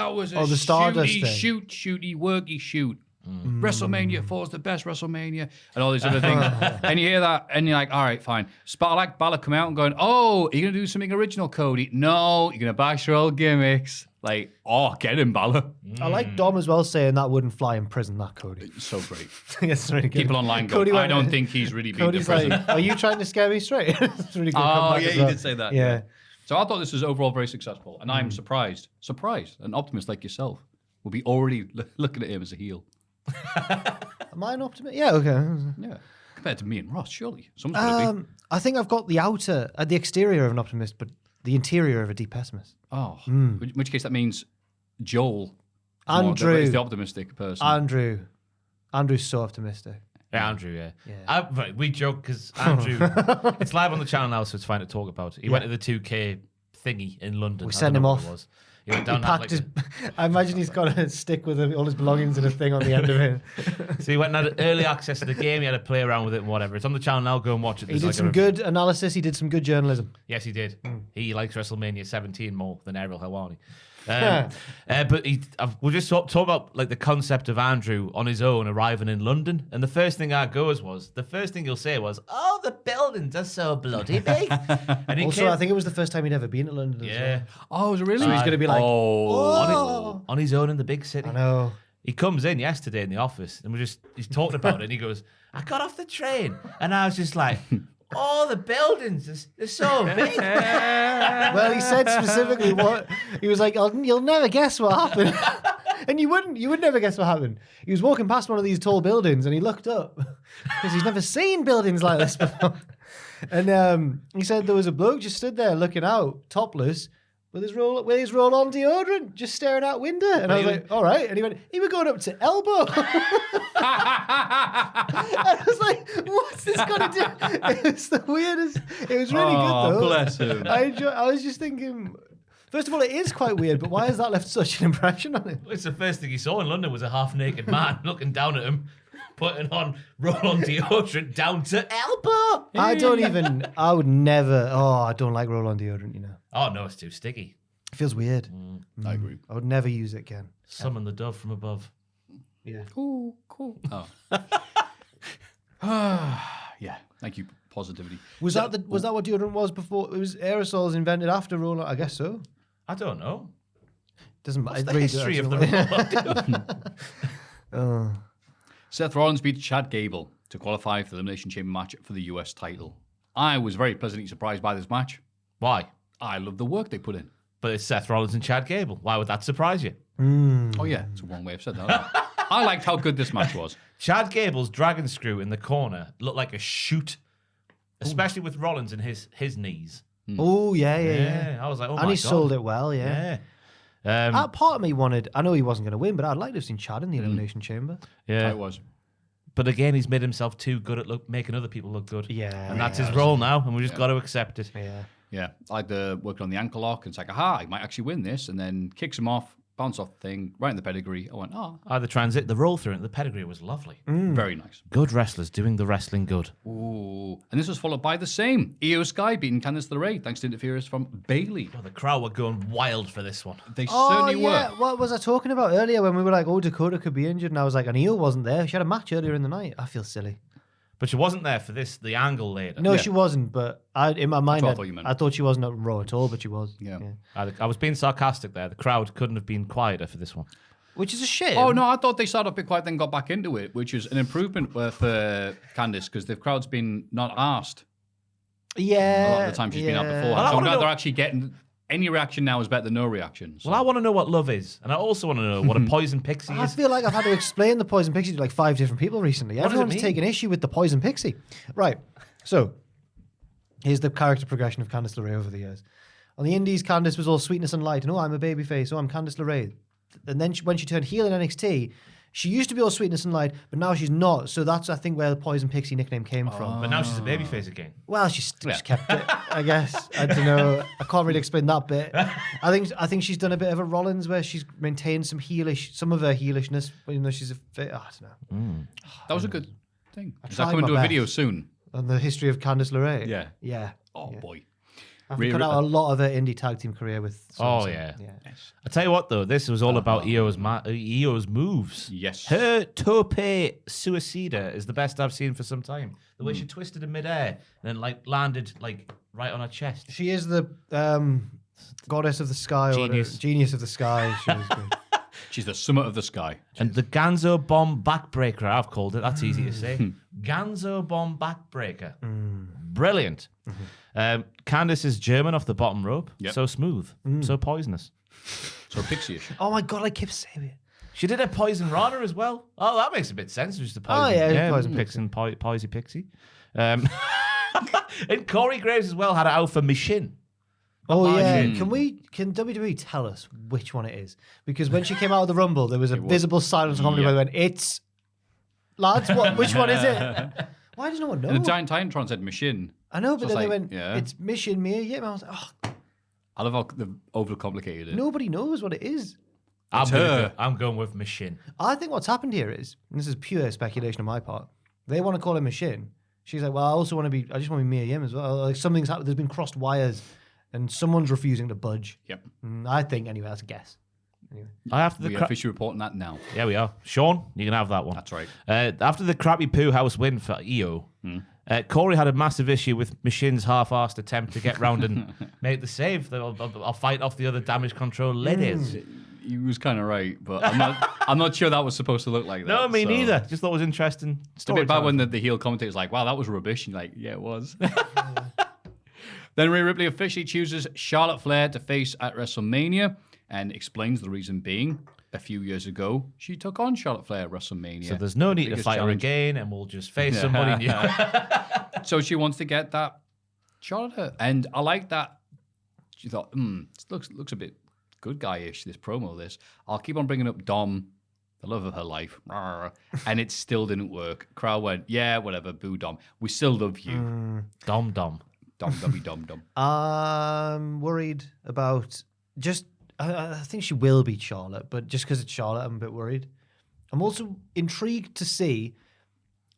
the Stardust shooty, worky shoot. WrestleMania 4 is the best WrestleMania, and all these other things. And you hear that, and you're like, all right, fine. But I like Balor coming out and going, oh, are you going to do something original, Cody? No, you're going to bash your old gimmicks. Like, oh, get him, Balor. I like Dom as well saying that wouldn't fly in prison. That Cody. It's so great. It's really good. People online go, Cody I went- don't think he's really been to Cody's prison. like, "Are you trying to scare me straight?" It's really good. Oh, comeback yeah, as he well. did say that. Yeah. So I thought this was overall very successful, and I'm surprised, an optimist like yourself will be already looking at him as a heel. Am I an optimist? Yeah. Okay. Yeah, compared to me and Ross, surely someone's going to be. I think I've got the exterior of an optimist, but the interior of a deep pessimist. Oh, in which case that means Joel Andrew. is the optimistic person. Andrew's so optimistic. Yeah, Andrew, yeah. Right, we joke because Andrew, it's live on the channel now, so it's fine to talk about. He went to the 2K thingy in London. We I sent don't him know off. what it was. He went down He that, packed like, his. I imagine he's got a stick with all his belongings and a thing on the end of it. so he went and had early access to the game. He had to play around with it and whatever. It's on the channel now. Go and watch it. He There's did like a some review. good analysis. He did some good journalism. Yes, he did. He likes WrestleMania 17 more than Ariel Helwani. But we'll just talk about like the concept of Andrew on his own arriving in London. And the first thing the first thing he'll say was, "Oh, the buildings are so bloody big." And he Also, I think it was the first time he'd ever been to London. as yeah, Oh, is it really? So he's going to be like, on his own in the big city. I know. He comes in yesterday in the office and he's talking about it and he goes, "I got off the train," and I was just like, "Oh, the buildings, they're so big." Well, he said specifically what he was like. You'll never guess what happened, and you would never guess what happened. He was walking past one of these tall buildings, and he looked up because he's never seen buildings like this before. And he said there was a bloke just stood there looking out, topless, with his roll-on deodorant, just staring out window. And I was like, all right. And he was going up to elbow. And I was like, what's this got to do? It was the weirdest. It was really good though. Bless him. I was just thinking, first of all, it is quite weird, but why has that left such an impression on him? It's the first thing he saw in London was a half-naked man looking down at him, putting on roll-on deodorant down to elbow. I would never, I don't like roll-on deodorant, you know. Oh, no, it's too sticky. It feels weird. I agree. I would never use it again. Summon the dove from above. Yeah. Cool. Oh. Yeah. Thank you, positivity. Was that what deodorant was before? It was aerosols invented after roll-on? I guess so. I don't know. Doesn't What's matter. the history of the roll-on deodorant? Seth Rollins beat Chad Gable to qualify for the Elimination Chamber match for the US title. I was very pleasantly surprised by this match. Why? I love the work they put in. But it's Seth Rollins and Chad Gable. Why would that surprise you? Oh, yeah. It's one way of saying that. I liked how good this match was. Chad Gable's dragon screw in the corner looked like a shoot, especially with Rollins and his knees. Oh, yeah. I was like, oh my And God. he sold it well, yeah. Part of me wanted, I know he wasn't going to win, but I'd like to have seen Chad in the Elimination Chamber. Yeah. It was. But again, he's made himself too good at making other people look good. Yeah. And that's his role now, and we just got to accept it. Yeah. Yeah. I had working on the ankle lock, and it's like, aha, I might actually win this. And then kicks him off, bounce off the thing, right in the pedigree. I went, The roll through it, the pedigree was lovely. very nice. Good wrestlers doing the wrestling good. Ooh. And this was followed by the same. Io Sky beating Candice LeRae, thanks to interference from Bailey. Oh, the crowd were going wild for this one. They Oh, certainly yeah. were. What was I talking about earlier when we were like, oh, Dakota could be injured? And I was like, and Io wasn't there. She had a match earlier in the night. I feel silly. But she wasn't there for the angle later. No, she wasn't. But in my mind, what I thought you meant. I thought she wasn't on Raw at all, but she was. Yeah. I was being sarcastic there. The crowd couldn't have been quieter for this one. Which is a shame. Oh, no, I thought they started a bit quiet, then got back into it, which is an improvement for Candice, because the crowd's been not asked Yeah. a lot of the time she's been out before. Well, I So I'm wanna glad know- they're actually getting... Any reaction now is better than no reaction. So. Well, I want to know what love is, and I also want to know what a poison pixie I is. feel like I've had to explain the Poison Pixie to like 5 different people recently. does it Everyone's mean? taking issue with the Poison Pixie. Right. So, here's the character progression of Candice LeRae over the years. On the Indies, Candice was all sweetness and light, and I'm a babyface, I'm Candice LeRae. And then when she turned heel in NXT, she used to be all sweetness and light, but now she's not. So that's, I think, where the Poison Pixie nickname came from. But now she's a babyface again. Well, she's kept it, I guess. I don't know. I can't really explain that bit. I think she's done a bit of a Rollins where she's maintained some of her heelishness, even though she's I don't know. That was a good thing. Is that tried coming my to a video best. soon? On the history of Candice LeRae. Yeah. Yeah. Oh, Yeah. boy. I've cut out a lot of her indie tag team career with. Oh, so-and-so. yeah. I tell you what, though, this was all about Io's moves. Yes. Her tope suicida is the best I've seen for some time. The way she twisted in midair and then landed right on her chest. She is the goddess of the sky. Genius. Or genius of the sky. She was good. She's the summit of the sky. And the Ganzo Bomb Backbreaker, I've called it. That's easy to say. Ganzo Bomb Backbreaker. Brilliant. Candice is German off the bottom rope. Yep. So smooth. So poisonous. So pixie-ish. Oh my god, I kept saying it. She did a Poison Rana as well. Oh, that makes a bit of sense. Just a poison. Oh, yeah, Poison Pixie. Poisy Pixie. And Corey Graves as well had an Alpha Machine. Oh yeah, can WWE tell us which one it is? Because when she came out of the Rumble, there was a visible silence on comedy where they went, "It's lads, which one is it?" Why does no one know? And the Giant Titantron said machine. I know, but So then it's they like, went, yeah. "It's Mission Mia." Yeah, and I was like, "Oh, I love how they've overcomplicated it. nobody knows what it is." I'm going with Machine. I think what's happened here is, and this is pure speculation on my part, they want to call her Machine. She's like, well, I just want to be Mia Yim as well. Like something's happened. There's been crossed wires, and someone's refusing to budge. Yep. I think anyway. That's a guess. We are officially reporting that now. Yeah, we are. Sean, you can have that one. That's right. After the crappy poo house win for Io, Corey had a massive issue with Machine's half-arsed attempt to get round and make the save. I'll fight off the other damage control ladies. He was kind of right, but I'm not sure that was supposed to look like that. No, me so. neither. Just thought it was interesting. It's a bit bad when the heel commentator's like, wow, that was rubbish. And you're like, yeah, it was. Then Rhea Ripley officially chooses Charlotte Flair to face at WrestleMania and explains the reason being. A few years ago, she took on Charlotte Flair at WrestleMania. So there's no need to Biggest fight her challenge. again, and we'll just face somebody new. So she wants to get that Charlotte. And I like that. She thought, this looks a bit good guy-ish, this promo, this. I'll keep on bringing up Dom, the love of her life. And it still didn't work. Crowd went, yeah, whatever, boo Dom. We still love you. Dom. Dom. I'm worried about just. I think she will beat Charlotte, but just because it's Charlotte, I'm a bit worried. I'm also intrigued to see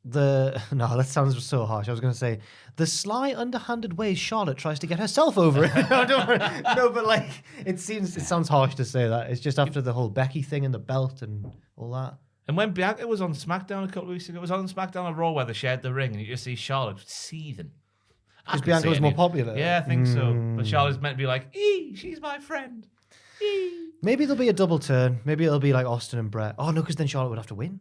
no, that sounds so harsh. I was going to say the sly, underhanded ways Charlotte tries to get herself over it. No, but like it sounds harsh to say that. It's just after the whole Becky thing and the belt and all that. And when Bianca was on SmackDown a couple of weeks ago, it was on SmackDown or Raw where they shared the ring, and you just see Charlotte seething. Because Bianca was more popular. Yeah, I think so. But Charlotte's meant to be like, she's my friend. Maybe there'll be a double turn. Maybe it'll be like Austin and Brett. Oh no, because then Charlotte would have to win.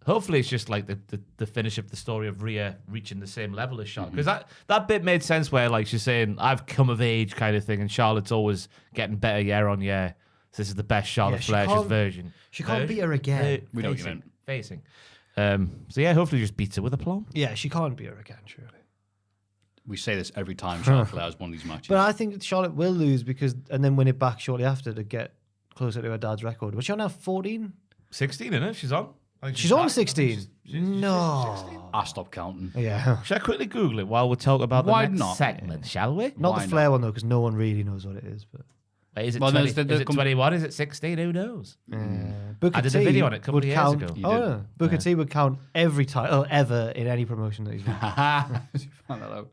Hopefully it's just like the finish of the story of Rhea reaching the same level as Charlotte. Because that bit made sense where like she's saying, I've come of age kind of thing, and Charlotte's always getting better year on year. So this is the best Charlotte Flair's version. She can't beat her again. We know what you meant. Facing. So yeah, hopefully just beats her with aplomb. Yeah, she can't beat her again, surely. We say this every time Charlotte Flair has one of these matches. But I think Charlotte will lose and then win it back shortly after to get closer to her dad's record. Was she on now 14? 16, isn't it? She's on. She's on 16. No. 16. I stopped counting. Yeah. Should I quickly Google it while we talk about the Why next not? segment, shall we? Not Why the Flair not? one, though, because no one really knows what it is. But Wait, is it, Well, 20, there's is it 21? Is it 16? Who knows? Booker I did T a video on it a couple would of years count, ago. You Oh, did. yeah. Booker T would count every title ever in any promotion that he's won. You found that out.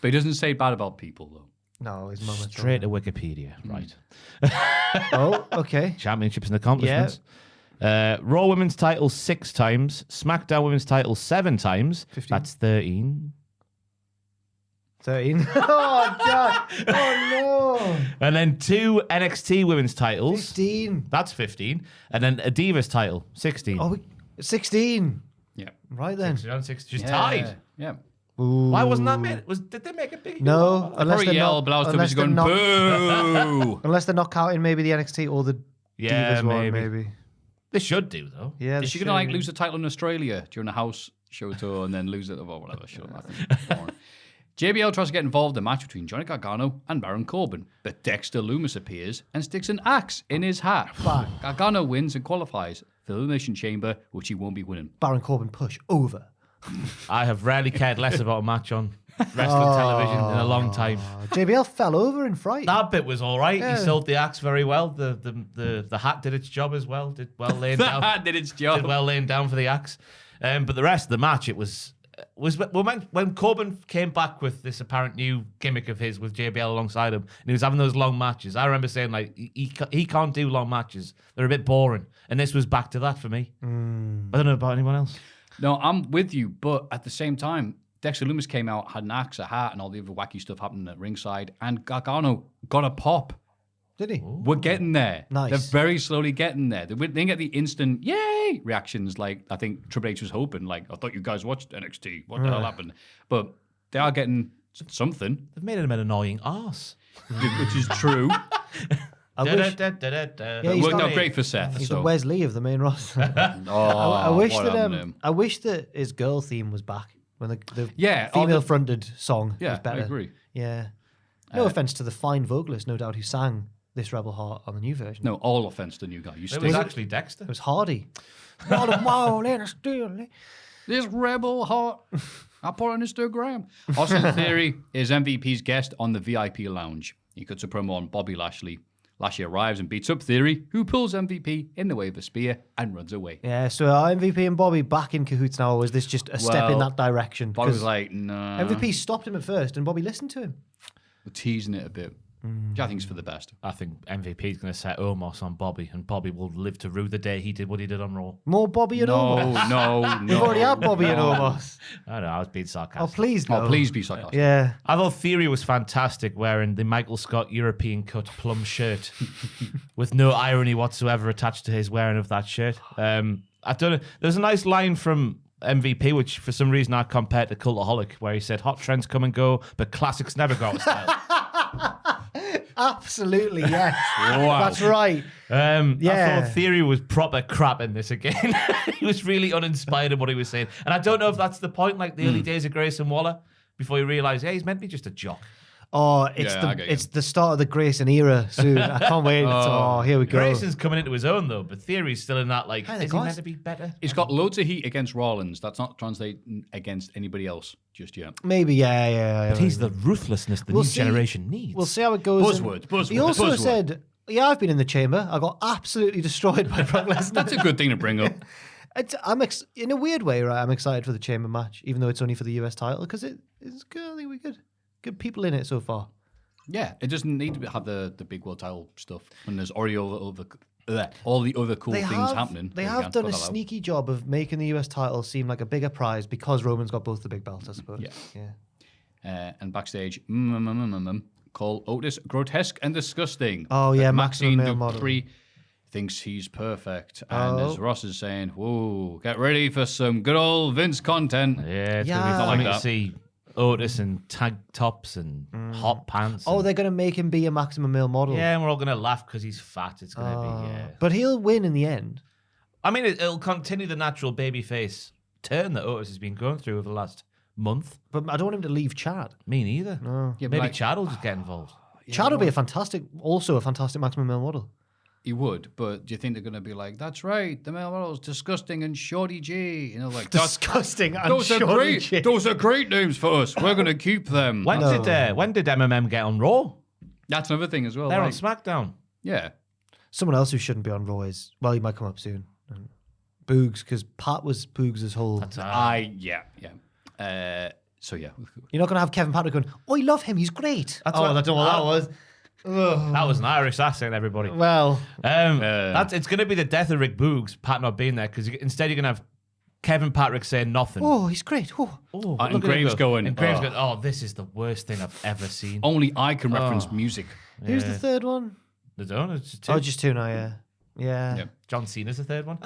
But he doesn't say bad about people, though. No, his mum. Straight to Wikipedia. Right. Oh, okay. Championships and accomplishments. Raw Women's title 6 times. SmackDown Women's title 7 times. 15. That's 13. 13. Oh, God. Oh, no. And then 2 NXT Women's titles. 15. That's 15. And then a Divas title 16. Oh, 16. Yeah. Right then. She's tied. Yeah. Why wasn't that made? Did they make a big No, unless Probably they're yell, not. but I was too Unless busy they're going, not, boo! unless they're not counting maybe the NXT or the Yeah, Divas one, maybe. They should do though. Yeah. Is she going to like lose the title in Australia during a house show tour and then lose it or whatever? Sure, I think it's boring. JBL tries to get involved in a match between Johnny Gargano and Baron Corbin, but Dexter Lumis appears and sticks an axe in his hat. Gargano wins and qualifies for the Elimination Chamber, which he won't be winning. Baron Corbin push over. I have rarely cared less about a match on wrestling television in a long time. JBL fell over in fright. That bit was all right. Yeah. He sold the axe very well. The hat did its job as well. Did well laying The down. hat did its job. Did well laying down for the axe. But the rest of the match, it was when Corbin came back with this apparent new gimmick of his with JBL alongside him, and he was having those long matches. I remember saying like he can't do long matches. They're a bit boring, and this was back to that for me. I don't know about anyone else. No, I'm with you, but at the same time, Dexter Lumis came out, had an axe, a hat, and all the other wacky stuff happening at ringside, and Gargano got a pop. Did he? We're getting there. Nice. They're very slowly getting there. They didn't get the instant yay reactions like I think Triple H was hoping. Like, I thought you guys watched NXT. What the hell happened? But they are getting something, They've made him an annoying arse. which is true. I wish. It he's worked not- out great for Seth. He's so. the Wesley of the main roster. Oh, I wish what that happened to him? I wish that his girl theme was back when the Yeah, all the- female fronted song Yeah, was better. I agree. Yeah. No offense to the fine vocalist, no doubt, who sang This Rebel Heart on the new version. No, all offense to the new guy. You It stick was actually Dexter. It was Hardy. Not a mile in a steel. this rebel heart. I put on Instagram. Austin Theory is MVP's guest on the VIP lounge. He cuts a promo on Bobby Lashley. Lashley arrives and beats up Theory, who pulls MVP in the way of a spear and runs away. Yeah, so are MVP and Bobby back in cahoots now, or is this just a step in Well, that direction? Bobby was 'Cause like, nah. MVP stopped him at first, and Bobby listened to him. We're teasing it a bit. Which I think is for the best. I think MVP is going to set Omos on Bobby, and Bobby will live to rue the day he did what he did on Raw. More Bobby and No, Omos. no. We've already had Bobby and Omos. I don't know, I was being Oh, sarcastic. please no. Oh, please be sarcastic. Yeah. I thought Theory was fantastic wearing the Michael Scott European cut plum shirt with no irony whatsoever attached to his wearing of that shirt. I don't know. There's a nice line from MVP, which for some reason I compared to Cultaholic, where he said, "Hot trends come and go, but classics never go out of style." Absolutely, yes. Wow. That's right. I Yeah. thought Theory was proper crap in this again. He was really uninspired in what he was saying. And I don't know if that's the point, like the early days of Grayson Waller, before you realise, hey, he's meant to be just a jock. Oh, it's Yeah, I get you. it's the start of the Grayson era soon. I can't wait. Oh, here we go. Grayson's coming into his own, though, but Theory's still in that, like, Hey, the is he guys- meant to be better? He's got loads of heat against Rollins. That's not translating against anybody else just yet. Maybe, yeah. But he's the ruthlessness the We'll new see. generation needs. We'll see how it goes. Buzzword. He also buzzword. said, "Yeah, I've been in the chamber. I got absolutely destroyed by Brock Lesnar." That's a good thing to bring up. In a weird way, right? I'm excited for the chamber match, even though it's only for the US title, because it's good. I think we good people in it so far. Yeah, it doesn't need to have the big world title stuff. And there's already all the other cool things happening. They There we have go. done Got a that out. sneaky job of making the US title seem like a bigger prize because Roman's got both the big belts, I suppose. Yeah. And backstage, call Otis grotesque and disgusting. Oh, yeah, Maxine maximum male model. Dupree thinks he's perfect. And as Ross is saying, whoa, get ready for some good old Vince content. Yeah, it's Yeah. going to be Not funny like to that. see Otis in tag tops and hot pants. Oh, and- they're going to make him be a maximum male model. yeah, and we're all going to laugh because he's fat. It's going to be, yeah. But he'll win in the end. I mean, it'll continue the natural babyface turn that Otis has been going through over the last month. But I don't want him to leave Chad. Me neither. No. Yeah, but Maybe like, Chad will just get involved. Chad will be also a fantastic maximum male model. he would, but do you think they're going to be like, that's right, the male model's disgusting and Shorty G? You know, like, that's, Disgusting. And those are Shorty great. G. Those are great names for us. We're going to keep them. When did MMM get on Raw? That's another thing as well. They're on like, SmackDown. yeah. Someone else who shouldn't be on Raw is, well, he might come up soon. Boogs, because Pat was Boogs' whole. Yeah. So yeah. You're not going to have Kevin Patrick going, I love him, he's great. I don't know what that was. That was an Irish accent, everybody. Well, It's going to be the death of Rick Boogs, Pat not being there, because instead you're going to have Kevin Patrick saying nothing. oh, he's great. Oh. Oh, And look at him Graves go. going, And Graves "Oh." going, oh, this is the worst thing I've ever seen. Only I can reference music. Who's the third one? They don't. It's just two. Oh, just two now, yeah. Yeah. Yep. John Cena's the third one.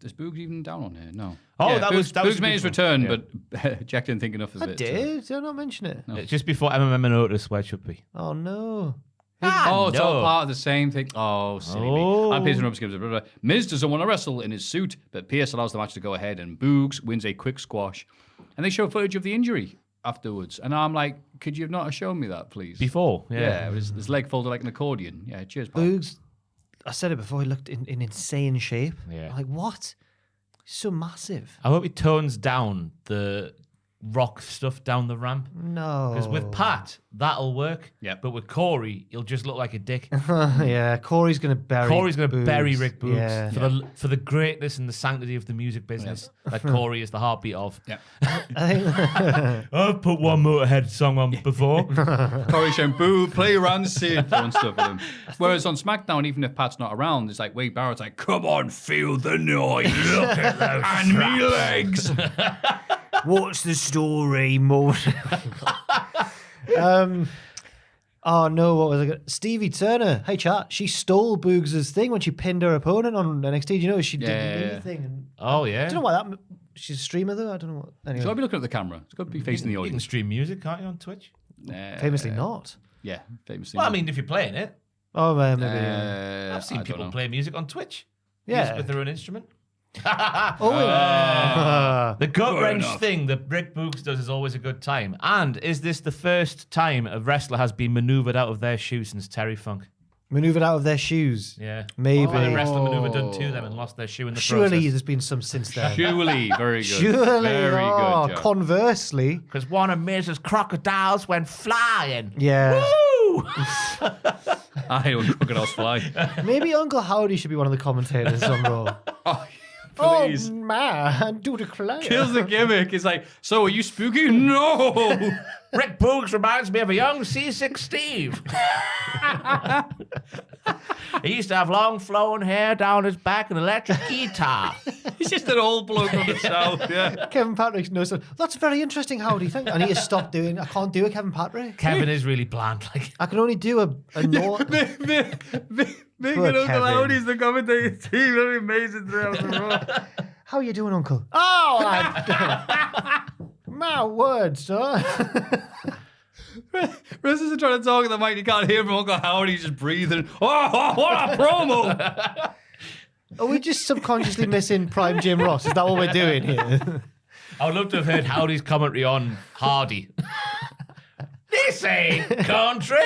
Is Boogs even down on here? No. Oh, that was Boogs a made his good one. return, Yeah. but Jack didn't think enough of I it. did. Did I not mention it? It's just before MMM and Otis, where it should be. Oh, no. Oh, it's all no. part of the same thing. Oh, silly Oh. me. And Pierce and Rubs gives a brother. Miz doesn't want to wrestle in his suit, but Pierce allows the match to go ahead, and Boogs wins a quick squash. And they show footage of the injury afterwards. And I'm like, could you have not have shown me that, please? Before, Yeah, his leg folded like an accordion. Yeah, cheers, pal. Boogs, I said it before, he looked in insane shape. Yeah. I'm like, what? He's so massive. I hope he tones down the rock stuff down the ramp. No. Because with Pat, that'll work. Yep. But with Corey, he'll just look like a dick. Yeah, Corey's going to bury Rick Boogs Yeah. for the greatness and the sanctity of the music business that Corey is the heartbeat of. Yeah. I think I've put one Motorhead song on before. Corey saying, boo, play Rancid and stuff with him. Whereas on SmackDown, even if Pat's not around, it's like Wade Barrett's like, come on, feel the noise. Look at those and me legs. what's the story, more? Oh no, what was I? Stevie Turner. Hey chat, she stole Boogs' thing when she pinned her opponent on NXT. Do you know she did Yeah. the thing? And Oh, yeah. I don't know why that. She's a streamer though. I don't know what. So Anyway, I'll be looking at the camera. It's got to be facing the You can audience. stream music, can't you, on Twitch? famously not. Yeah, famously. Well, I not. mean, if you're playing it. Oh maybe. I've seen I don't people know. play music on Twitch. Yeah. With their own instrument. Oh yeah. The gut Fair wrench enough. thing that Rick Boogs does is always a good time. And is this the first time a wrestler has been maneuvered out of their shoe since Terry Funk? Maneuvered out of their shoes. Yeah. Maybe. Or the wrestler maneuvered done to them and lost their shoe in the Surely process. there's been some since then. Surely, very good. Surely. Very oh, good. Joe. Conversely, Because one of Miz's crocodiles went flying. yeah. Woo! I hate when crocodiles fly. Maybe Uncle Howdy should be one of the commentators on Raw. Oh, please. Oh man, do declare. Kills the gimmick. It's like, so are you spooky? No. Rick Boogs reminds me of a young C6 Steve. He used to have long flowing hair down his back and electric guitar. He's just an old bloke from the south. Yeah. Kevin Patrick knows that. That's very interesting, Howdy. Thank you. I need to stop doing. I can't do a Kevin Patrick. Kevin is really bland. Like, I can only do a note. Big Poor and Uncle Kevin. Howdy's the commentating team. That'd be amazing throughout the Raw. How you doing, Uncle? Oh, my word, sir. Wrestlers are trying to talk at the mic. You can't hear from Uncle Howdy. He's just breathing. Oh, what a promo. Are we just subconsciously missing Prime Jim Ross? Is that what we're doing here? I would love to have heard Howdy's commentary on Hardy. This ain't country.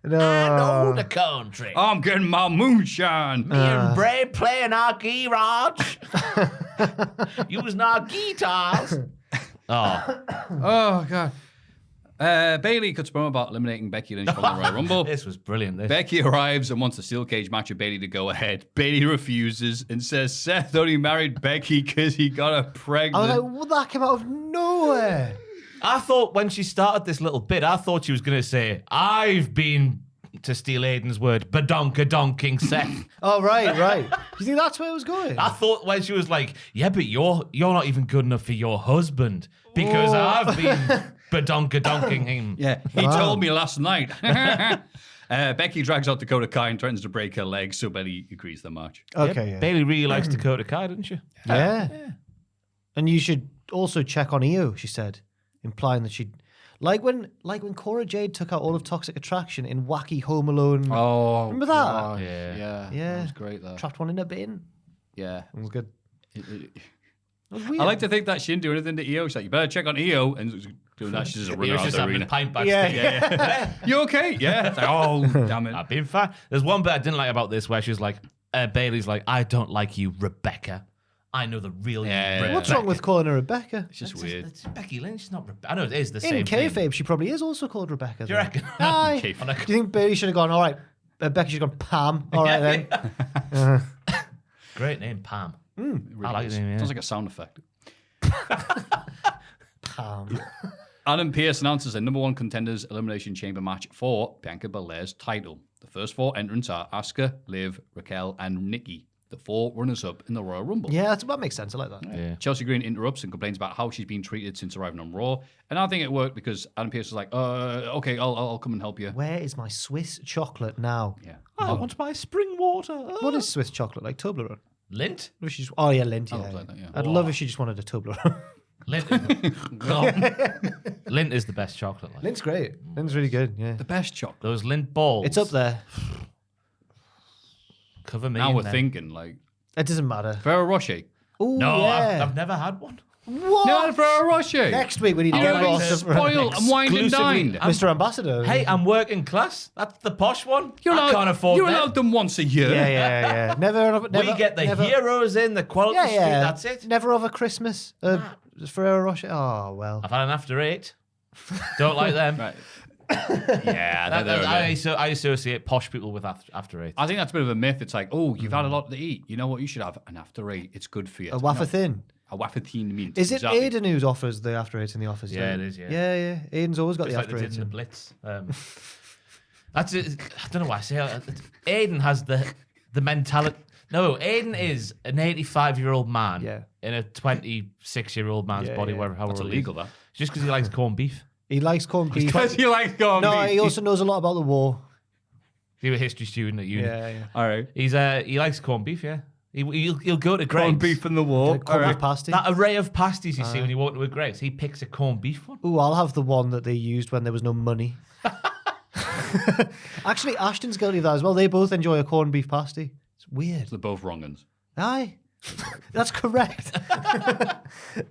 I know the country. I'm getting my moonshine. Me and Bray playing our garage. Using our guitars. Oh, Oh, God. Bailey cuts promo about eliminating Becky Lynch from the Royal Rumble. this was brilliant. This. Becky arrives and wants a steel cage match with Bailey to go ahead. Bailey refuses and says Seth only married Becky because he got her I was pregnant. like, well, that came out of nowhere. I thought when she started this little bit, I thought she was going to say, I've been, to steal Aiden's word, badonka-donking Seth. Oh, right. You think that's where it was going? I thought when she was like, yeah, but you're not even good enough for your husband because I've been badonka-donking him. Yeah, he told me last night. Becky drags out Dakota Kai and threatens to break her leg, so Bayley agrees the match. Okay, yeah. Bailey really likes Dakota Kai, doesn't she? Yeah. And you should also check on Io, she said, implying that she'd like when Cora Jade took out all of Toxic Attraction in wacky Home Alone. Oh, remember that? God. Yeah. Yeah. That was great, that. Trapped one in a bin. Yeah. It was good. It- It was weird. I like to think that she didn't do anything to Io. She's like, you better check on Io. And doing that, she's just a runner Io's out just the having a arena. pint backstage. Yeah. You okay? Yeah. It's like, oh, damn it. I've been fine. There's one bit I didn't like about this where she was like, Bailey's like, I don't like you, Rebecca. I know the real you, Rebecca. What's wrong with calling her Rebecca? It's just It's weird. It's Becky Lynch, it's not Rebecca. I know it is the same In thing. kayfabe, she probably is also called Rebecca. Do you reckon? Aye. Kayfabe. Do you think Bailey should have gone, all right, Becky should have gone Pam? All right, then. Great name, Pam. It really I like is. the name, yeah. Sounds like a sound effect. Pam. Adam Pearce announces a number one contenders elimination chamber match for Bianca Belair's title. The first 4 entrants are Asuka, Liv, Raquel, and Nikki, the 4 runners-up in the Royal Rumble. Yeah, that makes sense. I like that. Yeah. Chelsea Green interrupts and complains about how she's been treated since arriving on Raw. And I think it worked because Adam Pearce was like, okay, I'll come and help you. Where is my Swiss chocolate now? Yeah. I want my spring water. What is Swiss chocolate? Like Toblerone? Lint? What if she just, oh, yeah, Lint. Yeah, love like that, yeah. I'd love if she just wanted a Toblerone. Lint. Lint is the best chocolate. Like. Lint's great. Lint's really good, yeah. The best chocolate. Those lint balls. It's up there. Cover me. Now in we're them. thinking, like, It doesn't matter. Ferrero Rocher. Oh, No, yeah. I've never had one. What? No, Ferrero Rocher. Next week we need to You get know, Ross. spoiled and wined and Exclusively- dined. Mr. Ambassador. Hey, I'm working class. That's the posh one. You're I allowed, can't afford You're that. allowed them once a year. Yeah. Never. We get the never, heroes in, the quality Yeah, street, yeah. that's it. Never over Christmas. Ferrero Rocher. Oh, well. I've had an after 8. Don't like them. Right. Yeah, they're I associate posh people with after 8. I think that's a bit of a myth. It's like, oh, you've had a lot to eat. You know what? You should have an after 8. It's good for you. A wafer thin. A wafer thin mint. Is it Exactly. Aiden who offers the after 8 in the office? Yeah, don't it he? is, yeah. Yeah. Aiden's always got It's the like after they 8. did in the Blitz. That's it. I don't know why I say it. Aiden has the mentality. No, Aiden is an 85-year-old man Yeah. in a 26-year-old man's Yeah, body, yeah. whatever. That's illegal, that. Just because he likes corned beef. He likes corned beef. Because you like going No, he also knows a lot about the war. He was a history student at uni. Yeah. All right. He likes corned beef, yeah. He'll go to Corned Greg's. beef in the war. Corned beef pasty. That array of pasties you see when you walk into a Greg's, he picks a corned beef one. Ooh, I'll have the one that they used when there was no money. Actually, Ashton's guilty of that as well. They both enjoy a corned beef pasty. It's weird. They're both wrong uns. Aye. That's correct.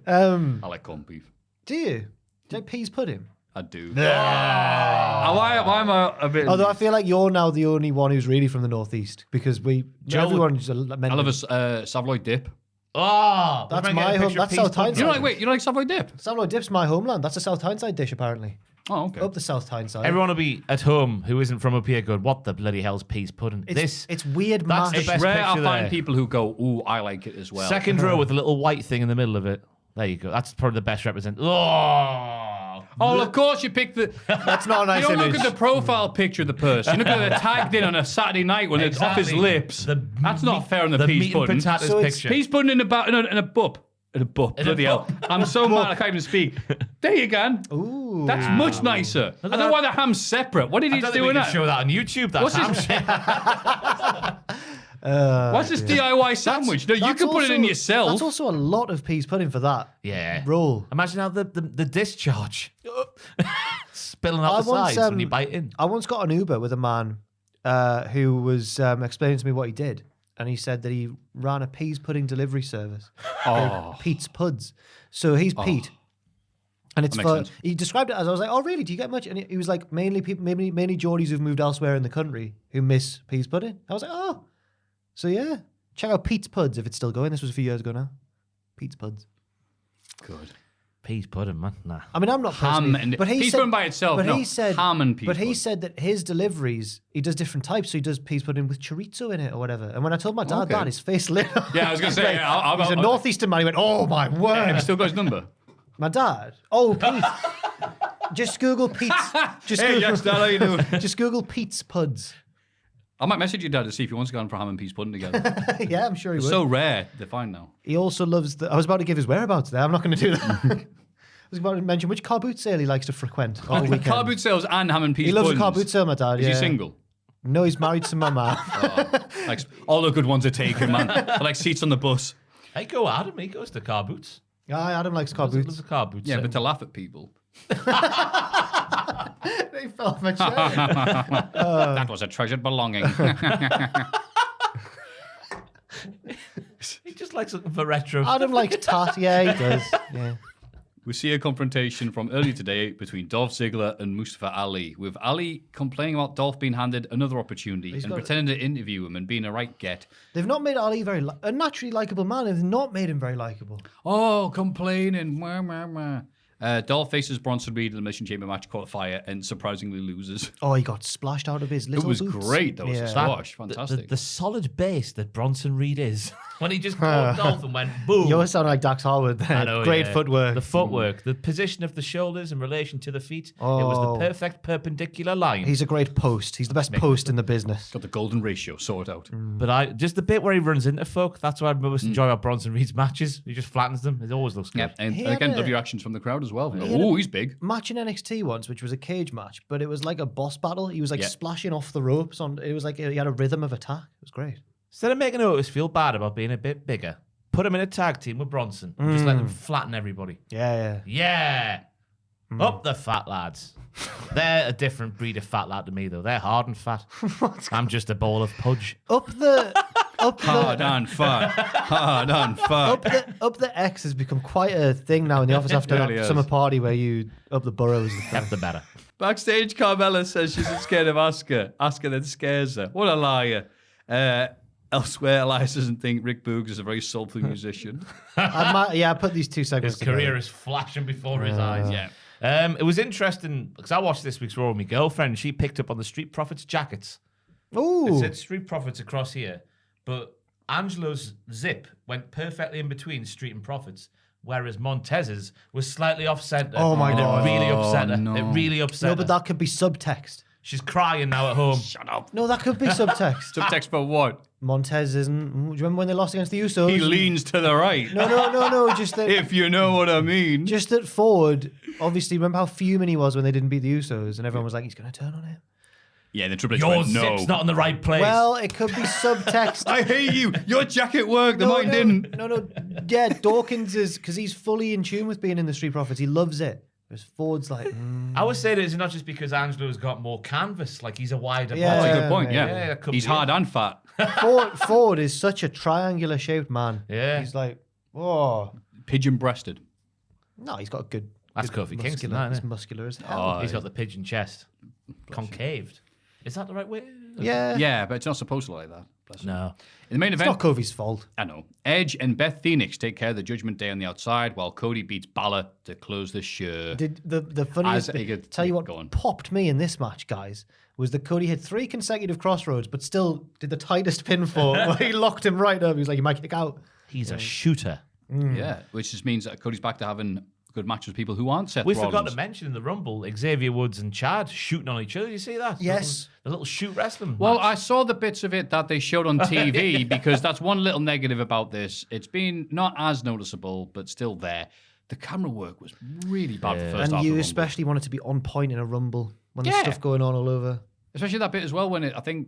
I like corned beef. Do you? Do you like peas pudding? I do. Why am I a bit... Although I feel like you're now the only one who's really from the northeast because everyone's meant I love to a Savoy dip. Oh, That's my home. That's South Tyneside. You don't like Savoy dip? Savoy Dip's my homeland. That's a South Tyneside dish, apparently. Oh, okay. Up the South Tyneside. Everyone will be at home who isn't from up here going, what the bloody hell's peas pudding? It's weird that's mash. the best Rare I picture find there. people who go, ooh, I like it as well. Second row with a little white thing in the middle of it. There you go. That's probably the best represent. Oh, of course you pick the... That's not a nice You don't image. look at the profile picture of the person. You look at the tagged in on a Saturday night when it's off his lips. That's not fair on the peas meat and pudding. potatoes So it's picture. Peas pudding in a bup. In a bup. Bloody hell. I'm so mad I can't even speak. There you go. Ooh. That's much nicer. I don't know why the ham's separate. What did I he don't do think we in can that? show that on YouTube. That's What's ham his- shit. What's this DIY sandwich? No, you That's can put it in also- yourself. That's also a lot of peas pudding for that Yeah. roll. Imagine how the discharge spilling out I the once, sides when you bite in. I once got an Uber with a man who was explaining to me what he did. And he said that he ran a peas pudding delivery service. called Pete's Puds. So he's Pete. And it's That makes for, sense. he described it as, I was like, oh, really? Do you get much? And he was like, mainly people, mainly Geordies who've moved elsewhere in the country who miss peas pudding. I was like, oh. So yeah, check out Pete's Puds if it's still going. This was a few years ago now. Pete's Puds. Good. Peas pudding, man. Nah. I mean, I'm not Ham personally- and but he peas said, pudding by itself. But No, he said ham and peas But he pudding. said that his deliveries, he does different types. So he does peas pudding with chorizo in it or whatever. And when I told my dad Okay. that, his face lit up. Yeah, I was gonna say, Like, yeah, I'll- he's a I'll- northeastern man. He went, oh my word. Have you still got his number? My dad. Oh, Pete. Just Google Pete's. Just Hey, Google, yes, Dad, how you doing? just Google Pete's Puds. I might message your dad to see if he wants to go on for ham and peas pudding together. Yeah, I'm sure he It's would. so rare to find now. He also loves the. I was about to give his whereabouts there. I'm not going to do that. I was about to mention which car boot sale he likes to frequent all weekend. Car boot sales and ham and peas He loves a puddings. car boot sale, my dad. Is yeah. he single? No, he's married to my mum. Like all the good ones are taken, man. They're like seats on the bus. Hey, go Adam. He goes to car boots. Yeah, Adam likes car Loves boots. the car boots. Yeah, but to laugh at people. They fell off my chair. That was a treasured belonging. He just likes looking for retro. Adam likes tat. Yeah, he does. Yeah. We see a confrontation from earlier today between Dolph Ziggler and Mustafa Ali, with Ali complaining about Dolph being handed another opportunity and pretending to interview him and being a right get. They've not made Ali a naturally likable man. They've not made him very likable. Oh, complaining. Mwah, mwah, mwah. Dolph faces Bronson Reed in the Elimination Chamber match qualifier and surprisingly loses. Oh, he got splashed out of his little It was boots. great, though. It was a Yeah. squash. Fantastic. The solid base that Bronson Reed is. When he just caught Dolph and went boom. You always sound like Dax Harwood there. I know, Great yeah. footwork. The footwork, the position of the shoulders in relation to the feet. It was the perfect perpendicular line. He's a great post. He's the best post in the business. Got the golden ratio sorted out. But just the bit where he runs into folk, that's what I most enjoy about Bronson Reed's matches. He just flattens them. It always looks good. Yeah, and He again, had a- lovely reactions from the crowd as well. had Oh, a- he's big. Match in NXT once, which was a cage match, but it was like a boss battle. He was like Yeah. splashing off the ropes. It was like he had a rhythm of attack. It was great. Instead of making Otis feel bad about being a bit bigger, put him in a tag team with Bronson. And just let them flatten everybody. Yeah. Yeah. Up the fat lads. They're a different breed of fat lad to me, though. They're hard and fat. I'm just a ball of pudge. Up the Hard and fat. Hard and fat. up the X has become quite a thing now in the office after really that has. summer party where you up the burrows. And Have the better. Backstage, Carmella says she's scared of Asuka. Asuka then scares her. What a liar. Elsewhere, Elias doesn't think Rick Boogs is a very soulful musician. I put these 2 segments His career together. is flashing before his eyes. Yeah. It was interesting because I watched this week's Raw with my girlfriend. And she picked up on the Street Profits jackets. It Ooh. said Street Profits across here, but Angelo's zip went perfectly in between Street and Profits, whereas Montez's was slightly off center. Oh my and God. It really upset her. no. It really upset No, her. but that could be subtext. She's crying now at home. Shut up. No, that could be subtext. Subtext for what? Montez isn't. Do you remember when they lost against the Usos? He leans to the right. No. Just that. If you know what I mean. Just that Ford. Obviously, remember how fuming he was when they didn't beat the Usos, and everyone was like, "He's going to turn on him." Yeah, the Triple H Your went, no. zip's not in the right place. Well, it could be subtext. I hate you. Your jacket worked. The mine didn't. No. Yeah, Dawkins is because he's fully in tune with being in the Street Profits. He loves it. Whereas Ford's like, I would say that it's not just because Angelo's got more canvas, like he's a wider Yeah. That's body. a good point, yeah. Yeah, that could He's be hard and fat. Ford is such a triangular shaped man. Yeah. He's like, oh Pigeon-breasted. no, he's got a good. That's good Kofi Kingston, muscular. isn't He's it? muscular as hell. He's got the pigeon chest. Concaved. Is that the right way? Yeah. Yeah, but it's not supposed to look like that. Bless him. No. In the main It's event, not Kofi's fault. I know. Edge and Beth Phoenix take care of the Judgment Day on the outside, while Cody beats Balor to close the show. Did the funniest As he bit, could- tell you what go on. popped me in this match, guys, was that Cody had 3 consecutive crossroads, but still did the tightest pinfall. Where he locked him right up. He was like, "You might kick out." He's a shooter. Yeah, which just means that Cody's back to having good matches with people who aren't Seth We Rollins. forgot to mention in the Rumble, Xavier Woods and Chad shooting on each other. You see that? Yes. The little shoot wrestling. Well, match. I saw the bits of it that they showed on TV because that's one little negative about this. It's been not as noticeable, but still there. The camera work was really bad for the first And half you of the Rumble. especially want it to be on point in a Rumble when there's Yeah. stuff going on all over. Especially that bit as well when I think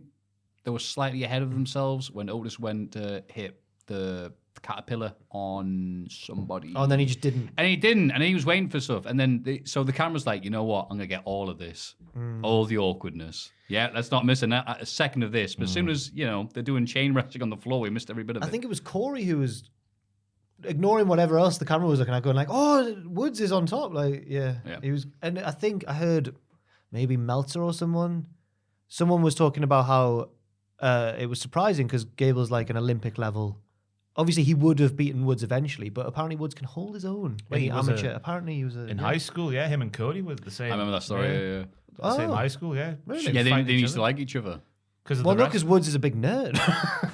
they were slightly ahead of themselves when Otis went to hit the caterpillar on somebody. Oh, and then he just didn't. And he didn't, and he was waiting for stuff. And then, so the camera's like, you know what? I'm going to get all of this. All the awkwardness. Yeah, let's not miss a second of this. But as soon as, they're doing chain wrestling on the floor, we missed every bit of it. I think it was Corey who was ignoring whatever else the camera was looking at, going like, "Oh, Woods is on top." Like, yeah. He was, and I think I heard maybe Meltzer or someone was talking about how it was surprising because Gable's like an Olympic level. Obviously, he would have beaten Woods eventually, but apparently Woods can hold his own. Well, he in the was amateur. Apparently, he was in high school, him and Cody were the same. I remember that story, yeah. The same Oh. high school, yeah. Really? Shoot Yeah, they fight each used to other. like each other. Because Well, no, because Woods is a big nerd.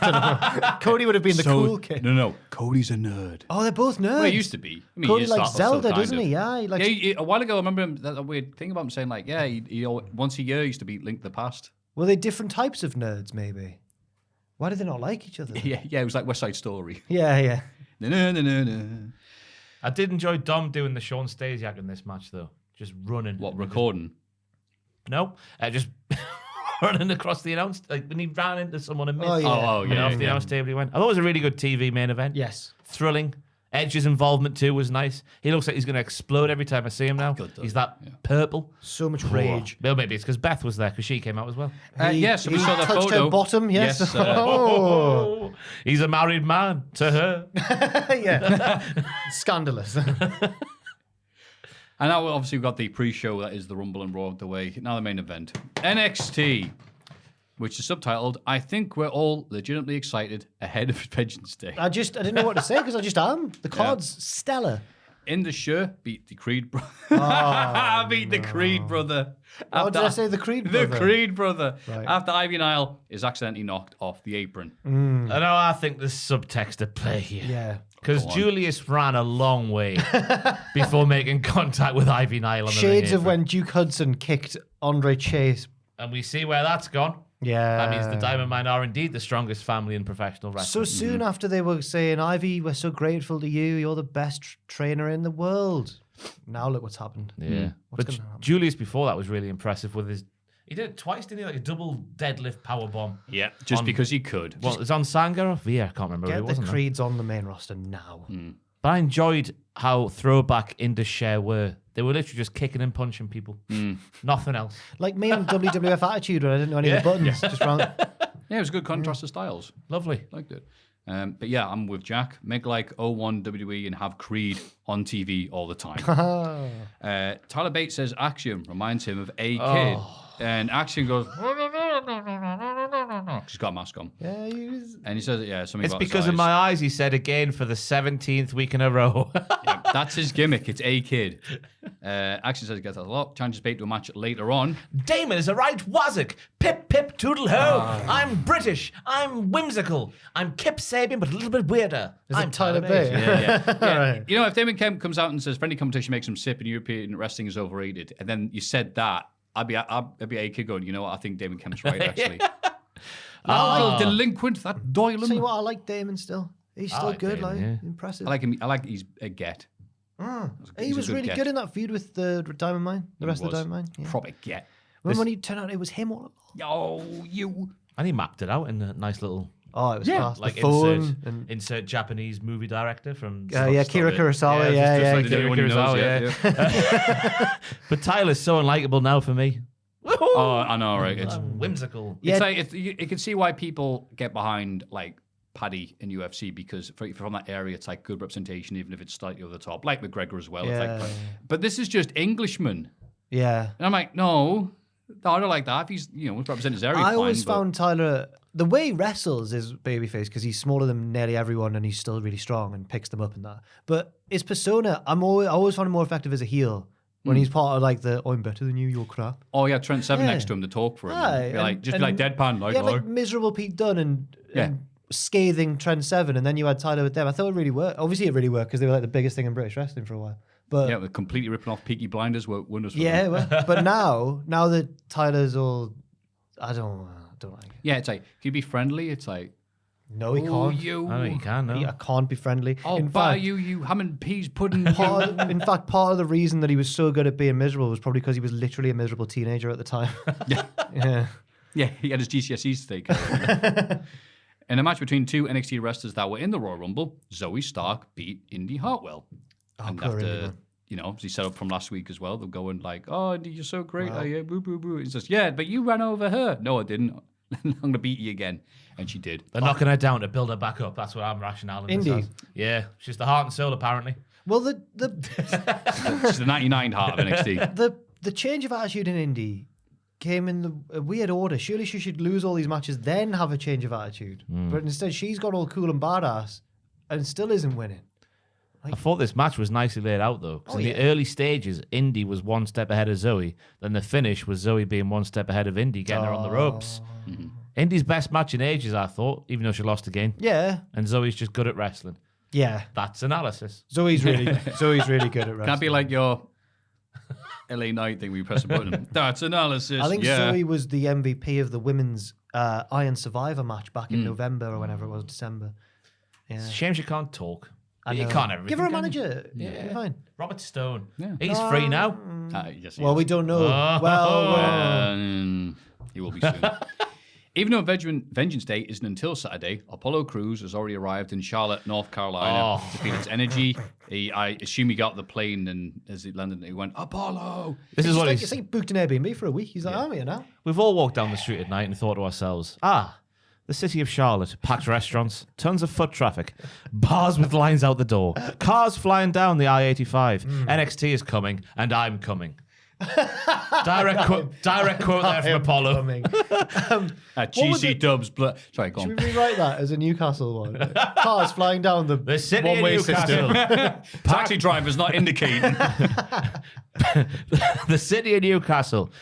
I don't know. Cody would have been the cool kid. No. Cody's a nerd. Oh, they're both nerds. Well, he used to be. I mean, Cody he likes still Zelda, kind doesn't of. he? Yeah, he likes. A while ago, I remember that weird thing about him saying, like, yeah, he once a year used to beat Link to the Past. Were they different types of nerds, maybe? Why did they not like each other? Yeah, it was like West Side Story. Yeah. No. I did enjoy Dom doing the Sean Stasiak in this match, though. Just running. What, recording? No, just running across the announce, like when he ran into someone and missed. Oh, yeah. Oh, And yeah. off the announce table he went. I thought it was a really good TV main event. Yes. Thrilling. Edge's involvement too was nice. He looks like he's going to explode every time I see him now. Good, though. He's that purple. So much rage. Well, maybe it's because Beth was there because she came out as well. So we saw the touched photo. her bottom, yes. Yes, Oh. He's a married man to her. Yeah. Scandalous. And now, obviously, we've got the pre-show that is the Rumble and Raw of the way. Now the main event. NXT, which is subtitled, I think we're all legitimately excited ahead of Vengeance Day. I didn't know what to say because I just am. The card's stellar. In the show, beat the Creed brother. Oh, beat the Creed brother. Oh, did I say the Creed brother? The Creed brother. Right. After Ivy Nile is accidentally knocked off the apron. I know, I think there's subtext at play here. Yeah. Because Julius ran a long way before making contact with Ivy Nile on the Shades ring of apron. when Duke Hudson kicked Andre Chase. And we see where that's gone. Yeah. That means the Diamond Mine are indeed the strongest family in professional So wrestling. soon after they were saying, Ivy, we're so grateful to you. You're the best trainer in the world. Now look what's happened. Yeah. What's But gonna happen? Julius before that was really impressive with his... He did it twice, didn't he? Like a double deadlift powerbomb. Yeah, just On- because he could. Well, it was on Sanga or Via? I can't remember who Get it the was. Wasn't Creeds on the main roster now. But I enjoyed how throwback into Share were. They were literally just kicking and punching people. Nothing else. Like me on WWF Attitude when I didn't know any of the buttons. Just round. Yeah, it was a good contrast of styles. Lovely. Liked it. But yeah, I'm with Jack. Make like 01 WWE and have Creed on TV all the time. Tyler Bates says Action reminds him of A Kid. And Action goes... He's got a mask on. Yeah, he was... And he says, yeah, something It's about his because of eyes. my eyes, he said again for the 17th week in a row. Yeah, that's his gimmick. It's A Kid. Action says he gets that a lot. Challenges Bate to a match later on. Damon is a right wazzock. Pip, pip, toodle ho. I'm British. I'm whimsical. I'm Kip Sabian, but a little bit weirder. I'm Tyler Bates. Bate? Yeah. Right. You know, if Damon Kemp comes out and says friendly competition makes him sip and European wrestling is overrated, and then you said that, I'd be A Kid going, you know what? I think Damon Kemp's right, actually. Little delinquent, that Doyle. Tell you what, I like Damon still. He's still like good, Damon, like yeah. impressive. I like him. I like he's a get. He he's a was good really get. good in that feud with the Diamond Mine, the rest of the Was. Diamond Mine. Yeah. Proper get. Remember when he turned out it was him all along? Oh, you. And he mapped it out in a nice little, Oh, it was class. like the phone insert, and insert Japanese movie director from... yeah, Kira Kurosawa. Yeah, Yeah, just yeah. like Anyone who knows, Kurosawa, But Tyler's so unlikable now for me. Oh, I know, right? It's I'm whimsical. Yeah. It's like you can see why people get behind like Paddy in UFC because from that area it's like good representation, even if it's slightly over the top. Like McGregor as well. It's Yeah. like, but this is just Englishman, Yeah. and I'm like, no, I don't like that. If he's represent his area, I fine, always but- found Tyler, the way he wrestles is babyface because he's smaller than nearly everyone and he's still really strong and picks them up and that. But his persona, I always found him more effective as a heel when he's part of like the I'm better than you, you're crap. Oh yeah, Trent Seven Yeah. next to him to talk for him. Aye, Be like, and- just be like and deadpan, like, You had oh. like miserable Pete Dunne and Yeah. scathing Trent Seven, and then you had Tyler with them. I thought it really worked. Obviously, it really worked because they were like the biggest thing in British wrestling for a while. But Yeah, we're completely ripping off Peaky Blinders wonders for yeah, them. well, but now that Tyler's all, I don't like it. Yeah, it's like, can you be friendly? It's like, No, he oh, can't. you. I know you can, no? I can't be friendly. I'll in buy fact, you ham and peas pudding. in fact, part of the reason that he was so good at being miserable was probably because he was literally a miserable teenager at the time. Yeah. Yeah, he had his GCSEs to take care of. In a match between two NXT wrestlers that were in the Royal Rumble, Zoe Stark beat Indy Hartwell. and poor Indy, after, man. you know, he set up from last week as well, they're going like, oh, Indy, you're so great. Oh, yeah, boo, boo, boo. He says, yeah, but you ran over her. No, I didn't. I'm going to beat you again. And she did. They're knocking her down to build her back up. That's what I'm rationale in this Indeed. as. Yeah, she's the heart and soul, apparently. Well, the She's the 99 heart of NXT. the change of attitude in Indy came in a weird order. Surely she should lose all these matches, then have a change of attitude. But instead, she's got all cool and badass and still isn't winning. I thought this match was nicely laid out, though. Because in the early stages, Indy was one step ahead of Zoe. Then the finish was Zoe being one step ahead of Indy, getting her on the ropes. Indy's best match in ages, I thought, even though she lost again. Yeah, And Zoe's just good at wrestling. yeah. That's analysis. Zoe's really good at wrestling. Can that be like your LA Knight thing where you press a button? That's analysis. I think yeah. Zoe was the MVP of the women's Iron Survivor match back in November or whenever it was, December. Yeah. It's a shame she can't talk. I You know. can't ever Give her a manager. Yeah, fine. Robert Stone. Yeah. He's free now. Yes, Well, we don't know. Oh. Well, Um, He will be soon. Even though Vengeance Day isn't until Saturday, Apollo Crews has already arrived in Charlotte, North Carolina to feel its energy. I assume he got the plane, and as he landed, he went, Apollo! This is what It's like he booked an Airbnb for a week. He's like, I'm here now. We've all walked down the street at night and thought to ourselves, the city of Charlotte, packed restaurants, tons of foot traffic, bars with lines out the door, cars flying down the I-85. NXT is coming, and I'm coming. Direct quote there from Apollo. GC Dubs. Sorry, go on. Should we rewrite that as a Newcastle one? Cars flying down the city of one-way Newcastle. system. Taxi drivers not indicating. The city of Newcastle.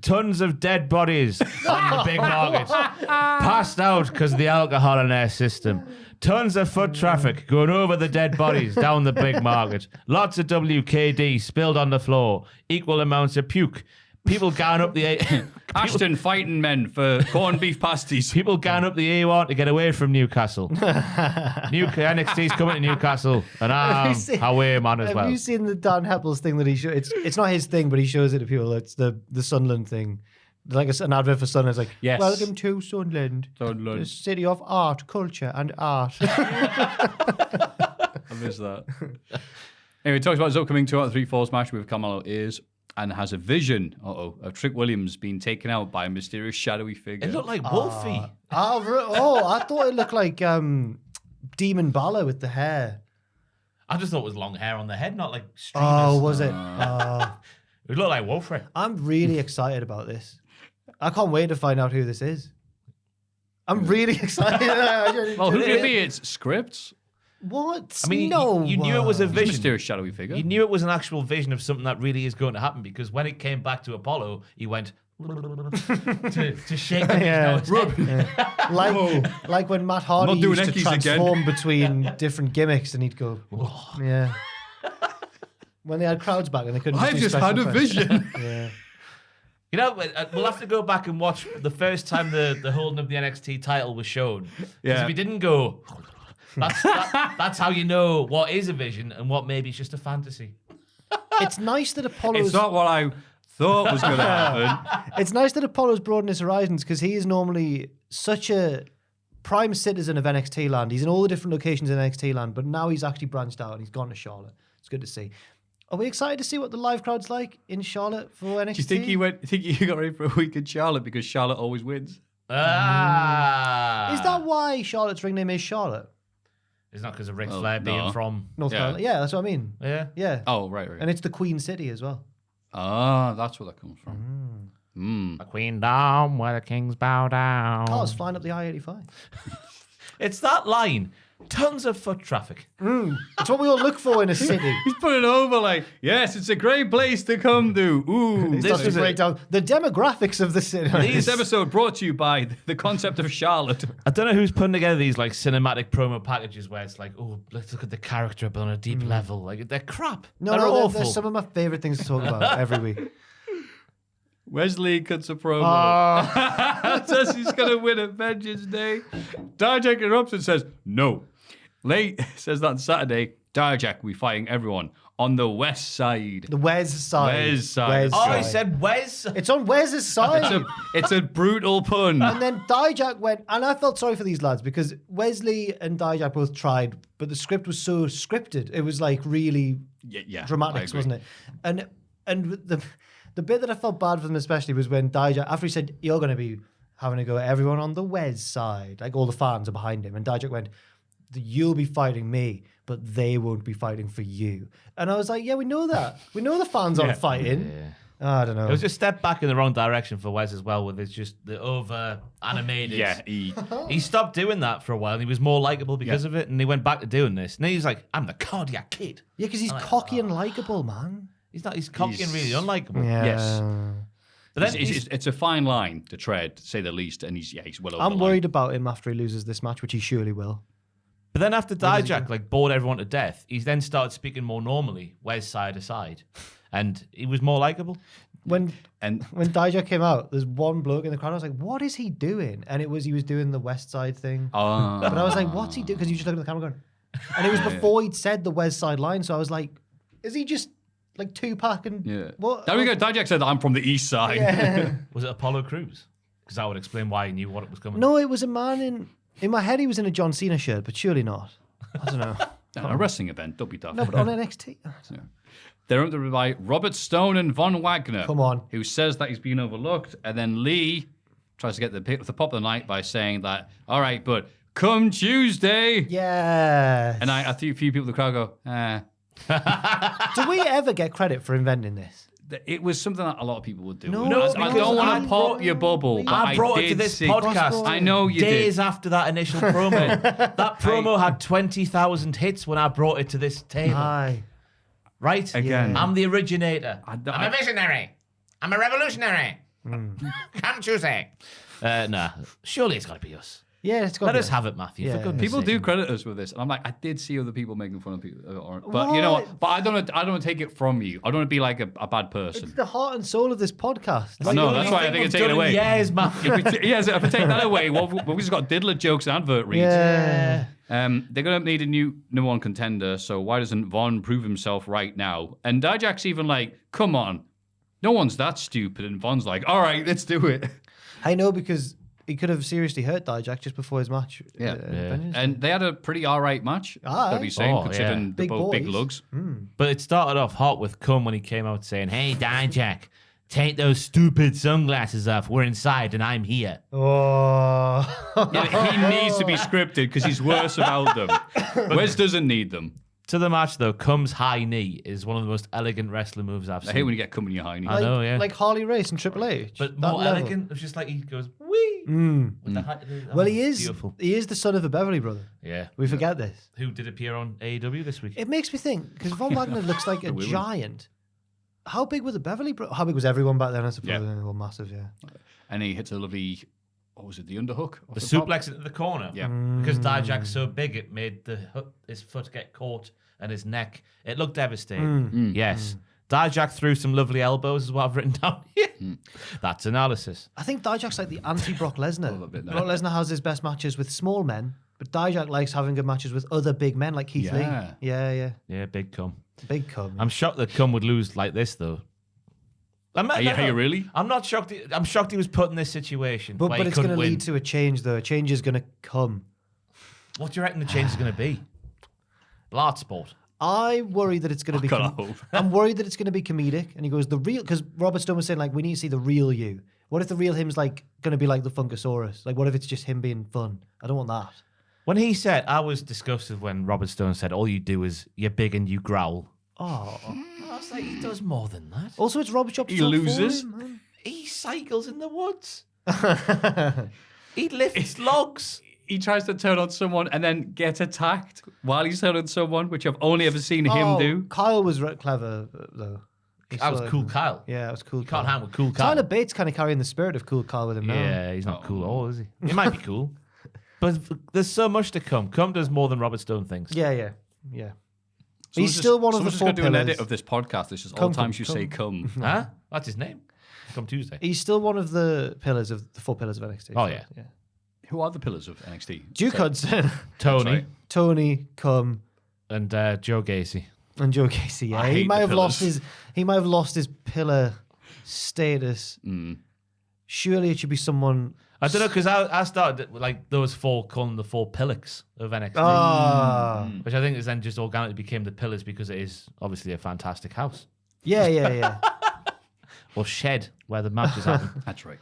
Tons of dead bodies on the big market. Passed out because of the alcohol in their system. Tons of foot traffic going over the dead bodies down the big market. Lots of WKD spilled on the floor. Equal amounts of puke. People going up the Ashton fighting men for corned beef pasties. People going up the A1 to get away from Newcastle. NXT's coming to Newcastle, and I'm away, man, as well. Have you seen the Dan Heppels thing that he showed? It's not his thing, but he shows it to people. It's the Sunderland thing. Like an advert for Sunderland. It's like, yes. Welcome to Sunderland, the city of art, culture, and art. I miss that. Anyway, he talks about his upcoming 2 out of 3 falls match with Carmelo Hayes and has a vision of Trick Williams being taken out by a mysterious shadowy figure. It looked like Wolfie. I thought it looked like Demon Balor with the hair. I just thought it was long hair on the head, not like streamers. Oh, was it? It looked like Wolfie. I'm really excited about this. I can't wait to find out who this is. I'm really excited. Well, who could it be? It's scripts. What? I mean, no. you knew it was a It's a vision. mysterious shadowy figure. You knew it was an actual vision of something that really is going to happen, because when it came back to Apollo, he went to shake him. Yeah. Like when Matt Hardy not doing used to Eckies again. transform between different gimmicks, and he'd go, yeah. When they had crowds back and they couldn't. I've do just special had a effects. vision. Yeah. You know, we'll have to go back and watch the first time the holding of the NXT title was shown. Because Yeah. if he didn't go, that's how you know what is a vision and what maybe is just a fantasy. It's nice that Apollo's. It's not what I thought was going to happen. It's nice that Apollo's broadened his horizons, because he is normally such a prime citizen of NXT land. He's in all the different locations in NXT land, but now he's actually branched out and he's gone to Charlotte. It's good to see. Are we excited to see what the live crowd's like in Charlotte for NXT? Do you think he got ready for a week in Charlotte because Charlotte always wins? Is that why Charlotte's ring name is Charlotte? It's not because of Ric Flair being from North Carolina? Yeah, that's what I mean. Yeah. Yeah. Oh, right. And it's the Queen City as well. Ah, that's where that comes from. A queendom where the kings bow down. Cars flying up the I-85. It's that line. Tons of foot traffic. It's what we all look for in a city. He's put it over like, yes, it's a great place to come to. Ooh. This is break down the demographics of the city. This episode brought to you by the concept of Charlotte. I don't know who's putting together these like cinematic promo packages where it's like, oh, let's look at the character but on a deep level. Like, they're crap. They're awful. They're some of my favorite things to talk about every week. Wesley cuts a promo. Says he's going to win at Vengeance Day. Dijak interrupts and says, no. Late says that on Saturday, Dijak will be fighting everyone on the west side. The Wes side. Wes side. Oh, he said Wes. It's on Wes's side. It's a brutal pun. And then Dijak went, and I felt sorry for these lads because Wesley and Dijak both tried, but the script was so scripted. It was like really dramatics, wasn't it? And the bit that I felt bad for them especially was when Dijak, after he said, you're going to be having to go at everyone on the Wes side, like all the fans are behind him, and Dijak went, you'll be fighting me, but they won't be fighting for you. And I was like, yeah, we know that. We know the fans aren't fighting. Yeah. I don't know. It was just a step back in the wrong direction for Wes as well, with it's just the over animated. Yeah, he stopped doing that for a while, and he was more likable because of it, and he went back to doing this. And he's like, I'm the cardiac kid. Yeah, because he's cocky and likable, man. He's not. He's cocky and really unlikable. Yeah. Yes. But then It's a fine line to tread, to say the least, and he's well over I'm the worried about him after he loses this match, which he surely will. But then after Dijak like bored everyone to death, he's then started speaking more normally, Wes side to side, and he was more likable. When Dijak came out, there's one bloke in the crowd. I was like, "What is he doing?" And he was doing the West Side thing. But I was like, "What's he doing?" Because you just look at the camera going, and it was before he'd said the West Side line. So I was like, "Is he just like 2-pack and Yeah. what? There we go. Dijak said, I'm from the east side. Yeah. Was it Apollo Crews? Because that would explain why he knew what it was coming. No, it was a man in my head. He was in a John Cena shirt, but surely not. I don't know. A wrestling event, don't be daft. No, but on NXT. Yeah. They're interviewed by Robert Stone and Von Wagner. Come on. Who says that he's been overlooked. And then Lee tries to get the pop of the night by saying that, all right, but come Tuesday. Yeah. And I think a few people in the crowd go, Do we ever get credit for inventing this? It was something that a lot of people would do. No, And I because don't want I to pop brought- your bubble, but I brought it to did this see- podcast. I know you days did. after that initial promo. That promo had 20,000 hits when I brought it to this table. Aye. Right? Again. I'm the originator. I'm a visionary. I'm a revolutionary. Come Tuesday. Nah. Surely it's got to be us. Yeah, it's got Let us have it, Maffew. Yeah. For goodness People sake. do credit us with this, and I'm like, I did see other people making fun of people, but you know what? But I don't want to take it from you. I don't want to be like a bad person. It's the heart and soul of this podcast. I know, that's why I think it's taken away. Yes, Maffew. Yes, if I take that away, well, we've just got diddler jokes and advert reads. Yeah. They're going to need a new number one contender, so why doesn't Von prove himself right now? And Dijak's even like, come on, no one's that stupid. And Von's like, all right, let's do it. I know, because he could have seriously hurt Dijak just before his match. Yeah. Vengeance. And they had a pretty all right match, Aye. gotta be saying, Oh, considering yeah. the Big both big boys. lugs. But it started off hot with Cum when he came out saying, hey, Dijak, take those stupid sunglasses off. We're inside and I'm here. Oh. Yeah, he needs to be scripted because he's worse about them. Wes doesn't need them. To the match, though, Cum's high knee is one of the most elegant wrestling moves I've I seen. hate when you get coming in your high knee. I know, yeah. Like Harley Race and Triple H. But that more level. elegant. It's just like he goes, wee. With the high, Well, oh, he is. Beautiful. He is the son of a Beverly brother. Yeah. We forget this. Who did appear on AEW this week? It makes me think, because Von Wagner looks like a giant. How big were the Beverly brothers? How big was everyone back then? I suppose Yeah. they were massive. Yeah. And he hits a lovely, what was it, the underhook? off The top? suplex into the corner. Yeah. Because Dijak's so big, it made his foot get caught and his neck. It looked devastating. Yes. Dijak threw some lovely elbows, is what I've written down here. That's analysis. I think Dijak's like the anti-Brock Lesnar. little bit, no. Brock Lesnar has his best matches with small men, but Dijak likes having good matches with other big men like Keith Lee. Yeah. Yeah. Yeah, big Cum. Big cum. I'm shocked that Cum would lose like this, though. Are you really? I'm not shocked. I'm shocked he was put in this situation. But where he it's going to couldn't win. lead to a change, though. A change is going to come. What do you reckon the change is going to be? Blood sport. I worry that it's going to be. God, I hope. I'm worried that it's going to be comedic. And he goes, the real, because Robert Stone was saying, like, we need to see the real you. What if the real him's like going to be like the Funkasaurus? Like, what if it's just him being fun? I don't want that. When he said, I was disgusted when Robert Stone said, all you do is you're big and you growl. Oh. I was like, he does more than that. Also, it's Robert Shop. He loses. He cycles in the woods. He lifts logs. He tries to turn on someone and then get attacked while he's turning on someone, which I've only ever seen him do. Kyle was clever, though. He That was saw it. Cool Kyle. Yeah, it was cool. Can't Kyle. hang with Cool Kyle. Tyler Bates kind of carrying the spirit of Cool Kyle with him now. Yeah, he's not cool at all, is he? He might be cool. But there's so much to come. Cum does more than Robert Stone thinks. Yeah. He's still one of the Someone's four just going to do an pillars. edit of this podcast. It's just all Come, times come, you say come. come. Huh? That's his name. Come Tuesday. He's still one of the pillars of the four pillars of NXT. Oh, yeah. Who are the pillars of NXT? Duke Hudson, Tony right. Tony, Cum, and Joe Gacy. and Joe Casey. Yeah, I he hate might the have lost pillars. his pillar status. Surely it should be someone. I don't know, because I started like those four calling the four pillars of NXT. Ah, Which I think is then just organically became the pillars because it is obviously a fantastic house. yeah. Or shed where the matches happen. That's right.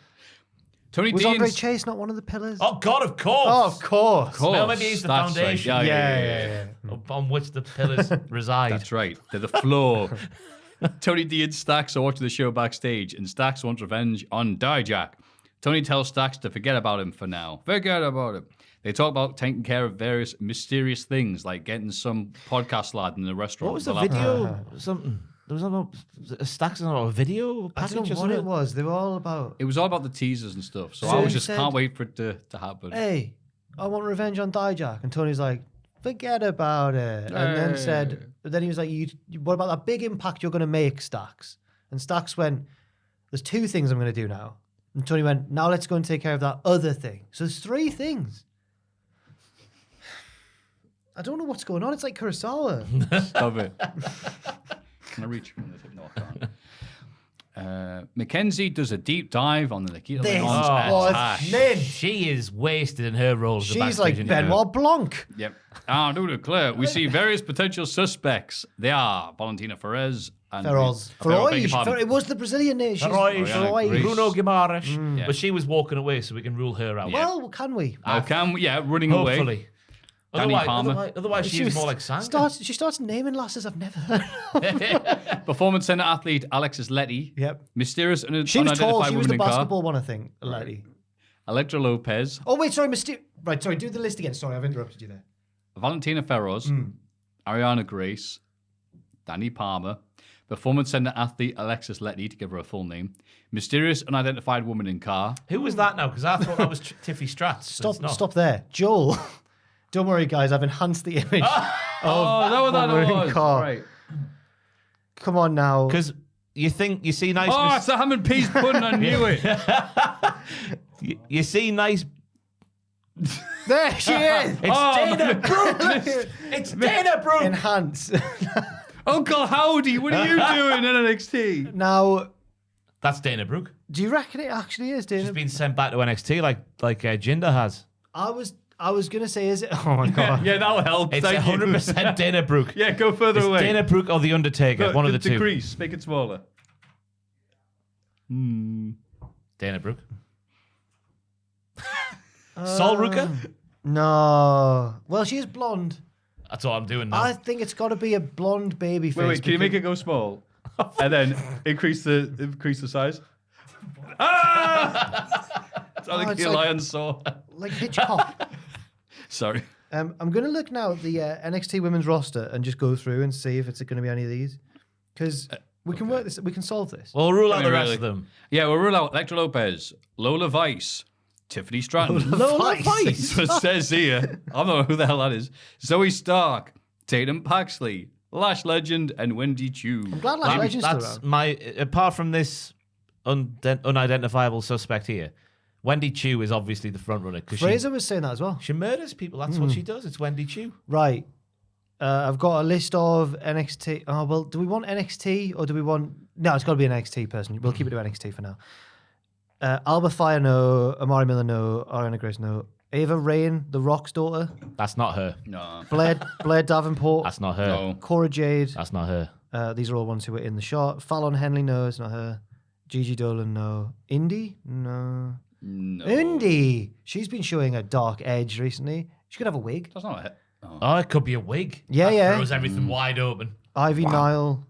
Tony Was Dean's... Andre Chase not one of the pillars? Oh, God, of course. Oh, of course. Well, maybe he's the That's foundation. Right. Yeah. Upon which the pillars reside. That's right. They're the floor. Tony D and Stax are watching the show backstage, and Stax wants revenge on Dijak. Tony tells Stax to forget about him for now. Forget about him. They talk about taking care of various mysterious things, like getting some podcast lad in the restaurant. What was the with a laptop. video? Something. There was a Stacks on a video I package don't know or what something. it was. They were all about, It was all about the teasers and stuff, so So I was he just said- can't wait for it to happen. hey, I want revenge on Dijak. And Tony's like, forget about it. And then said, but then he was like, what about that big impact you're going to make, Stax? And Stax went, there's two things I'm going to do now. And Tony went, now let's go and take care of that other thing. So there's three things. I don't know what's going on. It's like Kurosawa. Stop it. Can I reach from the tip? No, I can't. Mackenzie does a deep dive on the Nikita This Lyons was attack. mint. She is wasted in her role as the She's backstage like engineer. Benoit Blanc. Yep. To declare, we see various potential suspects. They are Valentina Ferrez and Feroz. Beg your pardon. It was the Brazilian name. She's Roy, Feroz. Bruno Guimaraes. Yeah. But she was walking away, so we can rule her out. Well, can we? Oh, can we? Yeah, running away. Hopefully. Danny Palmer. Otherwise she is more like Sanga. She starts naming lasses I've never heard of. Performance Center athlete Alexis Letty. Yep. Mysterious and She was tall. unidentified She was woman the in car. basketball one, I think. A lady. Electra Lopez. Oh, wait, sorry. Right, sorry. Do the list again. Sorry, I've interrupted you there. Valentina Feroz. Ariana Grace. Danny Palmer. Performance Center athlete Alexis Letty, to give her a full name. Mysterious unidentified woman in car. Who was that now? Because I thought that was Tiffy Stratz. but it's not. Stop there. Joel. Don't worry, guys. I've enhanced the image. Oh, is that what that woman in was? car. Right. Come on now. Because you see nice... Oh, it's a ham and peas pudding. I knew it. you see nice... There she is. It's Dana Brooke! It's Dana Brooke! Enhance. Uncle Howdy, what are you doing in NXT? Now, That's Dana Brooke. do you reckon it actually is, Dana? She's been sent back to NXT like Jinder has. I was gonna say, is it? Oh my god. Yeah, that'll help. It's Thank you. 100% Dana Brooke. Yeah, go further It's away. Dana Brooke or The Undertaker, Look, one of the two. Decrease, make it smaller. Dana Brooke. Sol Ruka? No. Well, she's blonde. That's all I'm doing now. I think it's got to be a blonde baby face. Wait, can you make it go small? And then increase the size? Ah! It's Oh, like it's the like- lion saw. like Hitchcock? Sorry. I'm going to look now at the NXT women's roster and just go through and see if it's going to be any of these, because we can work this. We can solve this. We'll rule out I the mean, rest really. of them. Yeah, we'll rule out Electra Lopez, Lola Vice, Tiffany Stratton. Lola That's what it says here. I don't know who the hell that is. Zoe Stark, Tatum Paxley, Lash Legend, and Wendy Chu. I'm glad Lash Legend's still That's around. apart from this unidentifiable suspect here, Wendy Chu is obviously the front runner because Fraser was saying that as well. she murders people. That's what she does. It's Wendy Chu. Right. I've got a list of NXT. Oh, well, do we want NXT or do we want... No, it's got to be an NXT person. We'll keep it to NXT for now. Alba Fire, no. Amari Miller, no. Ariana Grace, no. Ava Rain, The Rock's daughter. That's not her. No. Blair Davenport. That's not her. No. Cora Jade. That's not her. These are all ones who were in the shot. Fallon Henley, no, it's not her. Gigi Dolan, no. Indy? No. No. Indy! She's been showing a dark edge recently. She could have a wig. That's not it. Oh. Oh, it could be a wig. Yeah, That yeah. throws everything wide open. Ivy Nile.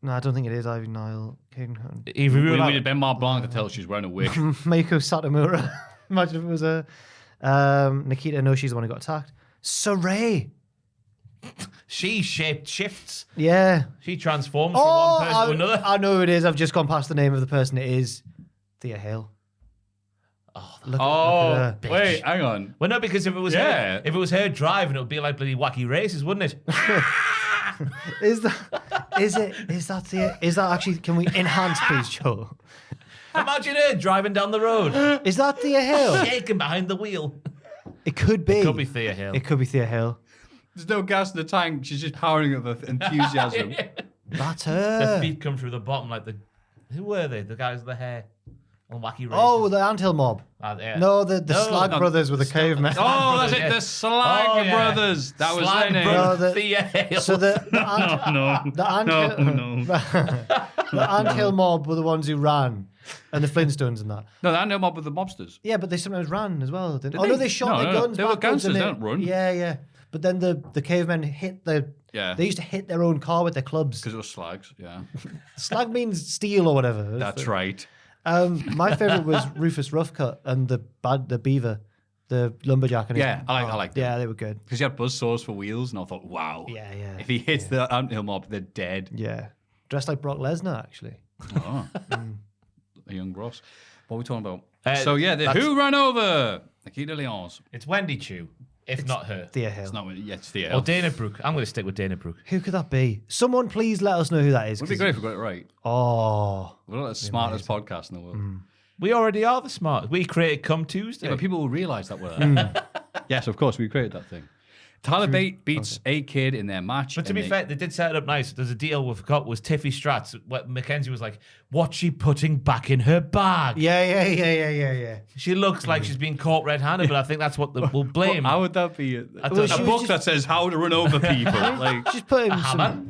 No, I don't think it is Ivy Nile. Kaden Hunt. If we rule We out- needed Ben Blanc to tell she's wearing a wig. Meiko Satomura. Imagine if it was a Nikita. No, she's the one who got attacked. Saray. she shifts. Yeah. She transforms from Oh, one person to another. I know who it is. I've just gone past the name of the person. It is Thea Hale. Look Oh, at her. wait, hang on. Well, no, because if it was Yeah. her, if it was her driving, it would be like bloody wacky races, wouldn't it? Is that actually? Can we enhance, please, Joe? Imagine her driving down the road, Is that Thea Hale? shaking behind the wheel. It could be. Could be Thea Hill. It could be Thea Hale. There's no gas in the tank. She's just powering up with enthusiasm. That's The her. feet come through the bottom like the. Who were they? The guys with the hair on wacky races. Oh, the Anthill Mob. Yeah. No, the No, Slag no, Brothers with the cavemen. Oh, that's Yeah. it. The Slag Oh, yeah. Brothers. That was Slag their name. No, Brothers, the- Thea Hill. So the Anthill Mob were the ones who ran, and the Flintstones and that. No, that no mob with the mobsters. Yeah, but they sometimes ran as well. Didn't? Did No, they? they shot No, their no, guns. they were backwards gangsters, and they don't run. Yeah, yeah. But then the cavemen hit the. Yeah. They used to hit their own car with their clubs. Because it was slags, yeah. Slag means steel or whatever. That's right. My favorite was Rufus Roughcut and the beaver, the lumberjack. And his- Yeah, I like them. Yeah, they were good. Because you had buzzsaws for wheels, and I thought, wow. Yeah, yeah. If he hits the anthill mob, they're dead. Yeah, dressed like Brock Lesnar actually. Oh. A young Ross. What are we talking about? Uh, So, yeah, who ran over? Nikita Lyons. It's Wendy Chu, if not her. Thea Hill. It's not, yeah, it's the Or Dana Brooke. I'm going to stick with Dana Brooke. Who could that be? Someone please let us know who that is. Would be 'cause- great if we got it right. Oh, We're not the smartest podcast in the world. We already are the smart. We created Come Tuesday. Yeah, but people will realise that we're Yes, of course, we created that thing. Tyler Bate beats A-Kid in their match. But to be fair, they did set it up nice. There's a deal we forgot was Tiffy Stratz. What Mackenzie was like, what's she putting back in her bag? Yeah. She looks like she's been caught red-handed, but I think that's what we'll blame. How would that be? A don't know. book that says how to run over people. Like, She's put him hammer?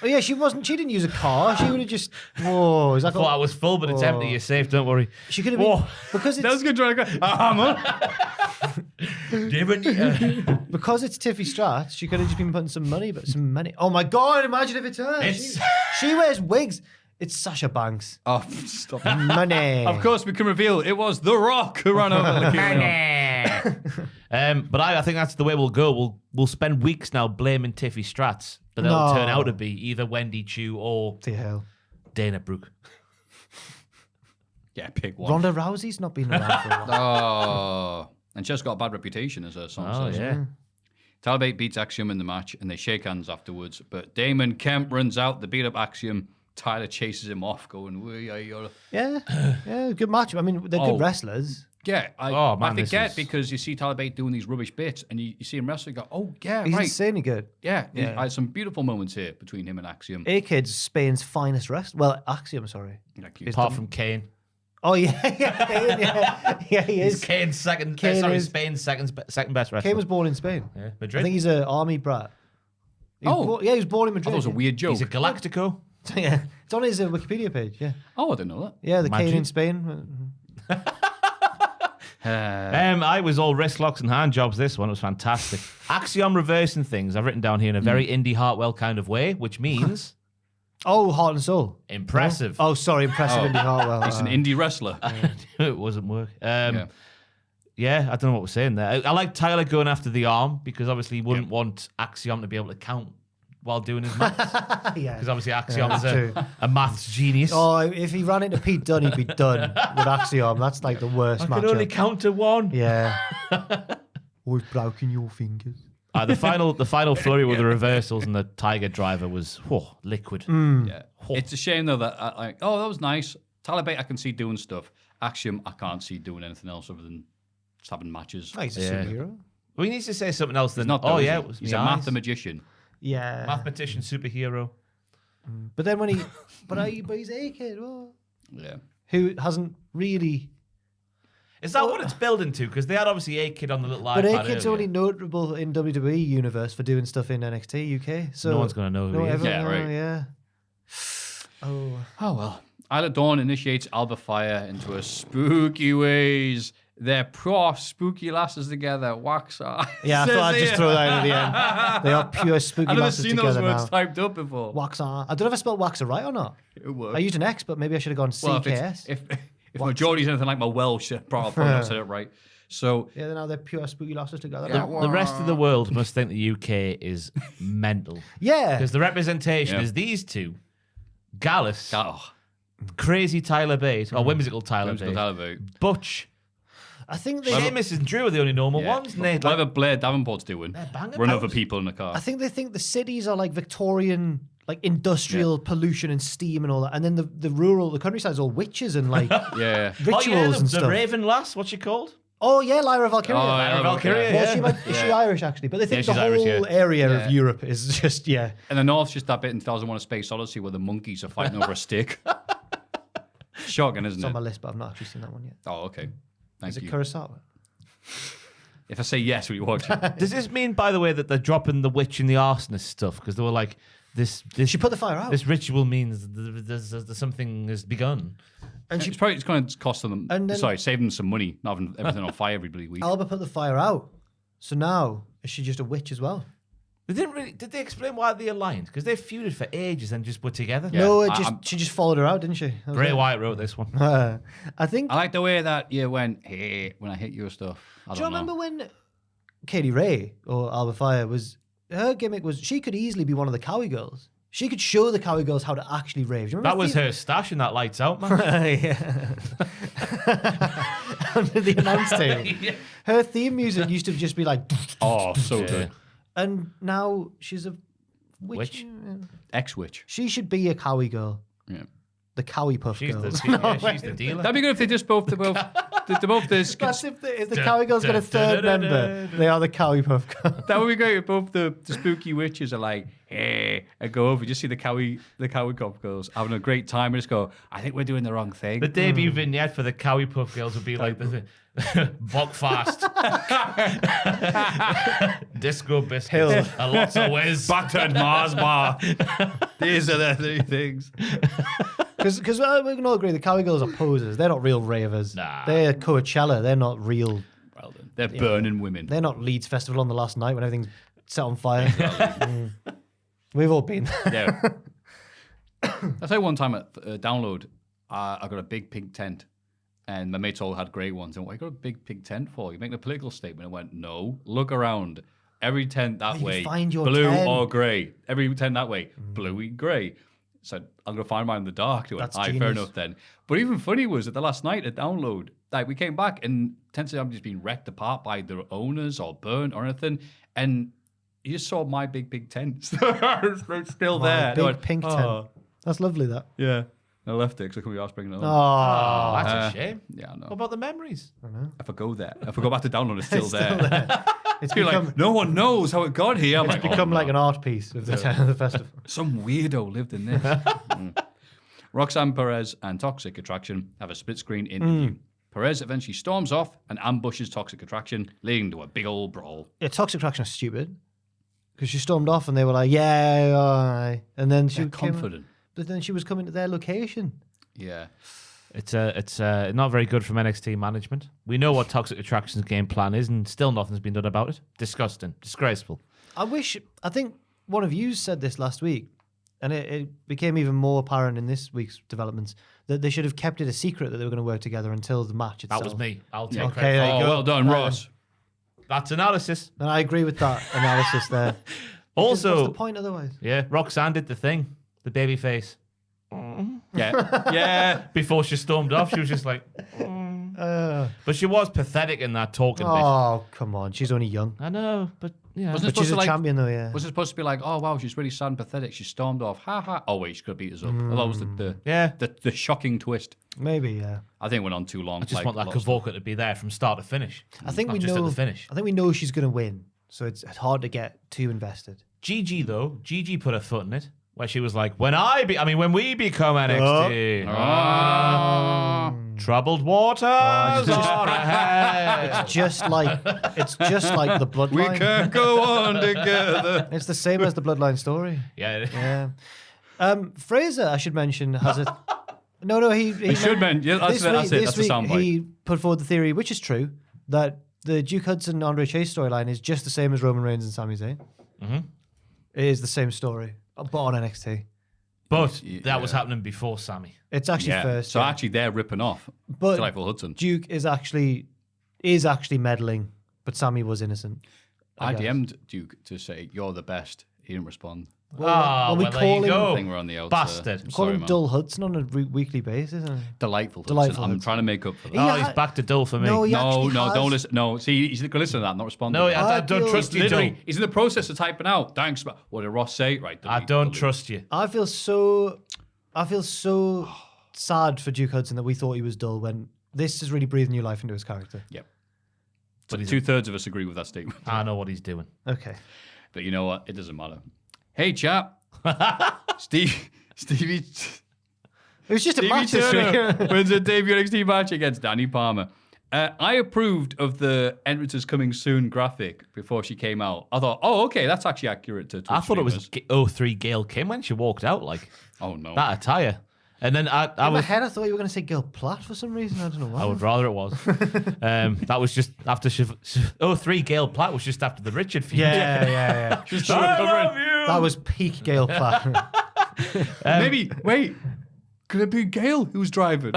Oh yeah, she didn't use a car. She would have just. Whoa, is that? I thought I was full, but it's empty. You're safe. Don't worry. She could have been Whoa. because that was it's good. Trying to go. A hammer. because it's Tiffy Stratz. She could have just been putting some money. Oh my god! Imagine if it's her. She wears wigs. It's Sasha Banks. Oh, stop. Money. Of course, we can reveal it was The Rock who ran over the But I think that's the way we'll go. We'll spend weeks now blaming Tiffy Stratz, but they'll turn out to be either Wendy Chu or The hell. Dana Brooke. Yeah, pick one. Ronda Rousey's not been around for a while. Oh, and she's got a bad reputation, as her song Oh says. yeah. Tyler Bate beats Axiom in the match, and they shake hands afterwards. But Damon Kemp runs out. They beat up Axiom. Tyler chases him off, going, Yeah, good match. I mean, they're good wrestlers. Yeah, Oh, man, I this forget is- because you see Tyler Bate doing these rubbish bits, and you see him wrestling. You go, oh yeah, He's right, insanely good. yeah. Yeah. I had some beautiful moments here between him and Axiom. A-Kid's Spain's finest wrestler. Well, Axiom, sorry. Like, you- Apart from Kane. Oh yeah, yeah, he He's is. Kane's second. Kane Spain's second best wrestler. Kane was born in Spain. Yeah. I Madrid. think he's an army brat. He was born in I thought Madrid. it was a weird joke. He's a Galactico. Yeah, it's on his Wikipedia page. Yeah, Oh, I didn't know yeah, the Imagine. Kane in Spain. that. I was all wrist locks and hand jobs. This one, it was fantastic. Axiom reversing things. I've written down here in a very Indy Hartwell kind of way, which means Oh, Heart and Soul. impressive. Oh, sorry, impressive Indy Hartwell. He's an indie wrestler. It wasn't work. Yeah. Yeah, I don't know what we're saying there. I like Tyler going after the arm because obviously he wouldn't want Axiom to be able to count while doing his maths. yeah. Because obviously Axiom that's is true. a maths genius. Oh, if he ran into Pete Dunne, he'd be done with Axiom. That's like the worst I matchup. can only count to one. Yeah. We've broken your fingers. The final flurry with the reversals and the Tiger driver was liquid. Yeah. It's a shame though that that was nice. Tyler Bate I can see doing stuff. Axiom I can't see doing anything else other than just having matches. Oh, he's a Yeah. superhero. We need to say something else than Not though, is yeah, he? it was He's my a eyes. mathematician. Yeah. Mathematician, superhero. But then when he, but he's A-Kid, Yeah. who hasn't really. Is that what it's building to? Because they had obviously A-Kid on the little But iPad A-Kid's earlier. only notable in WWE universe for doing stuff in NXT UK. So No one's gonna know who he is. Yeah, right. Yeah. Oh. Oh well. Isla Dawn initiates Alba Fire into a spooky ways. They're pure spooky lasses together. Wax eyes. Yeah, I thought I'd just throw that in at the end. They are pure spooky I've never lasses seen those together words now. typed up before. Waxar. I don't know if I spelled Waxer right or not. It works. I used an X, but maybe I should have gone Well, CKS. if my Geordie's anything like my Welsh, I'll probably not said it right. So Yeah, now they're pure spooky lasses together. The rest of the world must think the UK is mental. Yeah. Because the representation Yeah. is these two. Gallus, oh, crazy Tyler Bate, or whimsical Tyler whimsical Bate. Tyler Bate. Butch. I think they. Seamus and Drew are the only normal Yeah. ones. And they, like, Whatever Blair Davenport's doing, banging run over powers. people in the car. I think they think the cities are like Victorian, like industrial pollution and steam and all that, and then the rural, the countryside's all witches and like Yeah. rituals and the stuff. Raven lass, what's she called? Oh yeah, Lyra Valkyria. Oh, Lyra yeah, Valkyria, okay. Well, yeah. she is she Irish actually? But they think Yeah, the she's Irish, whole yeah. area Yeah. of Europe is just And the North's just that bit in 2001: A Space Odyssey where the monkeys are fighting over a stick. Shocking, isn't It's on it? my list, but I've not actually seen that one yet. Oh, okay. Thank Is it you. Kurosawa? If I say yes, will you watch it? Does this mean, by the way, that they're dropping the witch and the arsonist stuff? Because they were like, this She put the fire out, this ritual means there's something has begun. and she It's probably going to cost them. And then- Save them some money, not having everything on fire every bloody week. Alba put the fire out. So now is she just a witch as well? They didn't really. Did they explain why they aligned? Because they feuded for ages and just put together. Yeah, no, I'm- she just followed her out, didn't she? That was Bray it. Wyatt wrote this one. I think. I like the way that you went, hey, when I hit your stuff. I Do you don't know. remember when Katie Ray or Alba Fire was her gimmick was she could easily be one of the Cowie girls. She could show the Cowie girls how to actually rave. Do you remember That was her stash in that Lights Out man. yeah. Under the announce table. Her theme music used to just be like, Oh, so good. and now she's a witch. Witch? Yeah. Ex-witch. She should be a Cowie girl. Yeah. the Cowie Puff She's Girls. she's the dealer. That'd be good if they're both this. That's if the Cowie Girls got a third member. They are the Cowie Puff Girls. That would be great if both the spooky witches are like, hey, and go over. Just see the Cowie Puff Girls having a great time and just go, I think we're doing the wrong thing. The debut vignette for the Cowie Puff Girls would be like the Buckfast, Disco Biscuits, Hill. and lots of whiz. Battered Mars bar. These are the three things. Because we can all agree the Cowie Girls are posers. They're not real ravers. Nah. They're Coachella. They're not real. Well done. They're burning women. They're not Leeds Festival on the last night when everything's set on fire. We've all been there. Yeah. I say one time at Download, I got a big pink tent. And my mates all had grey ones. And what you got a big pig tent for? You making a political statement? I went, no. Look around. Every tent that you way, find your blue tent. or grey. Every tent that way, bluey grey. So I'm going to find mine in the dark. They went, That's fair genius. enough then. But even funny was that the last night at Download, like we came back and tents have just been wrecked apart by their owners or burnt or anything. And you just saw my big tent. It's still My there. And I big went, pink "Oh." tent. That's lovely, that. Yeah. I left it because I couldn't be asked bringing it home. Oh, Oh, that's a shame. Yeah, I know. What about the memories? If I go there, if I go back to Download, it's still there. it's You're become, like, no one knows how it got here. I'm it's like, become oh, like no. an art piece of the festival. Some weirdo lived in this. Roxanne Perez and Toxic Attraction have a split screen interview. Perez eventually storms off and ambushes Toxic Attraction, leading to a big old brawl. Yeah, Toxic Attraction is stupid. Because she stormed off and they were like, yeah, all right. And then she They're came, confident. but then she was coming to their location. Yeah. It's not very good from NXT management. We know what Toxic Attraction's game plan is, and still nothing's been done about it. Disgusting, disgraceful. I think one of you said this last week, and it became even more apparent in this week's developments, that they should have kept it a secret that they were going to work together until the match itself. That was me. I'll take Okay, credit. there you Oh, go. well done, Ross. That's analysis. And I agree with that analysis there. Because Also, what's the point otherwise? yeah, Roxanne did the thing, the baby face. Yeah. Yeah. Before she stormed off, she was just like, but she was pathetic in that talking bit. Oh, come on. She's only young. I know, but yeah. Wasn't it But she's supposed a to like? champion, though, yeah. Was it supposed to be like, oh wow, she's really sad and pathetic? She stormed off. Ha ha. Oh wait, she could have beat us up. Well, that was Yeah. the shocking twist. Maybe, yeah. I think it went on too long. I just like, want that lots of stuff. Kavorka to be there from start to finish. I think Not we just know at the finish. I think we know she's going to win. So it's hard to get too invested. Gigi though, Gigi put her foot in it where she was like, when we become NXT, troubled waters are ahead. It's just like the bloodline. We can't go on together. It's the same as the bloodline story. Yeah. Yeah. Fraser, I should mention, has a no. He should mention. Yeah, that's it. That's the soundbite. He put forward the theory, which is true, that the Duke Hudson Andre Chase storyline is just the same as Roman Reigns and Sami Zayn. Mm-hmm. It is the same story, but on NXT. But that was happening before Sammy. It's actually first. So yeah. actually, they're ripping off But Delightful Hudson. Duke is actually meddling, but Sammy was innocent. I guess. DM'd Duke to say you're the best. He didn't respond. Well, we there call you him- go. I think we're on the outs. Bastard. Call Sorry, him man. Dull Hudson on a weekly basis. Delightful. Delightful Hudson. I'm Hudson. trying to make up for that. Yeah. He's back to dull for me. No, he No, actually no, has. don't listen. No, see, he's going to listen to that, not respond. No, to that. I I don't feel- trust you, Literally, Dull. he's in the process of typing out. Thanks. What did Ross say? Right. I delete, don't delete. trust you. I feel so sad for Duke Hudson that we thought he was dull when this is really breathing new life into his character. Yep. But 2/3 of us agree with that statement. I know what he's doing. Okay. But you know what? It doesn't matter. Hey, chap. Stevie It was just a Stevie match this Turner week. wins a debut NXT match against Danny Palmer. I approved of the entrances coming soon graphic before she came out. I thought, oh, okay, that's actually accurate to I thought it was streamers. 03 Gail Kim when she walked out, like Oh, no. that attire. And then I In my was. head, I thought you were going to say Girl Platt for some reason. I don't know why. I would rather it was. That was just after 03 Gail Platt was just after the Richard feud. Yeah. Just I covering. love you. That was peak Gail Platt. Maybe, wait, could it be Gail who's driving?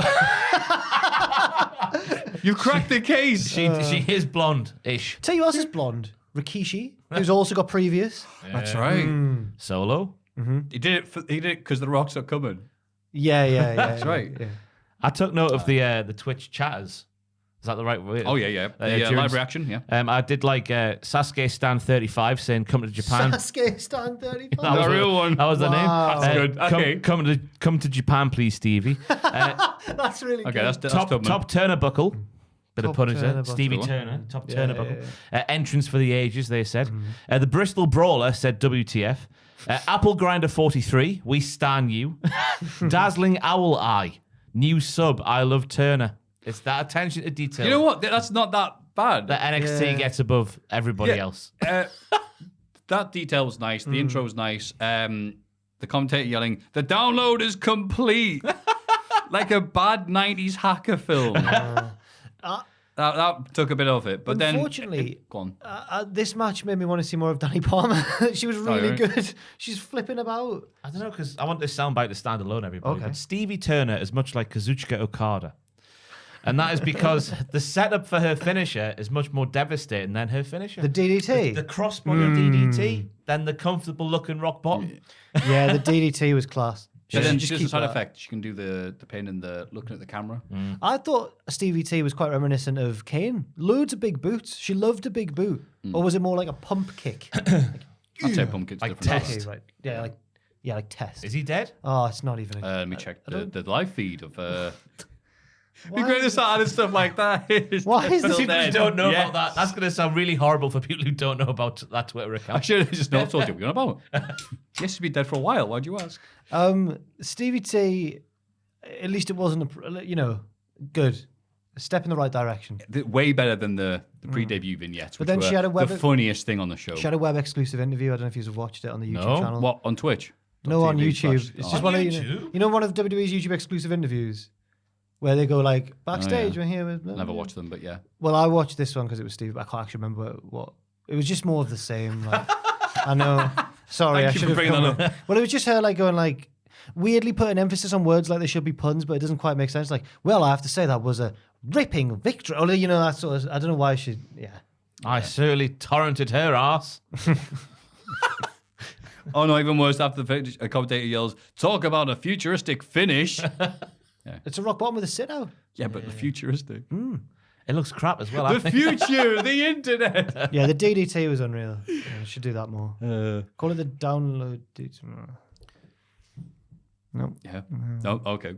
You cracked the case. She is blonde-ish. Tell you who else is blonde? Rikishi, who's also got previous. That's right. Solo. He did it because the rocks are coming. Yeah. That's right. Yeah. I took note of the Twitch chatters. Is that the right way? Oh, yeah. The live reaction, yeah. I did like Sasuke Stan 35 saying, come to Japan. Sasuke Stan 35. That was The real one. That was the name. Wow. That's good. Okay. Come to Japan, please, Stevie. That's really good. Okay, that's Tubman. Top Turner buckle. Bit of Top punisher. Turner Stevie buckle. Turner. Top Turner buckle. Entrance for the ages, they said. The Bristol Brawler said WTF. Apple Grinder 43. We stan you. Dazzling Owl Eye. New sub. I love Turner. It's that attention to detail. You know what? That's not that bad. That NXT gets above everybody else. That detail was nice. The intro was nice. The commentator yelling, "The download is complete," like a bad '90s hacker film. That took a bit of it, but Unfortunately, then go on. this match made me want to see more of Danny Palmer. She was really right. good. She's flipping about. I don't know, because I want this soundbite to stand alone, everybody. Okay. But Stevie Turner is much like Kazuchika Okada. And that is because the setup for her finisher is much more devastating than her finisher. The DDT. The crossbody DDT, then the comfortable looking rock bottom. Yeah, the DDT was class. But then should just a keep side that. effect. She can do the pain in the looking at the camera. I thought Stevie T was quite reminiscent of Kane. Loads of big boots. She loved a big boot. Or was it more like a pump kick? I'd say pumpkin's Like different. Test. Okay, right. Yeah, like Test. Is he dead? Oh, it's not even. Let me check the live feed of. Why We're going to is start adding stuff like that. Why is For this? people who don't know about that, that's going to sound really horrible for people who don't know about that Twitter I account. should have just not told you what you're on about. Yes, he's been dead for a while. Why'd you ask? Stevie T, at least it wasn't, good. A step in the right direction. Way better than the pre-debut vignettes, which then were she had a web- the funniest thing on the show. She had a web exclusive interview. I don't know if you've watched it on the YouTube No. channel. What, on Twitch? No, on TV YouTube. slash- It's oh. just On one of YouTube? you know one of WWE's YouTube exclusive interviews where they go like backstage. yeah. We're here with. Never watched them, but yeah. Well, I watched this one because it was Steve, but I can't actually remember what. It was just more of the same. Like, I know. Sorry, Thank I you should for have bringing come. that Well, it was just her like going like weirdly putting emphasis on words like they should be puns, but it doesn't quite make sense. Like, well, I have to say that was a ripping victory. Or that sort of. I don't know why she. Yeah. I certainly torrented her ass. Oh no, even worse, after the finish, a commentator yells, "Talk about a futuristic finish." It's a rock bottom with a sit out. Yeah, but the futuristic. It looks crap as well. I The think. future, the internet. Yeah, the DDT was unreal. Yeah, should do that more. Call it the download. No. Yeah. No, okay.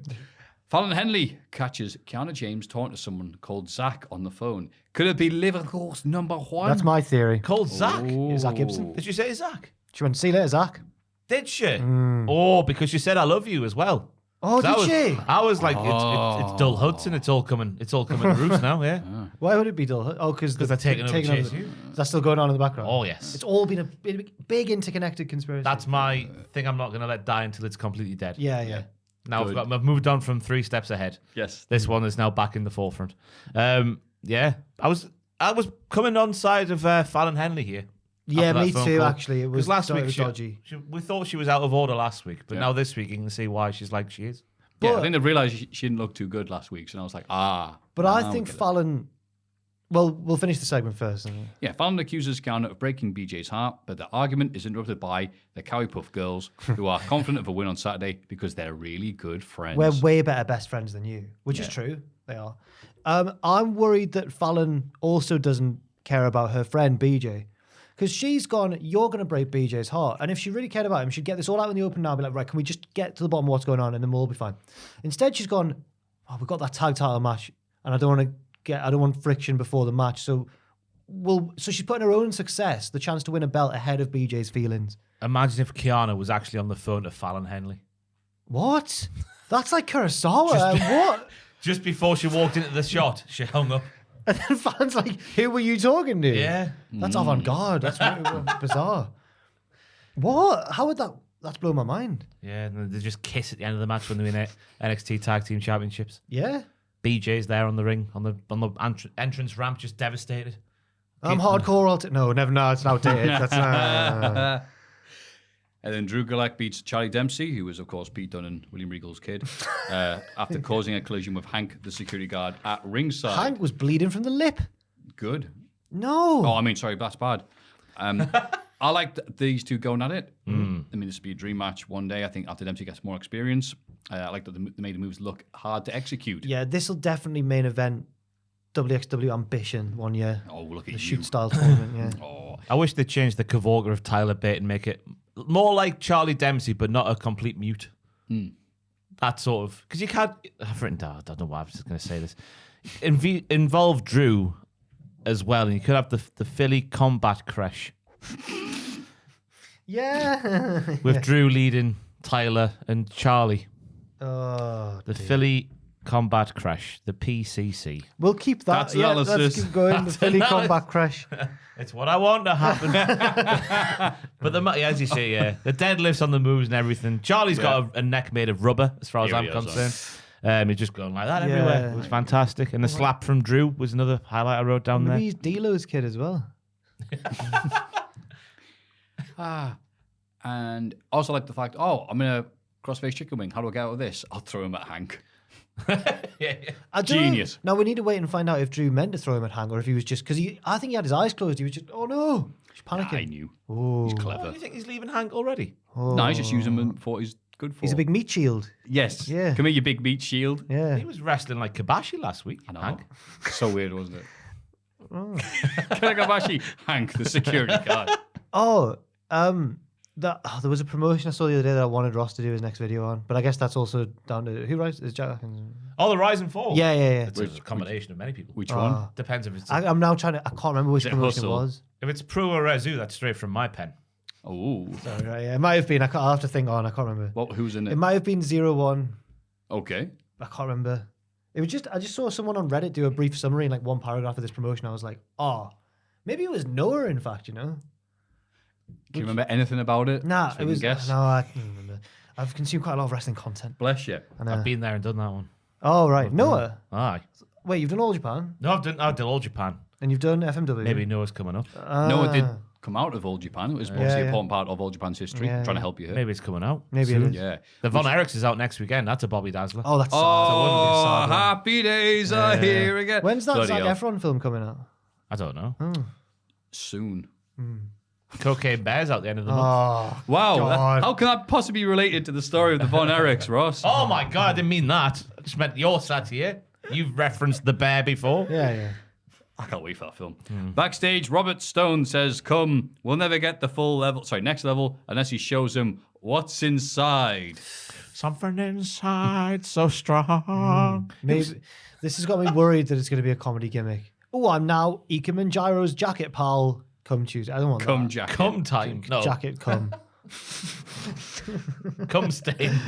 Fallon Henley catches Kiana James talking to someone called Zach on the phone. Could it be Liverpool's number one? That's my theory. Called Zach. Zach Gibson. Did you say Zach? She went, see you later, Zach. Did she? Oh, because she said I love you as well. Oh, That did was- she? I was like, it's Dull Hudson. It's all coming to roost now. Yeah. Why would it be dull? Oh, because They're taking over Chase U. That's still going on in the background. Oh yes. It's all been a big interconnected conspiracy. That's my thing. I'm not going to let die until it's completely dead. yeah. Now Good. I've moved on from 3 steps ahead. Yes. This one is now back in the forefront. Yeah, I was coming on side of Fallon Henley here. Yeah, after that me phone too. call. Actually, it was 'Cause last it week was dodgy. we thought she was out of order last week, but Yeah. now this week you can see why she's like she is. Yeah, I But- think they realised she didn't look too good last week, so I was like, But now I we think get it. Fallon. Well, we'll finish the segment first. Yeah, Fallon accuses Kiana of breaking BJ's heart, but the argument is interrupted by the Cowie Puff girls, who are confident of a win on Saturday because they're really good friends. We're way better best friends than you, which is true. They are. I'm worried that Fallon also doesn't care about her friend BJ. Because she's gone, you're going to break BJ's heart. And if she really cared about him, she'd get this all out in the open now, be like, right, can we just get to the bottom of what's going on and then we'll all be fine. Instead, she's gone, oh, we've got that tag title match and I don't want friction before the match. So she's putting her own success, the chance to win a belt, ahead of BJ's feelings. Imagine if Kiana was actually on the phone to Fallon Henley What? That's like Kurosawa. What? just before she walked into the shot. She hung up. And then Fallon's like, who were you talking to? Yeah. That's avant-garde. That's really bizarre. What? How would that... That's blown my mind. Yeah, and they just kiss at the end of the match when they win NXT Tag Team Championships. Yeah. BJ's there on the ring, on the entrance ramp, just devastated. I'm hardcore. No, never. No, it's outdated. That's not... And then Drew Gulak beats Charlie Dempsey, who was, of course, Pete Dunne and William Regal's kid, after causing a collision with Hank, the security guard, at ringside. Hank was bleeding from the lip. Good. No. Oh, I mean, sorry, that's bad. I like these two going at it. I mean, this would be a dream match one day. I think after Dempsey gets more experience. I like that they made the moves look hard to execute. Yeah, this will definitely main event WXW Ambition one year. Oh, look at The you. shoot style tournament, yeah. Oh, I wish they changed the Kavorga of Tyler Bate and make it more like Charlie Dempsey, but not a complete mute. That sort of... Because you can't... I've written down... I don't know why I was just going to say this. Involve Drew as well, and you could have the Philly Combat Crash. Yeah. With Drew leading Tyler and Charlie. Oh, The Philly Combat Crash, the PCC. we'll keep that. That's yeah, analysis. let's keep going. That's the Philly analysis. Combat Crash. It's what I want to happen. But as you say, yeah, the deadlifts on the moves and everything. Charlie's got a neck made of rubber, as far as Here I'm he is, concerned. He's just going like that everywhere. It was fantastic. And the slap from Drew was another highlight I wrote down there. Maybe he's D-Lo's kid as well. and also like the fact, I'm in a crossface chicken wing. How do I get out of this? I'll throw him at Hank. Yeah. I don't Genius. know. Now we need to wait and find out if Drew meant to throw him at Hank or if he was just because I think he had his eyes closed. He was just, oh no, he's panicking. I knew. Oh, He's Oh, clever. you think he's leaving Hank already? No, he's just using him for what he's good for. he's a big meat shield. Yes. Yeah. Come here, you big meat shield. Yeah. He was wrestling like Kabashi last week. I know. Hank. So weird, wasn't it? Kanagabashi, Hank, the security guard. There was a promotion I saw the other day that I wanted Ross to do his next video on, but I guess that's also down to who writes is Jack. Oh, the Rise and Fall. Yeah. It's a combination of many people. Which one? Depends if it's I'm now trying to. I can't remember which it promotion Hustle? it was. if it's Prue or Rezu. That's straight from my pen. Oh. Sorry, right, yeah, it might have been. I'll have to think on. I can't remember. What? Who's in It it? might have been 01. Okay. I can't remember. It was just I just saw someone on Reddit do a brief summary in like one paragraph of this promotion. I was like, maybe it was Noah. In fact, Can you remember anything about it? Nah, So it we was can guess. No, I can't remember. I've consumed quite a lot of wrestling content. Bless you. And, I've been there and done that one. oh right, Noah. Aye. Wait, you've done All Japan No, I've done All Japan. and you've done FMW. Maybe Noah's coming up. Noah did come out of All Japan. It was obviously yeah. an important part of All Japan's history. Yeah, trying yeah. to help you here. Maybe it's coming out. Maybe it is. Yeah. The Von Erichs is out next weekend. That's a Bobby Dazzler. Oh, that's sad. Oh, Sad one. happy days are here again. When's that Bloody Zac hell. Efron film coming out? I don't know. Soon. Cocaine Bear's out the end of the month. Oh, Wow. God. How can that possibly be related to the story of the Von Erichs, Ross? Oh my God, I didn't mean that. I just meant you're sat here. You've referenced the bear before. yeah. I can't wait for that film. Backstage, Robert Stone says, "Come, we'll never get the full level, next level, unless he shows him what's inside." Something inside so strong. Maybe this has got me worried that it's going to be a comedy gimmick. Oh, I'm now Ikeman Gyro's jacket pal. Come Tuesday. I don't want Come, that. Jack. Come time. No. Jacket come. Come stain.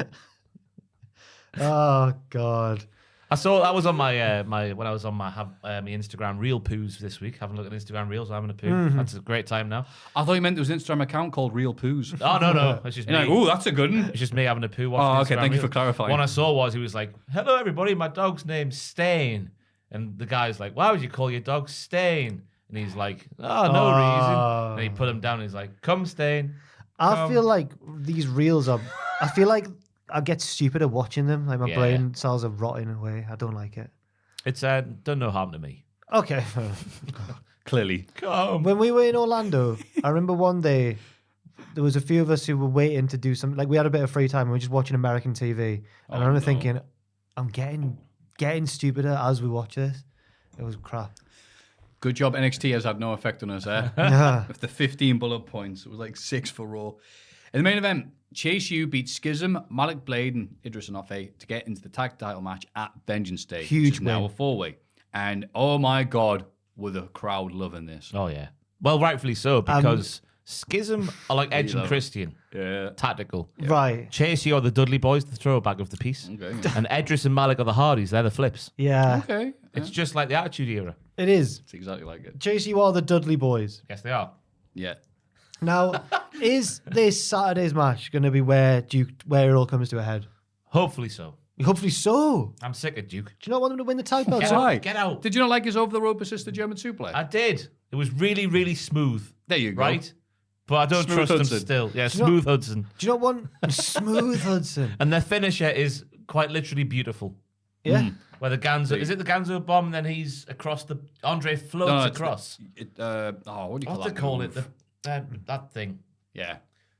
Oh God. I saw that was on my when I was on my my Instagram reel poos this week. Having a look at Instagram reels, having a poo. That's a great time now. I thought you meant there was an Instagram account called Real Poos. Oh no, it's just me. You're like, ooh, that's a good one. It's just me having a poo. Oh, okay, Instagram thank you for reel. clarifying. One I saw was he was like, "Hello everybody, my dog's name's Stain," and the guy's like, "Why would you call your dog Stain?" And he's like, "Oh, no reason." And he put him down. And he's like, "Come Stain." I feel like these reels are. I feel like I get stupider watching them. Like my Yeah. brain cells are rotting away. I don't like it. It's done no harm to me. Okay. Clearly. Come. When we were in Orlando, I remember one day there was a few of us who were waiting to do some. Like we had a bit of free time. And we were just watching American TV, and I remember thinking, I'm getting stupider as we watch this. It was crap. Good job. NXT has had no effect on us, eh? Yeah. With the 15 bullet points, it was like 6 for Raw. In the main event, Chase U beat Schism, Malik Blade, and Idris Enofe to get into the tag title match at Vengeance Day. Huge which is now win. a 4-way. And oh my God, were the crowd loving this. Oh yeah. Well, rightfully so because Schism are like Edge and love it. Christian, Yeah. tactical. Right. Chase, you're the Dudley Boys, the throwback of the piece. Okay. And Edris and Malik are the Hardys, they're the flips. Yeah. Okay. It's just like the Attitude Era. It is. It's exactly like it. Chase, you are the Dudley Boys. Yes, they are. Yeah. Now, is this Saturday's match going to be where it all comes to a head? Hopefully so. Hopefully so. I'm sick of Duke. Do you not want them to win the tag belt? Get So- out. Why? Get out. Did you not like his over the rope assisted German suplex? I did. It was really, really smooth. There you go. Right? But I don't Smooth trust Hudson. them still. Yeah, you Smooth Hudson. Do you not want Smooth Hudson? And their finisher is quite literally beautiful. Yeah. Where the Ganzo, is it the Ganzo bomb and then he's across the, Andre floats it's across. what do you call What that? they call it? move? That thing. Yeah.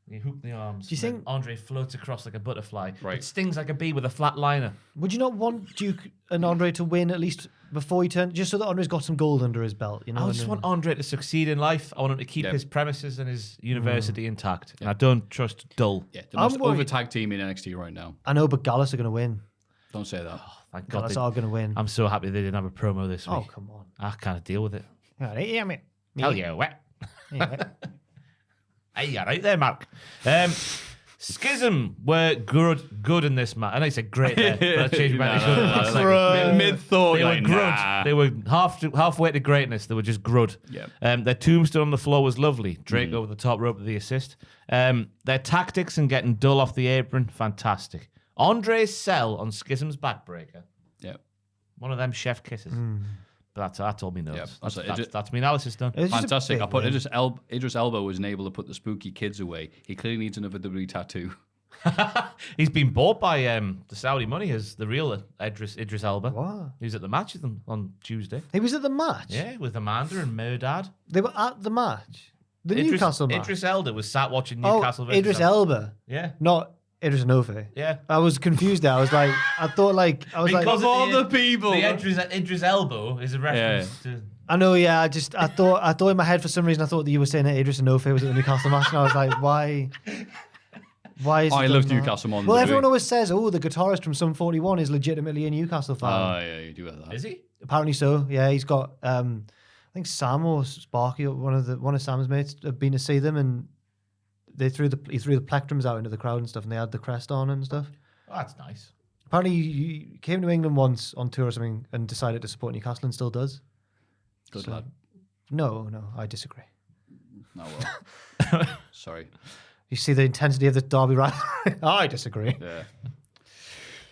You hoop the arms. Do you and then think- Andre floats across like a butterfly? Right. It stings like a bee with a flat liner. Would you not want Duke and Andre to win at least before he turned, just so that Andre's got some gold under his belt? You know, I just want Andre to succeed in life. I want him to keep Yep. his premises and his university intact. And I don't trust dull. Yeah, the I'm most worried- over tag team in NXT right now. I know, but Gallus are going to win. Don't say that. Thank God. Gallus are going to win. I'm so happy they didn't have a promo this week. Oh, come on. I can't deal with it. Yeah, mate. Hell yeah, wet. Yeah. Hey, you're right there, Mark. Schism were good in this match. And I said great there, but I changed my mind. Good. Like, mid-thought. They were like, grud. nah. They were halfway to greatness. They were just grud. Yep. Their tombstone on the floor was lovely. Drake over the top rope with the assist. Their tactics and getting dull off the apron, fantastic. Andre's sell on Schism's backbreaker, Yep. one of them chef kisses. But that's all me notes. Yep. That's my analysis done. It was just a Fantastic. big I put win. Idris Elba wasn't able to put the spooky kids away. He clearly needs another WWE tattoo. He's been bought by the Saudi money as the real Idris Elba. What? He was at the match with them on Tuesday. He was at the match. Yeah, with Amanda and Murdad. They were at the match. The Newcastle match. Idris Elba was sat watching Newcastle versus Idris Elba, Yeah, not Idris Nofe. yeah. I was confused there. I was like, Because Of all the people. the Idris Elbow is a reference to. I know, yeah. I thought in my head for some reason I thought that you were saying that Idris Nofe was at the Newcastle match, and I was like, why? Why is? I it love done that? Newcastle more than Well, WWE. everyone always says, "Oh, the guitarist from Sum 41 is legitimately a Newcastle fan." Oh, yeah, you do have that. Is he? Apparently so. Yeah, he's got. I think Sam or Sparky, or one of Sam's mates, have been to see them, and he threw the plectrums out into the crowd and stuff, and they had the crest on and stuff. Oh, that's nice. Apparently, he came to England once on tour or something and decided to support Newcastle and still does. Good So- lad. No, I disagree. No, well. Sorry. You see the intensity of the derby rivalry? I disagree. Yeah.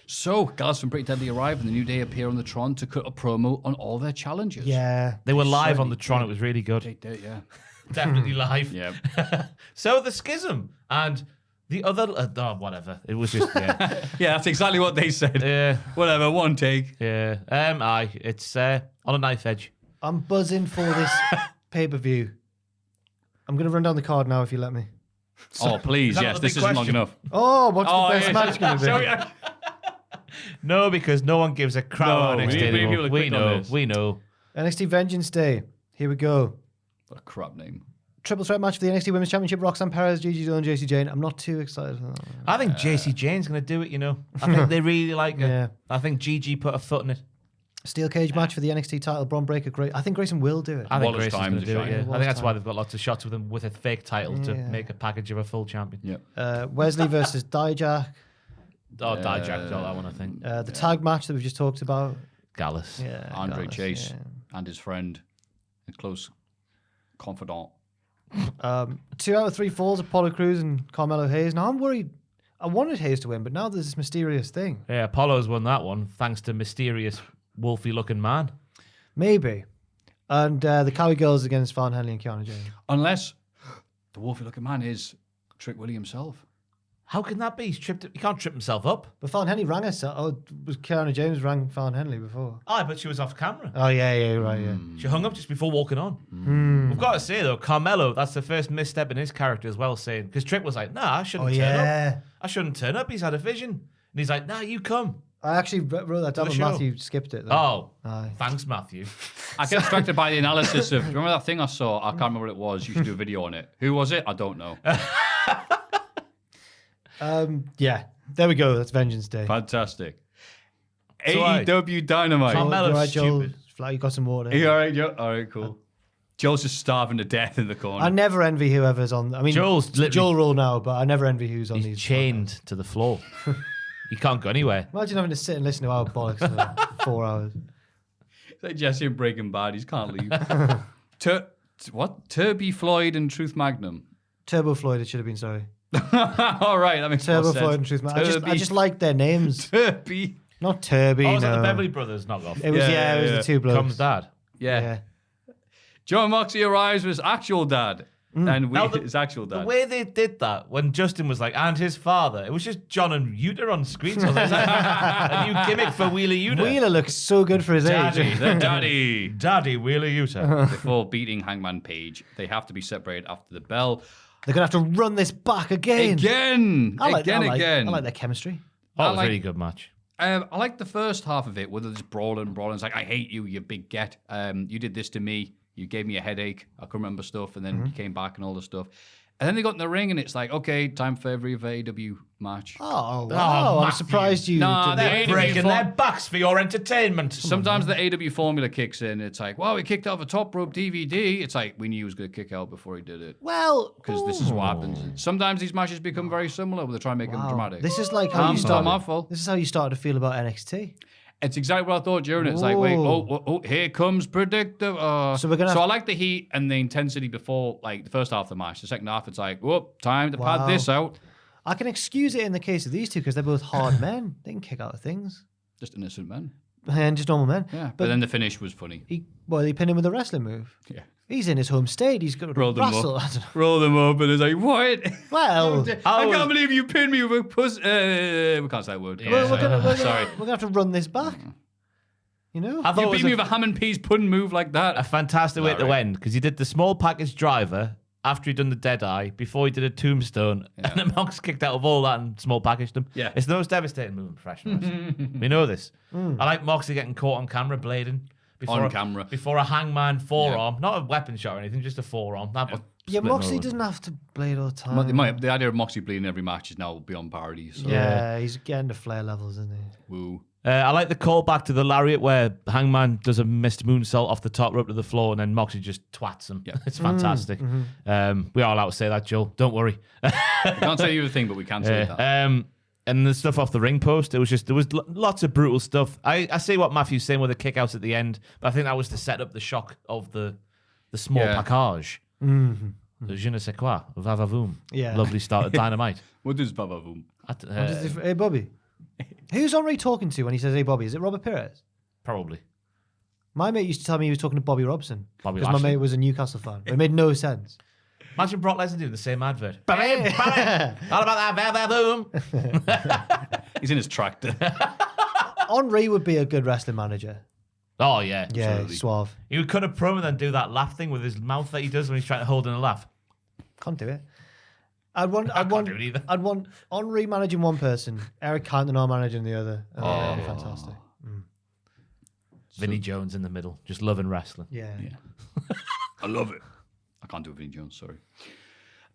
So, Gallus and Pretty Deadly arrive, and the New Day appear on the Tron to cut a promo on all their challenges. Yeah. They were live on certainly the Tron. It was really good. They did, yeah. Definitely live. Yeah. So the Schism and the other. Whatever. It was just yeah. Yeah, that's exactly what they said. Yeah. Whatever, one take. Yeah. It's on a knife edge. I'm buzzing for this pay-per-view. I'm going to run down the card now if you let me. Oh, please, that yes, the this big isn't long question? enough. Oh, what's the best yeah. match going to be? Sorry, No, because no one gives a crap No, about we NXT need anymore. people to We click on know. this. We know. NXT Vengeance Day. Here we go. What a crap name. Triple threat match for the NXT Women's Championship. Roxanne Perez, Gigi Dolan, JC Jane. I'm not too excited for that. I think JC Jane's going to do it, you know. I think they really like her. Yeah. I think Gigi put a foot in it. Steel cage match for the NXT title. Braun Breaker. Great. I think Grayson will do it. I think Wallace Grayson's time going to to do it, shine. yeah. I Wallace think that's why time. they've got lots of shots with him with a fake title to Yeah. make a package of a full champion. Yeah. Wesley versus Dijak. Oh, Dijak got that one, I think. The tag match that we've just talked about. Gallus. Yeah. Andre Gallus, Chase yeah. and his friend, a close confidant. 2 out of 3 falls, Apollo Crews and Carmelo Hayes. Now I'm worried. I wanted Hayes to win, but now there's this mysterious thing. Yeah, Apollo's won that one thanks to mysterious wolfy looking man. Maybe. And the Cowie Girls against Fallon Henley and Kiana James. Unless the wolfy looking man is Trick Willie himself. How can that be? He can't trip himself up. But Fallon Henley rang us. Oh, was Kiana James rang Fallon Henley before? Ah, but she was off camera. Oh, yeah, you're right, yeah. She hung up just before walking on. We've got to say, though, Carmelo, that's the first misstep in his character as well, saying, because Trick was like, nah, I Oh, shouldn't turn yeah. up. I shouldn't turn up. He's had a vision. And he's like, nah, you come. I actually wrote that down, the but show. Matthew skipped it. Though. Oh, Aye. thanks, Maffew. I get distracted by the analysis of, remember that thing I saw? I can't remember what it was. You should do a video on it. Who was it? I don't know. Yeah, there we go. That's Vengeance Day. Fantastic. So AEW Dynamite. Carmelo's You all right, Joel? stupid. Flat, you got some water? Are you all right, Joe? All right, cool. Joel's just starving to death in the corner. I never envy whoever's on. I mean, Joel's it's the literally- Joel rule now, but I never envy who's on He's these. chained to the floor. He can't go anywhere. Imagine having to sit and listen to our bollocks for 4 hours. It's like Jesse in Breaking Bad. He can't leave. What? Turby Floyd and Truth Magnum. Turbo Floyd, it should have been, sorry. All right, that makes Turbo more sense. Floyd and Truth Magnum. I just like their names. Turby. Not Turby, Oh, was that no. the Beverly Brothers knockoff? It was, Yeah, it was yeah. the two blokes. Comes dad. Yeah. Yeah. John Moxley arrives with his actual dad. And Now, his actual The dad. way they did that when Justin was like, and his father, it was just John and Yuta on screen. So I was like, is that a new gimmick for Wheeler Yuta? Wheeler looks so good for his Daddy. age. The daddy. Daddy Wheeler Yuta. Before beating Hangman Page, they have to be separated after the bell. They're going to have to run this back again. Again. I like Again. I like their chemistry. Oh, it was a like- really good match. I like the first half of it, where they're just brawling. It's like, I hate you, you big get. You did this to me. You gave me a headache. I couldn't remember stuff, and then you came back and all this stuff. And then they got in the ring, and it's like, okay, time for every AEW match. Oh, wow. I'm Maffew. surprised you Nah, did they- that. Breaking their backs for your entertainment. Sometimes the AEW formula kicks in. It's like, well, he kicked out a top rope DVD. It's like, we knew he was going to kick out before he did it. Well, Because this is what happens. Sometimes these matches become very similar, where they try and make them dramatic. This is like how you Not started. my fault. This is how you started to feel about NXT. It's exactly what I thought during it. It's like, wait, Whoa. oh, here comes predictive. So we're gonna So have- I like the heat and the intensity before, like the first half of the match. The second half, it's like, whoop, time to Wow. pad this out. I can excuse it in the case of these two because they're both hard men. They can kick out of things. Just innocent men. And just normal men. Yeah, but then the finish was funny. He pinned him with a wrestling move. Yeah. He's in his home state. He's got to Roll them wrestle. up. I don't know. Roll them up, and it's like, what? Well, I can't believe you pinned me with a puss. We can't say that word. Sorry. we're gonna have to run this back. You know? I thought You it was beat me with a ham and peas pudding move like that. a fantastic way to Right. end because he did the small package driver after he'd done the dead eye before he did a tombstone, and then Mox kicked out of all that and small packaged him. Yeah. It's the most devastating move in professional wrestling. We know this. I like Moxley getting caught on camera blading On camera. before a hangman forearm, not a weapon shot or anything, just a forearm. That was Yeah, split Moxley over. doesn't have to blade all the time. The idea of Moxie bleeding every match is now beyond parody. So. Yeah, he's getting to Flair levels, isn't he? Woo. I like the call back to the lariat where Hangman does a missed moonsault off the top rope to the floor and then Moxley just twats him. Yeah. It's fantastic. We are allowed to say that, Joel. Don't worry. We can't say either thing, but we can say that. And the stuff off the ring post, there was lots of brutal stuff. I see what Maffew's saying with the kickouts at the end, but I think that was to set up the shock of the small Yeah. package. The je ne sais quoi, vavavoom. Yeah. Lovely start of Dynamite. What is Baba Boom? Hey, Bobby. Who's Henri talking to when he says, hey, Bobby? Is it Robert Perez? Probably. My mate used to tell me he was talking to Bobby Robson. Bobby Because my Lashley. mate was a Newcastle fan. It made no sense. Imagine Brock Lesnar doing the same advert. Bam, bam. All about that vavavoom. He's in his tractor. Henri would be a good wrestling manager. Oh, yeah. Yeah, Absolutely. suave. He would cut a promo and then do that laugh thing with his mouth that he does when he's trying to hold in a laugh. Can't do it. I'd want do it either. I'd want Henri managing one person, Eric Cantona managing the other. And that'd be fantastic. Vinnie Jones in the middle, just loving wrestling. Yeah. I love it. I can't do Vinnie Jones, sorry.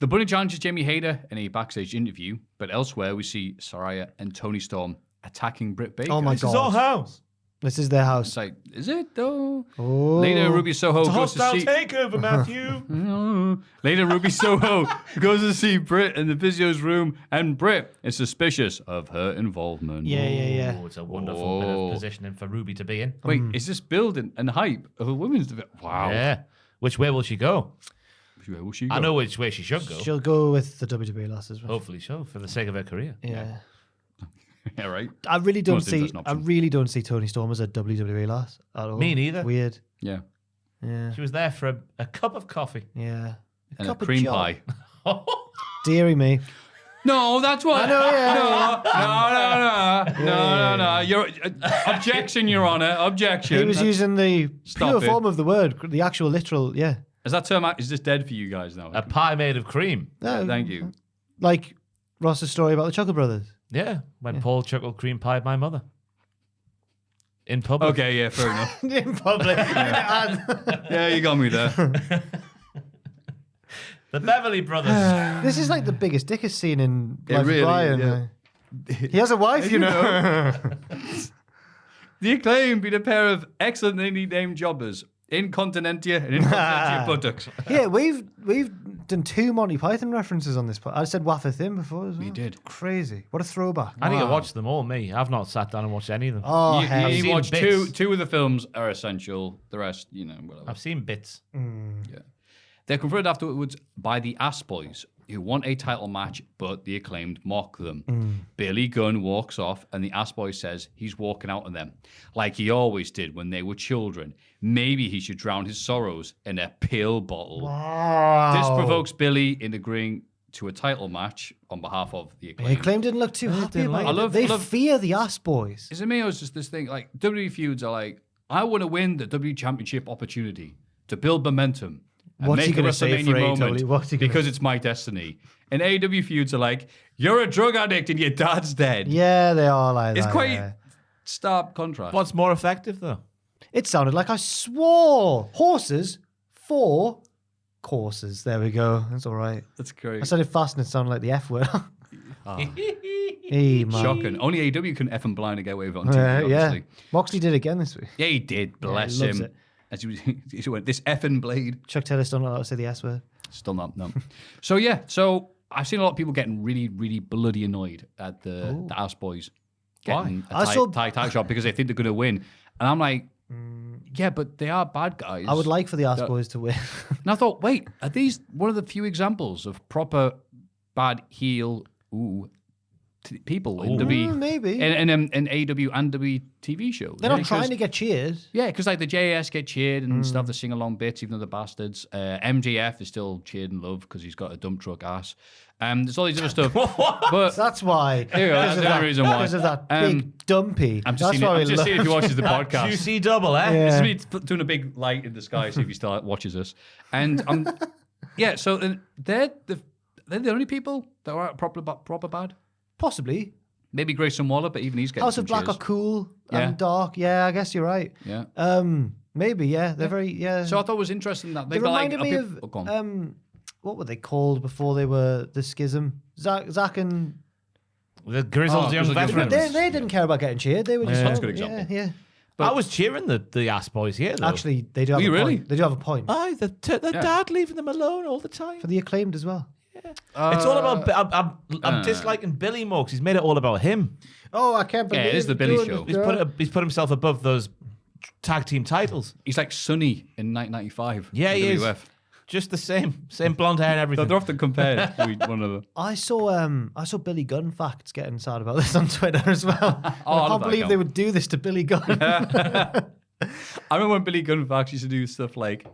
The Bunny challenges Jamie Hayter in a backstage interview, but elsewhere we see Saraya and Tony Storm attacking Britt Baker. Oh my This is our God. house. This is their house. It's like, is it though? Oh. Later, Ruby Soho It's a goes to hostile see. takeover, Matthew. Later, Ruby Soho goes to see Britt in the physio's room, and Britt is suspicious of her involvement. Yeah. Oh, it's a wonderful bit of positioning for Ruby to be in. Wait, is this building and hype of a women's division? Wow. Yeah. Which way will she go? Where will she I go? know which way she should go. She'll go with the WWE lasses. Hopefully so, for the sake of her career. Yeah. Yeah, right. I really don't Most see. interesting I option. really don't see Tony Storm as a WWE lass at all. Me neither. Weird. Yeah. Yeah. She was there for a cup of coffee. Yeah. And a cup of cream joe. pie. Deary me. No, that's what. I know, yeah. No. Your objection, Your Honor. Objection. He was using the Stop pure it. form of the word, the actual literal. Yeah. Is that term? Is this dead for you guys now? A pie made of cream. No, Thank you. Like Ross's story about the Chuckle Brothers. Yeah, when Paul chuckled cream pied my mother. In public. Okay, yeah, fair enough. In public. Yeah, you got me there. The Beverly Brothers. This is like the biggest dickest scene in It Life of really Brian. is, yeah. like. He has a wife, you know. The Acclaim beat a pair of excellently named jobbers. Incontinentia and Incontinentia buttocks. Yeah, we've done 2 Monty Python references on this. I said Wafer Thin before as well. We did. Crazy. What a throwback. I need to watch them all, me. I've not sat down and watched any of them. Oh, You hell. seen watch bits. two of the films are essential. The rest, whatever. I've seen bits. They're confronted afterwards by the Ass Boys, who want a title match, but the Acclaimed mock them. Billy Gunn walks off, and the Ass Boy says he's walking out on them, like he always did when they were children. Maybe he should drown his sorrows in a pill bottle. Wow. This provokes Billy in agreeing to a title match on behalf of the The Acclaimed. Acclaim didn't look too happy didn't about like it. it. They I love- fear the Ass Boys. Is it me or is just this thing, like, WWE feuds are like, I want to win the WWE Championship opportunity to build momentum. and What's he make a gonna say for WrestleMania AEW? moment What's he gonna because it's my destiny. And AEW feuds are like, you're a drug addict and your dad's dead. Yeah, they are like It's that. quite yeah. stark contrast. What's more effective though? It sounded like I swore. Horses for courses. There we go. That's all right. That's great. I said it fast and it sounded like the F word. Hey, man. Shocking. Only AEW can F and blind and get away with it on TV, Yeah. obviously. Moxley did again this week. Yeah, he did. Bless he loves him. it. As he went, this effing blade. Chuck Taylor still not allowed to say the S word. Still not, no. So, yeah. So, I've seen a lot of people getting really, really bloody annoyed at the Ass Boys getting I a saw- title shot because they think they're going to win. And I'm like, yeah, but they are bad guys. I would like for the Ass Boys to win. And I thought, wait, are these one of the few examples of proper bad heel people in WWE? Maybe. In AEW and WWE TV shows. They're not trying to get cheered. Yeah, because like the JAS get cheered and stuff, the sing along bits, even though they're bastards. MJF is still cheered and loved because he's got a dump truck ass. There's all these other stuff. But That's why. There you go, that's the only reason why. Because of that big dumpy. I'm That's just, why we seeing if he watches the podcast. Juicy double, eh? Yeah. This is me doing a big light in the sky, see if he still watches us. And yeah, so they're the only people that are proper bad. Possibly. Maybe Grayson Waller, but even he's getting House some of Black cheers. are cool Yeah. and dark. Yeah, I guess you're right. Yeah. Maybe, yeah. They're very, yeah. So I thought it was interesting that they they've got like reminded me of, oh, go on. what were they called before they were the Schism? Zach and... The grizzled young grizzled young veterans. veterans. They didn't care about getting cheered. They were just... That's a good example. Yeah. I was cheering the Ass Boys here, though. Actually, they do have Were a you really? point. They do have a point. Aye, the dad leaving them alone all the time. For the Acclaimed as well. It's all about. I'm disliking Billy more 'cause he's made it all about him. Oh, I can't believe it is the Billy doing show. this, He's put himself above those tag team titles. He's like Sonny in 1995. Yeah, he is. WWF. Just the same blonde hair and everything. They're often compared to each one another. I saw Billy Gunn facts getting sad about this on Twitter as well. I I love can't that believe account. they would do this to Billy Gunn. I remember when Billy Gunn Facts used to do stuff like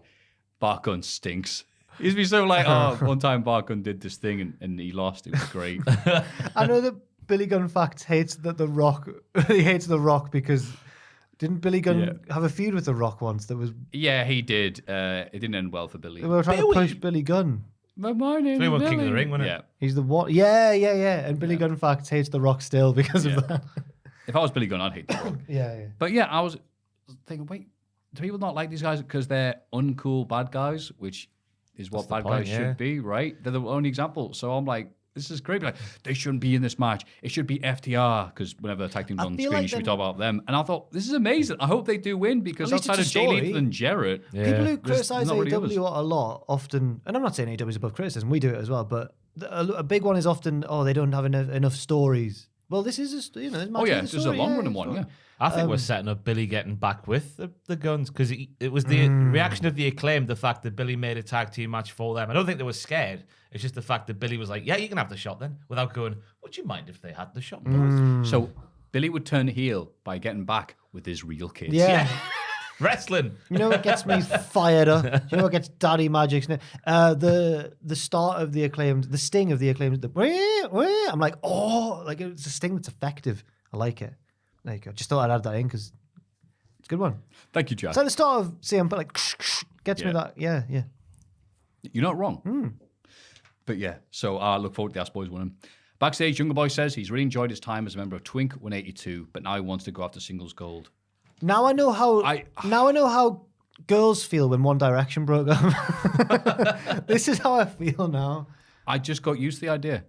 Bart Gunn stinks. He used to be so like, oh, one time Bart Gunn did this thing and he lost. It was great. I know that Billy Gunn Facts hates The Rock. He hates The Rock because didn't Billy Gunn have a feud with The Rock once that was Yeah, he did. It didn't end well for Billy. they were trying to push Billy Gunn. But my name He is won King of the Billy. Ring, wasn't it? Yeah. He's the one. Yeah. And Billy Gunn Facts hates The Rock still because of that. If I was Billy Gunn, I'd hate The Rock. Yeah. But yeah, I was thinking, wait, do people not like these guys because they're uncool bad guys, which is what bad point, guys yeah. should be, right? They're the only example. So I'm like, this is great. Like, they shouldn't be in this match. It should be FTR because whenever the tag team's I on feel screen, like you should be them- talking about them. And I thought, this is amazing. I hope they do win because At least outside of it's a Jay story. Lethal and Jarrett, People who There's criticize not really AEW others. a lot often, and I'm not saying AEW is above criticism, we do it as well, but a big one is often, they don't have enough stories. Well, this is this oh yeah, match is this is a story, long yeah, running it's one, fine. yeah. I think we're setting up Billy getting back with the Guns because it was the reaction of the Acclaimed, the fact that Billy made a tag team match for them. I don't think they were scared. It's just the fact that Billy was like, yeah, you can have the shot then, without going, would you mind if they had the shot? So Billy would turn heel by getting back with his real kids. Yeah. Wrestling. You know what gets me fired up? You know what gets Daddy Magic's the start of the Acclaimed, the sting of the Acclaimed, I'm like, like it's a sting that's effective. I like it. There you go. Just thought I'd add that in because it's a good one. Thank you, Jack. It's like the start of CM, but like gets me Yeah. that. Yeah. You're not wrong. But yeah, so I look forward to the Ass Boys winning. Backstage, Younger Boy says he's really enjoyed his time as a member of Twink 182, but now he wants to go after singles gold. Now I know how girls feel when One Direction broke up. This is how I feel now. I just got used to the idea.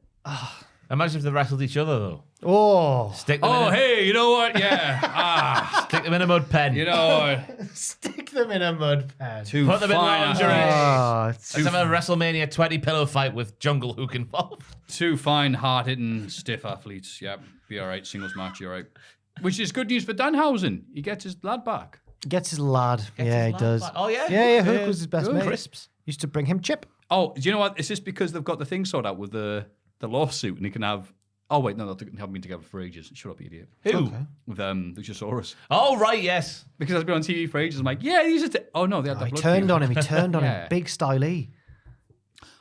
Imagine if they wrestled each other, though. Oh, Stick them, Oh, in, hey, you know what? Yeah. stick them in a mud pen. You know what? stick them in a mud pan. Too Put them in fine, lingerie. It's Let's have a WrestleMania 20 pillow fight with Jungle Hook involved. Two fine-hearted and stiff athletes. Yeah, be all right. Singles match, you're right. Which is good news for Danhausen. He gets his lad back. Gets his lad. Yeah, he does. Oh, yeah? Yeah, Hook was his best Good. mate. Crisps. Used to bring him chip. Oh, do you know what? Is this because they've got the thing sorted out with the lawsuit and he can have... Oh, wait, no, they haven't been together for ages. Shut up, you idiot. Who? With Luchasaurus. Oh, right, yes. Because I've been on TV for ages. I'm like, yeah, these are... Oh, no, they had that He blood turned feud. on him. He turned on Yeah. him. Big style.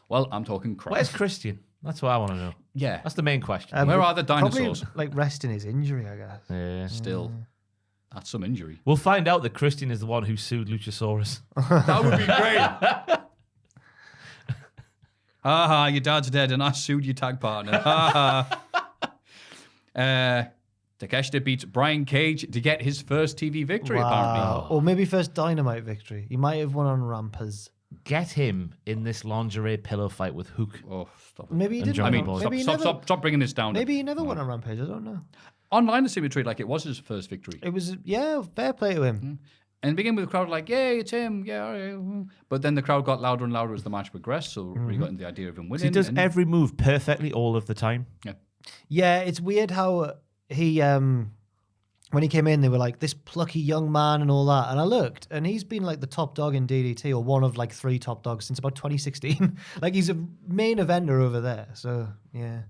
Well, I'm talking crap. Where's Christian? That's what I want to know. Yeah. That's the main question. Where are the dinosaurs? Probably like resting his injury, I guess. Yeah. Still. That's some injury. We'll find out that Christian is the one who sued Luchasaurus. That would be great. Ha ha, your dad's dead and I sued your tag partner. Ha ha. Takeshita beats Brian Cage to get his first TV victory, apparently. Or maybe first Dynamite victory. He might have won on Rampage. Get him in this lingerie pillow fight with Hook. Oh, stop it. Maybe he didn't. Johnny win on- Boy. maybe he Stop bringing this down. Maybe he never won on Rampage. I don't know. Online, it seemed to treat like it was his first victory. It was, fair play to him. And begin with the crowd like, yay, it's him. Yeah, all right. But then the crowd got louder and louder as the match progressed. So we got into the idea of him winning. He does and- every move perfectly all of the time. Yeah. Yeah, it's weird how he, when he came in, they were like, this plucky young man and all that. And I looked, and he's been like the top dog in DDT, or one of like 3 top dogs since about 2016. Like, he's a main eventer over there. So, yeah.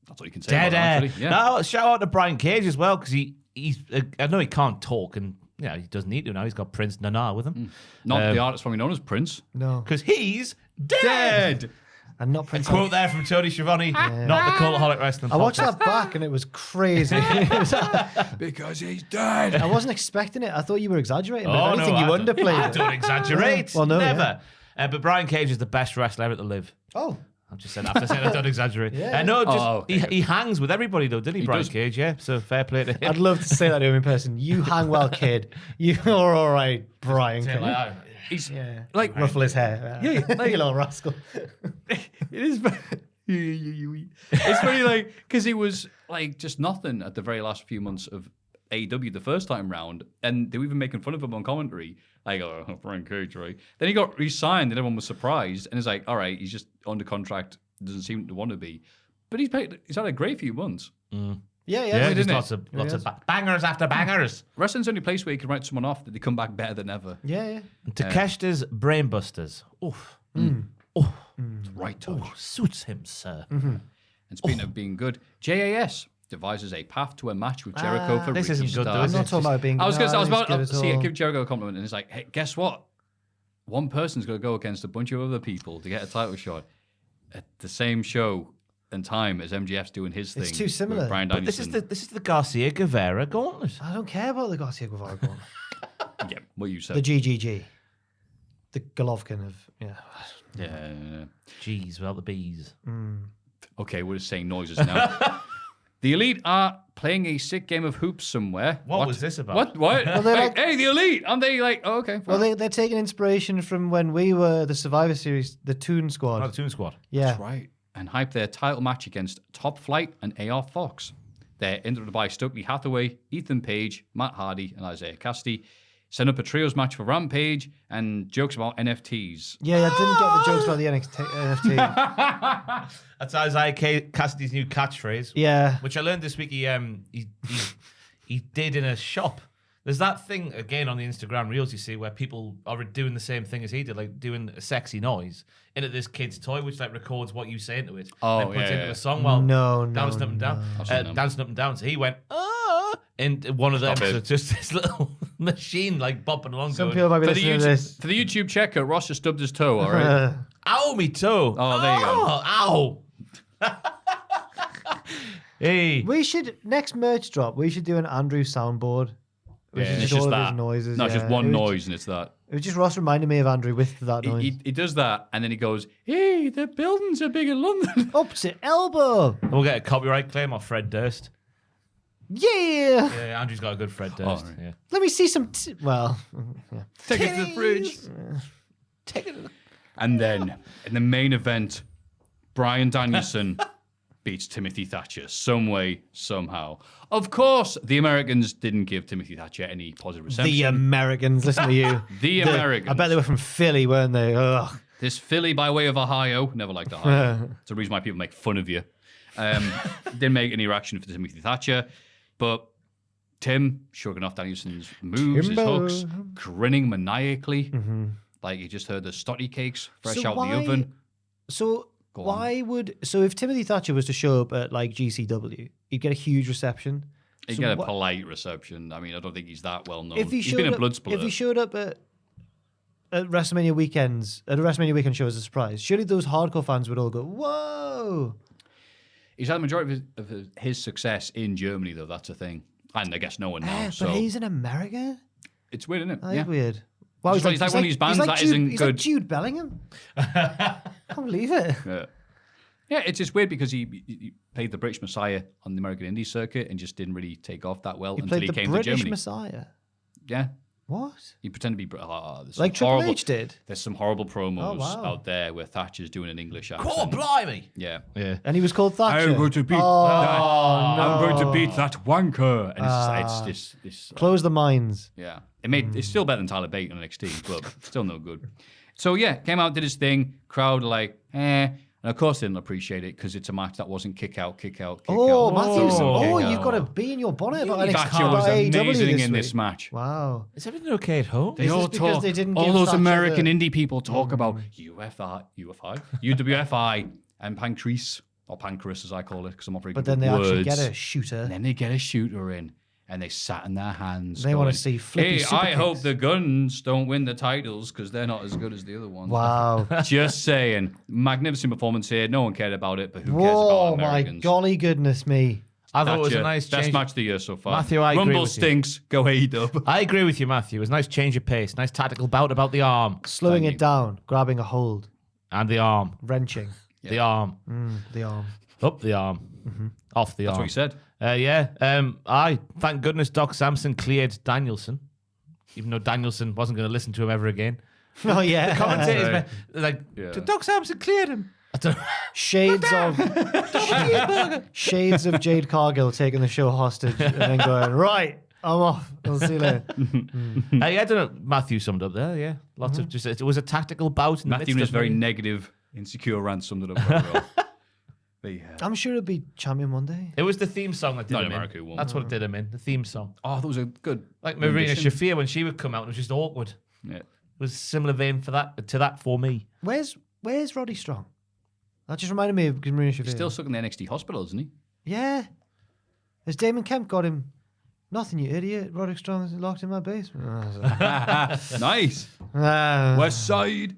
That's what you can say. Dead about air. him, actually. Yeah. No, shout out to Brian Cage as well, because he's. I know he can't talk, and he doesn't need to now. He's got Prince Nana with him. Not the artist formerly known as Prince. No. Because he's dead. And not Prince. Quote there from Tony Schiavone, not the Cultaholic Wrestling I watched Podcast. that back, and it was crazy. Because he's dead. I wasn't expecting it. I thought you were exaggerating. But Oh, if anything, no, you I underplayed I it. don't exaggerate. Well, no, Never. But Brian Cage is the best wrestler ever to live. Oh. I'm just saying after saying I don't exaggerate. Yeah. No, just okay. he hangs with everybody though, didn't he, Brian does. Cage? Yeah. So fair play to him. I'd love to say that to him in person. You hang well, kid. You're all right, Brian. Yeah, like, He's Yeah. like Ruffle his hair. Yeah, like- you little rascal. it is. It's funny, like because he was like just nothing at the very last few months of AEW the first time round, and they were even making fun of him on commentary. Like, oh, Brian Cage, right? Then he got re-signed, and everyone was surprised. And it's like, all right, he's just under contract, doesn't seem to want to be, but he's had a great few months. Yeah, yeah, didn't just it? lots of bangers after bangers. Wrestling's the only place where you can write someone off that they come back better than ever. Yeah. Takeshita's Brainbusters. Oof. Right touch. Oh, suits him, sir. And speaking of being good, JAS devises a path to a match with Jericho for this Ricky isn't good, though, Starks. is I'm not talking about being I was good. about No, to it's good see at all. give Jericho a compliment, and it's like, hey, guess what? One person's going to go against a bunch of other people to get a title shot at the same show and time as MJF's doing his thing. It's too similar. With Brian But this Danielson. is the Garcia Guevara gauntlet. I don't care about the Garcia Guevara one. Yeah, what you said. The GGG. The Golovkin of, Yeah. Jeez, without the bees. Okay, we're just saying noises now. The Elite are playing a sick game of hoops somewhere. What was this about? What? they're Hey, like- hey, the Elite! Aren't they like, oh, okay. Well, fine. they're taking inspiration from when we were the Survivor Series, the Toon Squad. Oh, the Toon Squad. Yeah. That's right. And hype their title match against Top Flight and AR Fox. They're interrupted by Stokely Hathaway, Ethan Page, Matt Hardy, and Isaiah Cassidy. Set up a trios match for Rampage and jokes about NFTs. Yeah, I didn't get the jokes about the NFT. That's Isaiah Cassidy's new catchphrase. Yeah. Which I learned this week. He did in a shop. There's that thing again on the Instagram reels you see where people are doing the same thing as he did, like doing a sexy noise into this kid's toy, which like records what you say into it. Oh, and puts yeah, into yeah. a song while No, dancing up and down, I've seen them. dancing up and down. So he went and one of them, Stop so it. just this little machine like bopping along. Some going, people might be For the, listening to this. for the YouTube checker, Ross just stubbed his toe, all right? Ow, me toe. Oh, there you go. Ow. Hey. We should, next merch drop, we should do an Andrew soundboard. Which Yeah, is it's just all just of that. his noises. No, it's just yeah. one It was noise, and it's that. It was just Ross reminded me of Andrew with that noise. He does that, and then he goes, hey, the buildings are big in London. Up to elbow. We'll get a copyright claim off Fred Durst. Yeah. Yeah, Andrew's got a good Fred Durst. right. Yeah. Let me see some. Yeah. Take it to the fridge. Take it. And then, in the main event, Brian Danielson beats Timothy Thatcher some way, somehow. Of course, the Americans didn't give Timothy Thatcher any positive reception. The Americans. Listen to you. The Americans. I bet they were from Philly, weren't they? Ugh. This Philly by way of Ohio, never liked Ohio. It's the reason why people make fun of you. Didn't make any reaction for Timothy Thatcher, but Tim shrugging off Danielson's moves, Timbo. his hooks, grinning maniacally, like you just heard the stotty cakes fresh So out why- the oven. So Go why would if Timothy Thatcher was to show up at like GCW, he'd get a huge reception. He So get a wha- polite reception. I mean, I don't think he's that well known. If he He's showed been a up, blood if splitter. he showed up at WrestleMania weekends, at a WrestleMania weekend show as a surprise, surely those hardcore fans would all go, "Whoa!" He's had the majority of his success in Germany, though. That's a thing. And I guess no one now. But so he's in America. it's weird, isn't it? That is weird. Wow, He's like one of these bands that Jude, isn't he's good. like Jude Bellingham. Can't believe it. Yeah, it's just weird because he played the British Messiah on the American indie circuit and just didn't really take off that well He until played he the came British to Germany. Messiah. Yeah. What? He pretended to be there's Like some Triple H did. There's some horrible promos wow. out there where Thatcher's doing an English accent. Oh, blimey. Yeah. Yeah. And he was called Thatcher. I'm going to beat I'm going to beat that wanker. And it's this Close the mines. yeah. It's still better than Tyler Bate on NXT, but still no good. So yeah, came out, did his thing. Crowd like, and of course they didn't appreciate it because it's a match that wasn't kick out. Oh, Matthews. kick Oh, out. you've got a bee in your bonnet about NXT. Thatcher was AEW amazing in week. this match. Wow. Is everything okay at home? They Is all this because talk, they didn't all give those Thatcher American the- indie people talk about UWFI and Pancreas, or Pancreas as I call it, because I'm not very But good then with they actually words. get a shooter. And then they get a shooter in, and they sat in their hands. They wanna going, see flippy Hey, super I hope kicks." the Guns don't win the titles because they're not as good as the other ones. Wow. Just saying. Magnificent performance here. No one cared about it, but who cares Whoa, about my Americans? golly goodness me. I thought it was Thatcher, a nice best change. match of the year so far. Maffew, I agree Rumble with you. stinks. Go AEW. I agree with you, Matthew. It was a nice change of pace. Nice tactical bout about the arm. Slowing Thank it down, grabbing a hold, And the arm. wrenching. The arm. The arm. Up the arm. Off the That's arm. what he said. I thank goodness Doc Samson cleared Danielson, even though Danielson wasn't going to listen to him ever again. Oh, yeah. Commentators Right. like, Yeah. Doc Samson cleared him. I don't know. Shades of Jade Cargill taking the show hostage and then going, right, I'm off. I'll see you later. I don't know. Matthew summed up there. Yeah, lots of just. It was a tactical bout. In the Matthew midst was of very many- negative, insecure rant summed it up very well. But yeah. I'm sure it'll be champion one day. It was the theme song that did Not him America, it in. won't. That's what did him in. The theme song. Oh, that was a good. Like Marina rendition. Shafir when she would come out, it was just awkward. Yeah. It was a similar vein to that for me. Where's Roddy Strong? That just reminded me of Marina Shafir. He's still stuck in the NXT hospital, isn't he? Yeah. Has Damon Kemp got him? Nothing, you idiot. Roddy Strong is locked in my basement. Nice. Ah, West Side.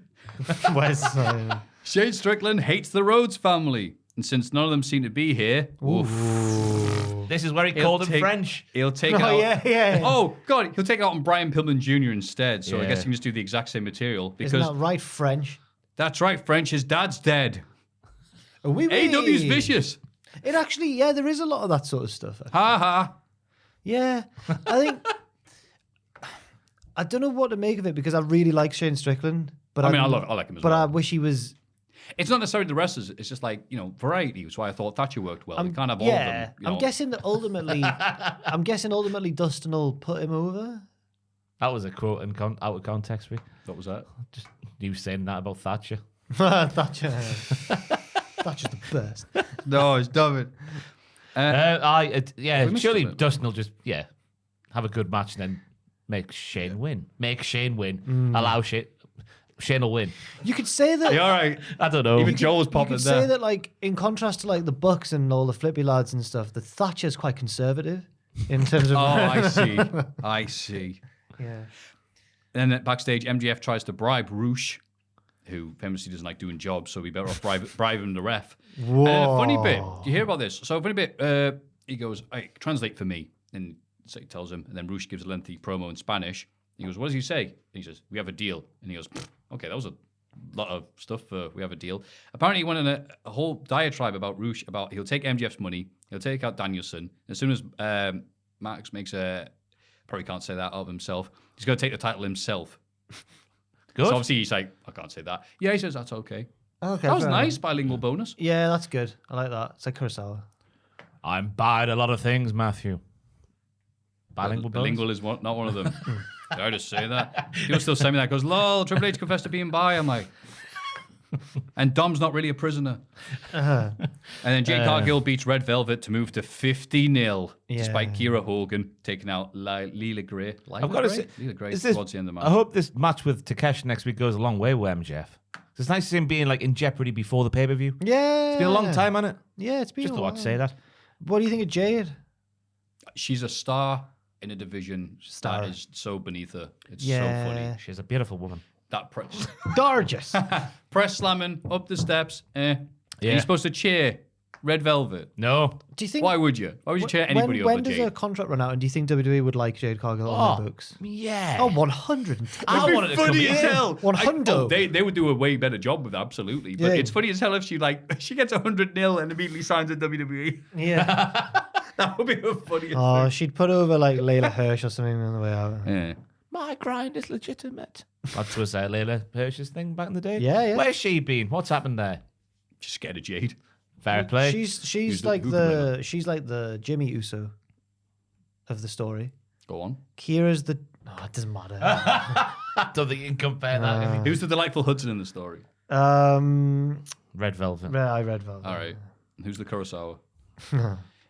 West Side. Shane Strickland hates the Rhodes family. And since none of them seem to be here, This is where he he'll called him take- French. He'll take Oh, it out. yeah. Oh, God. He'll take it out on Brian Pillman Jr. instead. So I Yeah. guess he can just do the exact same material. Isn't Because that right, French? that's right, French. His dad's dead. Oui, oui. AEW's vicious. It actually, yeah, there is a lot of that sort of stuff. Ha ha. Yeah, I think I don't know what to make of it because I really like Shane Strickland, but I mean, I like him as but well. I wish he was. It's not necessarily the wrestlers. It's just like, variety. That's why I thought Thatcher worked well. You can't have all yeah, of them. I'm guessing that ultimately, Dustin will put him over. That was a quote out of context. What was that? Just you saying that about Thatcher. Thatcher's the best. No, it's dumb. Yeah, We missed surely something. Dustin will just have a good match and then make Shane win. Allow Shane will win. You could say that. Yeah, all right. I don't know. Even Joel was You popping could there. say that, like, in contrast to like the Bucks and all the flippy lads and stuff, the Thatcher's quite conservative in terms of. Oh, I see. I see. Yeah. And then backstage, MJF tries to bribe Roosh, who famously doesn't like doing jobs, so we better off bribing the ref. And then a funny bit, do you hear about this? So a funny bit, he goes, hey, translate for me. And so he tells him, and then Roosh gives a lengthy promo in Spanish. He goes, what does he say? And he says, we have a deal. And he goes, okay, that was a lot of stuff for we have a deal. Apparently he went in a whole diatribe about Roosh, about he'll take MJF's money, he'll take out Danielson. As soon as Max makes probably can't say that of himself, he's going to take the title himself. Good. So obviously he's like, I can't say that. Yeah, he says that's okay. Okay. That was fair nice, enough. bilingual bonus. Yeah, that's good. I like that. It's like Kurosawa. I'm buying a lot of things, Matthew. Bilingual. Bilingual is not one of them. Did I just say that? People still say me that. Goes, lol, Triple H confessed to being bi. I'm like, and Dom's not really a prisoner. And then Jade Cargill beats Red Velvet to move to 50-0, despite Yeah. Kira Hogan taking out Leela Gray. I've got to say, Leela Gray is this- towards the end of the match. I hope this match with Takeshi next week goes a long way with MJF. It's nice to see him being like in jeopardy before the pay per view. Yeah. It's been a long time, hasn't it? Yeah, it's been Just a thought while. I'd say that. What do you think of Jade? She's a star in a division Star. that is so beneath her. It's Yeah. so funny. She's a beautiful woman. That Gorgeous. press slamming up the steps. Yeah. You're supposed to cheer. Red Velvet. No. Do you think? Why would you? Why would you cheer anybody when over does Jade? her contract run out? And do you think WWE would like Jade Cargill on their books? Yeah. Oh, 110. I wanted to come Funny in. as hell. 100. Oh, they would do a way better job with that, absolutely. But Yeah. it's funny as hell if she she gets 100-0 and immediately signs with WWE. Yeah. That would be the funniest Oh, she'd put over like Layla Hirsch or something on the way out. thing. Yeah. My grind is legitimate. That was Layla Hirsch's thing back in the day. Yeah. Where's she been? What's happened there? Just scared of Jade. Fair play. She's like who the Jimmy Uso of the story. Go on. Kira's the. Oh, it doesn't matter. I don't think you can compare that. can you? Who's the delightful Hudson in the story? Red Velvet. I read Velvet. All right. Who's the Kurosawa?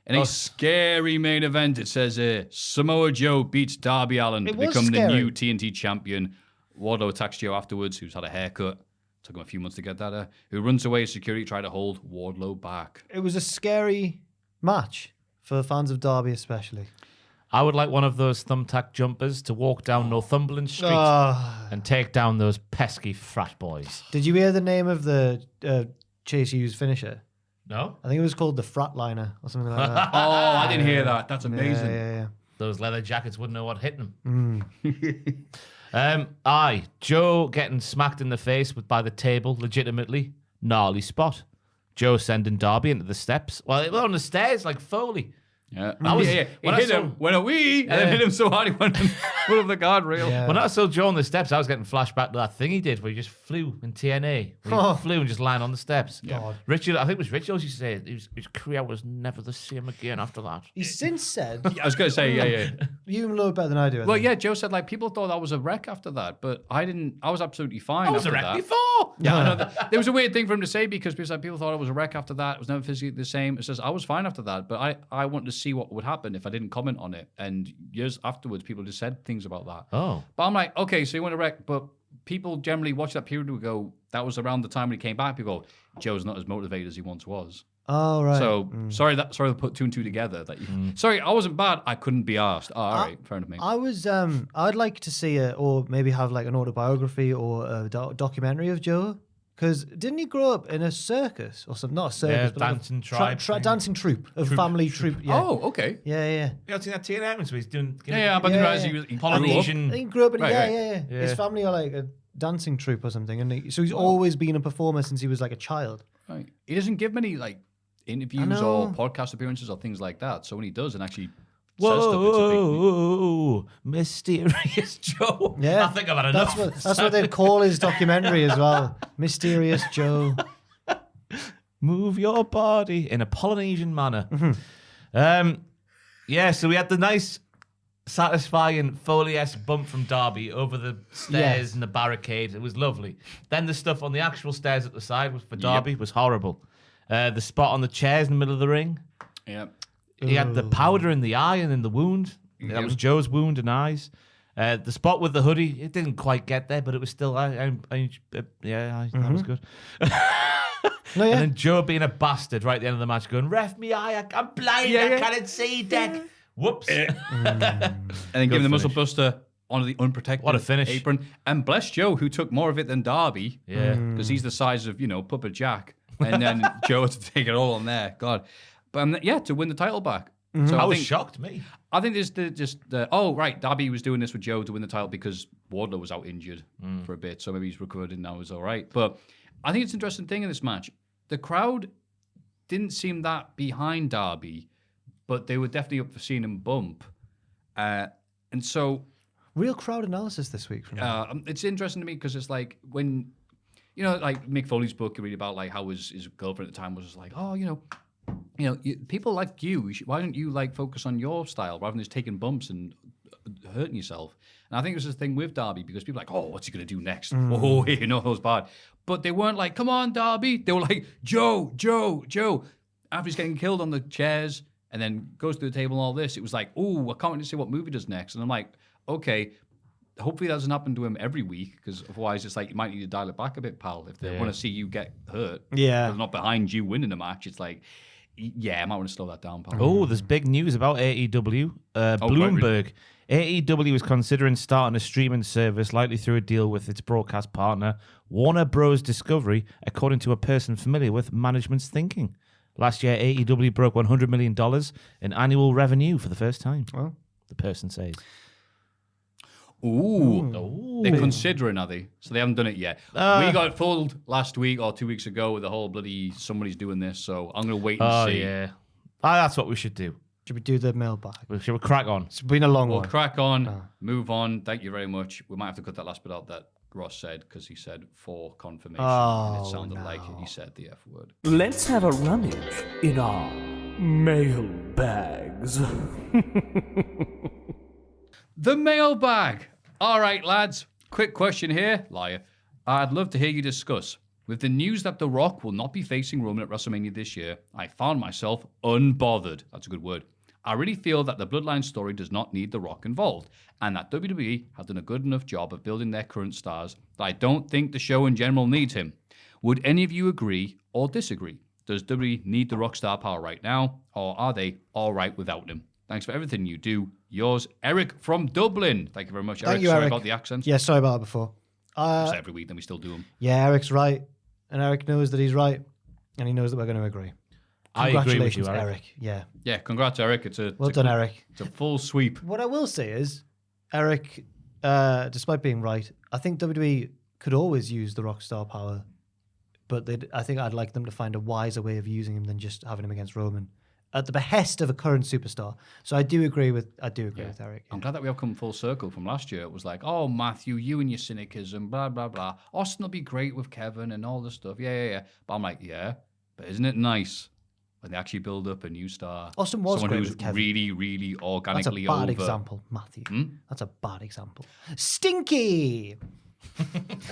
In a scary main event, it says Samoa Joe beats Darby Allin to It was become the scary. new TNT champion. Wardlow attacks Joe afterwards, who's had a haircut. Took him a few months to get that. Who runs away as security try to hold Wardlow back. It was a scary match for fans of Derby, especially. I would like one of those thumbtack jumpers to walk down Northumberland Street Ah. and take down those pesky frat boys. Did you hear the name of the Chase Hughes finisher? No? I think it was called the Fratliner or something like that. Oh, I didn't hear that. That's amazing. Yeah. Those leather jackets wouldn't know what hit them. Mm. Joe getting smacked in the face by the table, legitimately. Gnarly spot. Joe sending Darby into the steps. Well, on the stairs like Foley. Yeah. was- He when I hit saw- him, went a wee, and then hit him so hard he went and put up the guardrail. Yeah. When I saw Joe on the steps, I was getting flashback to that thing he did where he just flew in TNA. Where he Oh. flew and just landed on the steps. God. Richard, I think it was Richard used to say his career was never the same again after that. He's since said, I was going to say, yeah. you know it better than I do. I Well, think. yeah, Joe said people thought I was a wreck after that, but I didn't. I was absolutely fine. I was a after wreck that. before. Yeah, I know that. There was a weird thing for him to say because people thought I was a wreck after that. It was never physically the same. It says I was fine after that, but I wanted to see what would happen if I didn't comment on it. And years afterwards, people just said things about that. Oh. But I'm like, okay, so you want to wreck, but people generally watch that period and go, that was around the time when he came back. People go, Joe's not as motivated as he once was. Oh, right. So sorry to put two and two together. Sorry, I wasn't bad. I couldn't be asked. Oh, all right, fair enough. Mate. I was, I'd like to see or maybe have like an autobiography or a documentary of Joe. Because didn't he grow up in a circus or something? Not a circus, Yeah, but like dancing a tribe thing. dancing troupe, a family troupe. Yeah. Oh, okay. Yeah. You seen that TNA where he's doing... Yeah, but Yeah. he Polynesian... I think he grew up in Right, yeah, right. yeah. Yeah. His family are like a dancing troupe or something, and so he's always been a performer since he was like a child. Right. He doesn't give many interviews know. or podcast appearances or things like that. So when he does and actually says stuff, it's a big. Whoa, mysterious Joe. Yeah, I think I've had enough. That's what they'd call his documentary as well. Mysterious Joe. Move your body in a Polynesian manner. Mm-hmm. So we had the nice, satisfying Foley-esque bump from Darby over the stairs Yes. and the barricade. It was lovely. Then the stuff on the actual stairs at the side for Darby was horrible. The spot on the chairs in the middle of the ring. Yeah. He had the powder in the eye and in the wound. That was Joe's wound and eyes. The spot with the hoodie, it didn't quite get there, but it was still, that was good. No, yeah. And then Joe being a bastard right at the end of the match going, ref me eye, I'm blind, I can't see, Deck. Whoops. And then give him the muscle buster onto the unprotected What a finish. apron. And bless Joe, who took more of it than Darby. Yeah. Because he's the size of, Pupper Jack. And then Joe had to take it all on there. God. But to win the title back. So I was shocked, me. I think there's Darby was doing this with Joe to win the title because Wardlow was out injured for a bit, so maybe he's recovered and now he's all right. But I think it's an interesting thing in this match. The crowd didn't seem that behind Darby, but they were definitely up for seeing him bump. And so... Real crowd analysis this week from him. it's interesting to me because it's like when, like Mick Foley's book, you read about like how his girlfriend at the time was just like, people like you. Why don't you focus on your style rather than just taking bumps and hurting yourself? And I think it was this thing with Darby because people were like, oh, what's he gonna do next? Oh, it was bad. But they weren't like, come on, Darby. They were like, Joe. After he's getting killed on the chairs and then goes to the table and all this, it was like, oh, I can't wait to see what movie does next. And I'm like, okay. Hopefully that doesn't happen to him every week because otherwise it's like you might need to dial it back a bit, pal. If they want to see you get hurt, Yeah. they're not behind you winning a match. It's like, I might want to slow that down, pal. Oh, there's big news about AEW. Bloomberg. AEW is considering starting a streaming service, likely through a deal with its broadcast partner, Warner Bros. Discovery, according to a person familiar with management's thinking. Last year, AEW broke $100 million in annual revenue for the first time. Well. The person says. Ooh. They're considering, are they? So they haven't done it yet. We got fooled last week or 2 weeks ago with the whole bloody somebody's doing this, so I'm going to wait and see. Oh, yeah. That's what we should do. Should we do the mailbag? Should we crack on? It's been a long We'll one. crack on, move on. Thank you very much. We might have to cut that last bit out that Ross said because he said for confirmation. And it sounded like he said the F word. Let's have a rummage in our mail bags. The mailbag. All right, lads. Quick question here. Liar. I'd love to hear you discuss. With the news that The Rock will not be facing Roman at WrestleMania this year, I found myself unbothered. That's a good word. I really feel that the Bloodline story does not need The Rock involved, and that WWE have done a good enough job of building their current stars that I don't think the show in general needs him. Would any of you agree or disagree? Does WWE need the rock star power right now, or are they all right without him? Thanks for everything you do. Yours, Eric from Dublin. Thank you very much, Eric. Thank you, Sorry Eric. about the accent. Yeah, sorry about that before. Just every week, then we still do them. Yeah, Eric's right. And Eric knows that he's right. And he knows that we're going to agree. I agree with Congratulations, you, Eric. Eric. Yeah. Yeah, congrats, Eric. Well done, Eric. It's a full sweep. What I will say is, Eric, despite being right, I think WWE could always use the Rockstar power, but I think I'd like them to find a wiser way of using him than just having him against Roman at the behest of a current superstar. So I do agree with Eric. Yeah. I'm glad that we have come full circle from last year. It was like, oh, Maffew, you and your cynicism, blah, blah, blah. Austin will be great with Kevin and all this stuff. Yeah. But I'm like, yeah, but isn't it nice when they actually build up a new star? Austin was someone great who's with Kevin. really, really organically That's a bad over. example, Matthew. That's a bad example. Stinky!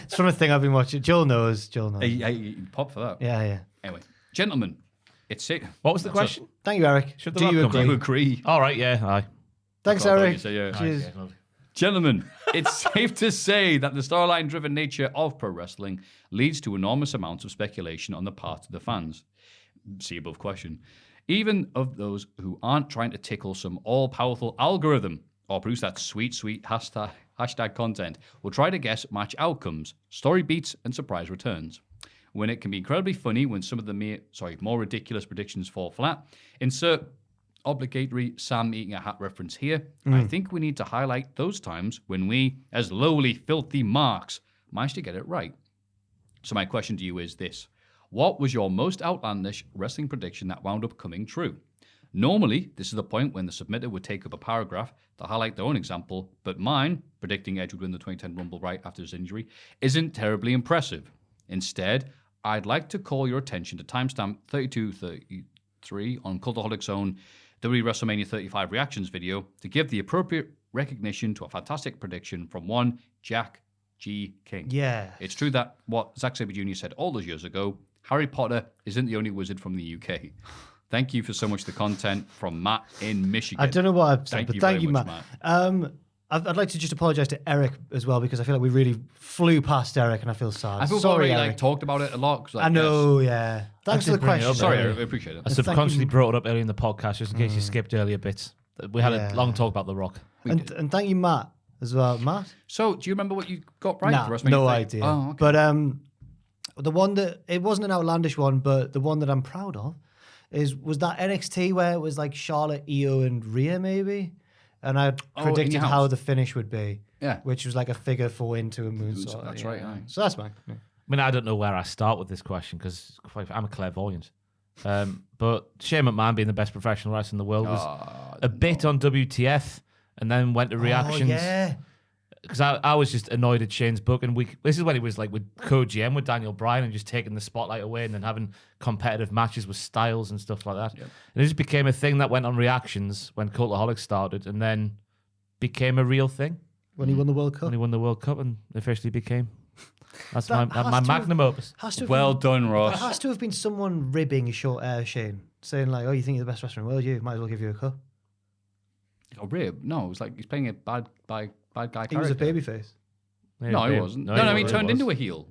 It's from a thing I've been watching. Joel knows. Hey, pop for that. Yeah. Anyway, gentlemen, it's it. What was the question? Thank you, Eric. Should the Do Rock you come Do agree? you agree? All right, yeah, aye. Thanks, I thought Eric. you said, yeah. Cheers. Yeah, lovely. Gentlemen, it's safe to say that the storyline-driven nature of pro wrestling leads to enormous amounts of speculation on the part of the fans. See above question. Even of those who aren't trying to tickle some all-powerful algorithm or produce that sweet hashtag content will try to guess match outcomes, story beats, and surprise returns. When it can be incredibly funny when some of the more ridiculous predictions fall flat. Insert obligatory Sam eating a hat reference here. I think we need to highlight those times when we, as lowly, filthy marks, managed to get it right. So my question to you is this. What was your most outlandish wrestling prediction that wound up coming true? Normally, this is the point when the submitter would take up a paragraph to highlight their own example, but mine, predicting Edge would win the 2010 Rumble right after his injury, isn't terribly impressive. Instead, I'd like to call your attention to timestamp 3233 on Cultaholic's own WWE WrestleMania 35 reactions video to give the appropriate recognition to a fantastic prediction from one Jack G. King. Yeah. It's true that what Zack Sabre Jr. said all those years ago, Harry Potter isn't the only wizard from the UK. Thank you for so much the content from Matt in Michigan. I don't know what I've said, but thank you, very Matt. much, I'd like to just apologise to Eric as well because I feel like we really flew past Eric and I feel sad. I feel Sorry, already Eric. talked about it a lot. 'Cause, I know, yeah. Thanks for the did bring it question. up, Sorry, Eric. I appreciate it. I subconsciously brought it up earlier in the podcast just in case you skipped earlier bits. We had Yeah. a long talk about The Rock. And thank you, Matt, as well. Matt? So, do you remember what you got right? Nah, for WrestleMania no 30? idea. Oh, okay. But the one that, it wasn't an outlandish one, but the one that I'm proud of was that NXT where it was like Charlotte, Io, and Rhea maybe? And I in predicted your how house. the finish would be. Yeah. Which was like a figure 4 into a moonsault. That's yeah. right, aye. So that's mine. Yeah. I mean, I don't know where I start with this question because I'm a clairvoyant. But Shane McMahon being the best professional wrestler in the world was a bit on WTF and then went to reactions. Oh, yeah. Because I was just annoyed at Shane's book, and this is when he was like with co-GM with Daniel Bryan and just taking the spotlight away and then having competitive matches with Styles and stuff like that. Yep. And it just became a thing that went on reactions when Cultaholic started and then became a real thing. When he won the World Cup. When he won the World Cup and officially became. That's That my has to magnum opus. Has to have Well been, done, Ross. There has to have been someone ribbing Shane, saying like, "Oh, you think you're the best wrestler in the world? You might as well give you a cup." Oh, rib? No, it was like he's playing a bad guy character. He was a babyface. No, he wasn't. No, I mean, turned into a heel.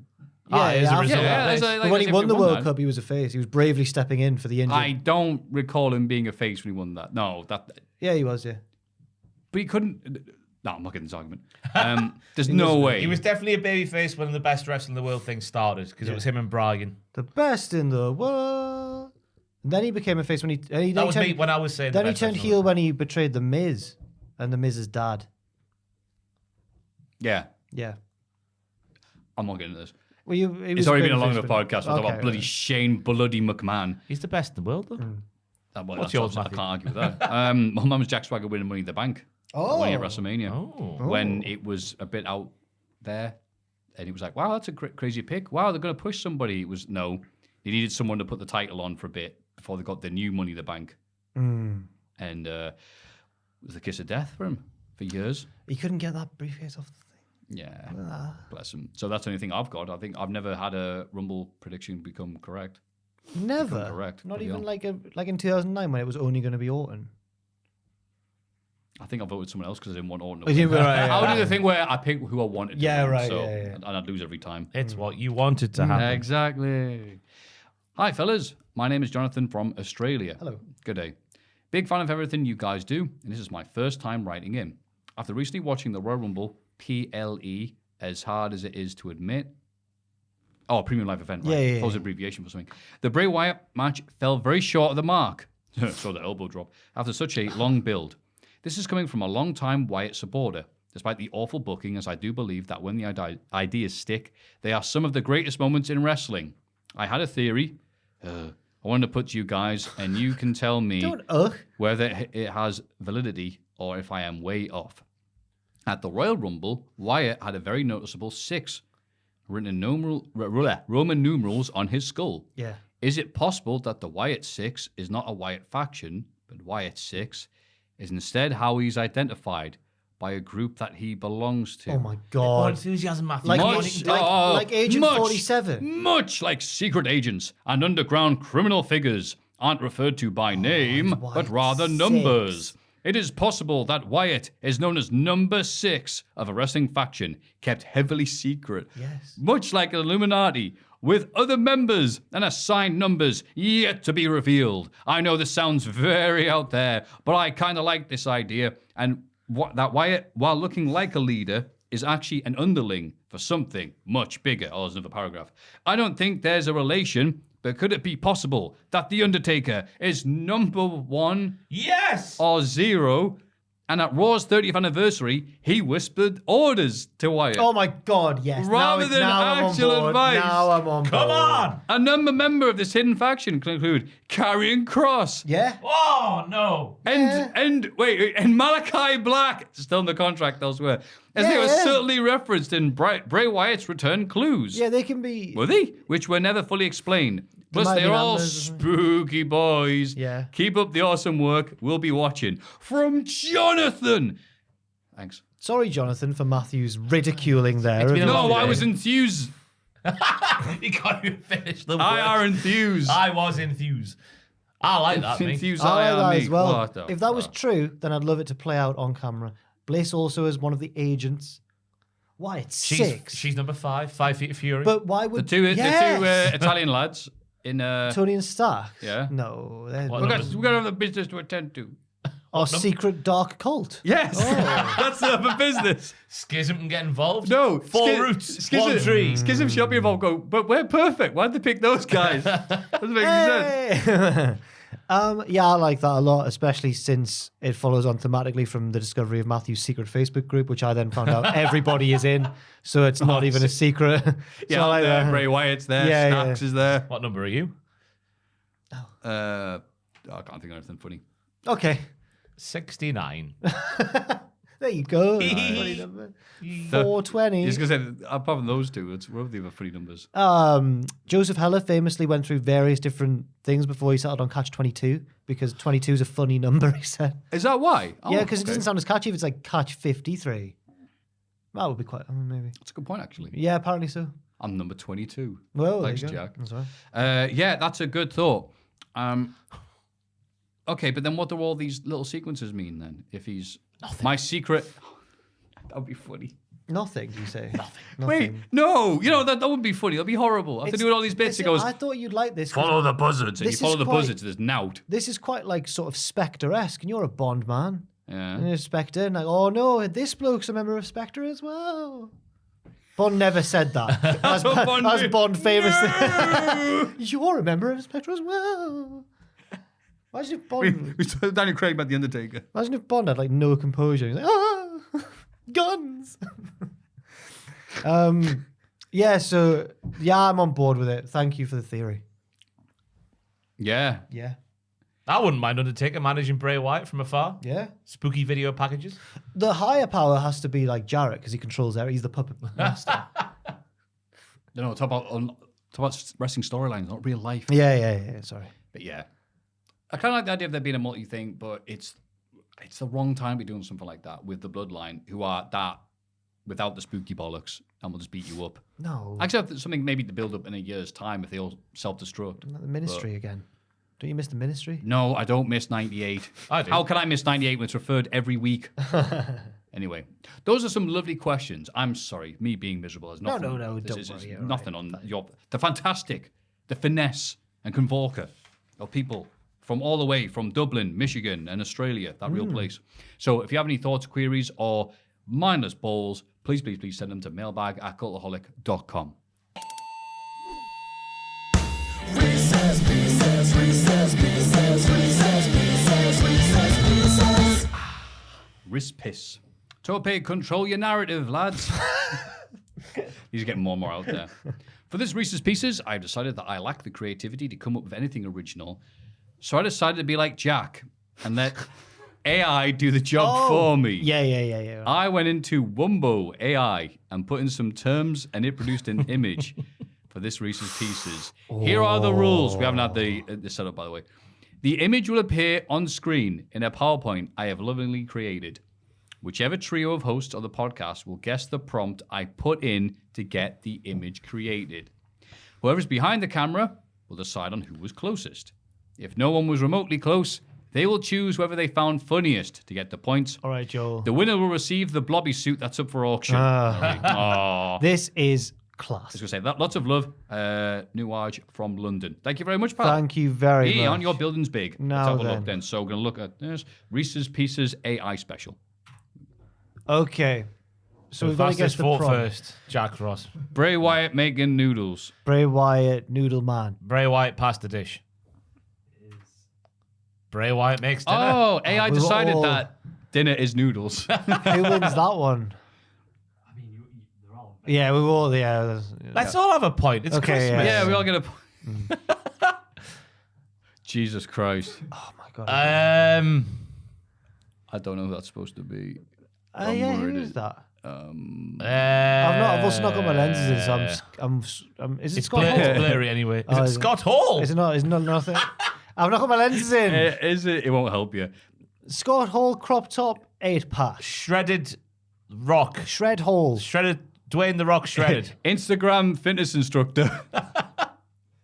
As a result. But when he won the World Cup, he was a face. He was bravely stepping in for the injured. I don't recall him being a face when he won that. No, Yeah, he was. Yeah. but he couldn't. No, I'm not getting this argument. There's no way. He was definitely a babyface when the best wrestler in the world thing started because it was him and Bryan. The best in the world. And then he became a face when he That was me when I was saying. Then the he best turned wrestler. heel when he betrayed the Miz and the Miz's dad. Yeah. Yeah. I'm not getting into this. Well, It's already been a long enough podcast. We'll talk about bloody right. Shane Bloody McMahon. He's the best in the world, though. Well, What's that's yours, I Matthew? can't argue with that. My mum was Jack Swagger winning Money in the Bank. Winning at WrestleMania. Oh. When it was a bit out there. And he was like, wow, that's a crazy pick. Wow, they're going to push somebody. It was, no. They needed someone to put the title on for a bit before they got the new Money in the Bank. And it was the kiss of death for him for years. He couldn't get that briefcase off the thing. Yeah, bless him. So that's the only thing I've got. I think I've never had a Rumble prediction become correct. Never. Correct. Not Bloody even hell. like in 2009 when it was only going to be Orton. I think I voted someone else because I didn't want Orton. Oh, you were right, I would yeah. do the thing where I pick who I wanted to Yeah, win, right, so, yeah. and I'd lose every time. It's what you wanted to happen. Exactly. Hi, fellas. My name is Jonathan from Australia. Hello. Good day. Big fan of everything you guys do, and this is my first time writing in. After recently watching the Royal Rumble, PLE, as hard as it is to admit. Oh, Premium Live Event, right? Yeah. That was an abbreviation for something. The Bray Wyatt match fell very short of the mark. Saw the elbow drop. After such a long build. This is coming from a long-time Wyatt supporter. Despite the awful booking, as I do believe that when the ideas stick, they are some of the greatest moments in wrestling. I had a theory. I wanted to put to you guys, and you can tell me Don't whether it has validity or if I am way off. At the Royal Rumble, Wyatt had a very noticeable 6 written in Roman numerals on his skull. Yeah. Is it possible that the Wyatt 6 is not a Wyatt faction, but Wyatt 6 is instead how he's identified by a group that he belongs to? Oh my More God. enthusiasm, Matthew. Like Agent 47. Much like secret agents and underground criminal figures aren't referred to by name, Wyatt but rather 6. numbers. It is possible that Wyatt is known as number 6 of a wrestling faction, kept heavily secret. Yes. Much like an Illuminati, with other members and assigned numbers yet to be revealed. I know this sounds very out there, but I kind of like this idea. And that Wyatt, while looking like a leader, is actually an underling for something much bigger. Oh, there's another paragraph. I don't think there's a relation, but could it be possible that The Undertaker is number 1 Yes! or 0? And at Raw's 30th anniversary, he whispered orders to Wyatt. Oh my God, yes. Rather than I'm on actual board. advice. Now I'm on board. Come on! A member of this hidden faction can include Karrion Kross Yeah. Oh, no. and Malachi Black, still in the contract elsewhere, as they were Yeah. certainly referenced in Bray Wyatt's return clues. Yeah, they can be. Were they? Which were never fully explained. Plus, might they're be all numbers or something. spooky boys. Yeah. Keep up the awesome work. We'll be watching. From Jonathan. Thanks. Sorry, Jonathan, for Matthew's ridiculing there. It's been a No, long I day. was enthused. You can't even finish the word. I are enthused. I was enthused. I like that, mate. Enthused I I like are that as me. well. What the If that was fuck? true, then I'd love it to play out on camera. Bliss also is one of the agents. Why, it's 6. She's number 5, 5 Feet of Fury. But why The would... two Yes! Italian lads in Tony and Stark? Yeah. No. they're- What we numbers? got other business to attend to. Our secret dark cult. Yes, that's the other business. Schism can get involved. No, 4 roots, 1 tree. Schism should be involved. Go, but we're perfect. Why'd they pick those guys? Doesn't make any sense. Hey! Yeah, I like that a lot, especially since it follows on thematically from the discovery of Matthew's secret Facebook group, which I then found out everybody is in, so it's not even a secret. So Yeah, I like there, that. Bray Wyatt's there. Yeah, Stacks is there. What number are you? I can't think of anything funny. Okay, 69. there you go. Funny number. 420. Just gonna say, apart from those two, what are the other funny numbers? Joseph Heller famously went through various different things before he settled on Catch 22 because 22 is a funny number, he said. Is that why? Oh, Yeah, because it okay. doesn't sound as catchy if it's like Catch 53. That would be quite, maybe. That's a good point, actually. Yeah, apparently so. I'm number 22. Well, Thanks, there you go. Jack. That's all right. Yeah, that's a good thought. Okay, but then what do all these little sequences mean then? If he's my secret, that would be funny. Nothing, you say? Nothing. Wait, no, that would be funny. That'd be horrible. After doing all these bits, he goes, I thought you'd like this. 'cause follow the buzzards. And you This follow is the quite- buzzards, there's nout. This is quite like sort of Spectre-esque, and you're a Bond man. Yeah. And you're Spectre, and like, oh no, this bloke's a member of Spectre as well. Bond never said that. As what Bond as did. Bond famously. You're a member of Spectre as well. Imagine if Bond. We saw Daniel Craig about the Undertaker. Imagine if Bond had like no composure. He's like, guns. Yeah. So I'm on board with it. Thank you for the theory. Yeah. Yeah. I wouldn't mind Undertaker managing Bray Wyatt from afar. Yeah. Spooky video packages. The higher power has to be like Jarrett because he controls everything. He's the puppet master. No, talk about wrestling storylines, not real life. Yeah. Sorry. But yeah, I kind of like the idea of there being a multi thing, but it's the wrong time to be doing something like that with the Bloodline, who are that without the spooky bollocks and will just beat you up. No. Actually, something maybe to build up in a year's time if they all self-destruct. Not the Ministry again. Don't you miss the Ministry? No, I don't miss 98. I do. How can I miss 98 when it's referred every week? Anyway, those are some lovely questions. I'm sorry, me being miserable is nothing. No, this don't is worry. nothing on the fantastic, the finesse and convoker of people from all the way from Dublin, Michigan, and Australia, that real place. So if you have any thoughts, queries, or mindless balls, please send them to mailbag@cultaholic.com. Wrist piss. Tope, control your narrative, lads. These are getting more and more out there. For this Reese's Pieces, I've decided that I lack the creativity to come up with anything original. So I decided to be like Jack and let AI do the job for me. Yeah. I went into Wumbo AI and put in some terms and it produced an image for this Reese's Pieces. Here are the rules. We haven't had the setup, by the way. The image will appear on screen in a PowerPoint I have lovingly created. Whichever trio of hosts of the podcast will guess the prompt I put in to get the image created. Whoever's behind the camera will decide on who was closest. If no one was remotely close, they will choose whoever they found funniest to get the points. All right, Joel. The winner will receive the blobby suit that's up for auction. Aw. This is I class. was going to say that. Lots of love. Nuage from London. Thank you very much, pal. Thank you very much. On your building's big. Now Let's have a then. look then. So we're going to look at this Reese's Pieces AI special. Okay. So we've got to guess Fastest the fought prompt. first. Jack Ross. Bray Wyatt making noodles. Bray Wyatt, Noodle Man. Bray Wyatt passed the dish. Bray Wyatt makes dinner. Oh, AI we were decided all- that dinner is noodles. Who wins that one? I mean, they're all. Yeah, we all. Yeah. Let's all have a point. It's Okay, Christmas. Yeah, we all get a. Jesus Christ. Oh my god. I don't know who that's supposed to be. Yeah, where who it is is. that? Uh, I've also not got my lenses in, so is it It's, Scott blur- Hall? it's blurry anyway. Is Oh, it is it? Scott Hall? Is it not? Is it not nothing? I've not got my lenses in. Is it? It won't help you. Scott Hall crop top 8-pack. Shredded rock. Shred Hall. Shredded. Dwayne the Rock shredded. Instagram fitness instructor.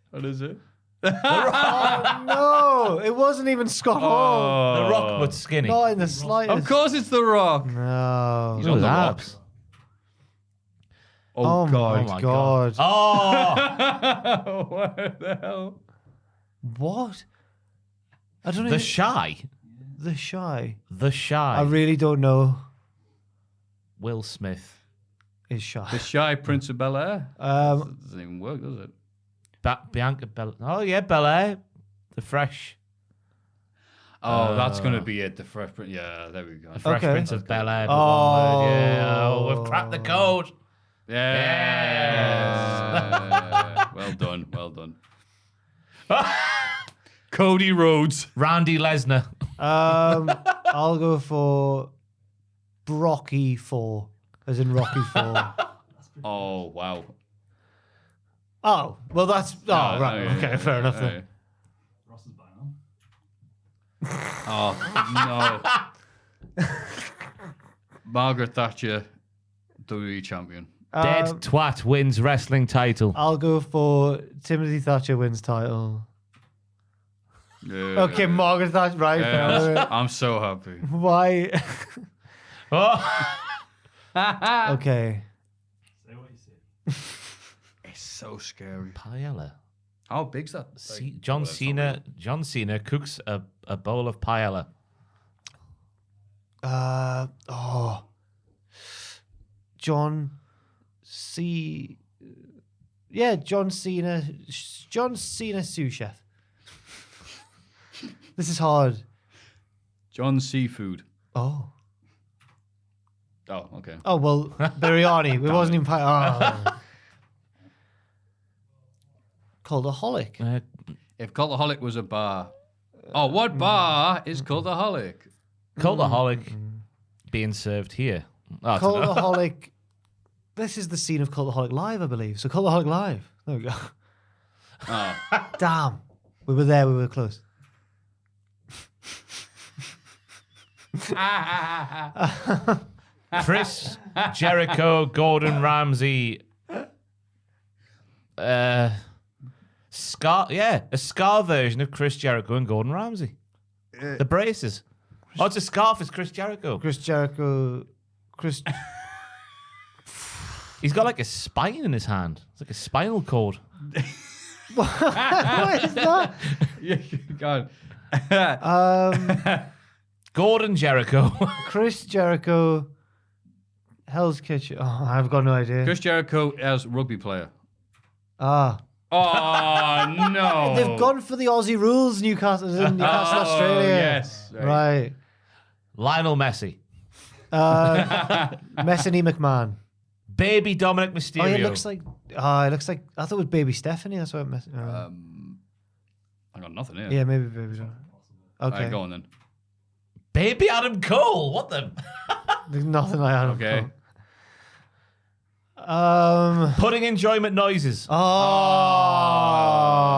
What is it? Oh no! It wasn't even Scott Hall. The Rock but skinny. Not in the slightest. Of course, it's The Rock. No. He's on The that? Rock. Oh God. my god. Oh, What the hell? What? I don't The even. Shy. The Shy. The Shy. I really don't know. Will Smith. Is Shy. The Shy Prince of Bel-Air? Um, Doesn't even work, does it? Bianca Belair. Oh, yeah, Belair. The Fresh. Oh, that's going to be it. The Fresh Prince. Yeah, there we go. The Fresh Okay. Prince of Bel-Air. Oh. Yeah. Oh, we've cracked the code. Yeah. Well done. Well done. Cody Rhodes. Randy Lesnar. I'll go for Brocky 4, as in Rocky 4. Oh, wow. Oh, well, that's. Oh, right. yeah, Okay, yeah, fair enough yeah. then. Ross is by now. Oh, no. Margaret Thatcher, WWE champion. Dead twat wins wrestling title. I'll go for Timothy Thatcher wins title. Yeah. Okay, Margaret Thatcher, right? Yeah, fair. I'm so happy. Why? Oh. Okay. Say what you see. It's so scary. Paella. How big's that? John Cena cooks a bowl of paella. John C. Yeah, John Cena sous chef. This is hard. John Seafood. Oh. Oh, okay. Oh, well, biryani. It wasn't even... Cultaholic. If Cultaholic was a bar. Oh, what bar is Cultaholic? Cultaholic being served here. Oh, I don't know. Cultaholic. This is the scene of Cultaholic Live, I believe. So Cultaholic Live. There we go. Oh. Damn. We were there. We were close. Chris Jericho, Gordon Ramsay. Scar, a scar version of Chris Jericho and Gordon Ramsay. The braces. Oh, it's a scarf. It's Chris Jericho. Chris Jericho. He's got like a spine in his hand. It's like a spinal cord. What is that? Yeah, go on. Gordon Jericho. Chris Jericho. Hell's Kitchen. Oh, I've got no idea. Chris Jericho as rugby player. Ah. Oh, no. They've gone for the Aussie rules, Newcastle, Australia. Yes. Right. Lionel Messi. Messany McMahon. Baby Dominic Mysterio. Oh, it looks like. I thought it was Baby Stephanie. That's what it messed. I got nothing here. Yeah, maybe Baby. Okay. All right, go on then. Baby Adam Cole. What the? There's nothing I had. Okay. Putting enjoyment noises. Oh,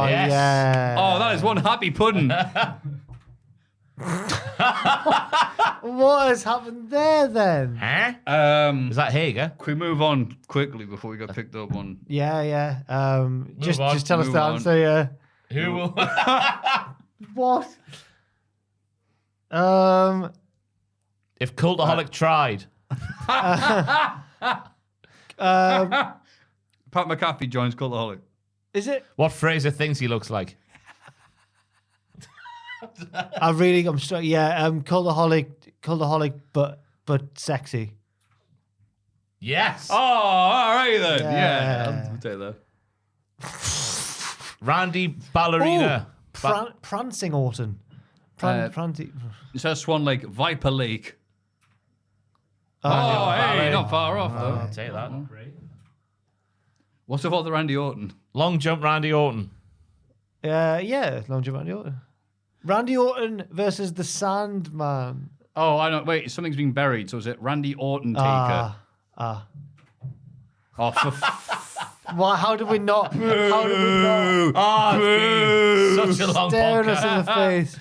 Yes. yeah. Oh, that is one happy pudding. What has happened there then? Huh? Is that Hager? Can we move on quickly before we get picked up on? Yeah. Just on, tell us move the on. answer. Yeah. Who will? What? If Cultaholic tried. Pat McAfee joins Cultaholic. Is it? What Fraser thinks he looks like. I'm struck. Yeah. Cultaholic, but sexy. Yes. Oh, all right then. Yeah. I'll take that. Randy Ballerina. Prancing Orton. Pranty. It says Swan Lake, Viper Lake. Oh, Oh, hey, Ballet. not far off though. I'll take that. What's about the Randy Orton? Long jump Randy Orton. Yeah. Long jump Randy Orton. Randy Orton versus the Sandman. Oh, I know. Wait, something's been buried. So is it Randy Orton Taker? Ah. Oh, for Why? How did we not? How did we not? Such a long Staring podcast. us in the face.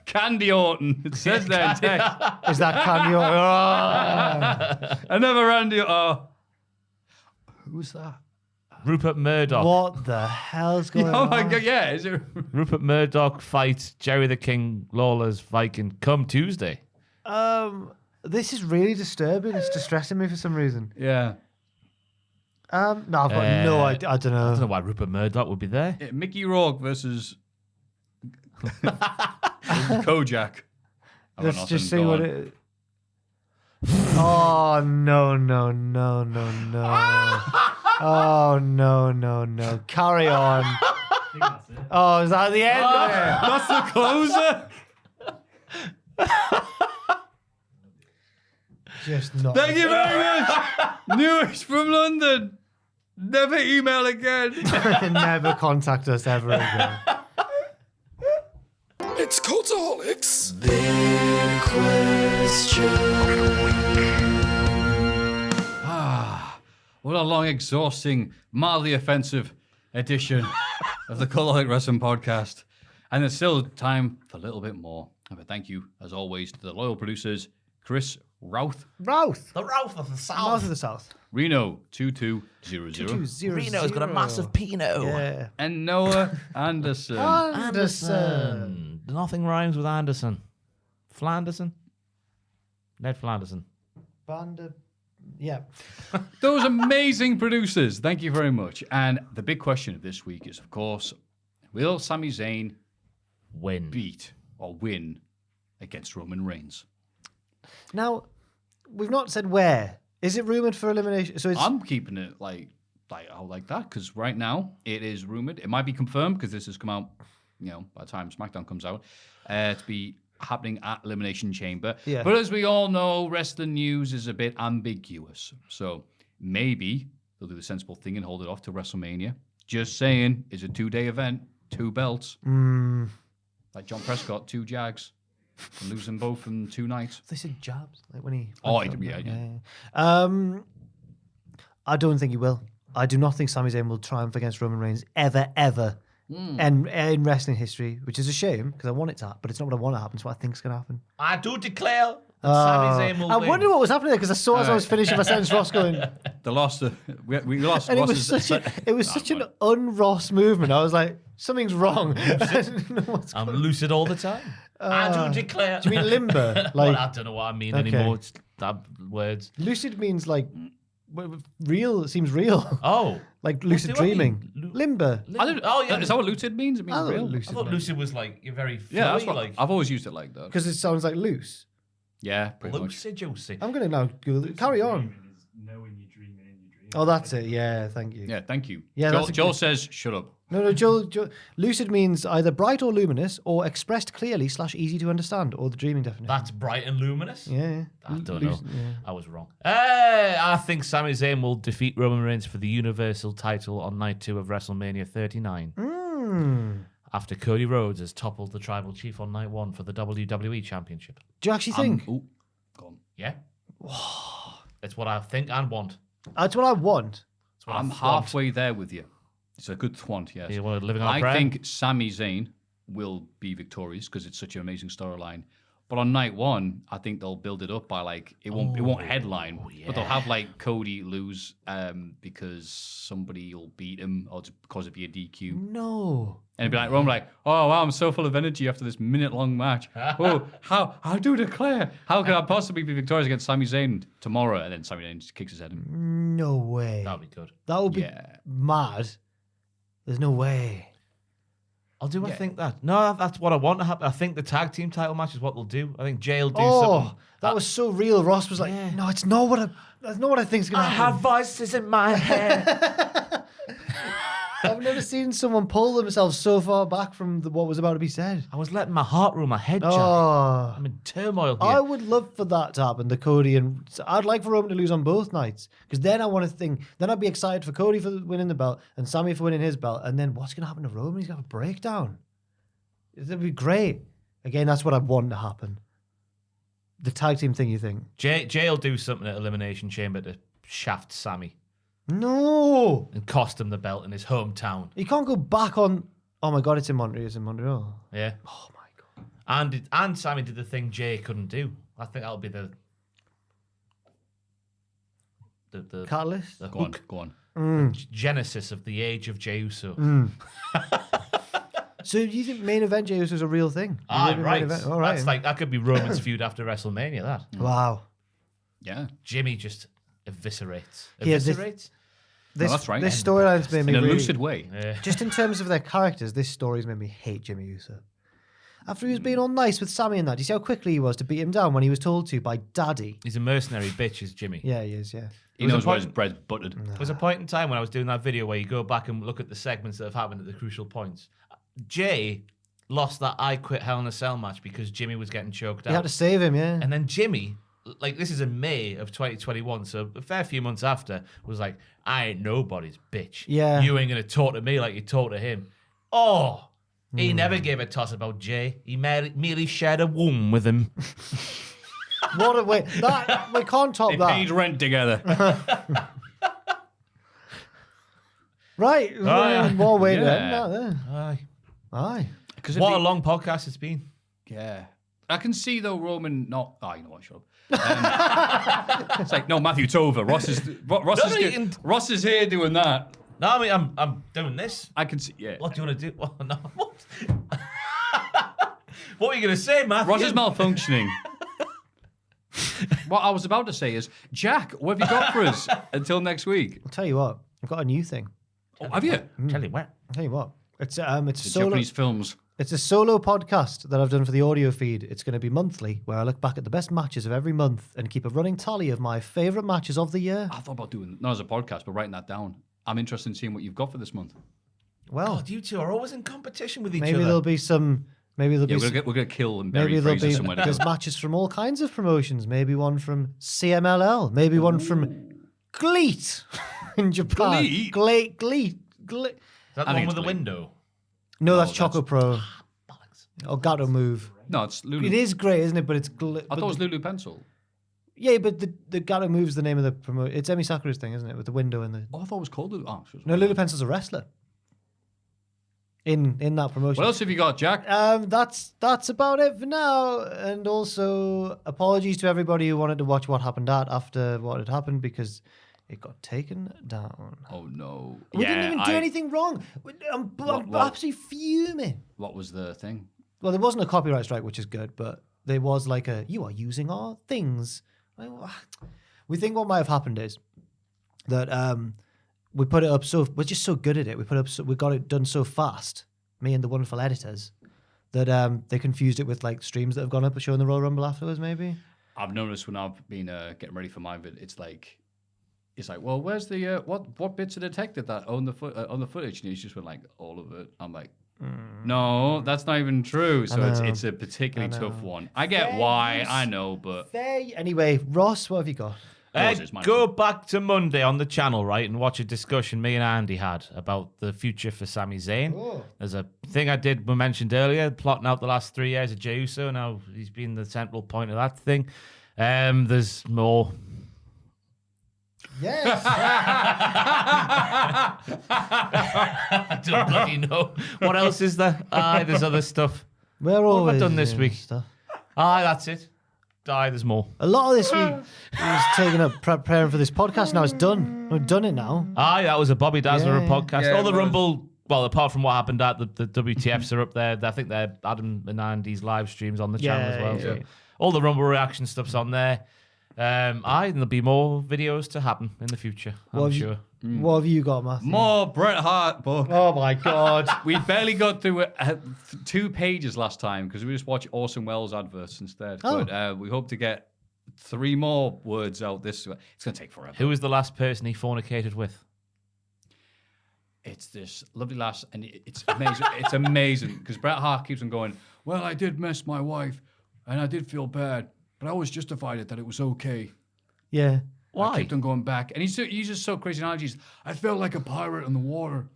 Candy Orton. It says there in text. Is that Candy Orton? Ah. Another Randy. Oh, who's that? Rupert Murdoch. What the hell's going Oh on? my god! Yeah, is it? Rupert Murdoch fights Jerry the King Lawler's Viking come Tuesday. This is really disturbing. It's distressing me for some reason. Yeah. No, I've got no idea. I don't I don't know know. why Rupert Murdoch would be there. Yeah, Mickey Rourke versus Kojak. I got Let's nothing. just see Go what on. it. Oh no. Oh no. Carry on. I think that's it. Oh, is that the end of it? That's the closer. Just not. Thank you very much. News from London. Never email again. Never contact us ever again. It's Cultaholics. What a long, exhausting, mildly offensive edition of the Cultaholic Wrestling Podcast. And there's still time for a little bit more. But thank you, as always, to the loyal producers, Chris Routh, Routh. The Ralph of the Mouth of the South. Reno 2200, 2-0. Reno's got a massive Pinot. Yeah. and Noah Anderson. Anderson. Nothing rhymes with Anderson. Flanderson? Ned Flanderson. Yeah. Those amazing producers. Thank you very much. And the big question of this week is, of course, will Sami Zayn Win. beat or win against Roman Reigns? Now, we've not said where. Is it rumored for elimination? So it's I'm keeping it like that because right now it is rumored. It might be confirmed because this has come out by the time SmackDown comes out, to be happening at Elimination Chamber. Yeah. But as we all know, wrestling news is a bit ambiguous. So maybe they'll do the sensible thing and hold it off to WrestleMania. Just saying, it's a 2-day event, 2 belts. Like John Prescott, 2 Jags. And lose them both in 2 nights. They said jabs, like when he. Yeah. I don't think he will. I do not think Sami Zayn will triumph against Roman Reigns ever, and in wrestling history, which is a shame because I want it to happen, but it's not what I want to happen. It's what I think is going to happen. I do declare that Sami Zayn will I win. wondered what was happening there because I saw as I was finishing my sentence, Ross going, The loss, we lost. and it Ross's- was such an un-Ross movement. I was like, something's wrong. I didn't know what's I'm going on. lucid all the time. I do declare. Do you mean limber? Well, Like I don't know what I mean Okay. anymore. It's that words. lucid means like real. It seems real. Oh. Like lucid do I mean? dreaming. Limber. I don't, Oh, yeah. Is that what lucid means? It means I don't know real? what I lucid thought means. lucid was like you're very flowy, Yeah, that's what like I've always used it like that. Because it sounds like loose. Yeah, pretty much. lucid juicy. I'm going to now Google it. Carry on. Dreaming is knowing you're dreaming in your dream. Oh, that's it. Yeah, thank you. Yeah, thank you. Yeah, Joel, that's a Joel good- says, "Shut up." No, Joel, lucid means either bright or luminous or expressed clearly / easy to understand, or the dreaming definition. That's bright and luminous. Yeah. I don't Lucid, know. yeah. I was wrong. I think Sami Zayn will defeat Roman Reigns for the Universal title on night 2 of WrestleMania 39. After Cody Rhodes has toppled the Tribal Chief on night 1 for the WWE Championship. Do you actually think? Oh, go on. Yeah? That's what I think and want. That's what I want. That's what I'm I want. halfway there with you. It's a good twant, yes. You want to living on a I prayer? think Sami Zayn will be victorious because it's such an amazing storyline. But on night 1, I think they'll build it up by like it won't headline, but they'll have like Cody lose because somebody will beat him or just cause it be a DQ. No. And it'd be like Roman, like, oh wow, I'm so full of energy after this minute-long match. Oh, how do declare? How could I possibly be victorious against Sami Zayn tomorrow? And then Sami Zayn just kicks his head in. No way. That'd be good. That would be Yeah. mad. There's no way. I think that. No, that's what I want to happen. I think the tag team title match is what they'll do. I think Jay will do something. That was so real. Ross was like, no, it's not what that's not what I think's going to happen. voices in my head. I've never seen someone pull themselves so far back from what was about to be said. I was letting my heart rule my head, Jack. Oh. I'm in turmoil here. I would love for that to happen, the Cody, and I'd like for Roman to lose on both nights because then I want to think. Then I'd be excited for Cody for winning the belt and Sami for winning his belt, and then what's going to happen to Roman? He's going to have a breakdown. That'd be great. Again, that's what I want to happen. The tag team thing, you think? Jay will do something at Elimination Chamber to shaft Sammy No, and cost him the belt in his hometown. he can't go back on. Oh my God, it's in Montreal. It's in Montreal. Yeah. Oh my God. And Sammy did the thing Jay couldn't do. I think that'll be the Catalyst. the Go on, hook, go on. genesis of the age of Jey Uso. So do you think main event Jey Uso is a real thing? Ah, Main right. event? All right. That's like that could be Roman's feud after WrestleMania. That Wow. Yeah. Jimmy just eviscerates. Yeah, this- Eviscerates. This, that's right. This storyline's made me In a really, lucid way. just in terms of their characters, this story's made me hate Jimmy Uso. After he was being all nice with Sammy and that, do you see how quickly he was to beat him down when he was told to by Daddy? He's a mercenary bitch, is Jimmy. Yeah, he is. Yeah. He was knows a where point- his bread's buttered. There was a point in time when I was doing that video where you go back and look at the segments that have happened at the crucial points. Jay lost that I Quit Hell in a Cell match because Jimmy was getting choked You had out. to save him. Yeah. And then Jimmy, like this is in May of 2021, so a fair few months after, was like, I ain't nobody's bitch. Yeah. You ain't going to talk to me like you talk to him. Oh, he never gave a toss about Jay. He merely shared a womb with him. What a way! That we can't top They that. paid rent together. Right. yeah. More way to Yeah. end that there. Aye. Aye. Because What a long podcast it's been. Yeah. I can see though Roman not. Oh, you know what? Shut up. It's like no, Maffew, it's over. Ross is Ross is here doing that. No, I mean, I'm doing this. I can see. Yeah. What do you want to do? Oh, no. What? What were you going to say, Matthew? Ross is malfunctioning. What I was about to say is, Jack, what have you got for us until next week? I'll tell you what. I've got a new thing. Oh, have you? Tell you what. I'll tell you what. It's a The solo. Japanese films. It's a solo podcast that I've done for the audio feed. It's going to be monthly, where I look back at the best matches of every month and keep a running tally of my favourite matches of the year. I thought about doing not as a podcast, but writing that down. I'm interested in seeing what you've got for this month. Well, God, you two are always in competition with each maybe other. there'll be some. Maybe there'll Yeah, be. we're gonna kill and Maybe bury there'll Fraser be. somewhere. There's matches from all kinds of promotions. Maybe one from CMLL. Maybe one from GLEAT in Japan. GLEAT? GLEAT. Is that the I one think with the it's window? No, that's that's- Choco Pro. Or Gato Move. No, it's Lulu. It is great, isn't it? But it's. I thought it was Lulu Pencil. Yeah, but the Gato Move's the name of the promotion. It's Emi Sakura's thing, isn't it? With the window and the. Oh, I thought it was called Lulu. Oh, No, Lulu Pencil's a wrestler. In that promotion. What else have you got, Jack? That's about it for now. And also, apologies to everybody who wanted to watch what happened after what had happened because it got taken down. Oh no. We didn't even do anything wrong. I'm What? absolutely fuming. What was the thing? Well, there wasn't a copyright strike, which is good, but there was like you are using our things. We think what might have happened is that we put it up we're just so good at it. We got it done so fast, me and the wonderful editors, that they confused it with like streams that have gone up showing the Royal Rumble afterwards, maybe. I've noticed when I've been getting ready for my vid, it's like, well, where's the what bits are detected that on the footage? And he's just went like all of it. I'm like, no, that's not even true. So it's a particularly tough one. I get why, I know, but Anyway, Ross, what have you got? Go back to Monday on the channel, right, and watch a discussion me and Andy had about the future for Sami Zayn. Oh. There's a thing we mentioned earlier, plotting out the last 3 years of Jey Uso. Now he's been the central point of that thing. There's more. Yes. I don't bloody know. What else is there? There's other stuff. We're What always have I done this doing week? stuff. That's it. There's more. A lot of this week was taken up preparing for this podcast. Now it's done. We've done it now. That was a Bobby Dazzler Yeah. podcast. Yeah, All the it was. Rumble, well, apart from what happened at the WTFs are up there. I think they're Adam and Andy's live streams on the channel as well. So all the Rumble reaction stuff's on there. And there'll be more videos to happen in the future, I'm sure. What have you got, Maffew? more Bret Hart book. Oh my God. We barely got through 2 pages last time because we just watched Orson Welles adverts instead. Oh. But we hope to get 3 more words out this. It's going to take forever. Who was the last person he fornicated with? It's this lovely lass, and it's amazing. It's amazing because Bret Hart keeps on going, well, I did miss my wife, and I did feel bad, but I always justified it that it was okay. Yeah. I Why? kept on going back. And he uses so crazy analogies. I felt like a pirate in the water.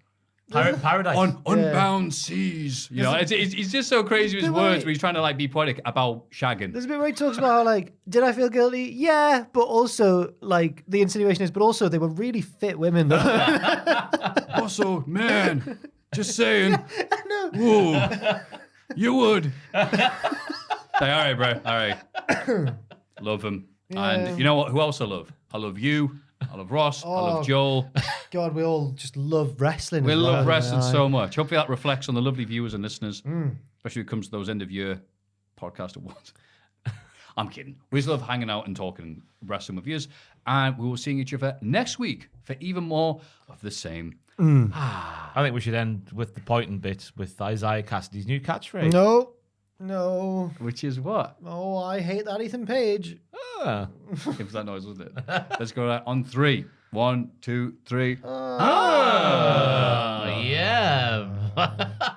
Paradise. On unbound seas. You know, it's just so crazy with his words, but he's trying to like be poetic about shagging. There's a bit where he talks about how, like, did I feel guilty? Yeah, but also, like, the insinuation is, but also they were really fit women, though. Also, man, just saying. I know. Whoa, you would. Like, all right, bro. All right. Love him. And you know what? Who else I love? I love you. I love Ross. I love Joel. God, we all just love wrestling. We as well, love wrestling yeah. so much. Hopefully that reflects on the lovely viewers and listeners, especially when it comes to those end of year podcast awards. I'm kidding. We just love hanging out and talking wrestling with yous. And we will see each other next week for even more of the same. I think we should end with the pointing bit with Isaiah Cassidy's new catchphrase. No. Which is what? Oh, I hate that Ethan Page. Ah. Gives that noise, wasn't it? Let's go on 3. 1, 2, 3. Yeah.